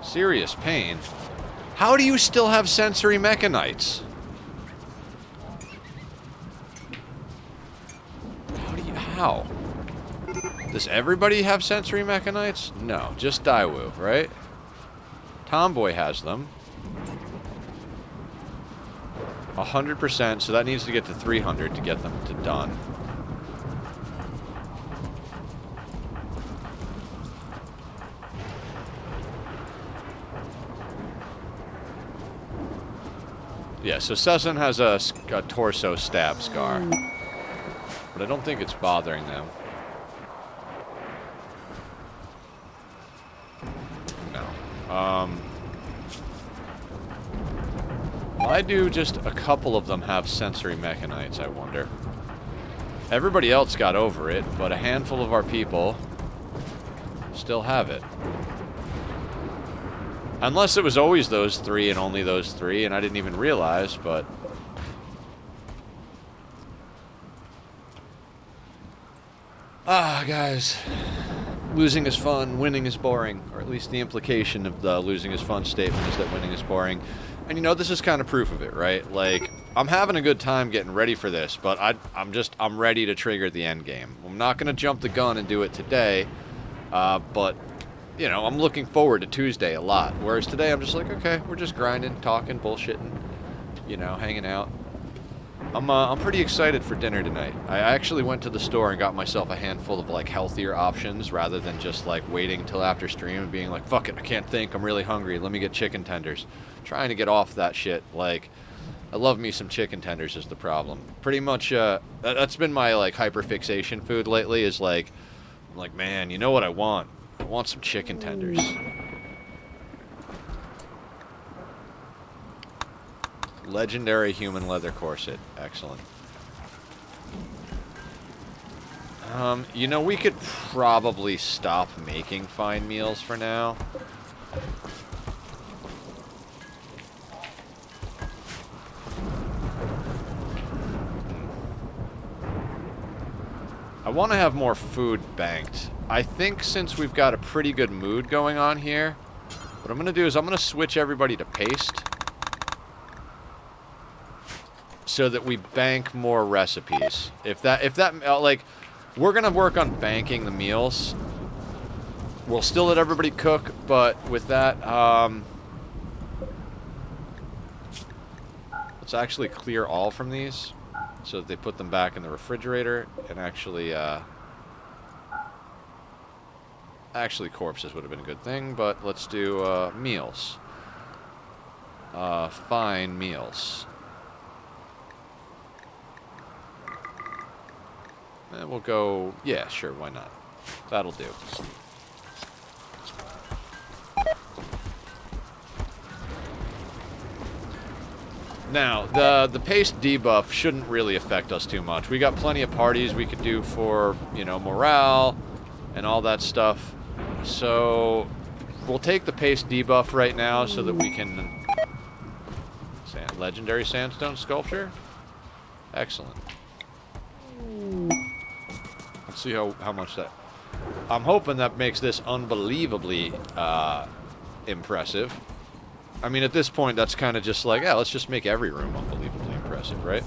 Speaker 1: Serious pain. How do you still have sensory mechanites? How? Does everybody have sensory mechanites? No, just Daewoo, right? Tomboy has them. 100%, so that needs to get to 300 to get them to done. Yeah, so Cezanne has a torso stab scar, but I don't think it's bothering them. No. Why do just a couple of them have sensory mechanites, I wonder? Everybody else got over it, but a handful of our people still have it. Unless it was always those three and only those three, and I didn't even realize, but... guys. Losing is fun, winning is boring. Or at least the implication of the losing is fun statement is that winning is boring. And this is kind of proof of it, right? Like, I'm having a good time getting ready for this, but I'm ready to trigger the end game. I'm not going to jump the gun and do it today, but... I'm looking forward to Tuesday a lot. Whereas today, I'm just like, okay, we're just grinding, talking, bullshitting, hanging out. I'm pretty excited for dinner tonight. I actually went to the store and got myself a handful of, like, healthier options rather than just, like, waiting till after stream and being like, fuck it, I can't think, I'm really hungry, let me get chicken tenders. Trying to get off that shit. Like, I love me some chicken tenders is the problem. Pretty much, that's been my, like, hyperfixation food lately is, like, I'm like, man, you know what I want? I want some chicken tenders. Legendary human leather corset. Excellent. We could probably stop making fine meals for now. I want to have more food banked. I think since we've got a pretty good mood going on here, what I'm going to do is I'm going to switch everybody to paste so that we bank more recipes. If that like, we're going to work on banking the meals. We'll still let everybody cook, but with that, let's actually clear all from these. so that they put them back in the refrigerator and actually corpses would have been a good thing, but let's do meals. Fine meals. And we'll go, yeah, sure, why not? That'll do. Now, the paste debuff shouldn't really affect us too much. We got plenty of parties we could do for, you know, morale and all that stuff. So, we'll take the paste debuff right now so that we can... Legendary sandstone sculpture? Excellent. Let's see how much that... I'm hoping that makes this unbelievably impressive. I mean, at this point, that's kind of just like, yeah, let's just make every room unbelievably impressive, right?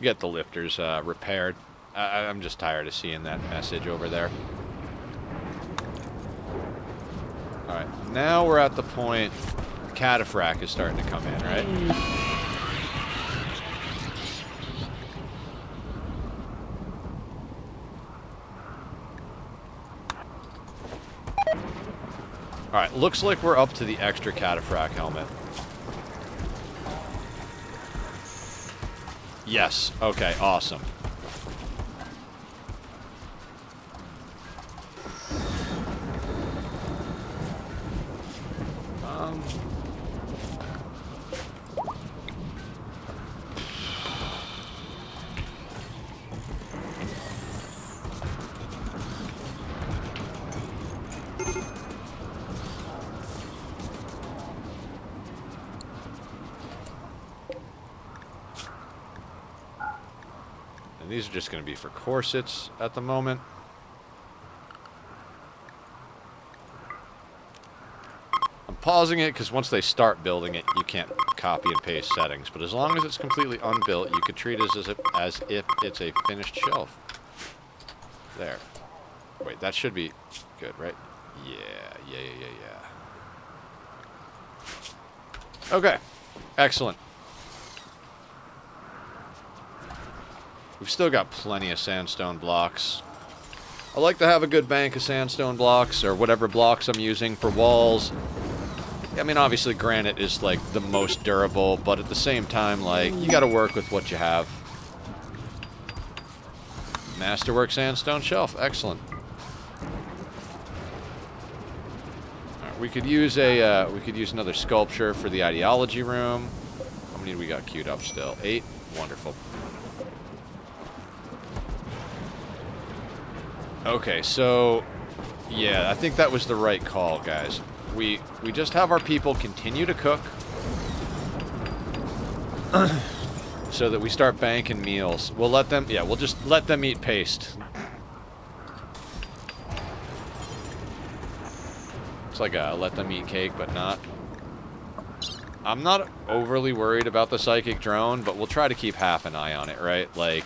Speaker 1: Get the lifters repaired. I'm just tired of seeing that message over there. Alright, now we're at the point Cataphract is starting to come in, right? Alright, looks like we're up to the extra Cataphract helmet. Yes, okay, awesome. These are just going to be for corsets at the moment. I'm pausing it because once they start building it, you can't copy and paste settings. But as long as it's completely unbuilt, you could treat it as if it's a finished shelf. There. Wait, that should be good, right? Yeah. Okay. Excellent. We've still got plenty of sandstone blocks. I like to have a good bank of sandstone blocks, or whatever blocks I'm using for walls. I mean, obviously granite is, like, the most durable, but at the same time, like, you gotta work with what you have. Masterwork sandstone shelf. Excellent. Alright, we could use another sculpture for the ideology room. How many do we got queued up still? 8? Wonderful. Okay, so, yeah, I think that was the right call, guys. We just have our people continue to cook so that we start banking meals. We'll let them, yeah, we'll just let them eat paste. It's like a let them eat cake, but not. I'm not overly worried about the psychic drone, but we'll try to keep half an eye on it, right? Like...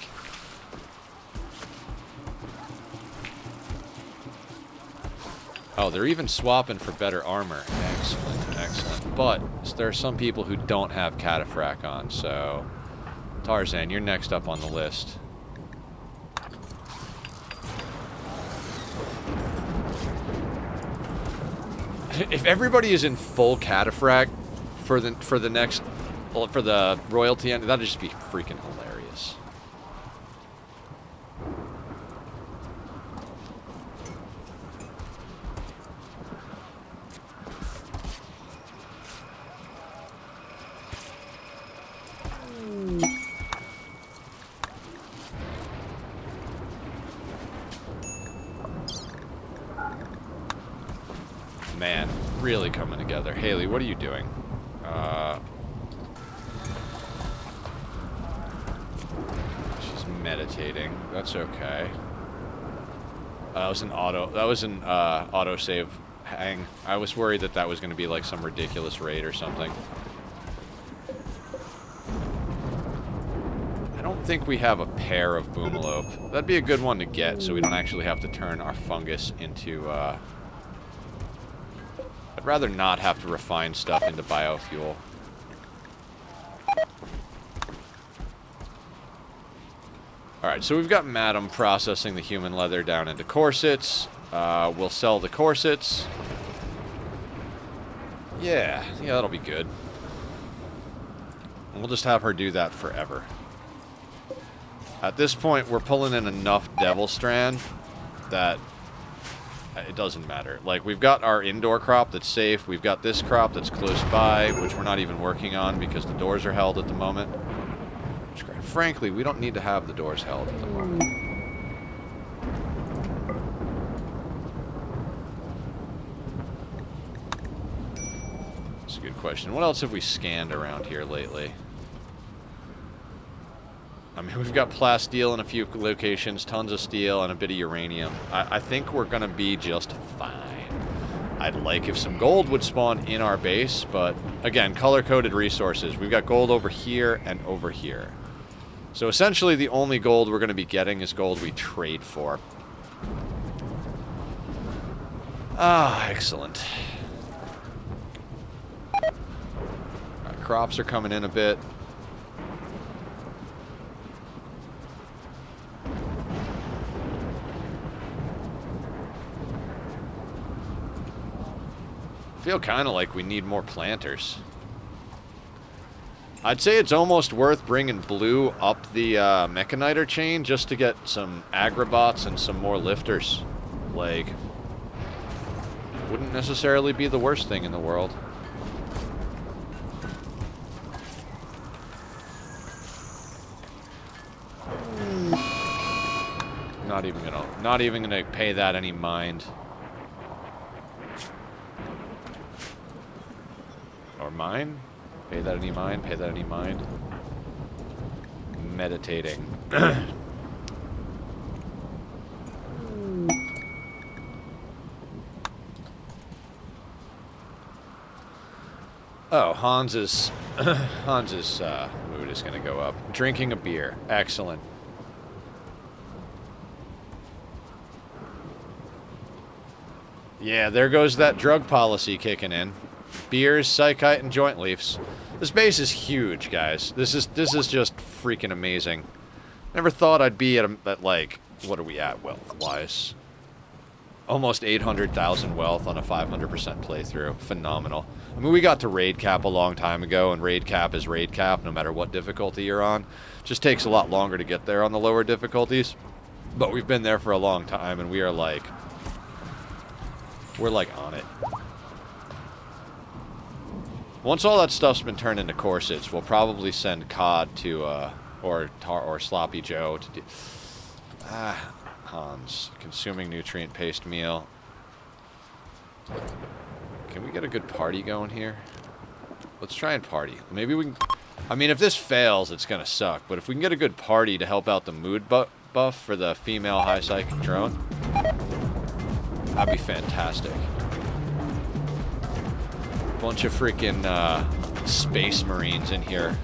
Speaker 1: Oh, they're even swapping for better armor. Excellent, excellent. But there are some people who don't have Cataphract on, so... Tarzan, you're next up on the list. If everybody is in full Cataphract for the next... for the royalty end, that'd just be freaking hilarious. Man, really coming together. Haley, what are you doing? She's meditating. That's okay. That was an autosave Dang. I was worried that that was going to be like some ridiculous raid or something. I don't think we have a pair of Boomalope. That'd be a good one to get so we don't actually have to turn our fungus into, I'd rather not have to refine stuff into biofuel. Alright, so we've got Madam processing the human leather down into corsets. We'll sell the corsets. Yeah, that'll be good. And we'll just have her do that forever. At this point, we're pulling in enough Devil Strand that it doesn't matter. Like, we've got our indoor crop that's safe. We've got this crop that's close by, which we're not even working on because the doors are held at the moment. Which, frankly, we don't need to have the doors held at the moment. That's a good question. What else have we scanned around here lately? I mean, we've got plasteel in a few locations, tons of steel, and a bit of uranium. I think we're going to be just fine. I'd like if some gold would spawn in our base, but again, color-coded resources. We've got gold over here and over here. So essentially the only gold we're going to be getting is gold we trade for. Ah, excellent. Our crops are coming in a bit. I feel kind of like we need more planters. I'd say it's almost worth bringing blue up the mechaniter chain just to get some agrobots and some more lifters. Like, wouldn't necessarily be the worst thing in the world. Not even gonna pay that any mind. Or mine? Pay that any mind? Pay that any mind? Meditating. Oh, Hans's mood is going to go up. Drinking a beer. Excellent. Yeah, there goes that drug policy kicking in. Beers, psychite, and joint leafs. This base is huge, guys. This is just freaking amazing. Never thought I'd be at like, what are we at wealth-wise? Almost 800,000 wealth on a 500% playthrough. Phenomenal. I mean, we got to raid cap a long time ago, and raid cap is raid cap no matter what difficulty you're on. Just takes a lot longer to get there on the lower difficulties. But we've been there for a long time, and we're like on it. Once all that stuff's been turned into corsets, we'll probably send Cod to, or Sloppy Joe to do... Hans. Consuming nutrient paste meal. Can we get a good party going here? Let's try and party. Maybe we can... I mean, if this fails, it's gonna suck. But if we can get a good party to help out the mood buff for the female high psychic drone, that'd be fantastic. Bunch of freaking space marines in here.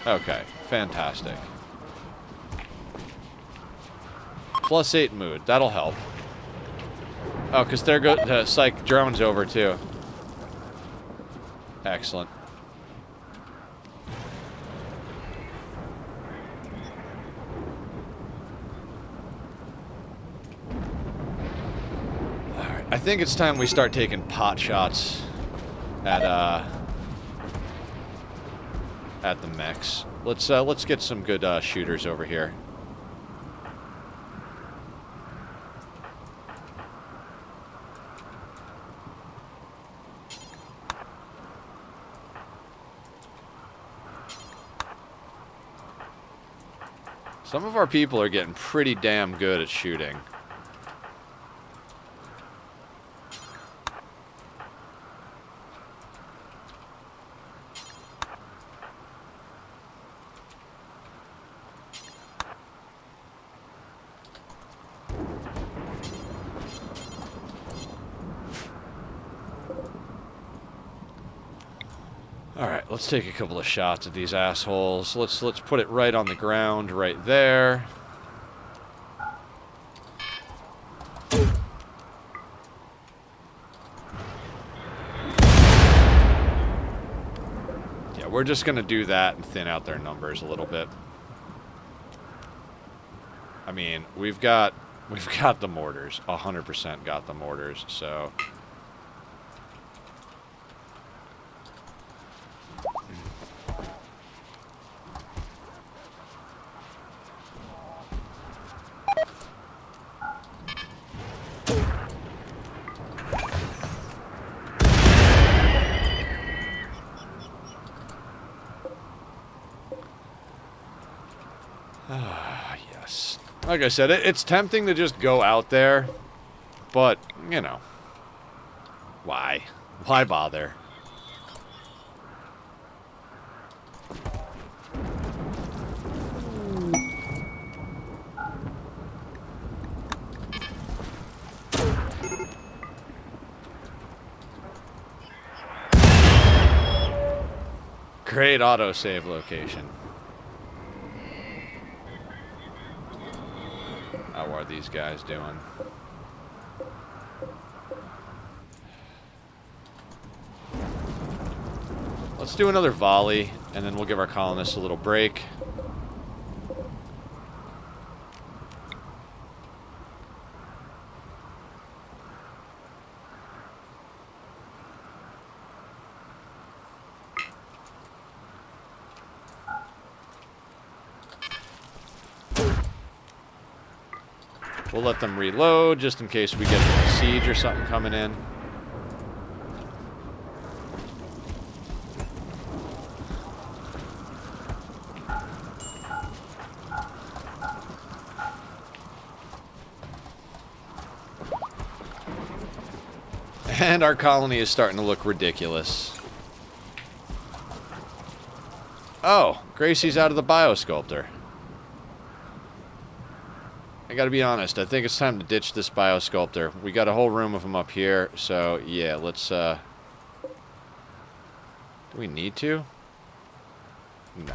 Speaker 1: Okay, fantastic. +8 mood, that'll help. Oh, because there goes the psych drone's over too. Excellent. Alright, I think it's time we start taking pot shots at the mechs. Let's get some good shooters over here. Some of our people are getting pretty damn good at shooting. Alright, let's take a couple of shots at these assholes. Let's put it right on the ground, right there. Yeah, we're just gonna do that and thin out their numbers a little bit. I mean, we've got the mortars. 100% got the mortars, so... Yes. Like I said, it's tempting to just go out there, but, you know, why? Why bother? Great autosave location. How are these guys doing? Let's do another volley, and then we'll give our colonists a little break. We'll let them reload, just in case we get a siege or something coming in. And our colony is starting to look ridiculous. Oh, Gracie's out of the biosculptor. I gotta be honest, I think it's time to ditch this biosculptor. We got a whole room of them up here, so yeah, let's, do we need to? No.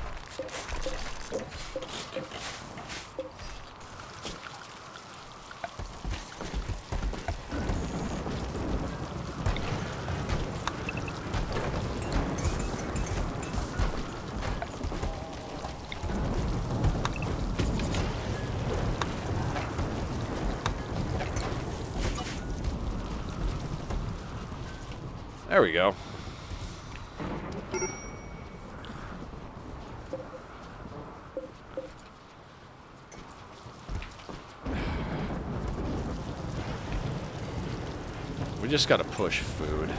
Speaker 1: There we go. We just gotta push food.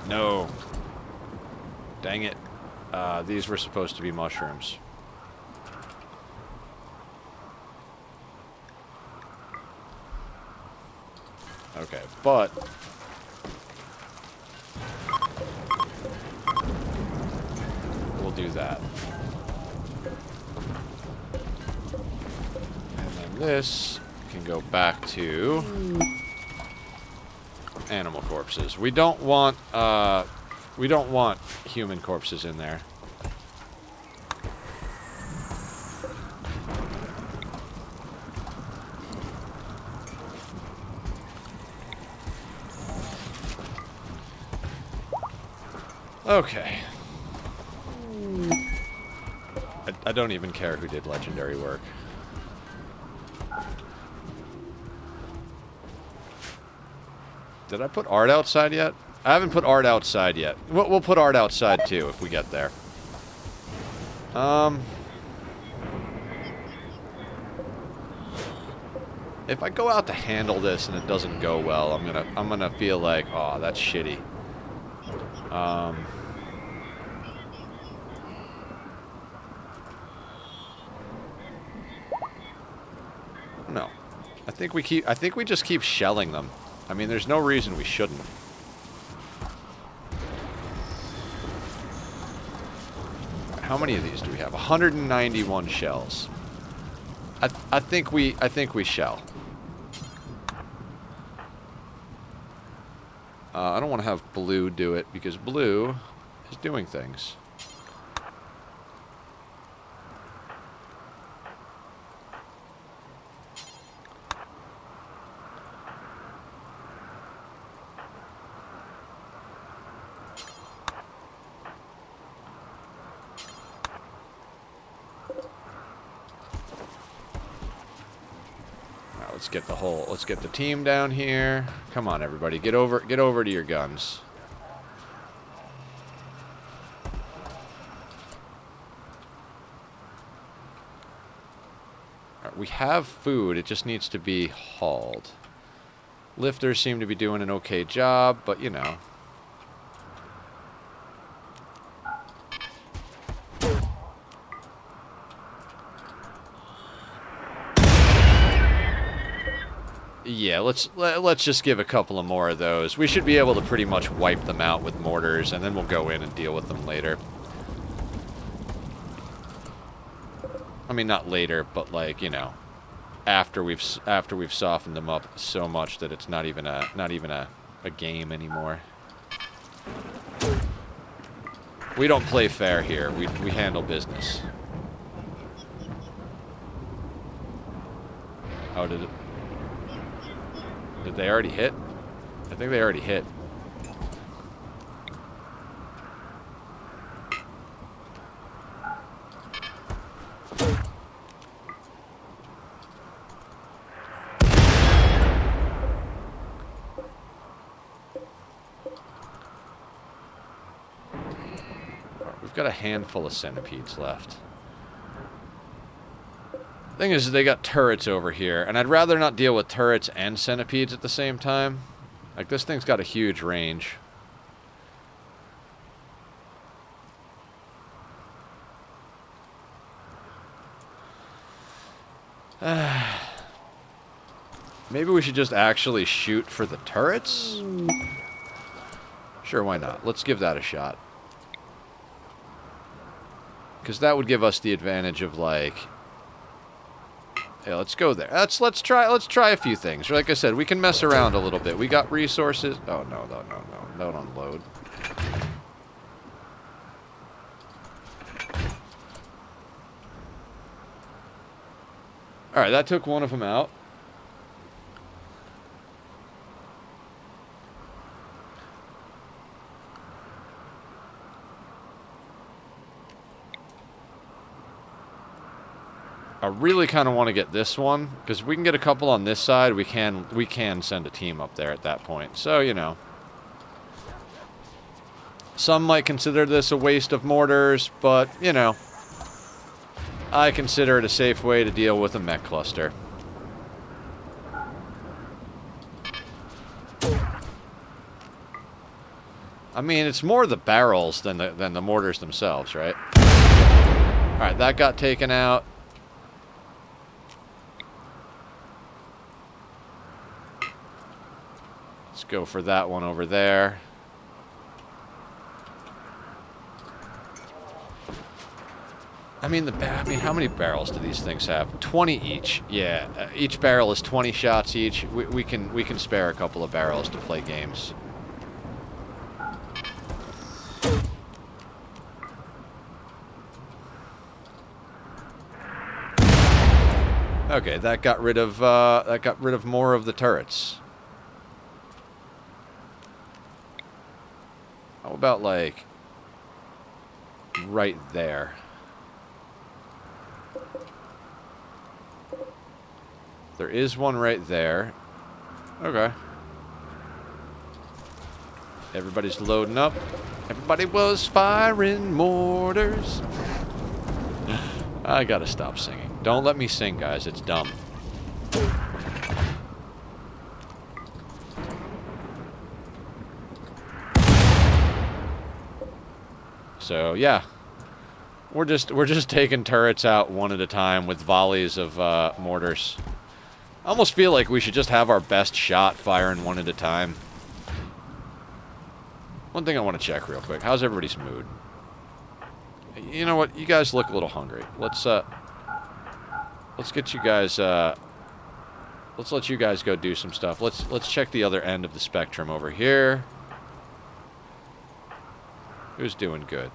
Speaker 1: No. Dang it. These were supposed to be mushrooms. Okay, but... we'll do that. And then this can go back to... animal corpses. We don't want human corpses in there. Okay. I don't even care who did legendary work. Did I put art outside yet? I haven't put art outside yet. We'll put art outside too if we get there. If I go out to handle this and it doesn't go well, I'm gonna feel like, oh, that's shitty. No. I think we just keep shelling them. I mean, there's no reason we shouldn't. How many of these do we have? 191 shells. I think we shall. I don't want to have blue do it because blue is doing things. Let's get the team down here. Come on, everybody, get over to your guns. All right, we have food, it just needs to be hauled. Lifters seem to be doing an okay job, but you know. Yeah, let's just give a couple of more of those. We should be able to pretty much wipe them out with mortars, and then we'll go in and deal with them later. I mean, not later, but like, you know, after we've softened them up so much that it's not even a game anymore. We don't play fair here. We handle business. Oh, did they already hit? I think they already hit. We've got a handful of centipedes left. Thing is, they got turrets over here, and I'd rather not deal with turrets and centipedes at the same time. Like, this thing's got a huge range. Maybe we should just actually shoot for the turrets? Sure, why not? Let's give that a shot. Because that would give us the advantage of, like... Yeah, let's go there. Let's try a few things. Like I said, we can mess around a little bit. We got resources. Oh, no. Don't unload. Alright, that took one of them out. I really kind of want to get this one, because if we can get a couple on this side, we can send a team up there at that point. So, you know. Some might consider this a waste of mortars, but, you know. I consider it a safe way to deal with a mech cluster. I mean, it's more the barrels than the mortars themselves, right? Alright, that got taken out. Let's go for that one over there. I mean, how many barrels do these things have? 20 each. Yeah, each barrel is 20 shots each. We can spare a couple of barrels to play games. Okay, that got rid of more of the turrets. How about, like, right there? There is one right there. Okay. Everybody's loading up. Everybody was firing mortars. I gotta stop singing. Don't let me sing, guys. It's dumb. So yeah, we're just taking turrets out one at a time with volleys of mortars. I almost feel like we should just have our best shot firing one at a time. One thing I want to check real quick: how's everybody's mood? You know what? You guys look a little hungry. Let's get you guys, let's let you guys go do some stuff. Let's check the other end of the spectrum over here. Who's doing good?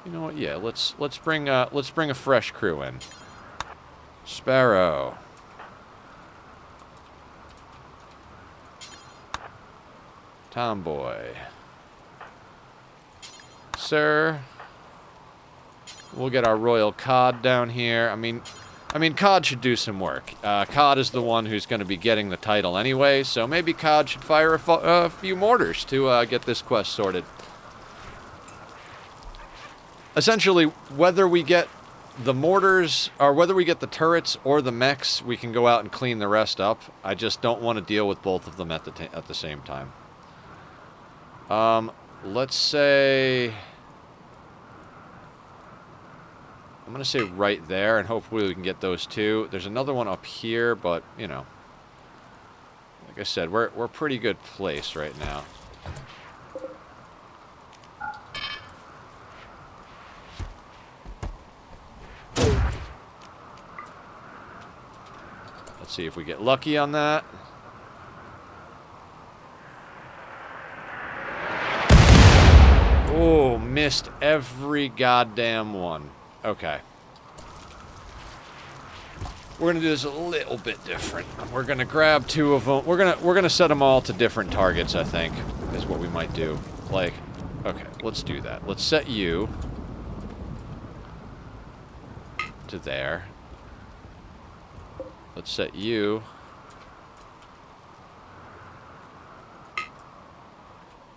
Speaker 1: You know what? Yeah, let's bring a fresh crew in. Sparrow. Tomboy. Sir. We'll get our Royal Cod down here. I mean, Cod should do some work. Cod is the one who's going to be getting the title anyway, so maybe Cod should fire a few mortars to get this quest sorted. Essentially, whether we get the mortars, or whether we get the turrets or the mechs, we can go out and clean the rest up. I just don't want to deal with both of them at the same time. Let's say... I'm going to say right there, and hopefully we can get those two. There's another one up here, but, you know. Like I said, we're a pretty good place right now. Let's see if we get lucky on that. Oh, missed every goddamn one. Okay. We're gonna do this a little bit different. We're gonna grab two of them. We're gonna set them all to different targets, I think, is what we might do. Like, okay, let's do that. Let's set you to there. Let's set you.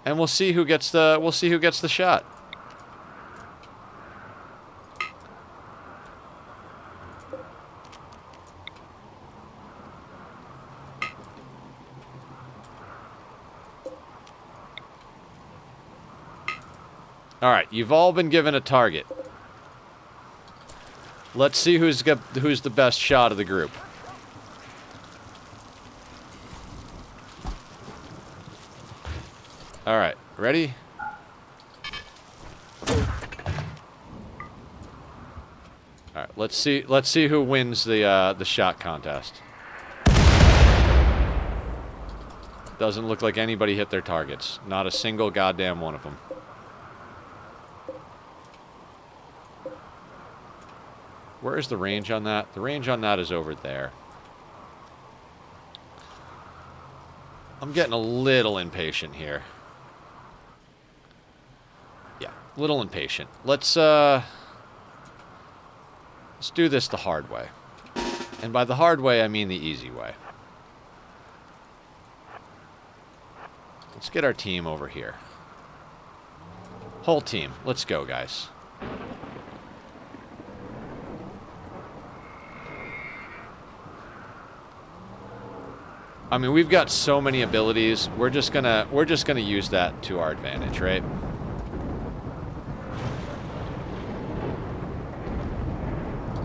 Speaker 1: And we'll see who gets the shot. All right, you've all been given a target. Let's see who's the best shot of the group. All right, ready? All right, let's see who wins the shot contest. Doesn't look like anybody hit their targets. Not a single goddamn one of them. Where is the range on that? The range on that is over there. I'm getting a little impatient here. Yeah, a little impatient. Let's do this the hard way. And by the hard way, I mean the easy way. Let's get our team over here. Whole team. Let's go, guys. I mean, we've got so many abilities. We're just gonna use that to our advantage, right?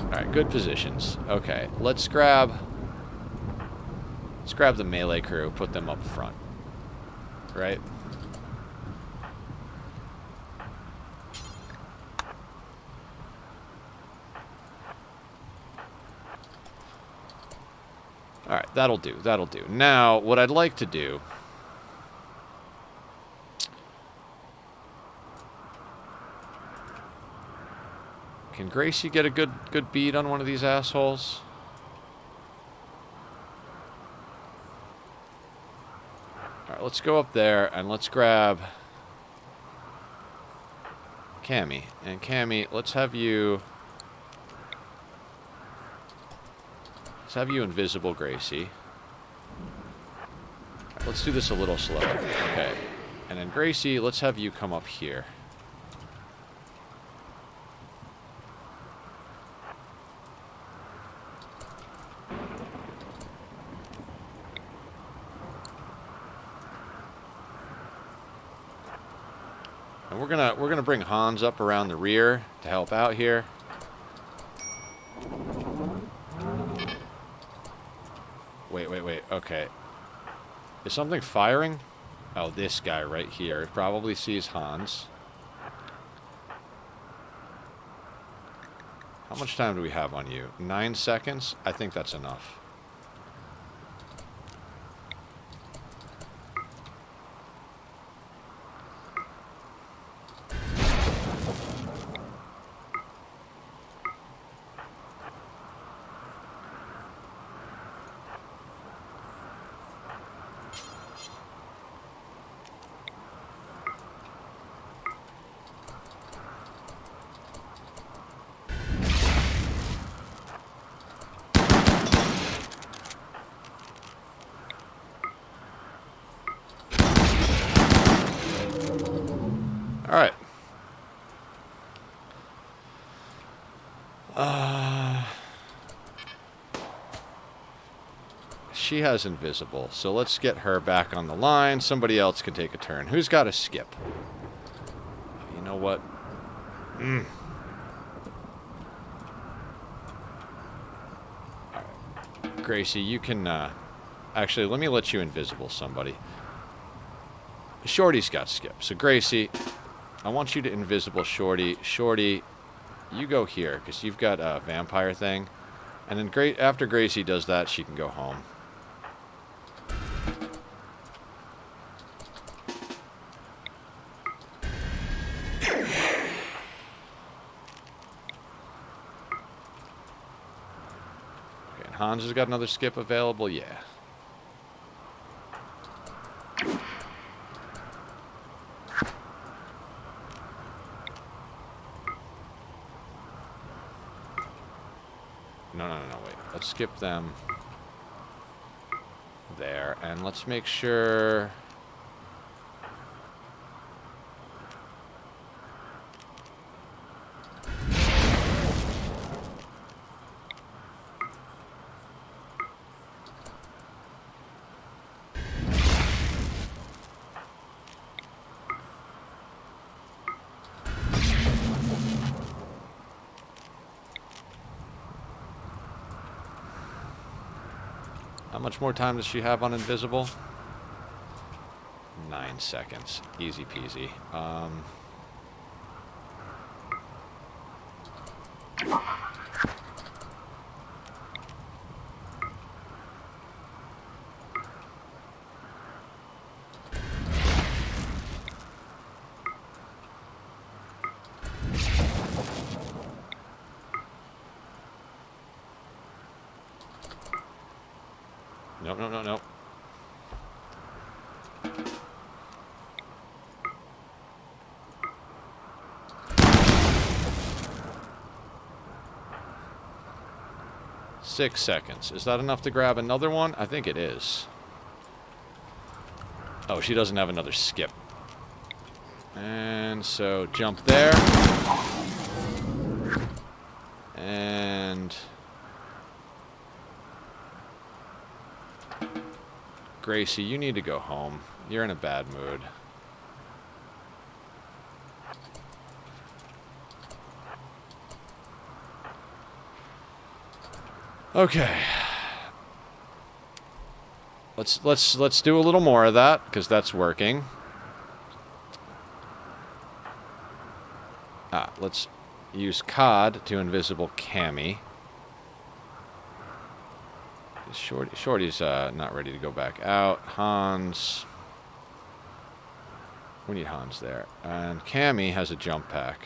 Speaker 1: All right, good positions. Okay, let's grab the melee crew, put them up front, right? All right, that'll do. That'll do. Now, what I'd like to do... Can Gracie get a good bead on one of these assholes? All right, let's go up there and let's grab Cammy. And Cammy, let's have you invisible Gracie. Right, let's do this a little slower. Okay. And then Gracie, let's have you come up here. And we're gonna bring Hans up around the rear to help out here. Wait. Okay. Is something firing? Oh, this guy right here probably sees Hans. How much time do we have on you? 9 seconds? I think that's enough. Alright. She has invisible, so let's get her back on the line. Somebody else can take a turn. Who's got a skip? You know what? Alright. Gracie, you can, actually, let me let you invisible somebody. Shorty's got skip. So, Gracie, I want you to invisible Shorty. Shorty, you go here, because you've got a vampire thing. And then after Gracie does that, she can go home. Okay, and Hans has got another skip available? Yeah. No, wait. Let's skip them there, and let's make sure... How much more time does she have on invisible? 9 seconds. Easy peasy. No. 6 seconds. Is that enough to grab another one? I think it is. Oh, she doesn't have another skip. And so jump there. And... Gracie, you need to go home. You're in a bad mood. Okay. Let's do a little more of that, because that's working. Let's use COD to invisible Cammy. Shorty's not ready to go back out. Hans. We need Hans there. And Cammy has a jump pack.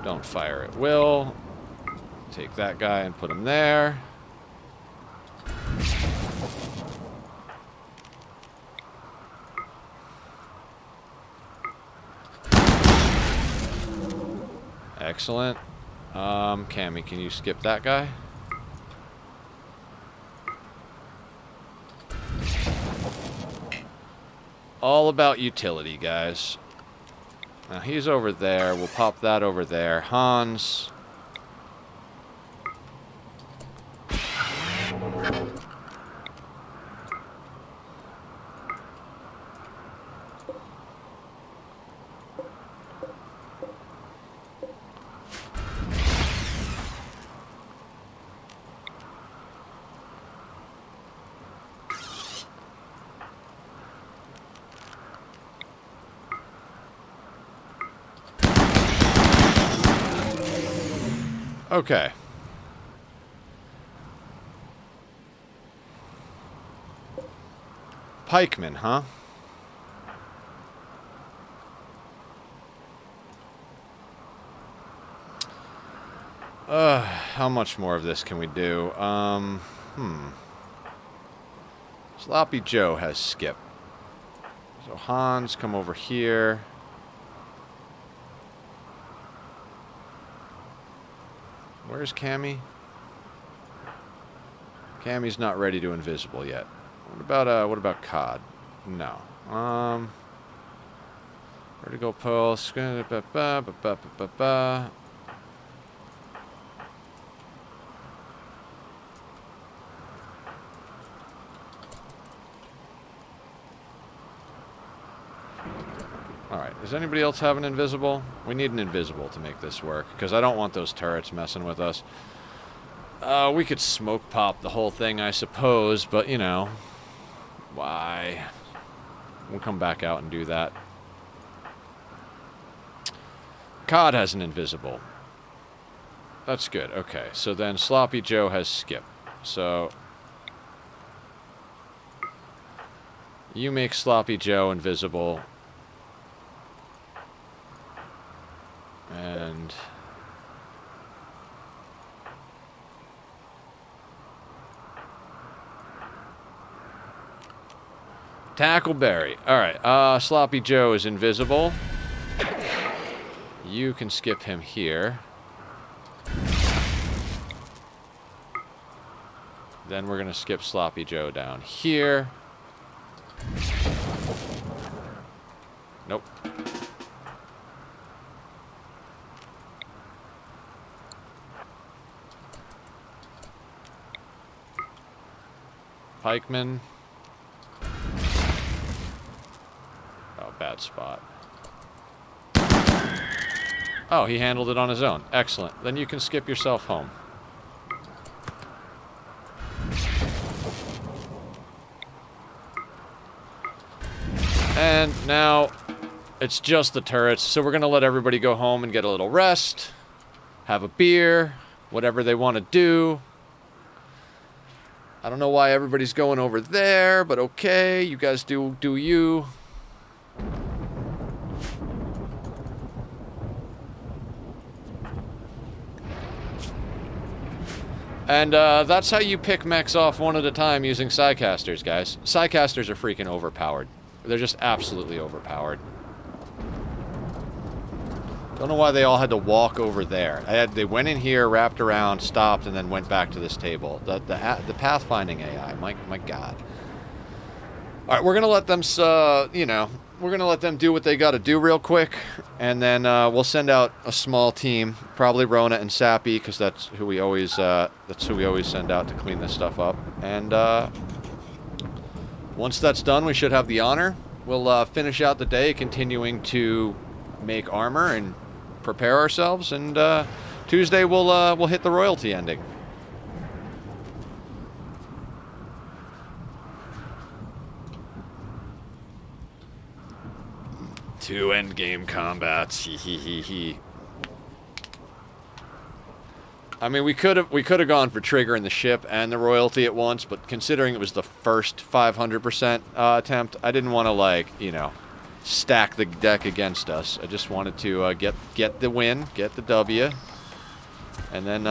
Speaker 1: Don't fire at will. Take that guy and put him there. Excellent. Cammy, can you skip that guy? All about utility, guys. Now he's over there. We'll pop that over there. Hans. Okay. Pikeman, huh? How much more of this can we do? Sloppy Joe has skip. So Hans, come over here. Where's Cammy? Cammy's not ready to invisible yet. What about Cod? No. Vertigo pulse. Alright, does anybody else have an invisible? We need an invisible to make this work, because I don't want those turrets messing with us. We could smoke pop the whole thing, I suppose, but, you know, why? We'll come back out and do that. Cod has an invisible. That's good, okay. So then Sloppy Joe has skip. So you make Sloppy Joe invisible. And Tackleberry. Alright, Sloppy Joe is invisible. You can skip him here. Then we're gonna skip Sloppy Joe down here. Nope. Pikeman. Oh, bad spot. Oh, he handled it on his own. Excellent. Then you can skip yourself home. And now it's just the turrets, so we're going to let everybody go home and get a little rest, have a beer, whatever they want to do. I don't know why everybody's going over there, but okay, you guys do you. And that's how you pick mechs off one at a time using Psycasters, guys. Psycasters are freaking overpowered. They're just absolutely overpowered. Don't know why they all had to walk over there. They went in here, wrapped around, stopped, and then went back to this table. The pathfinding AI, my God. All right, we're gonna let them, you know, we're gonna let them do what they got to do real quick, and then we'll send out a small team, probably Rona and Sappy, because that's who we always send out to clean this stuff up. And once that's done, we should have the honor. We'll finish out the day, continuing to make armor and prepare ourselves, and Tuesday we'll hit the royalty ending. Two endgame combats. He. I mean, we could have gone for triggering the ship and the royalty at once, but considering it was the first 500% attempt, I didn't want to, like, you know, stack the deck against us. I just wanted to get the win, get the W, and then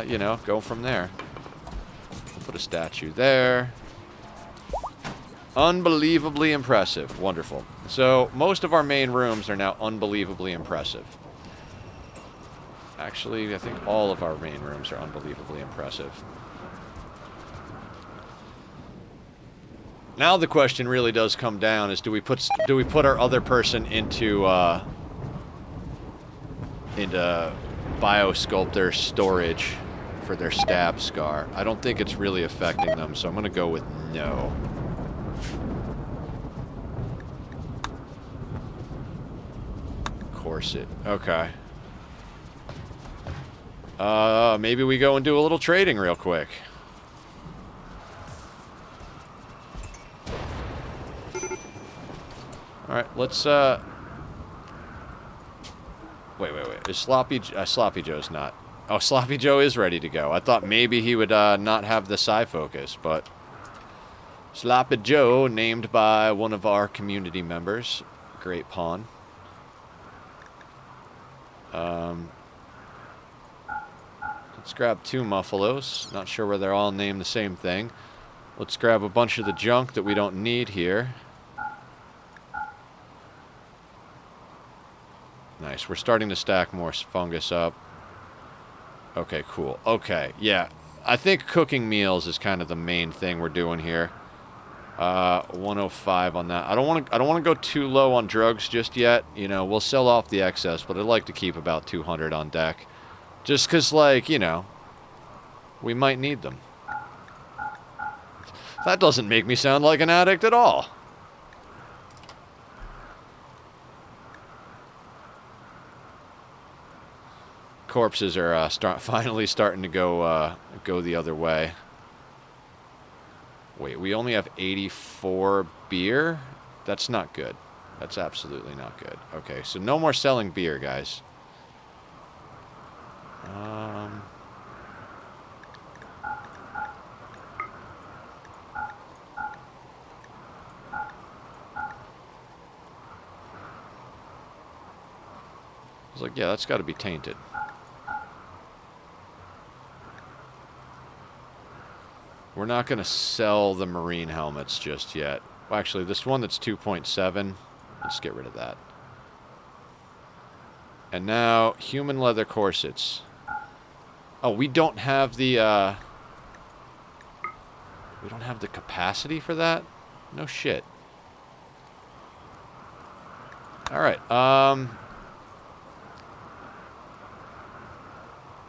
Speaker 1: you know, go from there. We'll put a statue there. Unbelievably impressive. Wonderful. So most of our main rooms are now unbelievably impressive. Actually, I think all of our main rooms are unbelievably impressive. Now the question really does come down: is do we put our other person into biosculptor storage for their stab scar? I don't think it's really affecting them, so I'm gonna go with no. Corset. Okay. Maybe we go and do a little trading real quick. Alright, let's, Wait. Is Sloppy Joe's not... Oh, Sloppy Joe is ready to go. I thought maybe he would not have the psi focus, but Sloppy Joe, named by one of our community members. Great pawn. Let's grab 2 Muffalos. Not sure where they're all named the same thing. Let's grab a bunch of the junk that we don't need here. Nice. We're starting to stack more fungus up. Okay, cool. Okay, yeah. I think cooking meals is kind of the main thing we're doing here. 105 on that. I don't want to go too low on drugs just yet. You know, we'll sell off the excess, but I'd like to keep about 200 on deck. Just because, like, you know, we might need them. That doesn't make me sound like an addict at all. Corpses are finally starting to go the other way. Wait, we only have 84 beer? That's not good. That's absolutely not good. Okay, so no more selling beer, guys. I was like, yeah, that's got to be tainted. We're not going to sell the marine helmets just yet. Well, actually, this one that's 2.7, let's get rid of that. And now, human leather corsets. Oh, we don't have the capacity for that? No shit. Alright,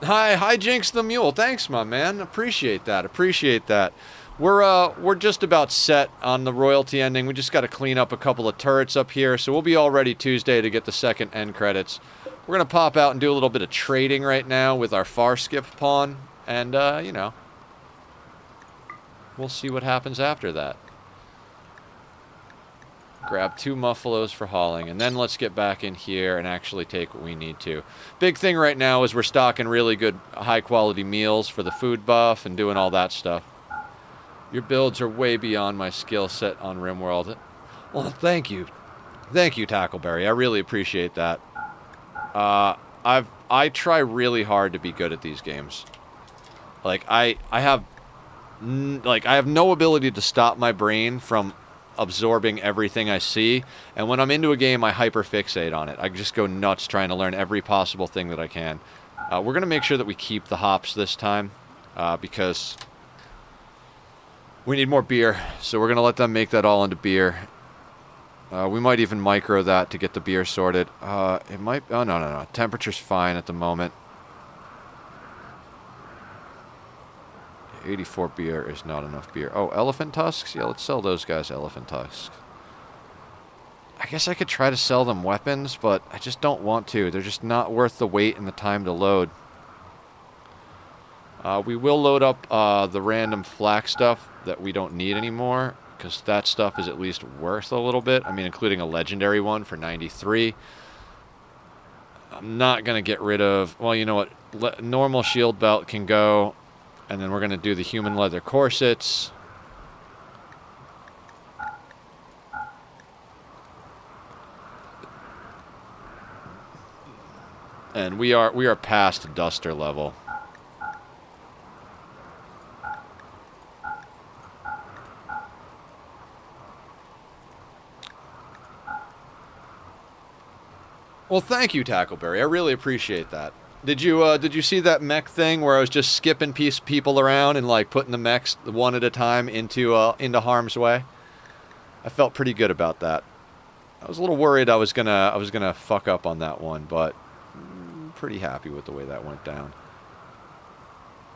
Speaker 1: Hi, Jinx the Mule. Thanks, my man. Appreciate that. Appreciate that. We're just about set on the royalty ending. We just got to clean up a couple of turrets up here, so we'll be all ready Tuesday to get the second end credits. We're going to pop out and do a little bit of trading right now with our far skip pawn, and, you know, we'll see what happens after that. Grab 2 Muffalos for hauling, and then let's get back in here and actually take what we need to. Big thing right now is we're stocking really good, high-quality meals for the food buff and doing all that stuff. Your builds are way beyond my skill set on RimWorld. Well, thank you. Thank you, Tackleberry. I really appreciate that. I try really hard to be good at these games. Like, I have no ability to stop my brain from absorbing everything I see, and when I'm into a game, I hyperfixate on it. I just go nuts trying to learn every possible thing that I can. We're going to make sure that we keep the hops this time, because we need more beer, so we're going to let them make that all into beer. We might even micro that to get the beer sorted. It might... Oh, no. Temperature's fine at the moment. 84 beer is not enough beer. Oh, elephant tusks? Yeah, let's sell those guys elephant tusks. I guess I could try to sell them weapons, but I just don't want to. They're just not worth the wait and the time to load. We will load up the random flak stuff that we don't need anymore, because that stuff is at least worth a little bit. I mean, including a legendary one for 93. I'm not going to get rid of... Well, you know what? Normal shield belt can go... And then we're going to do the human leather corsets. And we are past duster level. Well, thank you, Tackleberry. I really appreciate that. Did you see that mech thing where I was just skipping people around and like putting the mechs one at a time into harm's way? I felt pretty good about that. I was a little worried I was gonna fuck up on that one, but I'm pretty happy with the way that went down.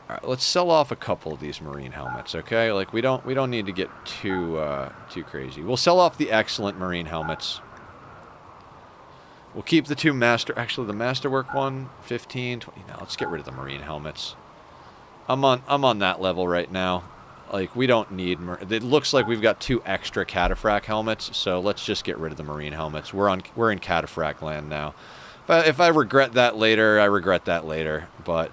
Speaker 1: All right, let's sell off a couple of these marine helmets, okay? Like we don't need to get too crazy. We'll sell off the excellent marine helmets. We'll keep the 2 master... Actually, the masterwork one, 15, 20... No, let's get rid of the marine helmets. I'm on that level right now. Like, we don't need... It looks like we've got 2 extra cataphract helmets, so let's just get rid of the marine helmets. We're in cataphract land now. If I regret that later, I regret that later. But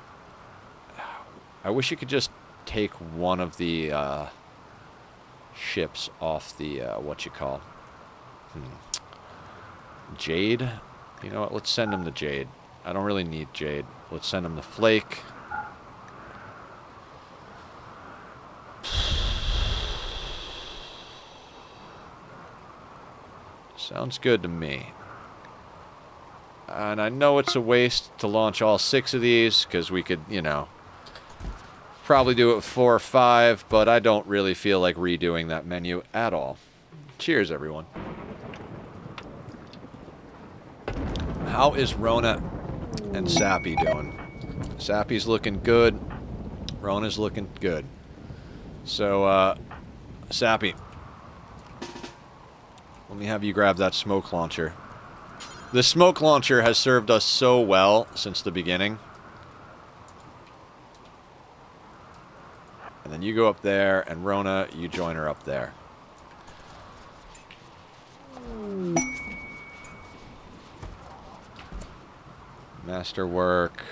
Speaker 1: I wish you could just take one of the ships off the, Jade? You know what, let's send him the Jade. I don't really need Jade. Let's send him the Flake. Sounds good to me. And I know it's a waste to launch all 6 of these, because we could, you know, probably do it with 4 or 5, but I don't really feel like redoing that menu at all. Cheers, everyone. How is Rona and Sappy doing? Sappy's looking good. Rona's looking good. So, Sappy, let me have you grab that smoke launcher. The smoke launcher has served us so well since the beginning. And then you go up there, and Rona, you join her up there. Masterwork.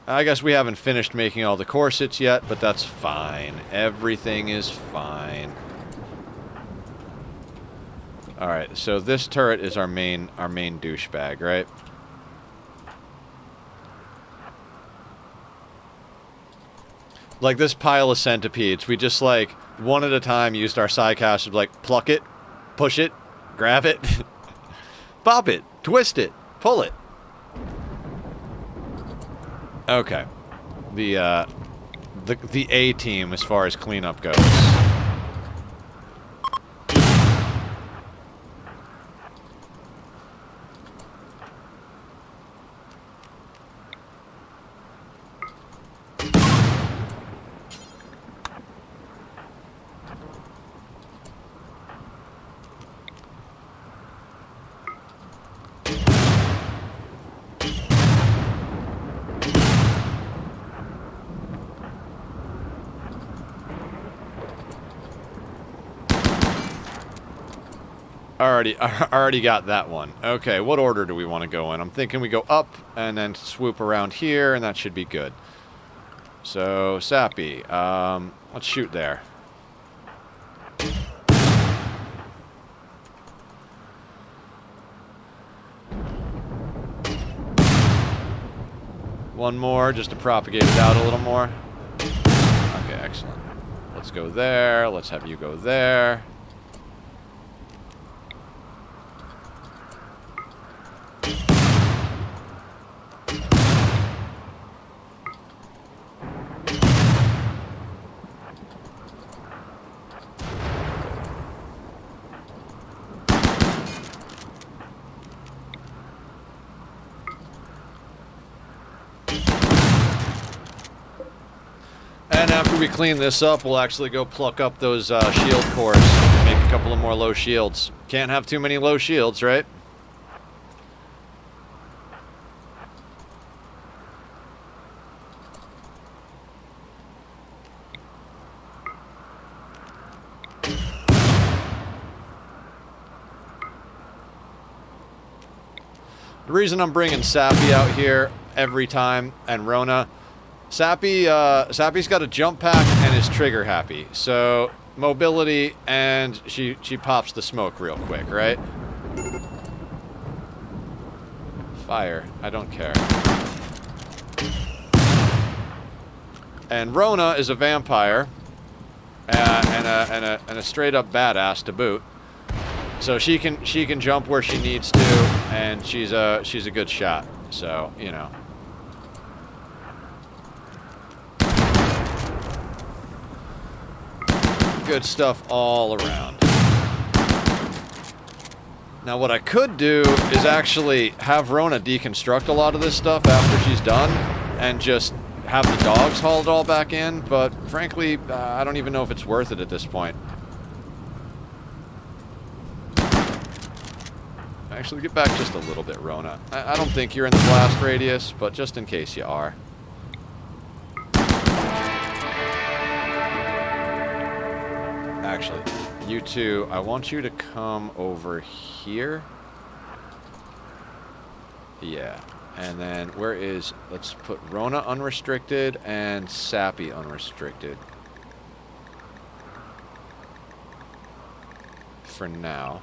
Speaker 1: I guess we haven't finished making all the corsets yet, but that's fine. Everything is fine. Alright, so this turret is our main douchebag, right? Like this pile of centipedes, we just like, one at a time used our psycast to like, pluck it, push it, grab it, pop it, twist it, pull it. Okay. The A team as far as cleanup goes. Already got that one. Okay, what order do we want to go in? I'm thinking we go up and then swoop around here, and that should be good. So, Sappy, let's shoot there. One more, just to propagate it out a little more. Okay, excellent. Let's go there. Let's have you go there. After we clean this up, we'll actually go pluck up those shield cores and make a couple of more low shields. Can't have too many low shields, right? The reason I'm bringing Sappy out here every time, and Rona, Sappy's got a jump pack and is trigger happy. So, mobility, and she pops the smoke real quick, right? Fire. I don't care. And Rona is a vampire, and a straight up badass to boot. So she can jump where she needs to, and she's a good shot. So, you know. Good stuff all around. Now what I could do is actually have Rona deconstruct a lot of this stuff after she's done and just have the dogs haul it all back in, but frankly, I don't even know if it's worth it at this point. Actually, get back just a little bit, Rona. I don't think you're in the blast radius, but just in case you are. Actually, you two, I want you to come over here. Yeah. And then where is... Let's put Rona unrestricted and Sappy unrestricted. For now.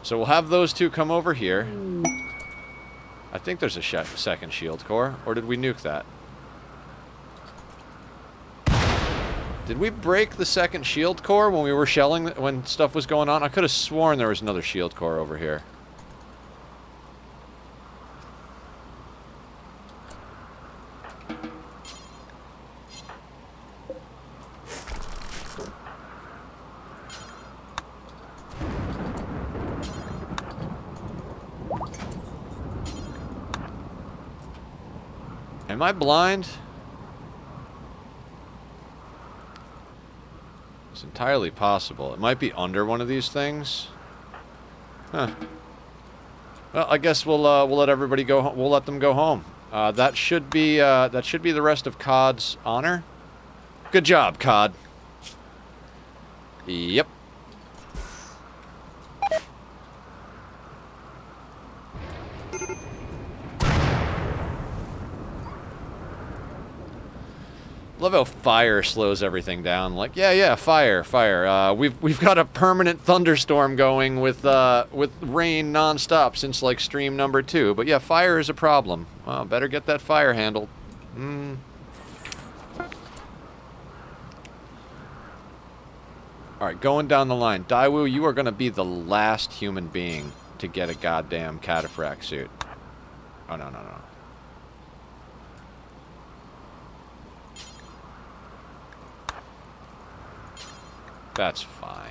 Speaker 1: So we'll have those two come over here. I think there's a second shield core. Or did we nuke that? Did we break the second shield core when we were shelling, when stuff was going on? I could have sworn there was another shield core over here. Am I blind? It's entirely possible. It might be under one of these things. Huh. Well, I guess we'll let everybody go. We'll let them go home. That should be the rest of COD's honor. Good job, COD. Yep. Love how fire slows everything down. Like, yeah, fire. We've got a permanent thunderstorm going with rain nonstop since like stream number 2. But yeah, fire is a problem. Well, better get that fire handled. All right, going down the line. Daewoo, you are going to be the last human being to get a goddamn cataphract suit. Oh no. That's fine.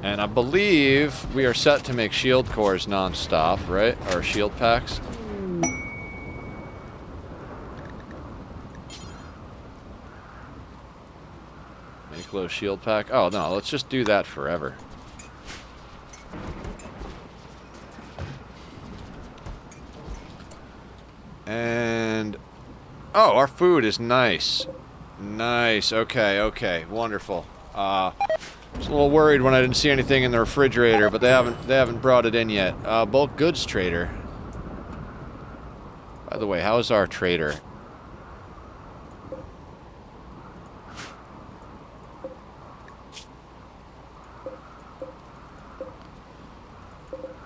Speaker 1: And I believe we are set to make shield cores non-stop, right? Or shield packs. Make low shield pack. Oh no, let's just do that forever. And... oh, our food is nice. Nice. Okay. Wonderful. I was a little worried when I didn't see anything in the refrigerator, but they haven't brought it in yet. Bulk goods trader. By the way, how's our trader?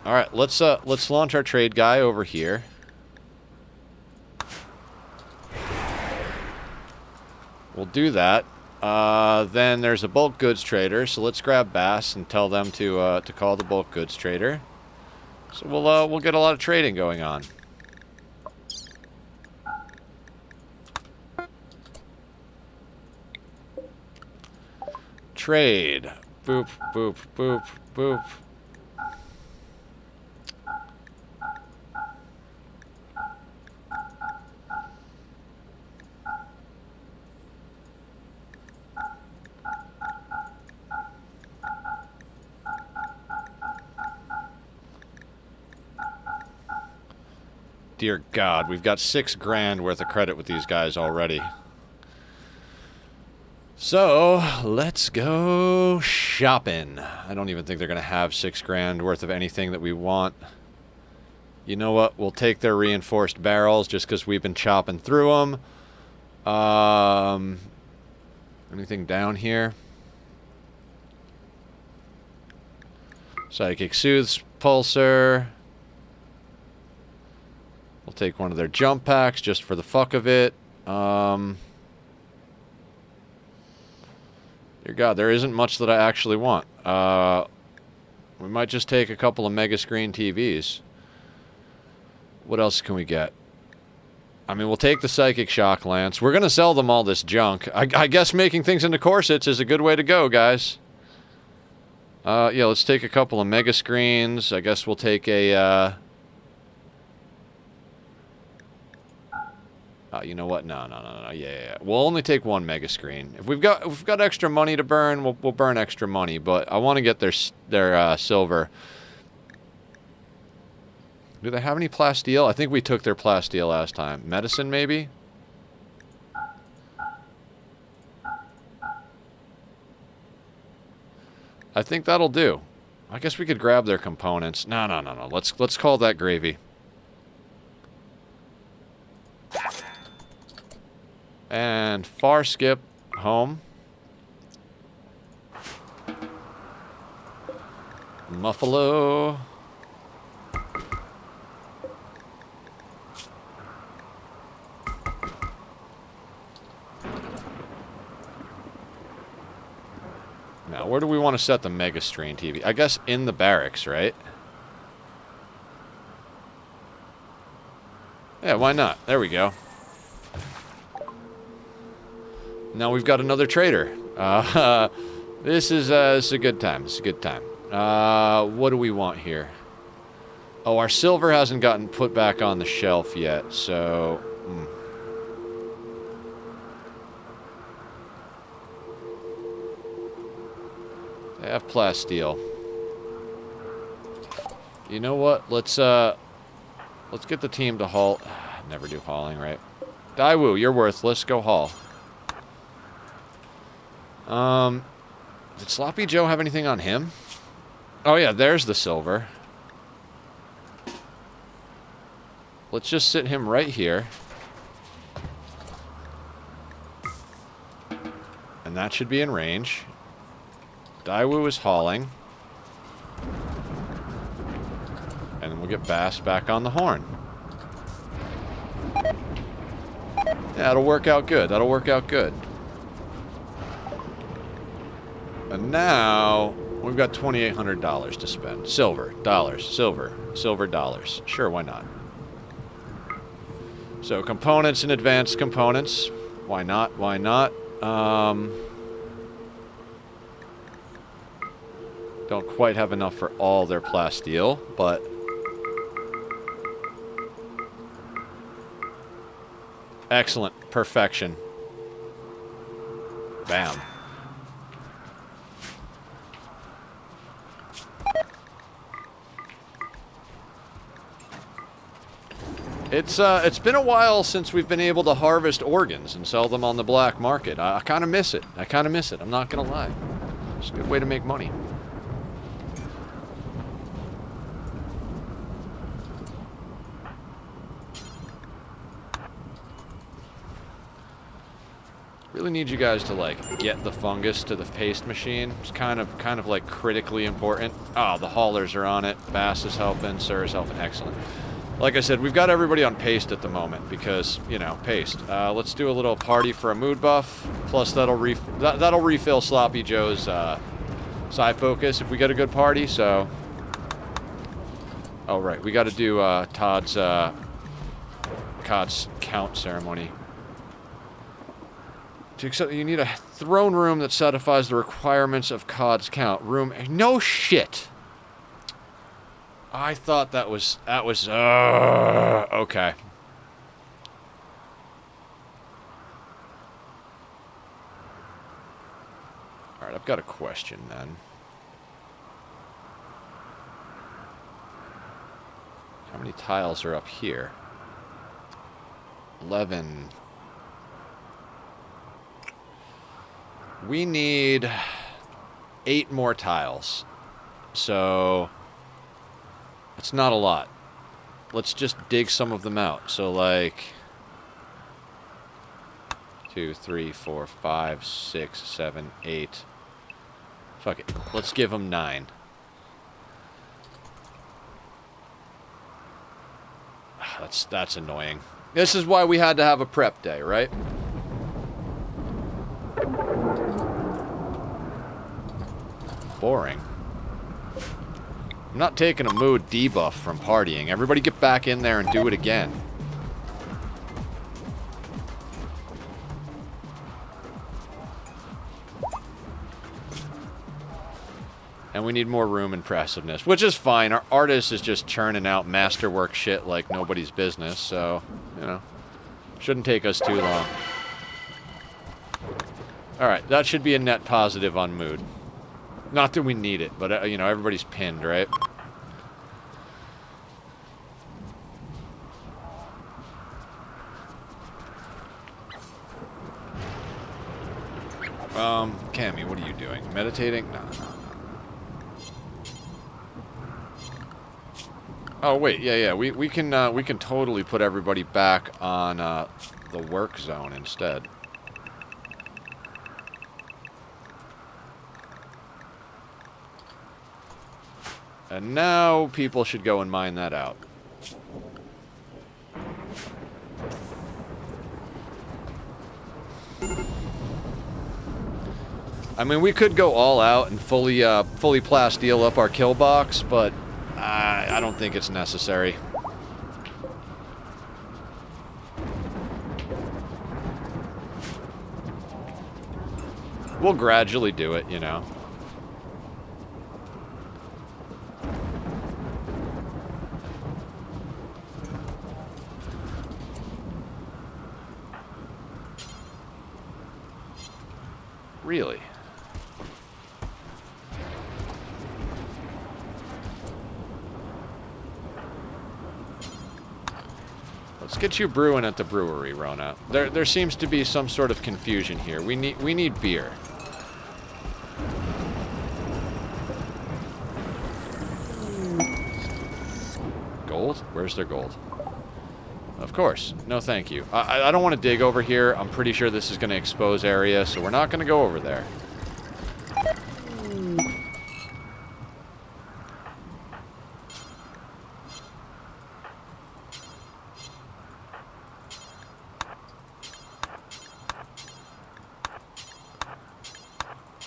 Speaker 1: All right, let's launch our trade guy over here. We'll do that. Then there's a bulk goods trader, so let's grab Bass and tell them to call the bulk goods trader. So we'll get a lot of trading going on. Trade. Boop, boop, boop, boop. Dear God, we've got $6 grand worth of credit with these guys already. So, let's go shopping. I don't even think they're going to have $6 grand worth of anything that we want. You know what? We'll take their reinforced barrels just because we've been chopping through them. Anything down here? Psychic Soothes Pulsar. We'll take one of their jump packs just for the fuck of it. Dear God, there isn't much that I actually want. We might just take a couple of mega screen TVs. What else can we get? I mean, we'll take the Psychic Shock Lance. We're going to sell them all this junk. I guess making things into corsets is a good way to go, guys. Yeah, let's take a couple of mega screens. I guess we'll take a... you know what? No. Yeah. We'll only take one mega screen. If we've got extra money to burn, we'll burn extra money. But I want to get their silver. Do they have any plasteel? I think we took their plasteel last time. Medicine, maybe? I think that'll do. I guess we could grab their components. No. Let's call that gravy. And far skip home. Muffalo. Now, where do we want to set the Mega Strain TV? I guess in the barracks, right? Yeah, why not? There we go. Now we've got another trader. This is a good time. This is a good time. What do we want here? Oh, our silver hasn't gotten put back on the shelf yet, so... They have plasteel. You know what? Let's get the team to haul. Never do hauling, right? Daewoo, you're worthless. Go haul. Did Sloppy Joe have anything on him? Oh yeah, there's the silver. Let's just sit him right here. And that should be in range. Daewoo is hauling. And then we'll get Bass back on the horn. Yeah, that'll work out good. That'll work out good. And now, we've got $2,800 to spend. Silver, dollars, silver, dollars. Sure, why not? So, components and advanced components. Why not? Why not? Don't quite have enough for all their plasteel, but... Excellent. Perfection. Bam. It's been a while since we've been able to harvest organs and sell them on the black market. I kind of miss it. I'm not gonna lie. It's a good way to make money. Really need you guys to like get the fungus to the paste machine. It's kind of like critically important. Oh, the haulers are on it. Bass is helping. Sir is helping. Excellent. Like I said, we've got everybody on paste at the moment because, you know, paste. Let's do a little party for a mood buff. Plus, that'll refill Sloppy Joe's psi focus if we get a good party. So, oh right, we got to do Todd's count ceremony. You need a throne room that satisfies the requirements of COD's count. Room... No shit! I thought that was... okay. Alright, I've got a question then. How many tiles are up here? 11... We need 8 more tiles. So, it's not a lot. Let's just dig some of them out. So, like, 2, 3, 4, 5, 6, 7, 8. Fuck it. Let's give them 9. That's annoying. This is why we had to have a prep day, right? Boring. I'm not taking a mood debuff from partying. Everybody get back in there and do it again. And we need more room impressiveness, which is fine. Our artist is just churning out masterwork shit like nobody's business, so, you know, shouldn't take us too long. Alright, that should be a net positive on mood. Not that we need it, but, you know, everybody's pinned, right? Cammy, what are you doing? Meditating? No. Oh wait, yeah. We can totally put everybody back on the work zone instead. And now people should go and mine that out. I mean, we could go all out and fully plasteel up our kill box, but I don't think it's necessary. We'll gradually do it, you know. Really? Let's get you brewing at the brewery, Rona. There seems to be some sort of confusion here. We need beer. Gold? Where's their gold? Of course. No, thank you. I don't want to dig over here. I'm pretty sure this is going to expose area, so we're not going to go over there.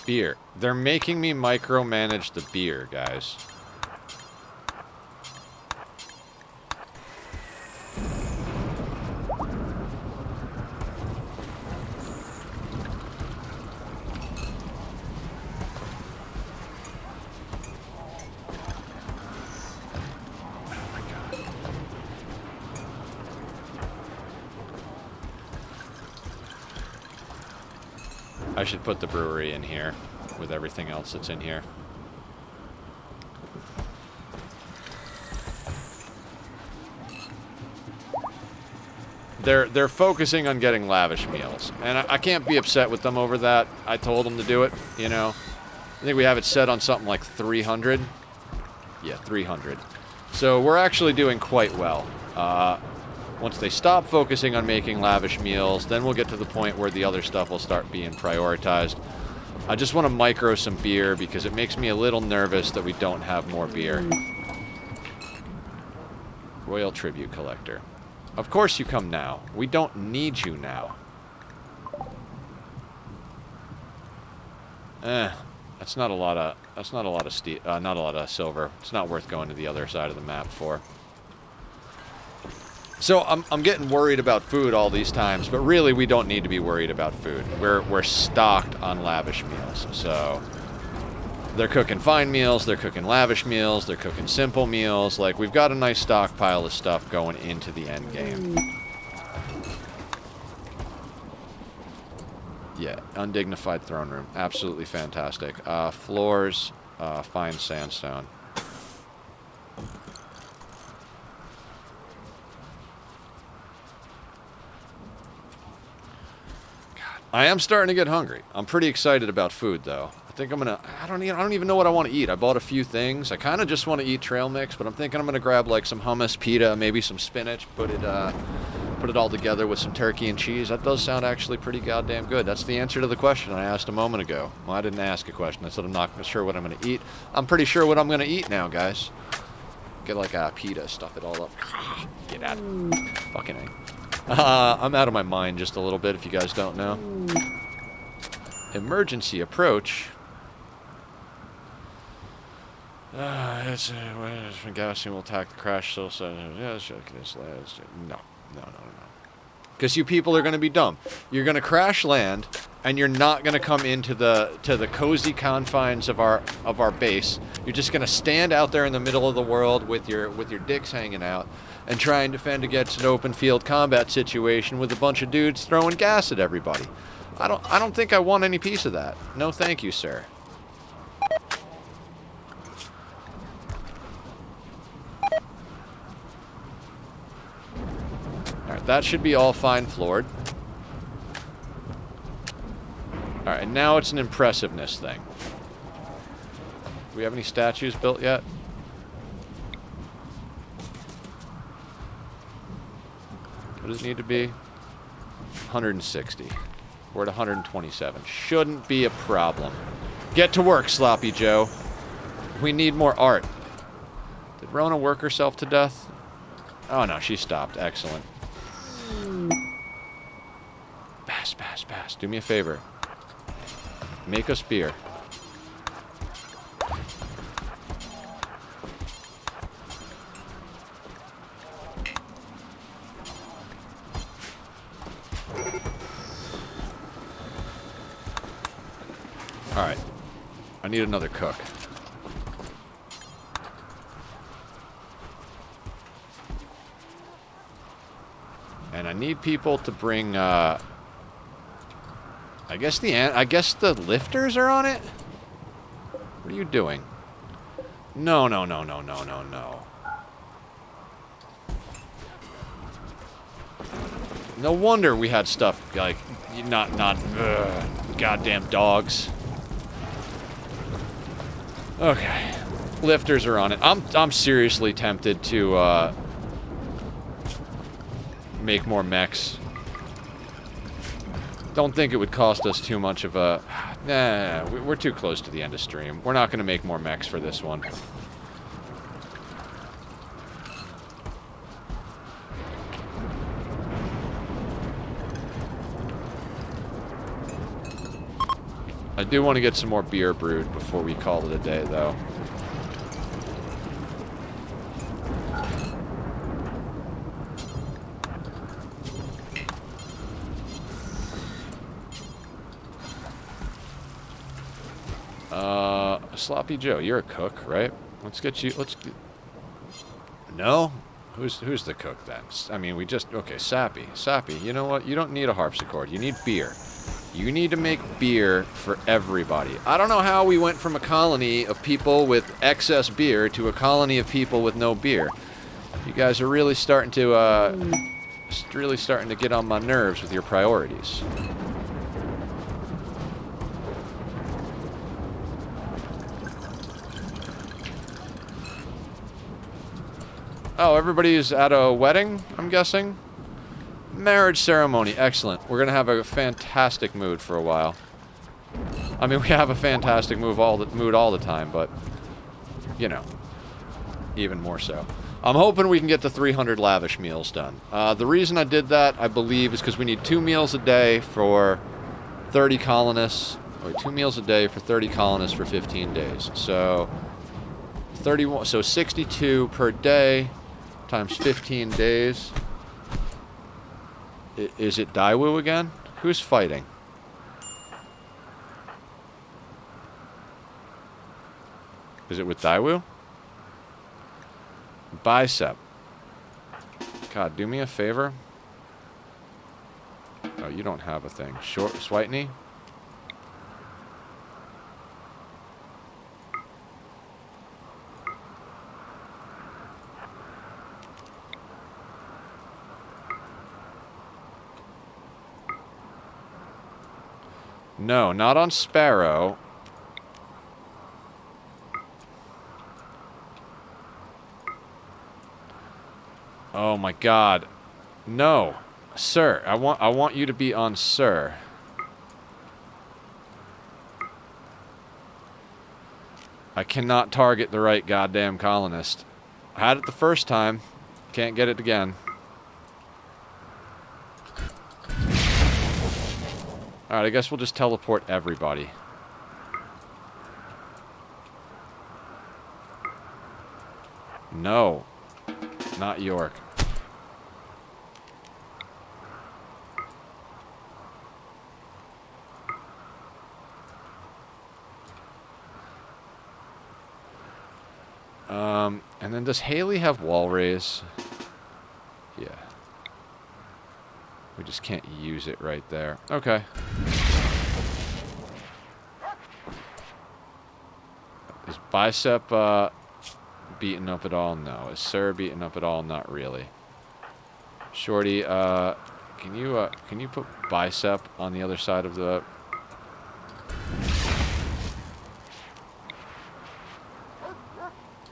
Speaker 1: Beer. They're making me micromanage the beer, guys. I should put the brewery in here with everything else that's in here. They're focusing on getting lavish meals, and I can't be upset with them over that. I told them to do it, you know. I think we have it set on something like 300. Yeah, 300. So we're actually doing quite well. Once they stop focusing on making lavish meals, then we'll get to the point where the other stuff will start being prioritized. I just want to micro some beer because it makes me a little nervous that we don't have more beer. Royal Tribute Collector. Of course you come now. We don't need you now. That's not a lot of silver. It's not worth going to the other side of the map for. So I'm getting worried about food all these times, but really we don't need to be worried about food. We're stocked on lavish meals. So they're cooking fine meals, they're cooking lavish meals, they're cooking simple meals. Like, we've got a nice stockpile of stuff going into the end game. Yeah, undignified throne room. Absolutely fantastic. Floors, fine sandstone. I am starting to get hungry. I'm pretty excited about food, though. I think I'm gonna. I don't even know what I want to eat. I bought a few things. I kind of just want to eat trail mix, but I'm thinking I'm gonna grab like some hummus, pita, maybe some spinach. Put it all together with some turkey and cheese. That does sound actually pretty goddamn good. That's the answer to the question I asked a moment ago. Well, I didn't ask a question. I said I'm not sure what I'm gonna eat. I'm pretty sure what I'm gonna eat now, guys. Get like a pita, stuff it all up. Get out. Fucking A. I'm out of my mind just a little bit, if you guys don't know. Emergency approach. It's gassing will attack the crash. So no. Because you people are going to be dumb. You're going to crash land, and you're not going to come into the cozy confines of our base. You're just going to stand out there in the middle of the world with your dicks hanging out, and try and defend against an open field combat situation with a bunch of dudes throwing gas at everybody. I don't think I want any piece of that. No, thank you, sir. Alright, that should be all fine floored. Alright, and now it's an impressiveness thing. Do we have any statues built yet? What does it need to be? 160. We're at 127. Shouldn't be a problem. Get to work, Sloppy Joe. We need more art. Did Rona work herself to death? Oh no, she stopped. Excellent. Bass, bass, bass. Do me a favor. Make us beer. Alright. I need another cook. And I need people to bring, I guess the lifters are on it? What are you doing? No, no, no, no, no, no, no. No wonder we had stuff, like, goddamn dogs. Okay. Lifters are on it. I'm seriously tempted to, make more mechs. Don't think it would cost us too much of a... Nah, we're too close to the end of stream. We're not going to make more mechs for this one. I do want to get some more beer brewed before we call it a day, though. Sloppy Joe, you're a cook, right? Let's get you, No? Who's the cook then? I mean, okay, Sappy, you know what? You don't need a harpsichord, you need beer. You need to make beer for everybody. I don't know how we went from a colony of people with excess beer to a colony of people with no beer. You guys are really starting to get on my nerves with your priorities. Oh, everybody's at a wedding, I'm guessing? Marriage ceremony, excellent. We're gonna have a fantastic mood for a while. I mean, we have a fantastic mood all the time, but, you know, even more so. I'm hoping we can get the 300 lavish meals done. The reason I did that, I believe, is because we need 2 meals a day for 30 colonists, or 2 meals a day for 30 colonists for 15 days. So, 62 per day times 15 days. Is it Daiwu again? Who's fighting? Is it with Daiwu? Bicep. God, do me a favor. Oh, you don't have a thing. Short Switney? No, not on Sparrow. Oh my God. No. Sir, I want you to be on Sir. I cannot target the right goddamn colonist. I had it the first time. Can't get it again. Alright, I guess we'll just teleport everybody. No. Not York. And then does Haley have wall raise? Yeah. We just can't use it right there. Okay. Is Bicep beaten up at all? No. Is Sir beaten up at all? Not really. Shorty, can you put Bicep on the other side of the...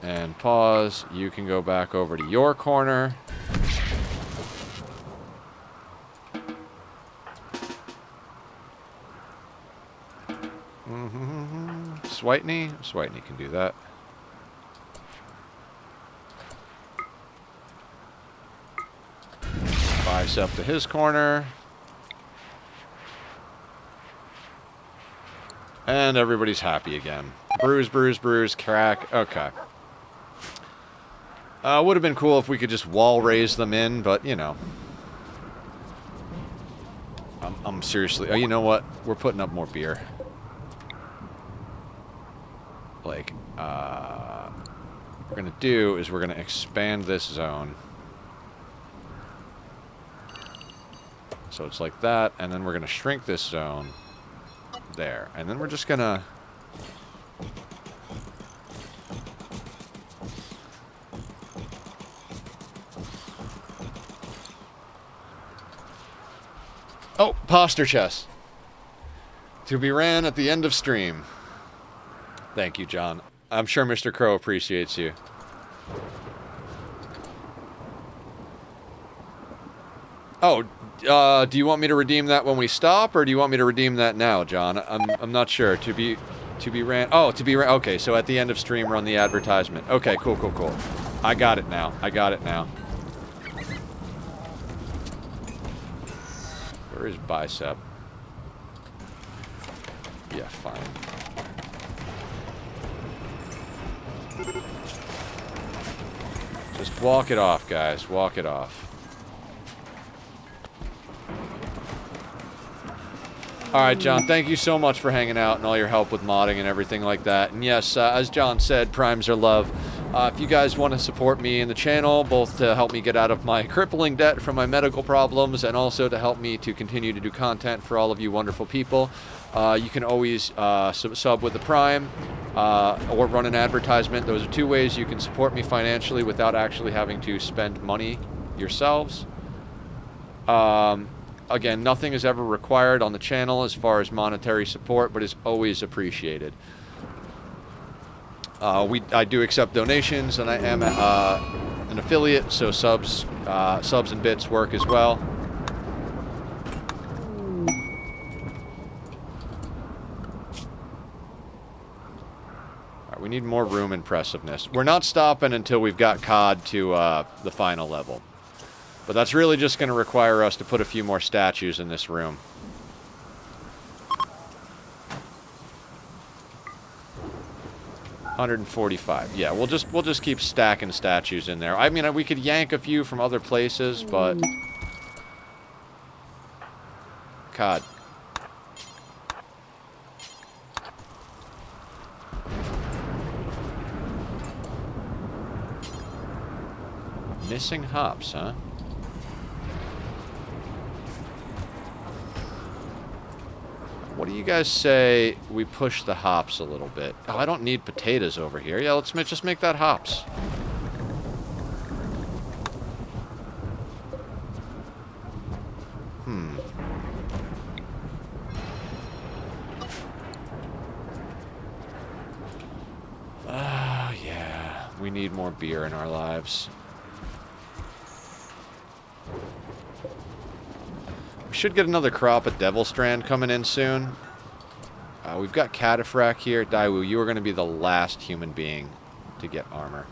Speaker 1: And pause. You can go back over to your corner. Switney? Switney can do that. Bicep to his corner. And everybody's happy again. Bruise, bruise, bruise, crack. Okay. Would have been cool if we could just wall raise them in, but, you know. I'm seriously... Oh, you know what? We're putting up more beer. Like, what we're going to do is we're going to expand this zone. So it's like that, and then we're going to shrink this zone there. And then we're just going to... Oh, posture chess. To be ran at the end of stream. Thank you, John. I'm sure Mr. Crow appreciates you. Oh, do you want me to redeem that when we stop, or do you want me to redeem that now, John? I'm not sure. To be ran. Oh, to be ran. Okay, so at the end of stream, run the advertisement. Okay, cool, cool, cool. I got it now. I got it now. Where is Bicep? Yeah, fine. Just walk it off, guys. Walk it off. Alright, John, thank you so much for hanging out and all your help with modding and everything like that. And yes, as John said, primes are love. If you guys want to support me in the channel, both to help me get out of my crippling debt from my medical problems and also to help me to continue to do content for all of you wonderful people, you can always sub with the Prime or run an advertisement. Those are two ways you can support me financially without actually having to spend money yourselves. Again, nothing is ever required on the channel as far as monetary support, but is always appreciated. I do accept donations, and I am an affiliate, so subs and bits work as well. All right, we need more room impressiveness. We're not stopping until we've got COD to the final level. But that's really just going to require us to put a few more statues in this room. $145. Yeah, we'll just keep stacking statues in there. I mean, we could yank a few from other places, but God. Missing hops, huh? What do you guys say we push the hops a little bit? Oh, I don't need potatoes over here. Yeah, let's just make that hops. Yeah. We need more beer in our lives. We should get another crop of Devil Strand coming in soon. We've got Cataphracts here. Daiwu, you are going to be the last human being to get armor.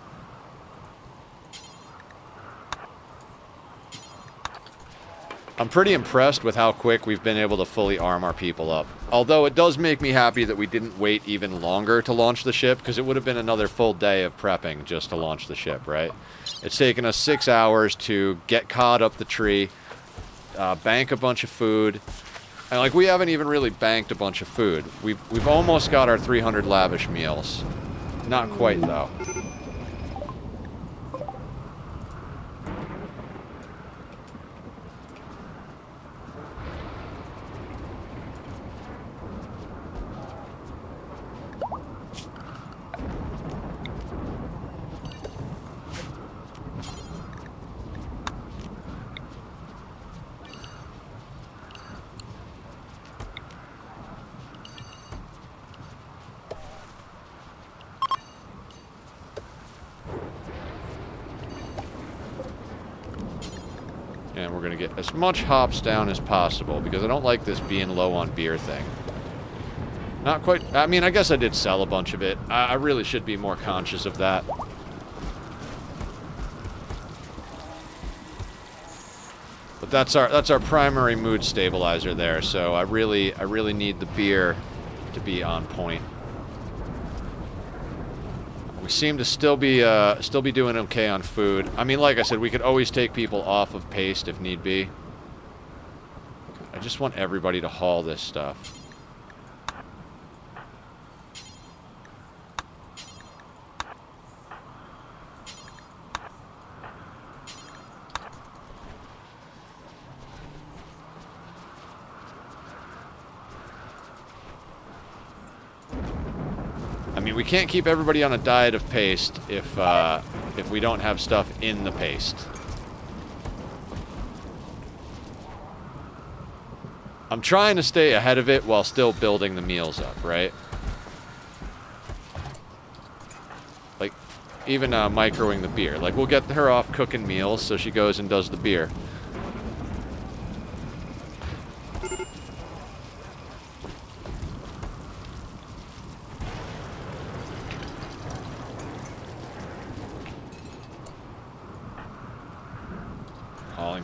Speaker 1: I'm pretty impressed with how quick we've been able to fully arm our people up. Although it does make me happy that we didn't wait even longer to launch the ship, because it would have been another full day of prepping just to launch the ship, right? It's taken us 6 hours to get cod up the tree, bank a bunch of food, and like we haven't even really banked a bunch of food. We've almost got our 300 lavish meals. Not quite though. And we're going to get as much hops down as possible, because I don't like this being low on beer thing. Not quite. I mean, I guess I did sell a bunch of it. I really should be more conscious of that. But that's our primary mood stabilizer there. So I really need the beer to be on point. We seem to still be doing okay on food. I mean, like I said, we could always take people off of paste if need be. I just want everybody to haul this stuff. I mean, we can't keep everybody on a diet of paste if we don't have stuff in the paste. I'm trying to stay ahead of it while still building the meals up, right? Like, even microing the beer. Like, we'll get her off cooking meals so she goes and does the beer.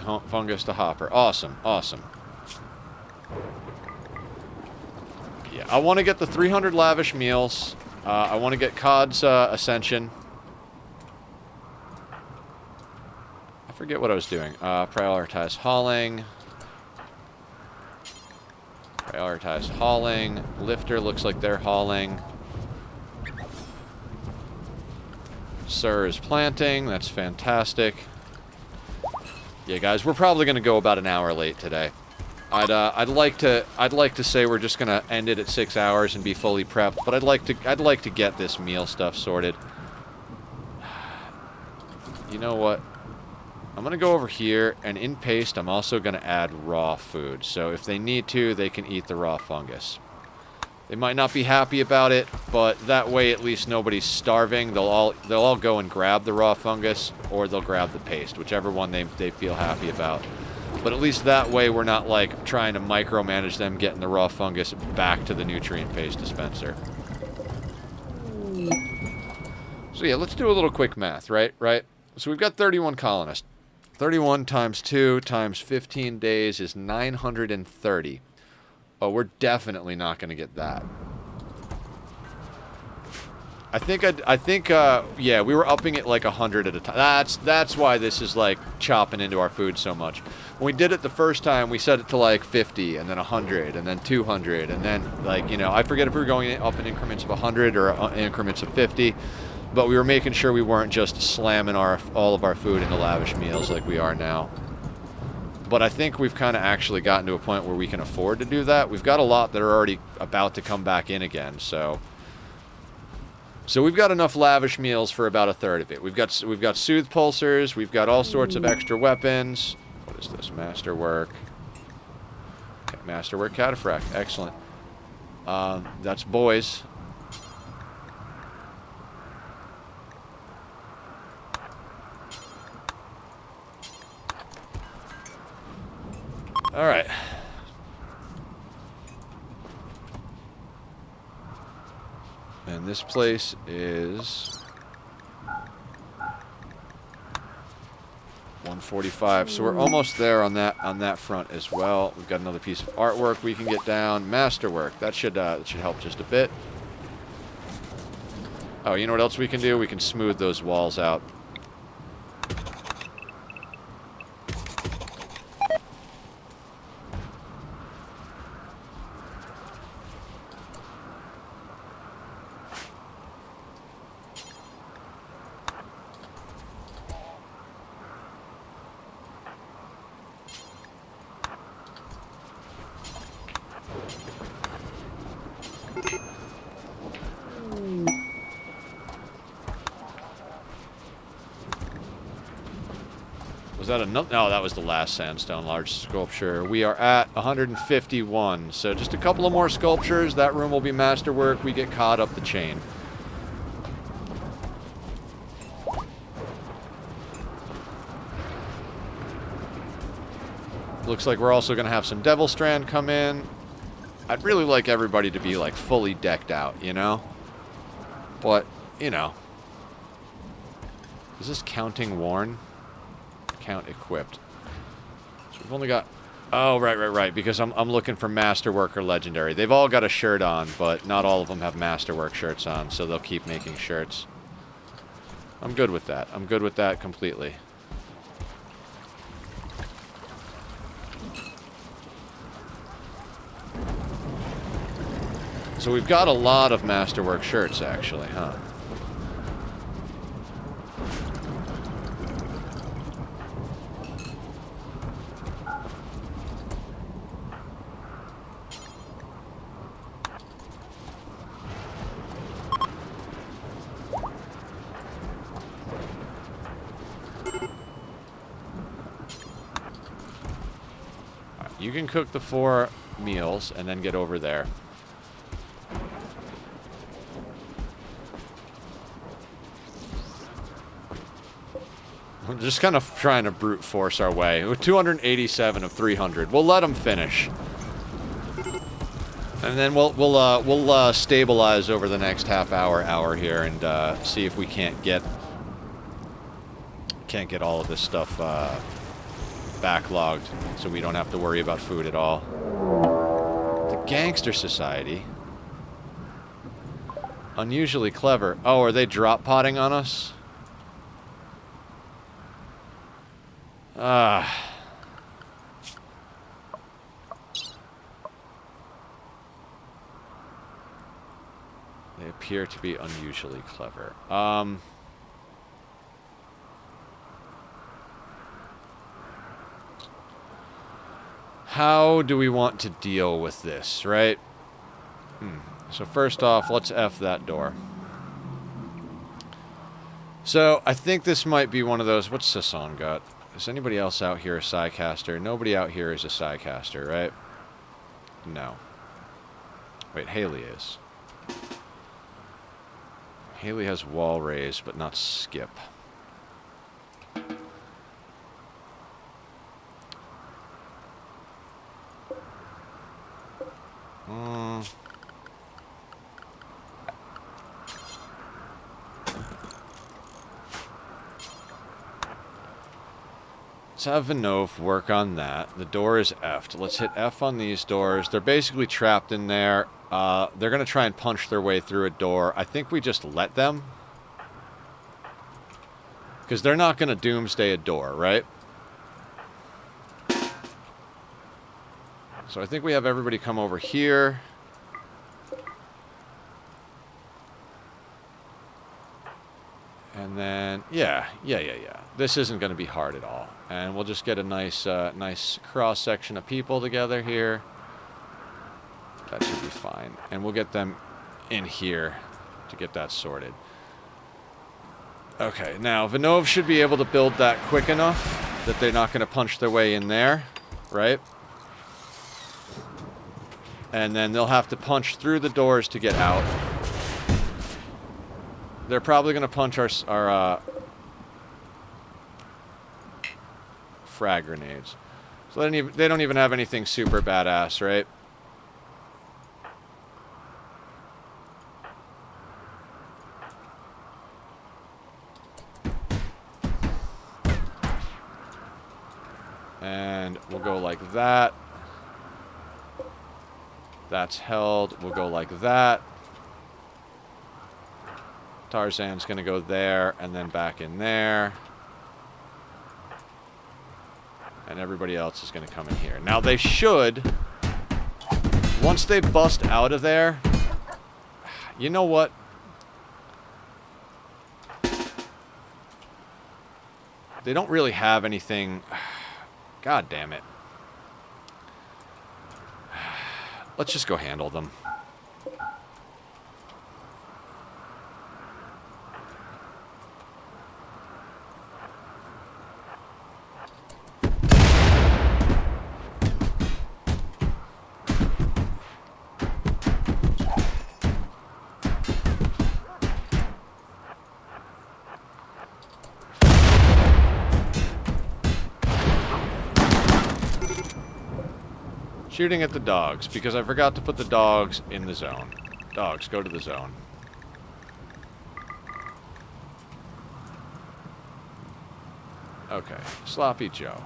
Speaker 1: Hauling fungus to hopper. Awesome, awesome. Yeah, I want to get the 300 lavish meals. I want to get Cod's Ascension. I forget what I was doing. Prioritize hauling. Prioritize hauling. Lifter looks like they're hauling. Sir is planting. That's fantastic. Yeah, guys, we're probably going to go about an hour late today. I'd like to say we're just gonna end it at 6 hours and be fully prepped, but I'd like to get this meal stuff sorted. You know what? I'm gonna go over here, and in paste, I'm also gonna add raw food. So if they need to, they can eat the raw fungus. They might not be happy about it, but that way at least nobody's starving. They'll all go and grab the raw fungus, or they'll grab the paste, whichever one they feel happy about. But at least that way we're not, like, trying to micromanage them getting the raw fungus back to the nutrient paste dispenser. So yeah, let's do a little quick math, right? So we've got 31 colonists. 31 times 2 times 15 days is 930. But we're definitely not going to get that. I think, yeah, we were upping it like 100 at a time. That's why this is, like, chopping into our food so much. When we did it the first time, we set it to, like, 50, and then 100, and then 200, and then, like, you know, I forget if we were going up in increments of 100 or increments of 50, but we were making sure we weren't just slamming all of our food into lavish meals like we are now. But I think we've kind of actually gotten to a point where we can afford to do that. We've got a lot that are already about to come back in again, so we've got enough lavish meals for about a third of it. We've got soothe pulsers. We've got all sorts of extra weapons. What is this? Masterwork. Okay, Masterwork cataphract. Excellent. That's boys. All right. And this place is 145. So we're almost there on that front as well. We've got another piece of artwork we can get down. Masterwork. That should help just a bit. Oh, you know what else we can do? We can smooth those walls out. Was that enough? No, that was the last sandstone large sculpture. We are at 151, so just a couple of more sculptures. That room will be masterwork. We get caught up the chain. Looks like we're also going to have some Devil Strand come in. I'd really like everybody to be, like, fully decked out, you know? But, you know. Is this counting worn? Count equipped. So we've only got... Oh, right. Because I'm looking for Masterwork or Legendary. They've all got a shirt on, but not all of them have Masterwork shirts on, so they'll keep making shirts. I'm good with that. I'm good with that completely. So we've got a lot of Masterwork shirts, actually, huh? You can cook the 4 meals and then get over there. We're just kind of trying to brute force our way. We're 287 of 300. We'll let them finish. And then we'll stabilize over the next hour here and see if we can't get all of this stuff backlogged, so we don't have to worry about food at all. The Gangster Society. Unusually clever. Oh, are they drop potting on us? They appear to be unusually clever. How do we want to deal with this, right? So first off, let's F that door. So I think this might be one of those... What's Sasson got? Is anybody else out here a Psycaster? Nobody out here is a Psycaster, right? No. Wait, Haley is. Haley has wall raise, but not skip. Let's have Vinov work on that. The door is F'd. Let's hit F on these doors. They're basically trapped in there. They're going to try and punch their way through a door. I think we just let them. Because they're not going to doomsday a door, right? So I think we have everybody come over here. And then, yeah. This isn't going to be hard at all. And we'll just get a nice cross-section of people together here. That should be fine. And we'll get them in here to get that sorted. Okay, now, Vinov should be able to build that quick enough that they're not going to punch their way in there, right? And then they'll have to punch through the doors to get out. They're probably going to punch our frag grenades. So they don't even have anything super badass, right? And we'll go like that. That's held. We'll go like that. Tarzan's going to go there and then back in there. And everybody else is going to come in here. Now they should, once they bust out of there, you know what? They don't really have anything. God damn it. Let's just go handle them. Shooting at the dogs, because I forgot to put the dogs in the zone. Dogs, go to the zone. Okay, Sloppy Joe.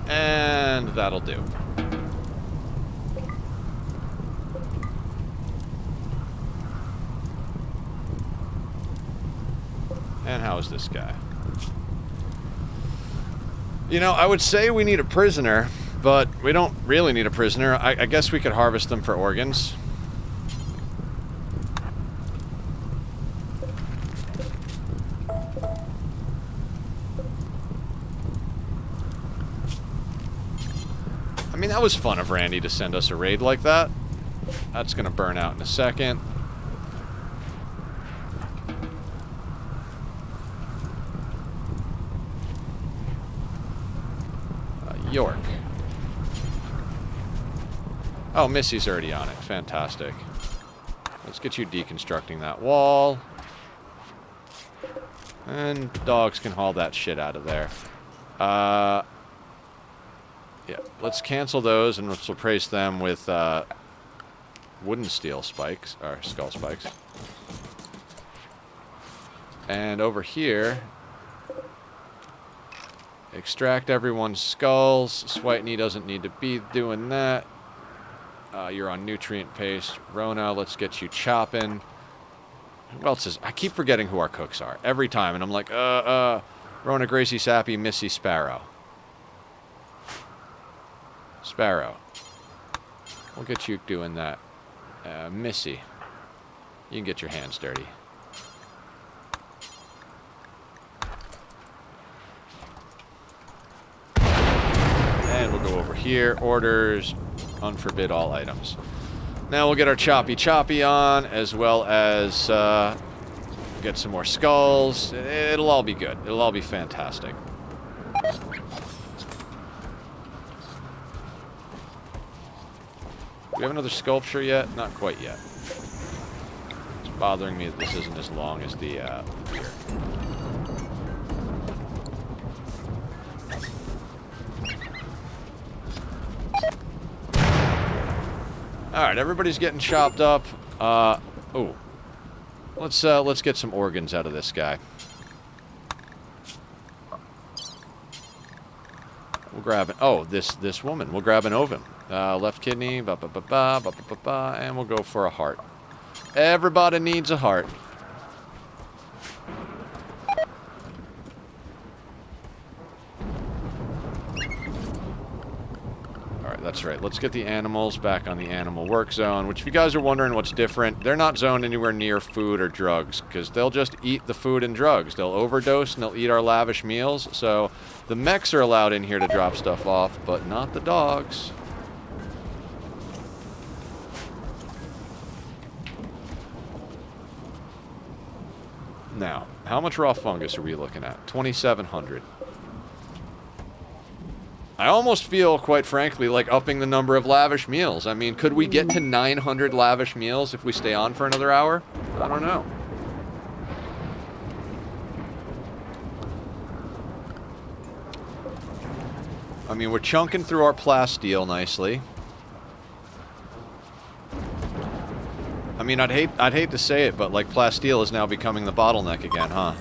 Speaker 1: And that'll do. And how is this guy? You know, I would say we need a prisoner, but we don't really need a prisoner. I guess we could harvest them for organs. I mean, that was fun of Randy to send us a raid like that. That's gonna burn out in a second. York. Oh, Missy's already on it. Fantastic. Let's get you deconstructing that wall. And dogs can haul that shit out of there. Yeah, let's cancel those and let's replace them with wooden steel spikes, or skull spikes. And over here, extract everyone's skulls. Switeny doesn't need to be doing that. You're on nutrient paste. Rona, let's get you chopping. Who else is... I keep forgetting who our cooks are every time, and I'm like, Rona, Gracie, Sappy, Missy, Sparrow. Sparrow. We'll get you doing that. Missy, you can get your hands dirty. And we'll go over here. Orders. Unforbid all items. Now we'll get our choppy on, as well as get some more skulls. It'll all be good. It'll all be fantastic. Do we have another sculpture yet? Not quite yet. It's bothering me that this isn't as long as the pier. Alright, everybody's getting chopped up. Oh. Let's get some organs out of this guy. We'll grab it. Oh, this woman. We'll grab an ovum. Left kidney, and we'll go for a heart. Everybody needs a heart. Alright, that's right. Let's get the animals back on the animal work zone, which if you guys are wondering what's different, they're not zoned anywhere near food or drugs, because they'll just eat the food and drugs. They'll overdose and they'll eat our lavish meals, so the mechs are allowed in here to drop stuff off, but not the dogs. Now, how much raw fungus are we looking at? 2,700. I almost feel, quite frankly, like upping the number of lavish meals. I mean, could we get to 900 lavish meals if we stay on for another hour? I don't know. I mean, we're chunking through our plasteel nicely. I mean, I'd hate to say it, but like plasteel is now becoming the bottleneck again, huh?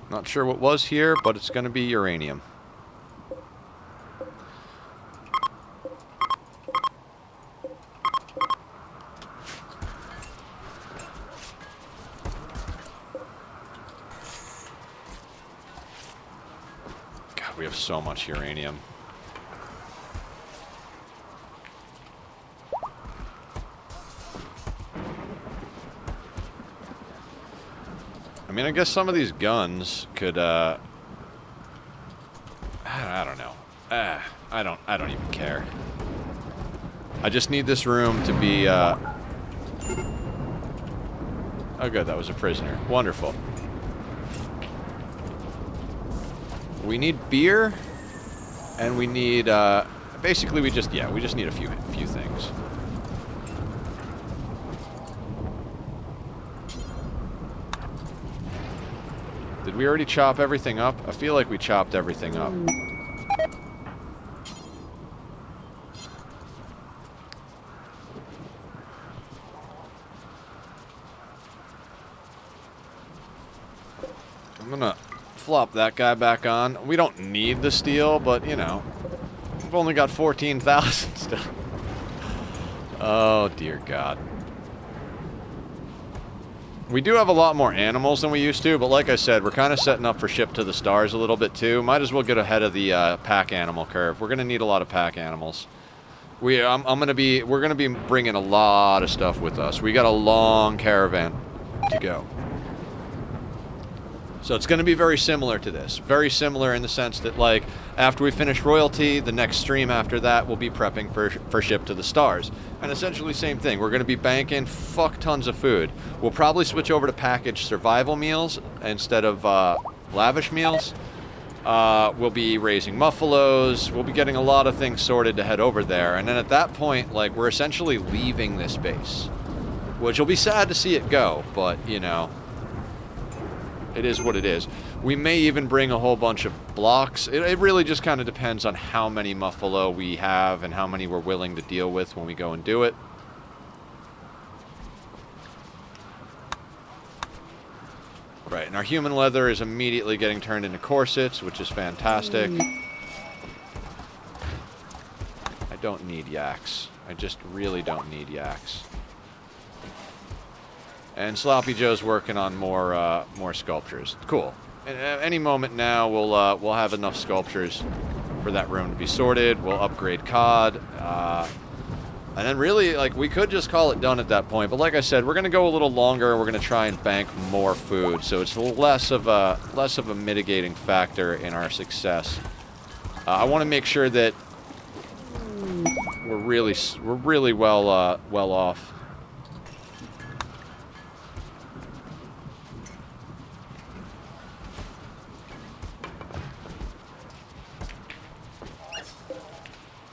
Speaker 1: Not sure what was here, but it's going to be uranium. so much uranium. I mean, I guess some of these guns could, I don't know. I don't even care. I just need this room to be, oh good, that was a prisoner. Wonderful. We need beer, and we need, basically we just need a few things. Did we already chop everything up? I feel like we chopped everything up. I'm gonna flop that guy back on. We don't need the steel, but, you know, we've only got 14,000 still. Oh, dear God. We do have a lot more animals than we used to, but like I said, we're kind of setting up for ship to the stars a little bit too. Might as well get ahead of the pack animal curve. We're gonna need a lot of pack animals. We're gonna be bringing a lot of stuff with us. We got a long caravan to go. So it's going to be very similar to this. Very similar in the sense that, like, after we finish royalty, the next stream after that will be prepping for ship to the stars. And essentially same thing. We're going to be banking fuck tons of food. We'll probably switch over to packaged survival meals instead of lavish meals. We'll be raising muffalos. We'll be getting a lot of things sorted to head over there. And then at that point, like, we're essentially leaving this base. Which will be sad to see it go, but, you know, it is what it is. We may even bring a whole bunch of blocks. It really just kind of depends on how many muffalo we have and how many we're willing to deal with when we go and do it. Right, and our human leather is immediately getting turned into corsets, which is fantastic. I don't need yaks. I just really don't need yaks. And Sloppy Joe's working on more sculptures. Cool. And at any moment now, we'll have enough sculptures for that room to be sorted. We'll upgrade COD, and then really, like, we could just call it done at that point. But like I said, we're gonna go a little longer. We're gonna try and bank more food, so it's less of a mitigating factor in our success. I want to make sure that we're really well off.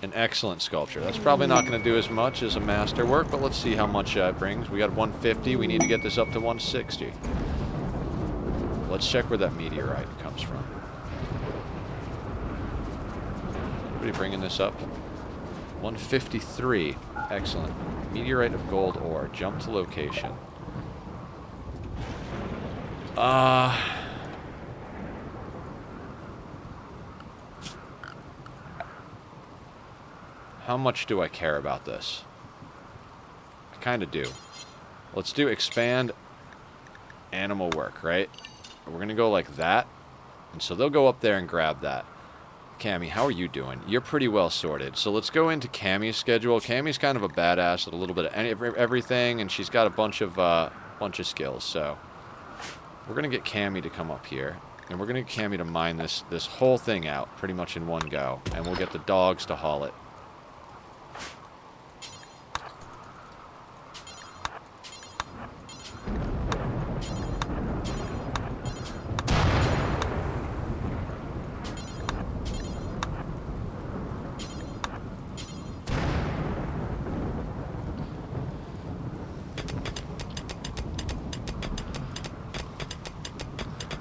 Speaker 1: An excellent sculpture. That's probably not going to do as much as a masterwork, but let's see how much it brings. We got 150. We need to get this up to 160. Let's check where that meteorite comes from. Anybody bringing this up? 153. Excellent. Meteorite of gold ore. Jump to location. How much do I care about this? I kind of do. Let's do expand animal work, right? We're going to go like that. And so they'll go up there and grab that. Cammy, how are you doing? You're pretty well sorted. So let's go into Cammy's schedule. Cammy's kind of a badass at a little bit of everything, and she's got a bunch of skills. So we're going to get Cammy to come up here. And we're going to get Cammy to mine this whole thing out pretty much in one go. And we'll get the dogs to haul it.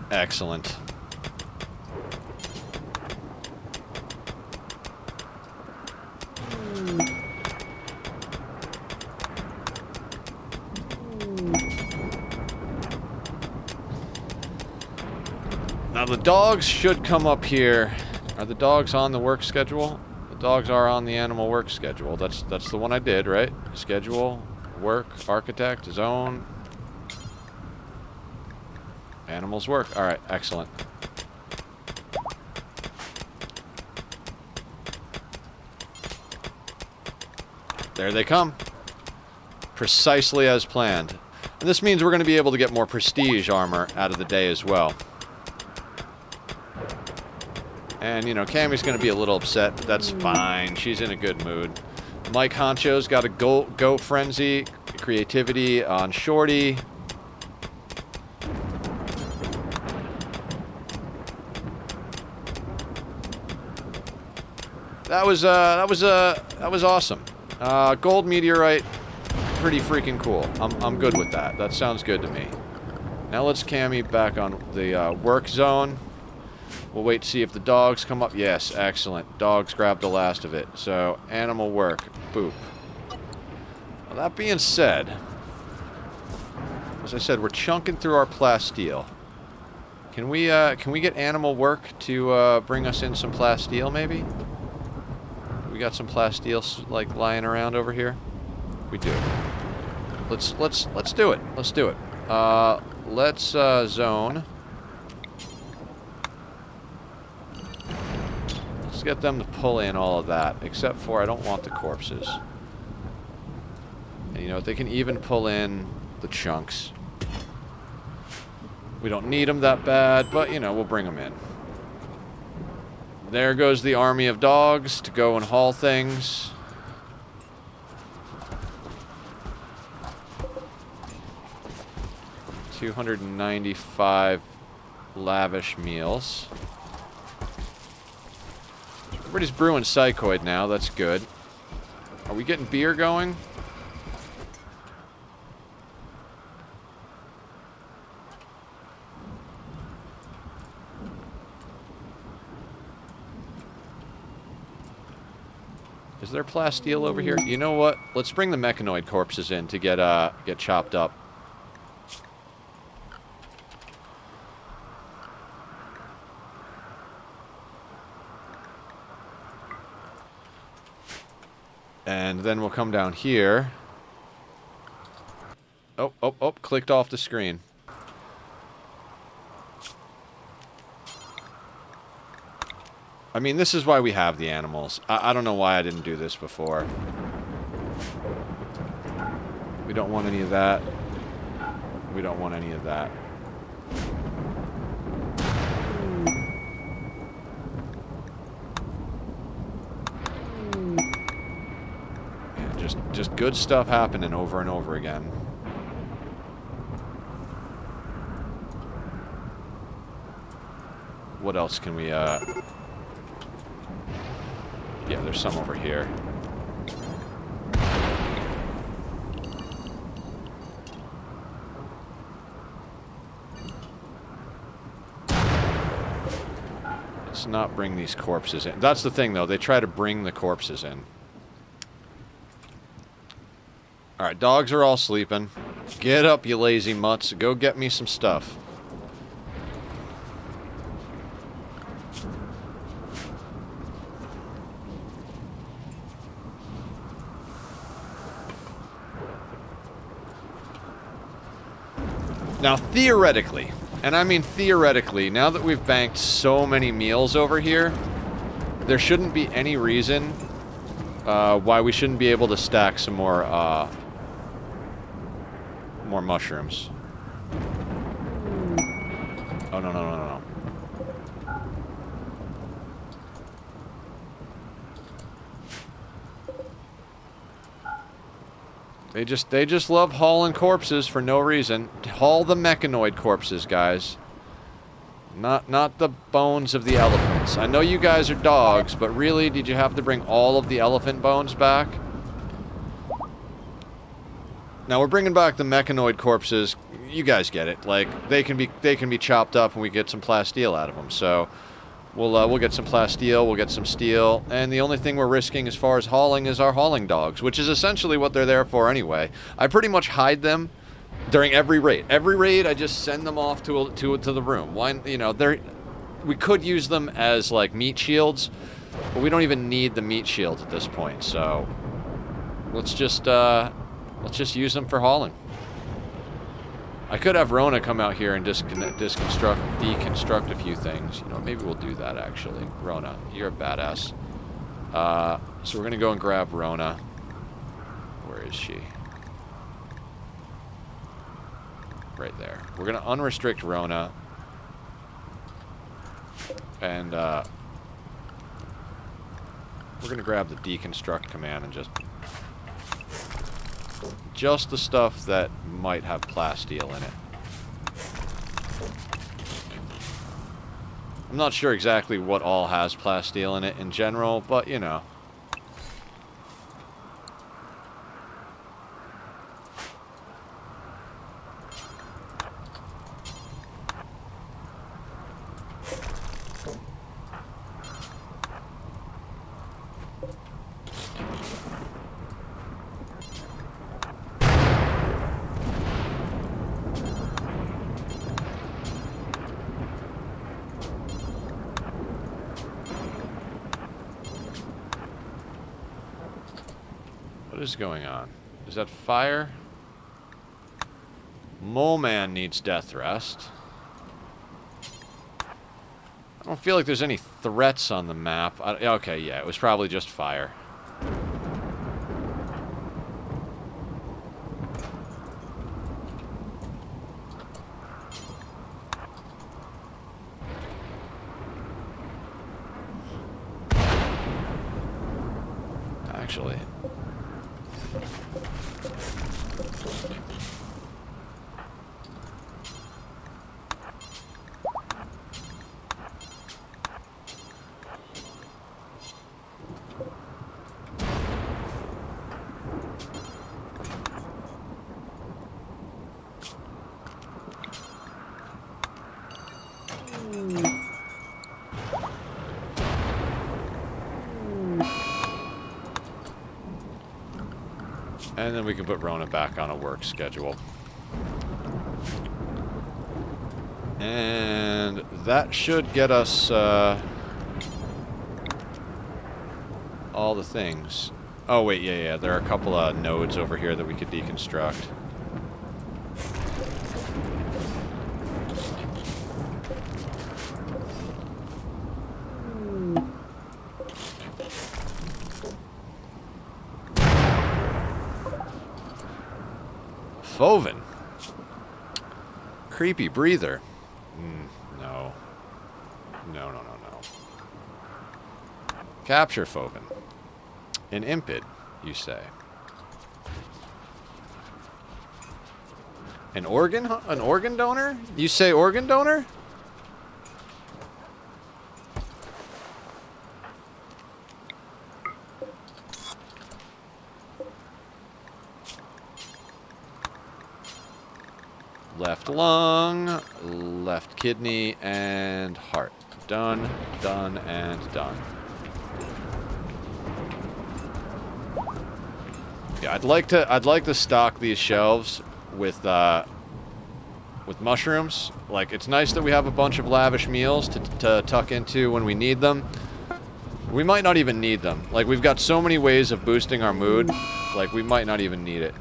Speaker 1: Excellent. Now the dogs should come up here. Are the dogs on the work schedule? The dogs are on the animal work schedule. That's the one I did, right? Schedule, work, architect, zone. Animals work. Alright, excellent. There they come. Precisely as planned. And this means we're going to be able to get more prestige armor out of the day as well. And, you know, Cammy's going to be a little upset. That's fine. She's in a good mood. Mike Honcho's got a go frenzy, creativity on Shorty. That was awesome. Gold meteorite, pretty freaking cool. I'm good with that. That sounds good to me. Now let's Cammy back on the work zone. We'll wait to see if the dogs come up. Yes, excellent. Dogs grabbed the last of it. So animal work, boop. Well, that being said, as I said, we're chunking through our plasteel. Can we get animal work to bring us in some plasteel, maybe? We got some plasteel like lying around over here. We do. Let's do it. Let's do it. Let's zone. Let's get them to pull in all of that, except for I don't want the corpses. And you know what? They can even pull in the chunks. We don't need them that bad, but you know, we'll bring them in. There goes the army of dogs to go and haul things. $295 lavish meals. Everybody's brewing psychoid now, that's good. Are we getting beer going? Is there plasteel over here? You know what? Let's bring the mechanoid corpses in to get chopped up. And then we'll come down here. Oh, clicked off the screen. I mean, this is why we have the animals. I don't know why I didn't do this before. We don't want any of that. We don't want any of that. Yeah, just good stuff happening over and over again. What else can we, yeah, there's some over here. Let's not bring these corpses in. That's the thing, though. They try to bring the corpses in. Alright, dogs are all sleeping. Get up, you lazy mutts. Go get me some stuff. Now, theoretically, and I mean theoretically, now that we've banked so many meals over here, there shouldn't be any reason why we shouldn't be able to stack some more mushrooms. Oh, no. They just love hauling corpses for no reason. Haul the mechanoid corpses, guys. Not the bones of the elephants. I know you guys are dogs, but really, did you have to bring all of the elephant bones back? Now we're bringing back the mechanoid corpses. You guys get it. Like they can be chopped up, and we get some plasteel out of them. So we'll get some plasteel, we'll get some steel, and the only thing we're risking as far as hauling is our hauling dogs, which is essentially what they're there for anyway. I pretty much hide them during every raid. Every raid, I just send them off to the room. Why, you know, we could use them as like meat shields, but we don't even need the meat shield at this point. So let's just use them for hauling. I could have Rona come out here and deconstruct a few things. You know, maybe we'll do that, actually. Rona, you're a badass. So we're going to go and grab Rona. Where is she? Right there. We're going to unrestrict Rona. And, we're going to grab the deconstruct command and just the stuff that might have plasteel in it. I'm not sure exactly what all has plasteel in it in general, but, you know. What is going on? Is that fire? Mole Man needs death rest. I don't feel like there's any threats on the map. Okay, yeah, it was probably just fire. Actually. And then we can put Rona back on a work schedule. And that should get us all the things. Oh, wait, yeah. There are a couple of nodes over here that we could deconstruct. Foven. Creepy breather. No. No. Capture Foven. An impid, you say. An organ donor? You say organ donor? Left lung, left kidney, and heart. Done, done, and done. Yeah, I'd like to stock these shelves with mushrooms. Like, it's nice that we have a bunch of lavish meals to tuck into when we need them. We might not even need them. Like, we've got so many ways of boosting our mood. Like, we might not even need it.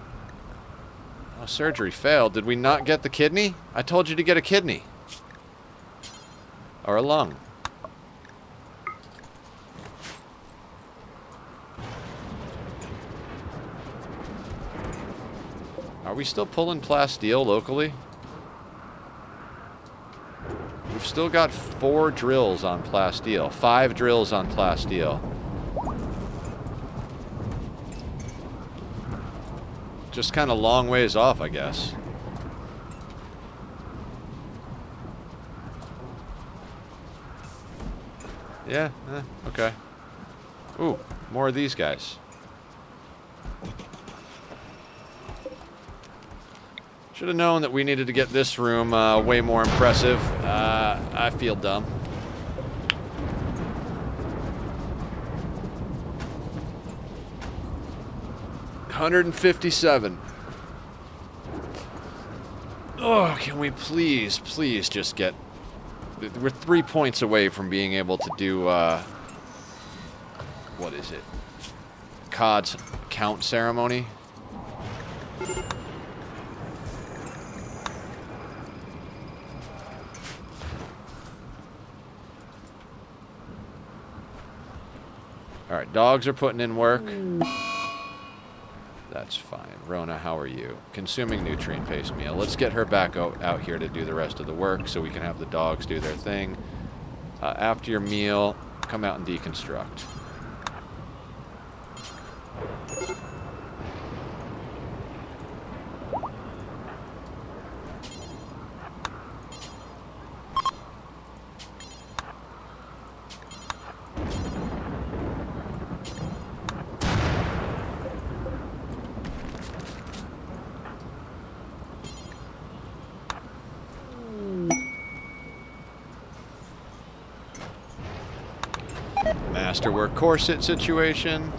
Speaker 1: Oh, surgery failed. Did we not get the kidney? I told you to get a kidney. Or a lung. Are we still pulling plasteel locally? We've still got 4 drills on plasteel. 5 drills on plasteel. Just kind of long ways off, I guess. Yeah, okay. Ooh, more of these guys. Should have known that we needed to get this room way more impressive. I feel dumb. $157. Oh, can we please just get... We're 3 points away from being able to do, what is it? COD's count ceremony? Alright, dogs are putting in work. That's fine. Rona, how are you? Consuming nutrient paste meal. Let's get her back out here to do the rest of the work so we can have the dogs do their thing. After your meal, come out and deconstruct. Masterwork corset situation.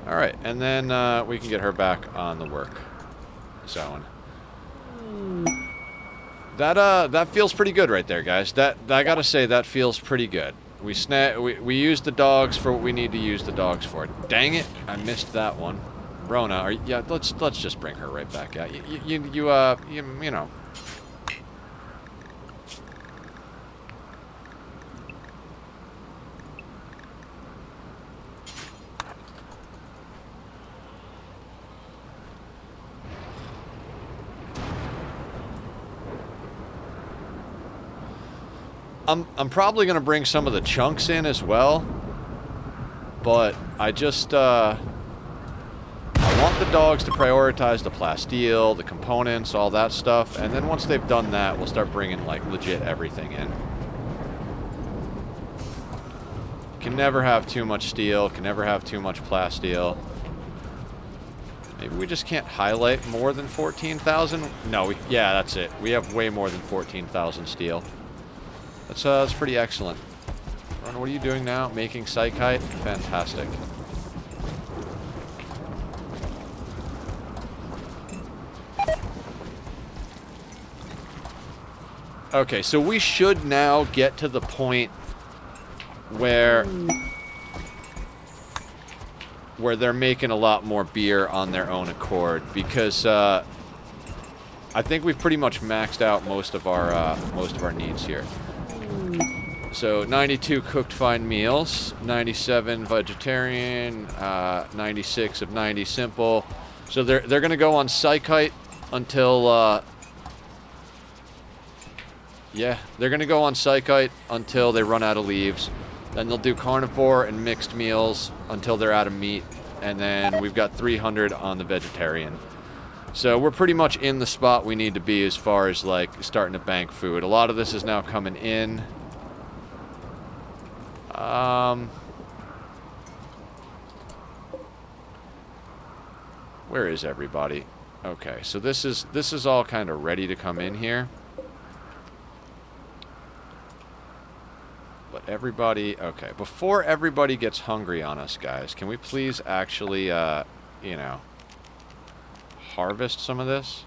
Speaker 1: Alright, and then we can get her back on the work zone. That feels pretty good right there, guys. That I gotta say, that feels pretty good. We used the dogs for what we need to use the dogs for. Dang it, I missed that one. Rona, yeah, let's just bring her right back out. You know. I'm probably going to bring some of the chunks in as well, but I just, I want the dogs to prioritize the plasteel, the components, all that stuff, and then once they've done that, we'll start bringing, like, legit everything in. Can never have too much steel, can never have too much plasteel. Maybe we just can't highlight more than 14,000? No, yeah, that's it. We have way more than 14,000 steel. That's pretty excellent. Ron, what are you doing now? Making psychite? Fantastic. Okay, so we should now get to the point where they're making a lot more beer on their own accord, because I think we've pretty much maxed out most of our needs here. So 92 cooked fine meals, 97 vegetarian, 96 of 90 simple. So they're going to go on psychite until yeah, they're going to go on psychite until they run out of leaves. Then they'll do carnivore and mixed meals until they're out of meat, and then we've got 300 on the vegetarian. So we're pretty much in the spot we need to be as far as, like, starting to bank food. A lot of this is now coming in. Where is everybody? Okay, so this is all kind of ready to come in here. But everybody, okay, before everybody gets hungry on us, guys, can we please actually, you know, harvest some of this?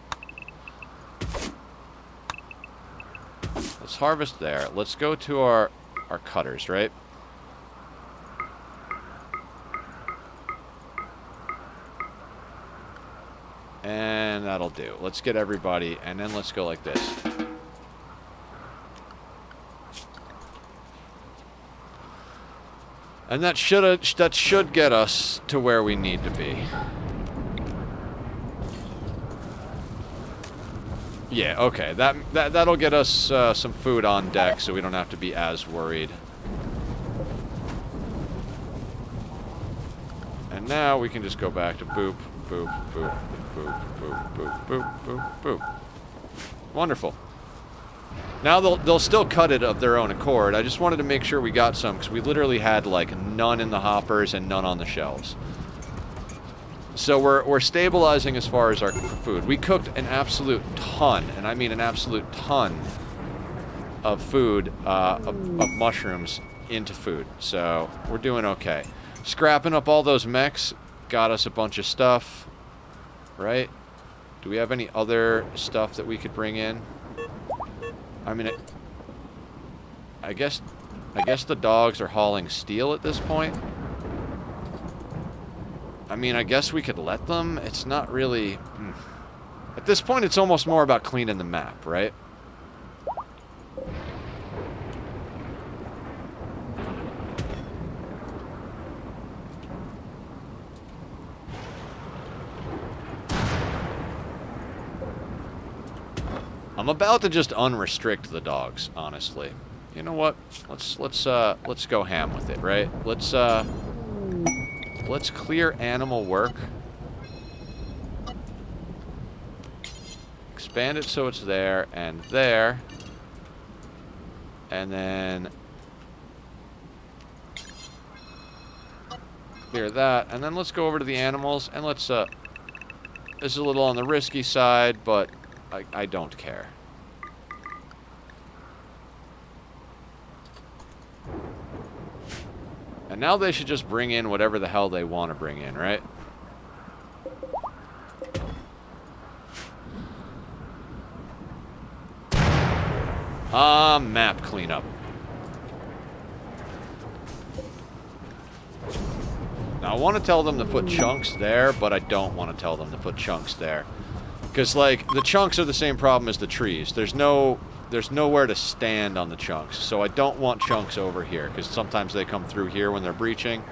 Speaker 1: Let's harvest there. Let's go to our cutters, right? And that'll do. Let's get everybody, and then let's go like this. And that should get us to where we need to be. Yeah, okay. That'll get us some food on deck, so we don't have to be as worried. And now we can just go back to boop, boop, boop, boop, boop, boop, boop, boop, boop. Wonderful. Now they'll still cut it of their own accord. I just wanted to make sure we got some, because we literally had, like, none in the hoppers and none on the shelves. So we're stabilizing as far as our food. We cooked an absolute ton, and I mean an absolute ton of food, of mushrooms into food. So we're doing okay. Scrapping up all those mechs got us a bunch of stuff, right? Do we have any other stuff that we could bring in? I mean, I guess the dogs are hauling steel at this point. I mean, I guess we could let them. It's not really... At this point, it's almost more about cleaning the map, right? I'm about to just unrestrict the dogs, honestly. You know what? Let's go ham with it, right? Let's clear animal work. Expand it so it's there and there. And then clear that. And then let's go over to the animals and let's this is a little on the risky side, but I don't care. And now they should just bring in whatever the hell they want to bring in, right? Map cleanup. Now, I want to tell them to put chunks there, but I don't want to tell them to put chunks there. Because, like, the chunks are the same problem as the trees. There's nowhere to stand on the chunks. So I don't want chunks over here, because sometimes they come through here when they're breaching.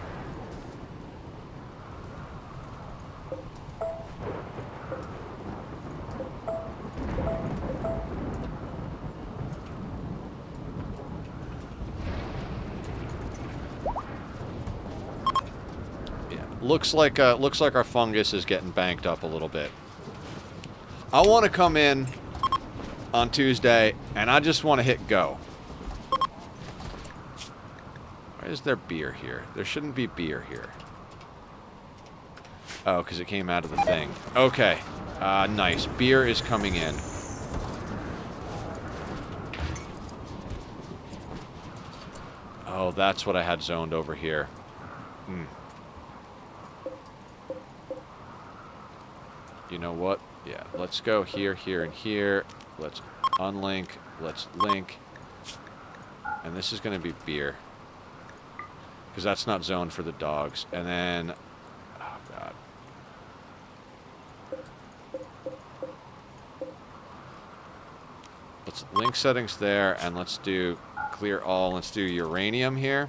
Speaker 1: Looks like our fungus is getting banked up a little bit. I want to come in on Tuesday, and I just want to hit go. Why is there beer here? There shouldn't be beer here. Oh, because it came out of the thing. Okay. Nice. Beer is coming in. Oh, that's what I had zoned over here. Hmm. You know what? Yeah, let's go here, here, and here. Let's unlink. Let's link. And this is going to be beer. Because that's not zoned for the dogs. And then... Oh, God. Let's link settings there, and let's do clear all. Let's do uranium here.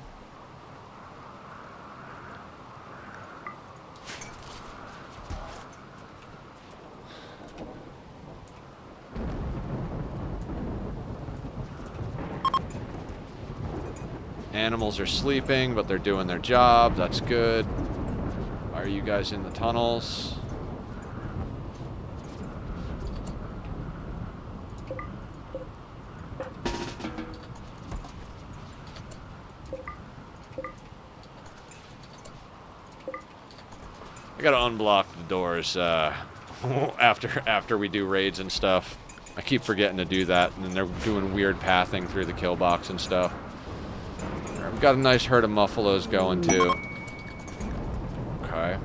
Speaker 1: Animals are sleeping, but they're doing their job. That's good. Why are you guys in the tunnels? I gotta unblock the doors after we do raids and stuff. I keep forgetting to do that, and then they're doing weird pathing through the kill box and stuff. I've got a nice herd of muffalos going too. Okay.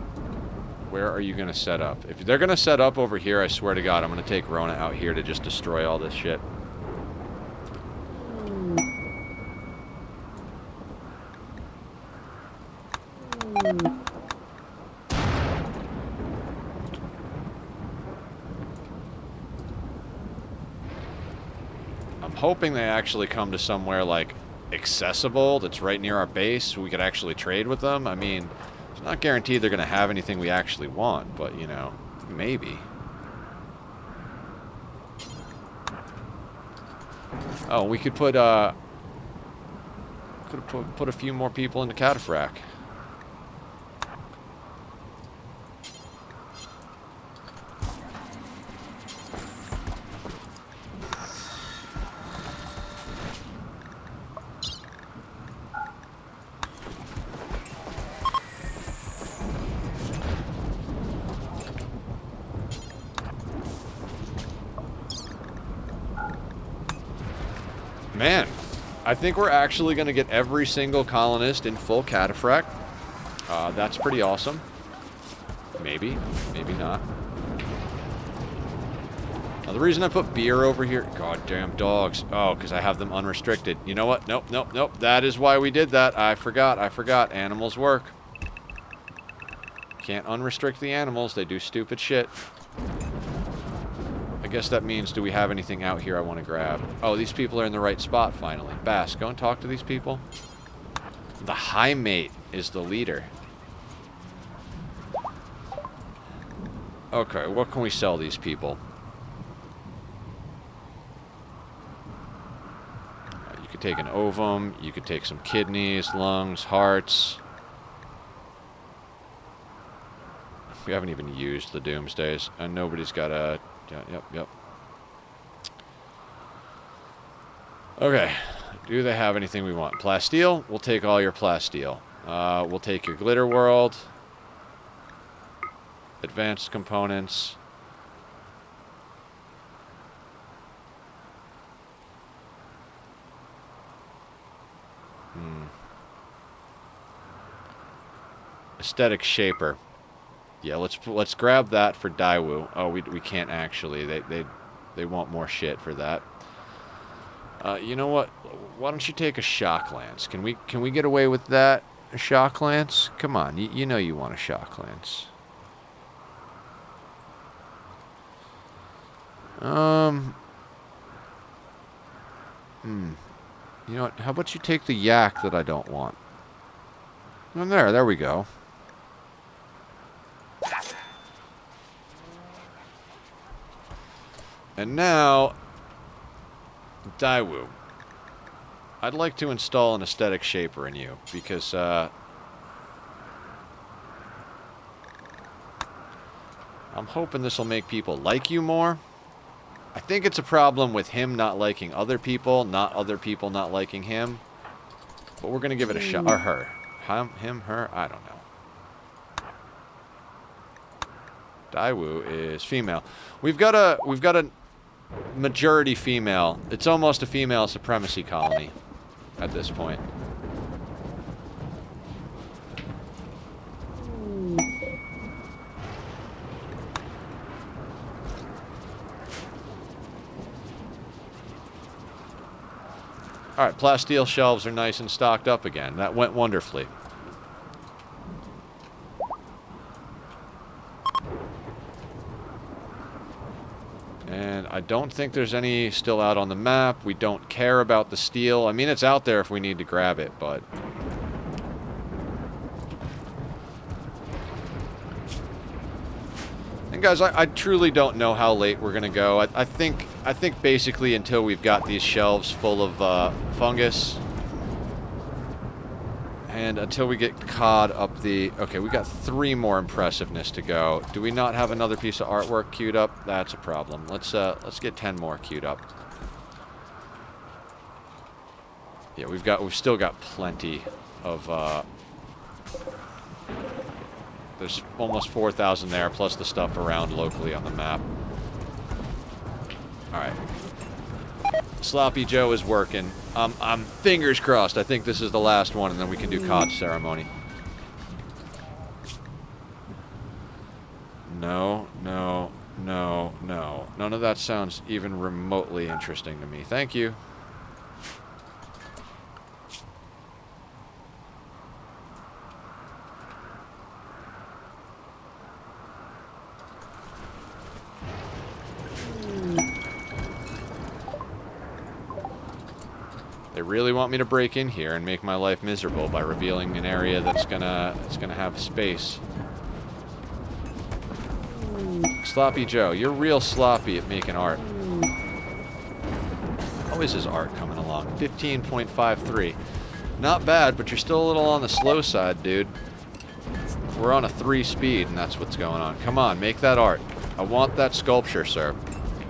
Speaker 1: Where are you going to set up? If they're going to set up over here, I swear to God, I'm going to take Rona out here to just destroy all this shit. I'm hoping they actually come to somewhere like accessible that's right near our base so we could actually trade with them. I mean, it's not guaranteed they're going to have anything we actually want, but, you know, maybe. Oh, we could put a few more people into Cataphract. Man, I think we're actually going to get every single colonist in full Cataphract. That's pretty awesome. Maybe. Maybe not. Now, the reason I put beer over here... Goddamn dogs. Oh, because I have them unrestricted. You know what? Nope, nope, nope. That is why we did that. I forgot. Animals work. Can't unrestrict the animals. They do stupid shit. I guess that means, do we have anything out here I want to grab? Oh, these people are in the right spot, finally. Bass, go and talk to these people. The high mate is the leader. Okay, what can we sell these people? take an ovum. You could take some kidneys, lungs, hearts. We haven't even used the Doomsdays, and nobody's got a... Yep. Okay. Do they have anything we want? Plasteel? We'll take all your plasteel. We'll take your glitter world. Advanced components. Aesthetic shaper. Yeah, let's grab that for Daewoo. Oh, we can't actually. They want more shit for that. You know what? Why don't you take a shock lance? Can we get away with that? A shock lance? Come on, you know you want a shock lance. You know what? How about you take the yak that I don't want? And there we go. And now, Daewoo. I'd like to install an aesthetic shaper in you, because, I'm hoping this will make people like you more. I think it's a problem with him not liking other people, not other people not liking him. But we're gonna give it a shot. Or her. Him, her, I don't know. Daewoo is female. We've got a majority female. It's almost a female supremacy colony at this point. Alright, plasteel shelves are nice and stocked up again. That went wonderfully. And I don't think there's any still out on the map. We don't care about the steel. I mean, it's out there if we need to grab it, but... And guys, I truly don't know how late we're gonna go. I think basically until we've got these shelves full of fungus. And until we get cod up the... Okay, we got 3 more impressiveness to go. Do we not have another piece of artwork queued up? That's a problem. Let's get 10 more queued up. Yeah, we've still got plenty of there's almost 4,000 there, plus the stuff around locally on the map. Alright. Sloppy Joe is working. I'm fingers crossed. I think this is the last one, and then we can do cod ceremony. No. None of that sounds even remotely interesting to me. Thank you. They really want me to break in here and make my life miserable by revealing an area that's gonna have space. Sloppy Joe, you're real sloppy at making art. How is his art coming along? 15.53. Not bad, but you're still a little on the slow side, dude. We're on a 3 speed, and that's what's going on. Come on, make that art. I want that sculpture, sir.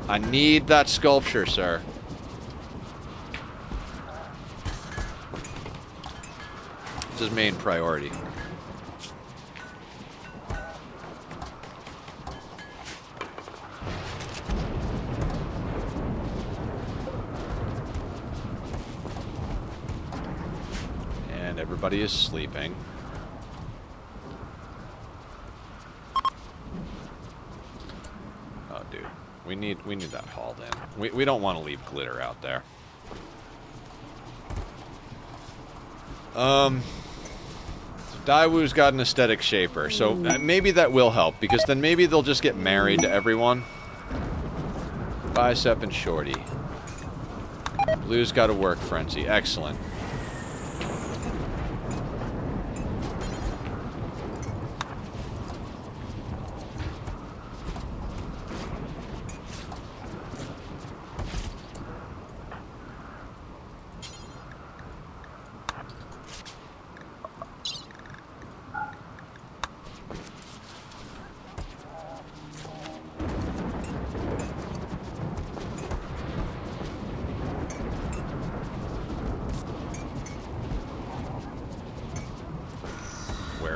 Speaker 1: I need that sculpture, sir. It's his main priority. And everybody is sleeping. Oh, dude. We need that hauled in. We don't want to leave glitter out there. Daewoo's got an aesthetic shaper, so maybe that will help, because then maybe they'll just get married to everyone. Bicep and Shorty. Blue's got a work frenzy. Excellent.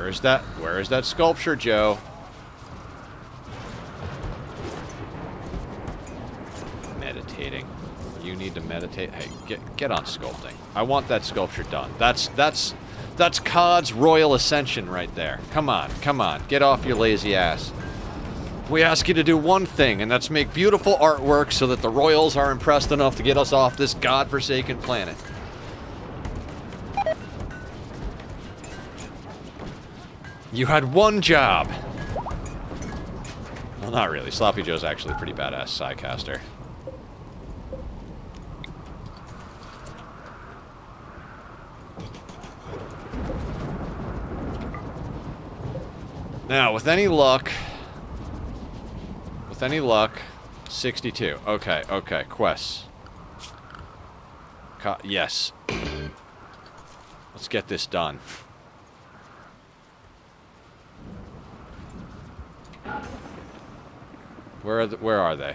Speaker 1: Where is that? Where is that sculpture, Joe? Meditating. You need to meditate. Hey, get on sculpting. I want that sculpture done. That's COD's royal ascension right there. Come on, come on. Get off your lazy ass. We ask you to do one thing, and that's make beautiful artwork so that the royals are impressed enough to get us off this godforsaken planet. You had one job. Well, not really. Sloppy Joe's actually a pretty badass Psycaster. Now, with any luck, 62. Okay, okay, quests. Yes. Let's get this done. Where are they? Where are those?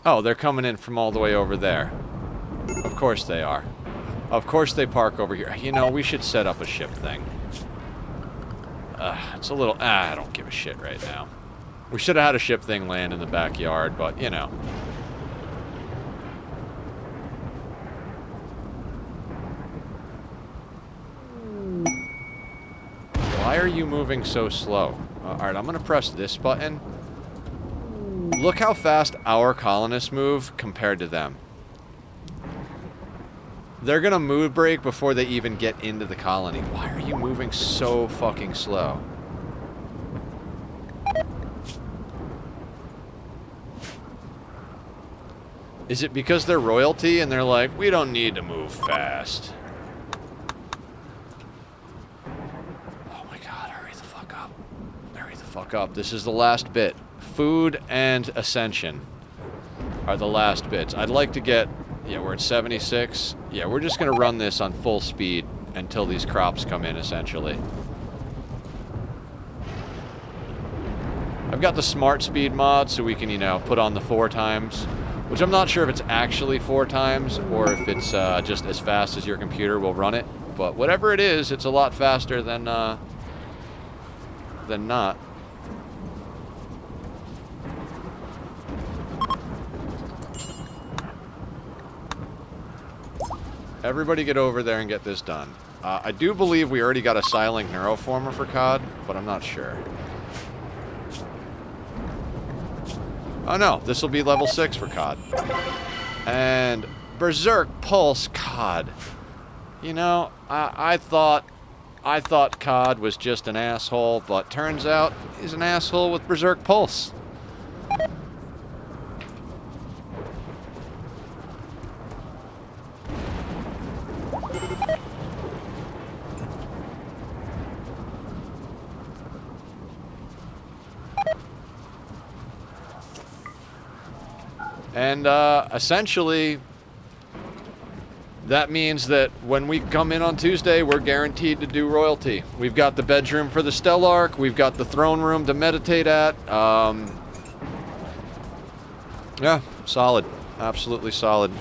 Speaker 1: Oh, they're coming in from all the way over there. Of course they are. Of course they park over here. You know, we should set up a ship thing. It's a little... I don't give a shit right now. We should have had a ship thing land in the backyard, but, you know. Why are you moving so slow? Alright, I'm gonna press this button. Look how fast our colonists move compared to them. They're gonna mood break before they even get into the colony. Why are you moving so fucking slow? Is it because they're royalty and they're like, we don't need to move fast? Oh my god, hurry the fuck up. Hurry the fuck up. This is the last bit. Food and Ascension are the last bits. I'd like to get... Yeah, we're at 76. Yeah, we're just going to run this on full speed until these crops come in, essentially. I've got the smart speed mod, so we can, you know, put on the 4 times. Which I'm not sure if it's actually 4 times, or if it's just as fast as your computer will run it. But whatever it is, it's a lot faster than not. Everybody get over there and get this done. I do believe we already got a Silent Neuroformer for COD, but I'm not sure. Oh no, this will be level 6 for COD. And Berserk Pulse COD. You know, I thought COD was just an asshole, but turns out he's an asshole with Berserk Pulse. And essentially, that means that when we come in on Tuesday, we're guaranteed to do royalty. We've got the bedroom for the Stellark. We've got the throne room to meditate at. Yeah, solid. Absolutely solid.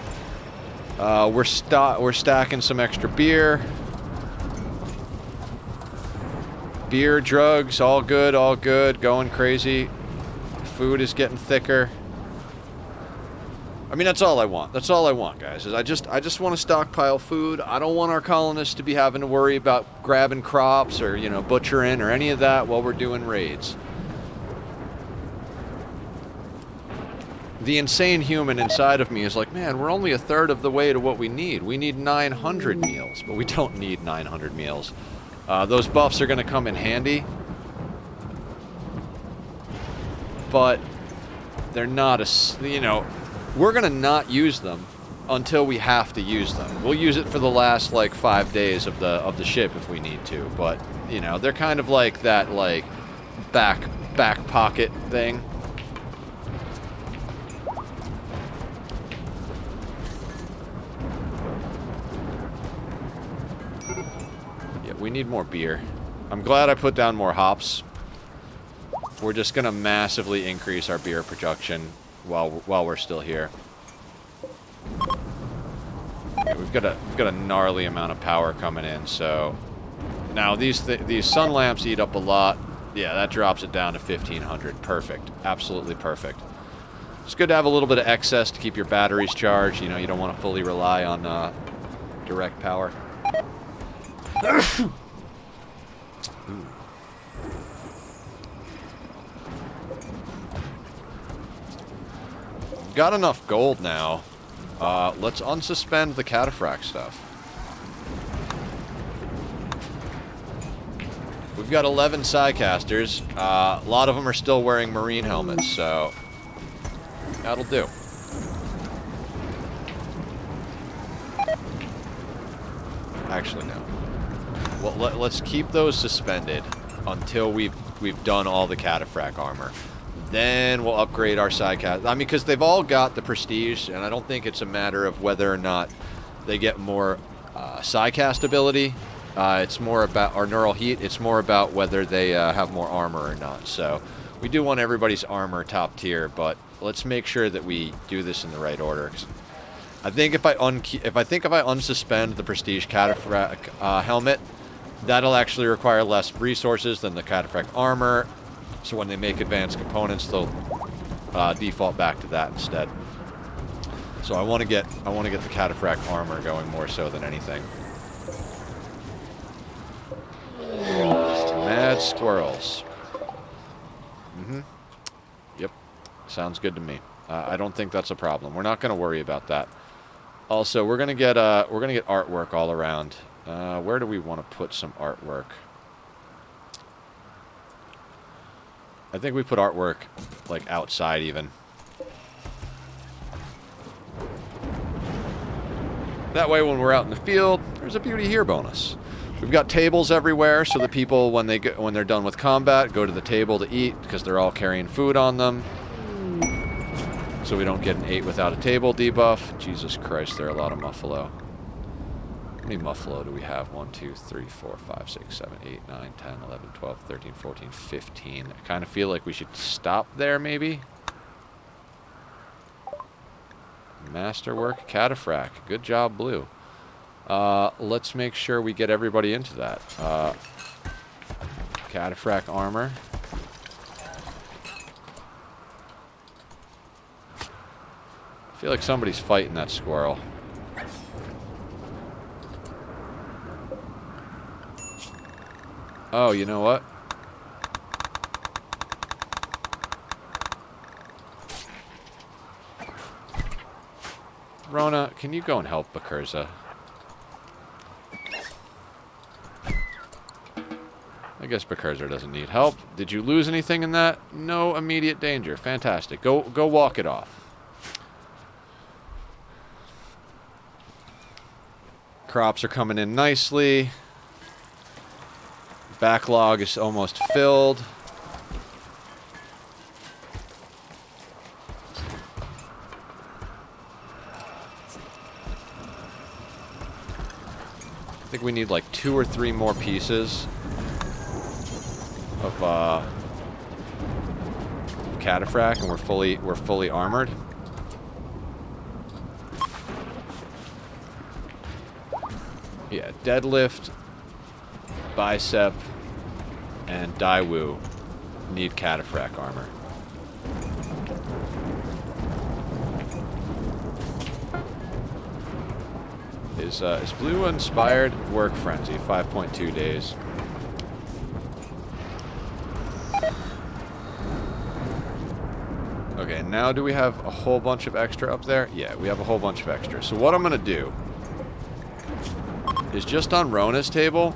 Speaker 1: We're stacking some extra beer. Beer, drugs, all good, going crazy. Food is getting thicker. I mean, that's all I want. That's all I want, guys. Is I just want to stockpile food. I don't want our colonists to be having to worry about grabbing crops or, you know, butchering or any of that while we're doing raids. The insane human inside of me is like, man, we're only a third of the way to what we need. We need 900 meals, but we don't need 900 meals. Those buffs are going to come in handy, but they're not a, you know, we're going to not use them until we have to use them. We'll use it for the last, like, 5 days of the ship if we need to, but, you know, they're kind of like that, like, back pocket thing. we need more beer. I'm glad I put down more hops. We're just gonna massively increase our beer production while we're still here. Okay, we've got a gnarly amount of power coming in. So now these sun lamps eat up a lot. Yeah, that drops it down to 1500. Perfect. Absolutely perfect. It's good to have a little bit of excess to keep your batteries charged. You know, you don't want to fully rely on direct power. Got enough gold now. Let's unsuspend the cataphract stuff. We've got 11 Psycasters. A lot of them are still wearing marine helmets, so that'll do. Actually, no. Well, let's keep those suspended until we've done all the cataphract armor. Then we'll upgrade our Psycast. I mean, because they've all got the prestige, and I don't think it's a matter of whether or not they get more Psycast ability. It's more about our neural heat. It's more about whether they have more armor or not. So we do want everybody's armor top tier, but let's make sure that we do this in the right order. I think if I unsuspend the prestige cataphract helmet, that'll actually require less resources than the cataphract armor. So when they make advanced components, they'll default back to that instead. So I want to get the cataphract armor going more so than anything. Mad squirrels. Yep. Sounds good to me. I don't think that's a problem. We're not going to worry about that. Also, we're gonna get artwork all around. Where do we want to put some artwork? I think we put artwork like outside even. That way, when we're out in the field, there's a beauty here bonus. We've got tables everywhere, so the people when they're done with combat go to the table to eat because they're all carrying food on them. So we don't get an 8 without a table debuff. Jesus Christ, there are a lot of Muffalo. How many Muffalo do we have? 1, 2, 3, 4, 5, 6, 7, 8, 9, 10, 11, 12, 13, 14, 15. I kind of feel like we should stop there, maybe. Masterwork cataphract. Good job, Blue. Let's make sure we get everybody into that. Cataphract armor. I feel like somebody's fighting that squirrel. Oh, you know what? Rona, can you go and help Bakurza? I guess Bakurza doesn't need help. Did you lose anything in that? No immediate danger. Fantastic. Go walk it off. Crops are coming in nicely. Backlog is almost filled. I think we need like 2 or 3 more pieces of cataphract, and we're fully armored. Yeah, deadlift, bicep, and Daiwu need cataphract armor. Is Blue inspired? Work frenzy, 5.2 days. Okay, now do we have a whole bunch of extra up there? Yeah, we have a whole bunch of extra. So what I'm gonna do is just on Rona's table,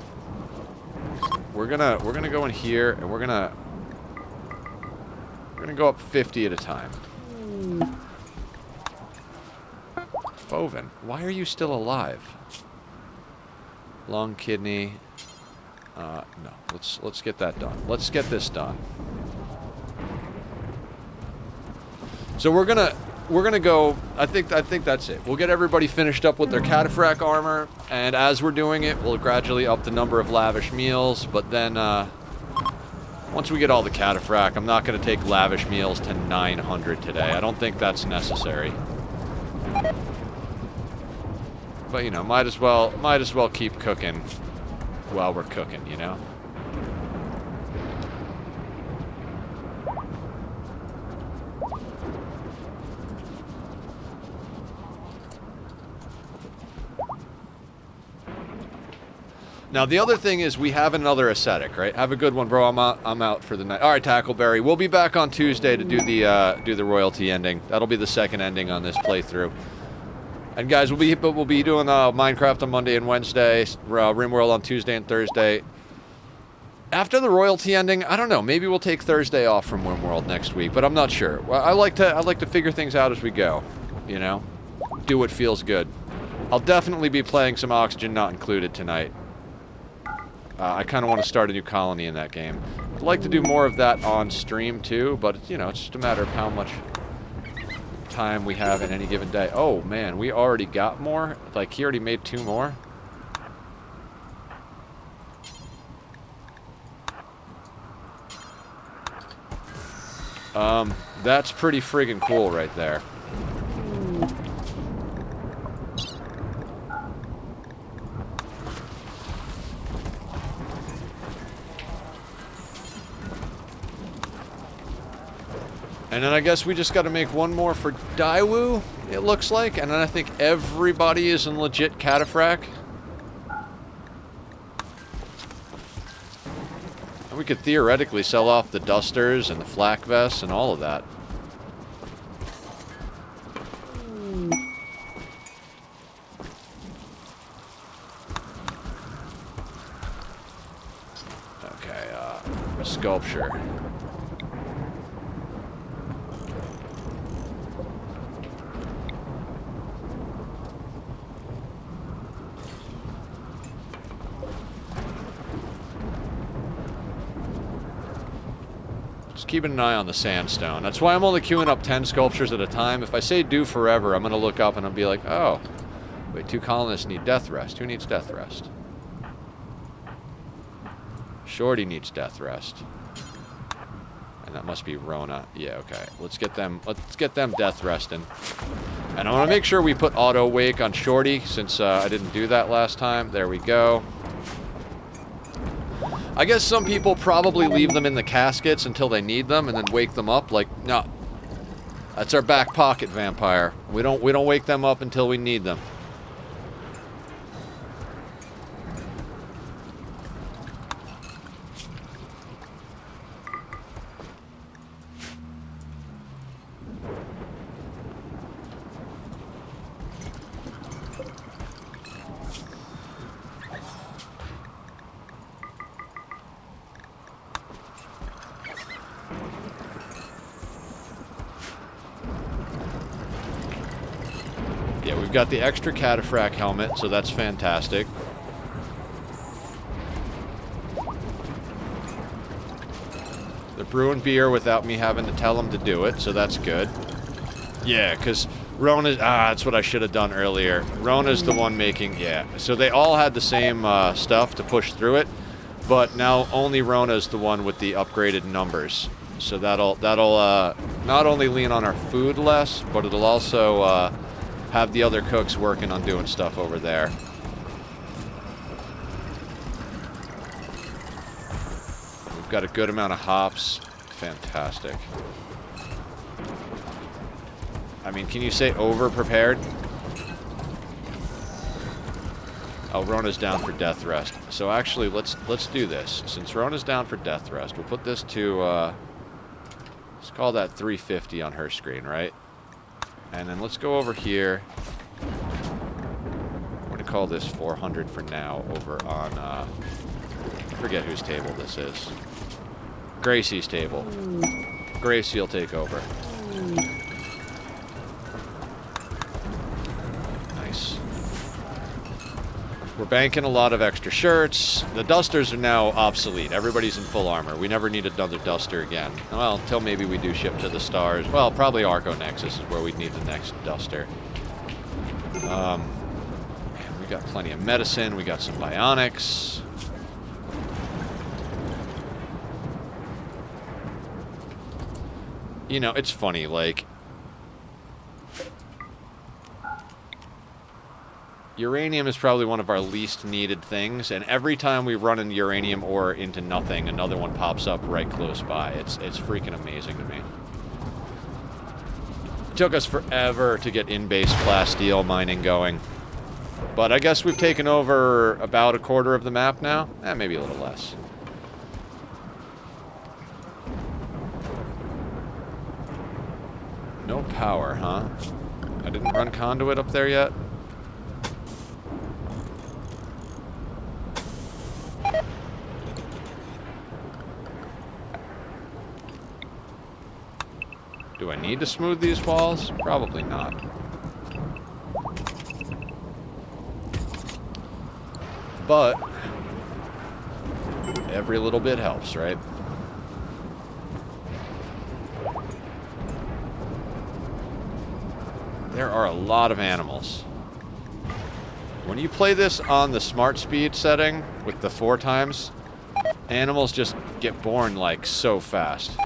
Speaker 1: we're gonna go in here and we're gonna go up 50 at a time. Foven, why are you still alive? Long kidney. No, let's get that done. Let's get this done. So we're we're gonna go. I think that's it. We'll get everybody finished up with their cataphract armor, and as we're doing it, we'll gradually up the number of lavish meals. But then, once we get all the cataphract, I'm not gonna take lavish meals to 900 today. I don't think that's necessary. But you know, might as well keep cooking while we're cooking, you know. Now the other thing is we have another ascetic, right? Have a good one, bro. I'm out for the night. All right, Tackleberry. We'll be back on Tuesday to do the royalty ending. That'll be the second ending on this playthrough. And guys, we'll be doing Minecraft on Monday and Wednesday, RimWorld on Tuesday and Thursday. After the royalty ending, I don't know. Maybe we'll take Thursday off from RimWorld next week, but I'm not sure. Well, I like to figure things out as we go. You know, do what feels good. I'll definitely be playing some Oxygen Not Included tonight. I kind of want to start a new colony in that game. I'd like to do more of that on stream too, but you know, it's just a matter of how much time we have in any given day. Oh man, we already got more? Like, he already made 2 more? That's pretty friggin' cool right there. And then I guess we just got to make 1 more for Daewoo, it looks like. And then I think everybody is in legit cataphract. And we could theoretically sell off the dusters and the flak vests and all of that. Okay, sculpture. Keeping an eye on the sandstone. That's why I'm only queuing up 10 sculptures at a time. If I say do forever, I'm going to look up and I'll be like, oh, wait, 2 colonists need death rest. Who needs death rest? Shorty needs death rest. And that must be Rona. Yeah, okay. Let's get them death resting. And I want to make sure we put auto wake on Shorty since I didn't do that last time. There we go. I guess some people probably leave them in the caskets until they need them and then wake them up. Like, no, that's our back pocket vampire. We don't wake them up until we need them. Yeah, we've got the extra cataphract helmet, so that's fantastic. They're brewing beer without me having to tell them to do it, so that's good. Yeah, because Rona's... that's what I should have done earlier. Rona's the one making... Yeah, so they all had the same stuff to push through it, but now only Rona's the one with the upgraded numbers. So that'll not only lean on our food less, but it'll also... have the other cooks working on doing stuff over there. We've got a good amount of hops. Fantastic. I mean, can you say over-prepared? Oh, Rona's down for death rest. So actually, let's do this. Since Rona's down for death rest, we'll put this to, let's call that 350 on her screen, right? And then let's go over here. We're going to call this 400 for now over on, I forget whose table this is. Gracie's table. Gracie will take over. Nice. We're banking a lot of extra shirts. The dusters are now obsolete. Everybody's in full armor. We never need another duster again. Well, until maybe we do ship to the stars. Well, probably Arco Nexus is where we'd need the next duster. Man, we got plenty of medicine. We got some bionics. You know, it's funny, like... uranium is probably one of our least needed things, and every time we run into uranium ore into nothing, another one pops up right close by. It's freaking amazing to me. It took us forever to get in-base plasteel mining going. But I guess we've taken over about a quarter of the map now. Maybe a little less. No power, huh? I didn't run conduit up there yet? Do I need to smooth these walls? Probably not. But every little bit helps, right? There are a lot of animals. When you play this on the smart speed setting with the 4 times, animals just get born like so fast.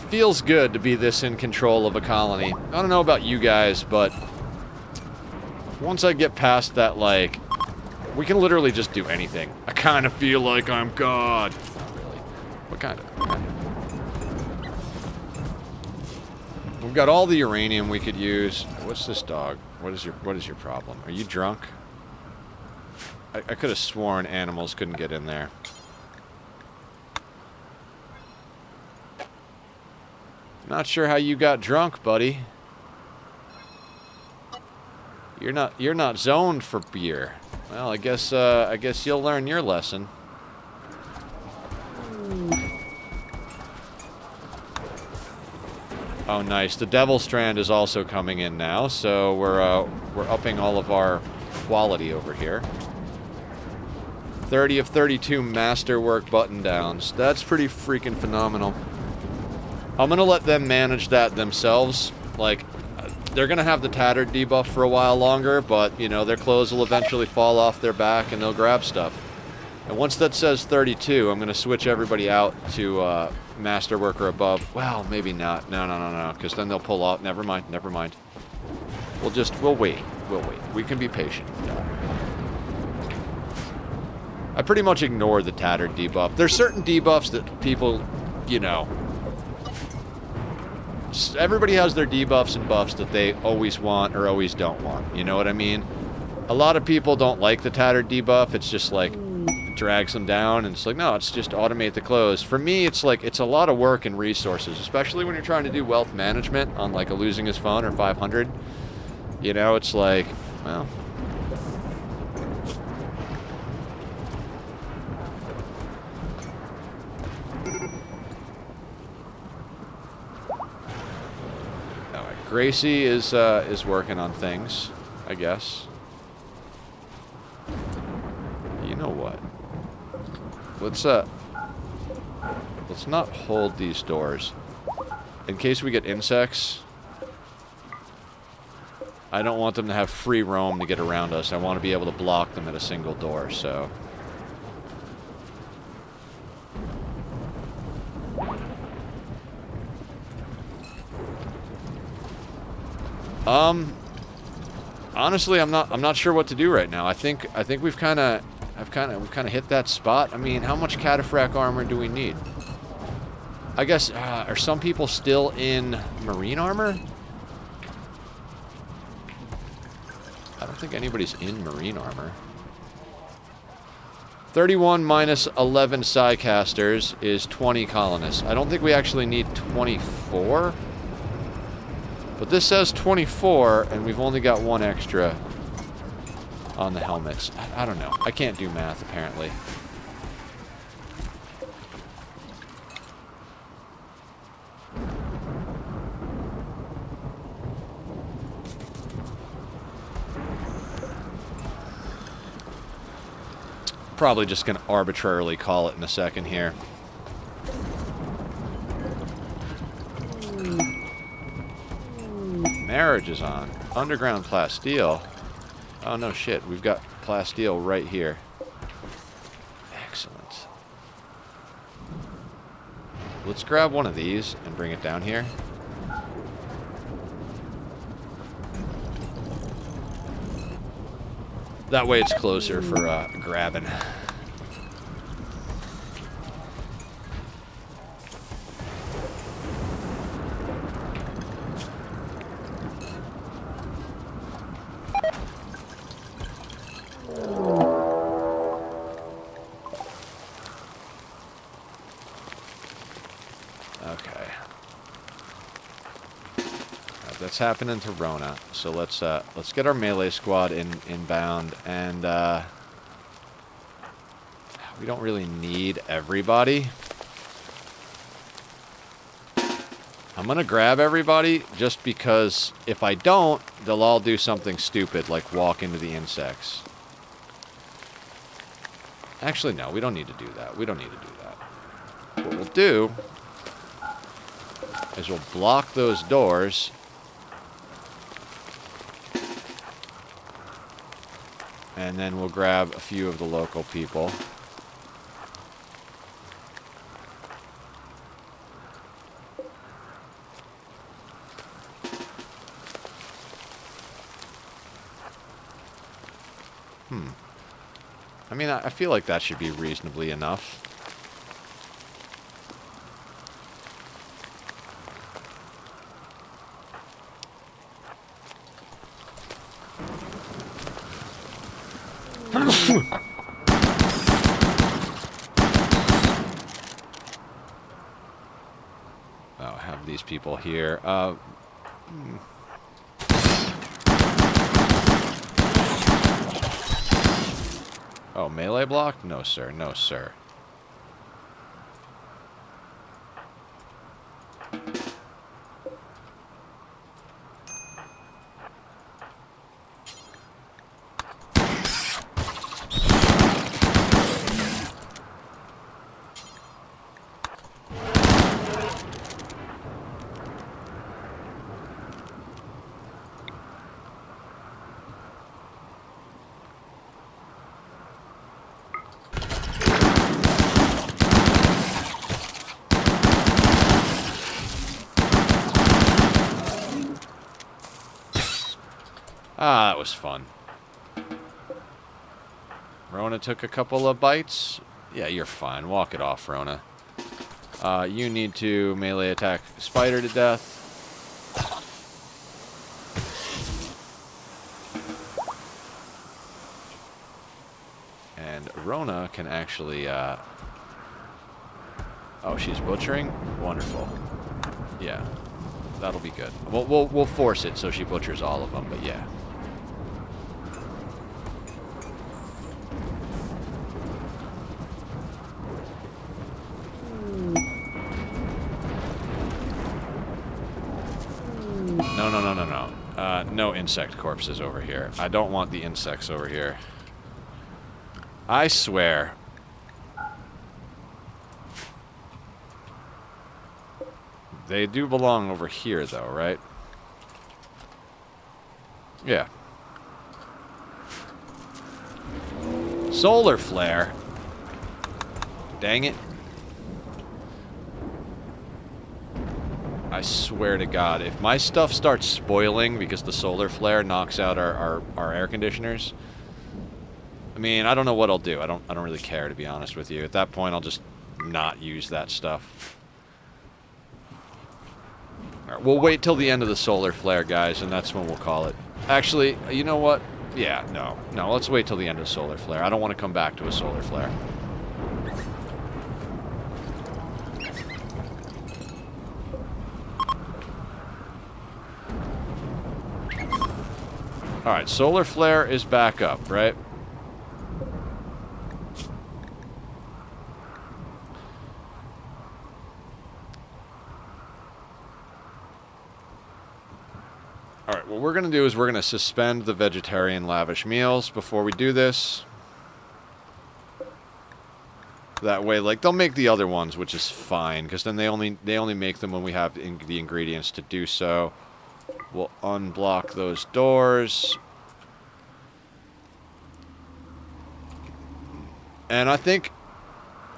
Speaker 1: Feels good to be this in control of a colony. I don't know about you guys, but once I get past that, like, we can literally just do anything. I kind of feel like I'm God. Not really. What kind of? We've got all the uranium we could use. What's this dog? What is your problem? Are you drunk? I could have sworn animals couldn't get in there. Not sure how you got drunk, buddy. You're not zoned for beer. Well, I guess you'll learn your lesson. Oh, nice. The Devil Strand is also coming in now, so we're upping all of our quality over here. 30 of 32 masterwork button downs. That's pretty freaking phenomenal. I'm gonna let them manage that themselves. Like, they're gonna have the tattered debuff for a while longer, but, you know, their clothes will eventually fall off their back and they'll grab stuff. And once that says 32, I'm gonna switch everybody out to Masterwork or above. Well, maybe not. No, because then they'll pull off. Never mind. We'll wait. We can be patient. I pretty much ignore the tattered debuff. There's certain debuffs that people, you know... everybody has their debuffs and buffs that they always want or always don't want. You know what I mean? A lot of people don't like the tattered debuff. It's just like, drags them down, and it's like, no, it's just automate the close. For me, it's like, it's a lot of work and resources, especially when you're trying to do wealth management on like a losing his phone or 500. You know, it's like, well... Gracie is working on things, I guess. You know what? Let's not hold these doors. In case we get insects, I don't want them to have free roam to get around us. I want to be able to block them at a single door, so... honestly, I'm not sure what to do right now. I think we've kind of hit that spot. I mean, how much cataphract armor do we need? I guess are some people still in marine armor? I don't think anybody's in marine armor. 31 minus 11 Psycasters is 20 colonists. I don't think we actually need 24. But this says 24, and we've only got one extra on the helmets. I don't know. I can't do math, apparently. Probably just going to arbitrarily call it in a second here. Marriage is on. Underground plasteel. Oh, no shit. We've got plasteel right here. Excellent. Let's grab one of these and bring it down here. That way it's closer for grabbing. Okay. That's happening to Rona. So let's get our melee squad inbound, and we don't really need everybody. I'm gonna grab everybody just because if I don't, they'll all do something stupid like walk into the insects. Actually, no, we don't need to do that. We don't need to do that. What we'll do is we'll block those doors. And then we'll grab a few of the local people. I mean, I feel like that should be reasonably enough. Oh, have these people here. Oh, melee blocked? No, sir. No, sir. Ah, that was fun. Rona took a couple of bites. Yeah, you're fine. Walk it off, Rona. You need to melee attack Spider to death. And Rona can actually, oh, she's butchering? Wonderful. Yeah, that'll be good. We'll force it so she butchers all of them, but yeah. No insect corpses over here. I don't want the insects over here. I swear. They do belong over here, though, right? Yeah. Solar flare. Dang it. I swear to God, if my stuff starts spoiling because the solar flare knocks out our air conditioners, I mean, I don't know what I'll do. I don't really care, to be honest with you. At that point, I'll just not use that stuff. All right, we'll wait till the end of the solar flare, guys, and that's when we'll call it. Actually, you know what? Yeah, no, let's wait till the end of the solar flare. I don't want to come back to a solar flare. Alright, solar flare is back up, right? Alright, what we're going to do is we're going to suspend the vegetarian lavish meals before we do this. That way, like, they'll make the other ones, which is fine, because then they only make them when we have the ingredients to do so. We'll unblock those doors. And I think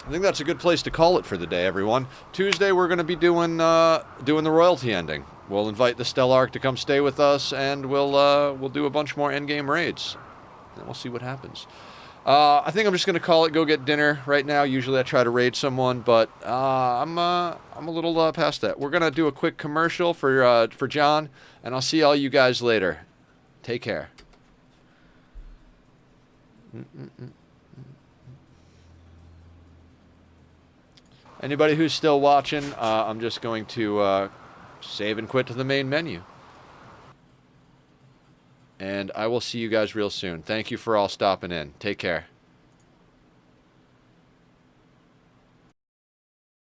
Speaker 1: that's a good place to call it for the day, everyone. Tuesday, we're going to be doing the royalty ending. We'll invite the Stellark to come stay with us, and we'll do a bunch more endgame raids. And we'll see what happens. I think I'm just going to call it go get dinner right now. Usually I try to raid someone, but I'm a little past that. We're going to do a quick commercial for John, and I'll see all you guys later. Take care. Anybody who's still watching, I'm just going to save and quit to the main menu. And I will see you guys real soon. Thank you for all stopping in. Take care.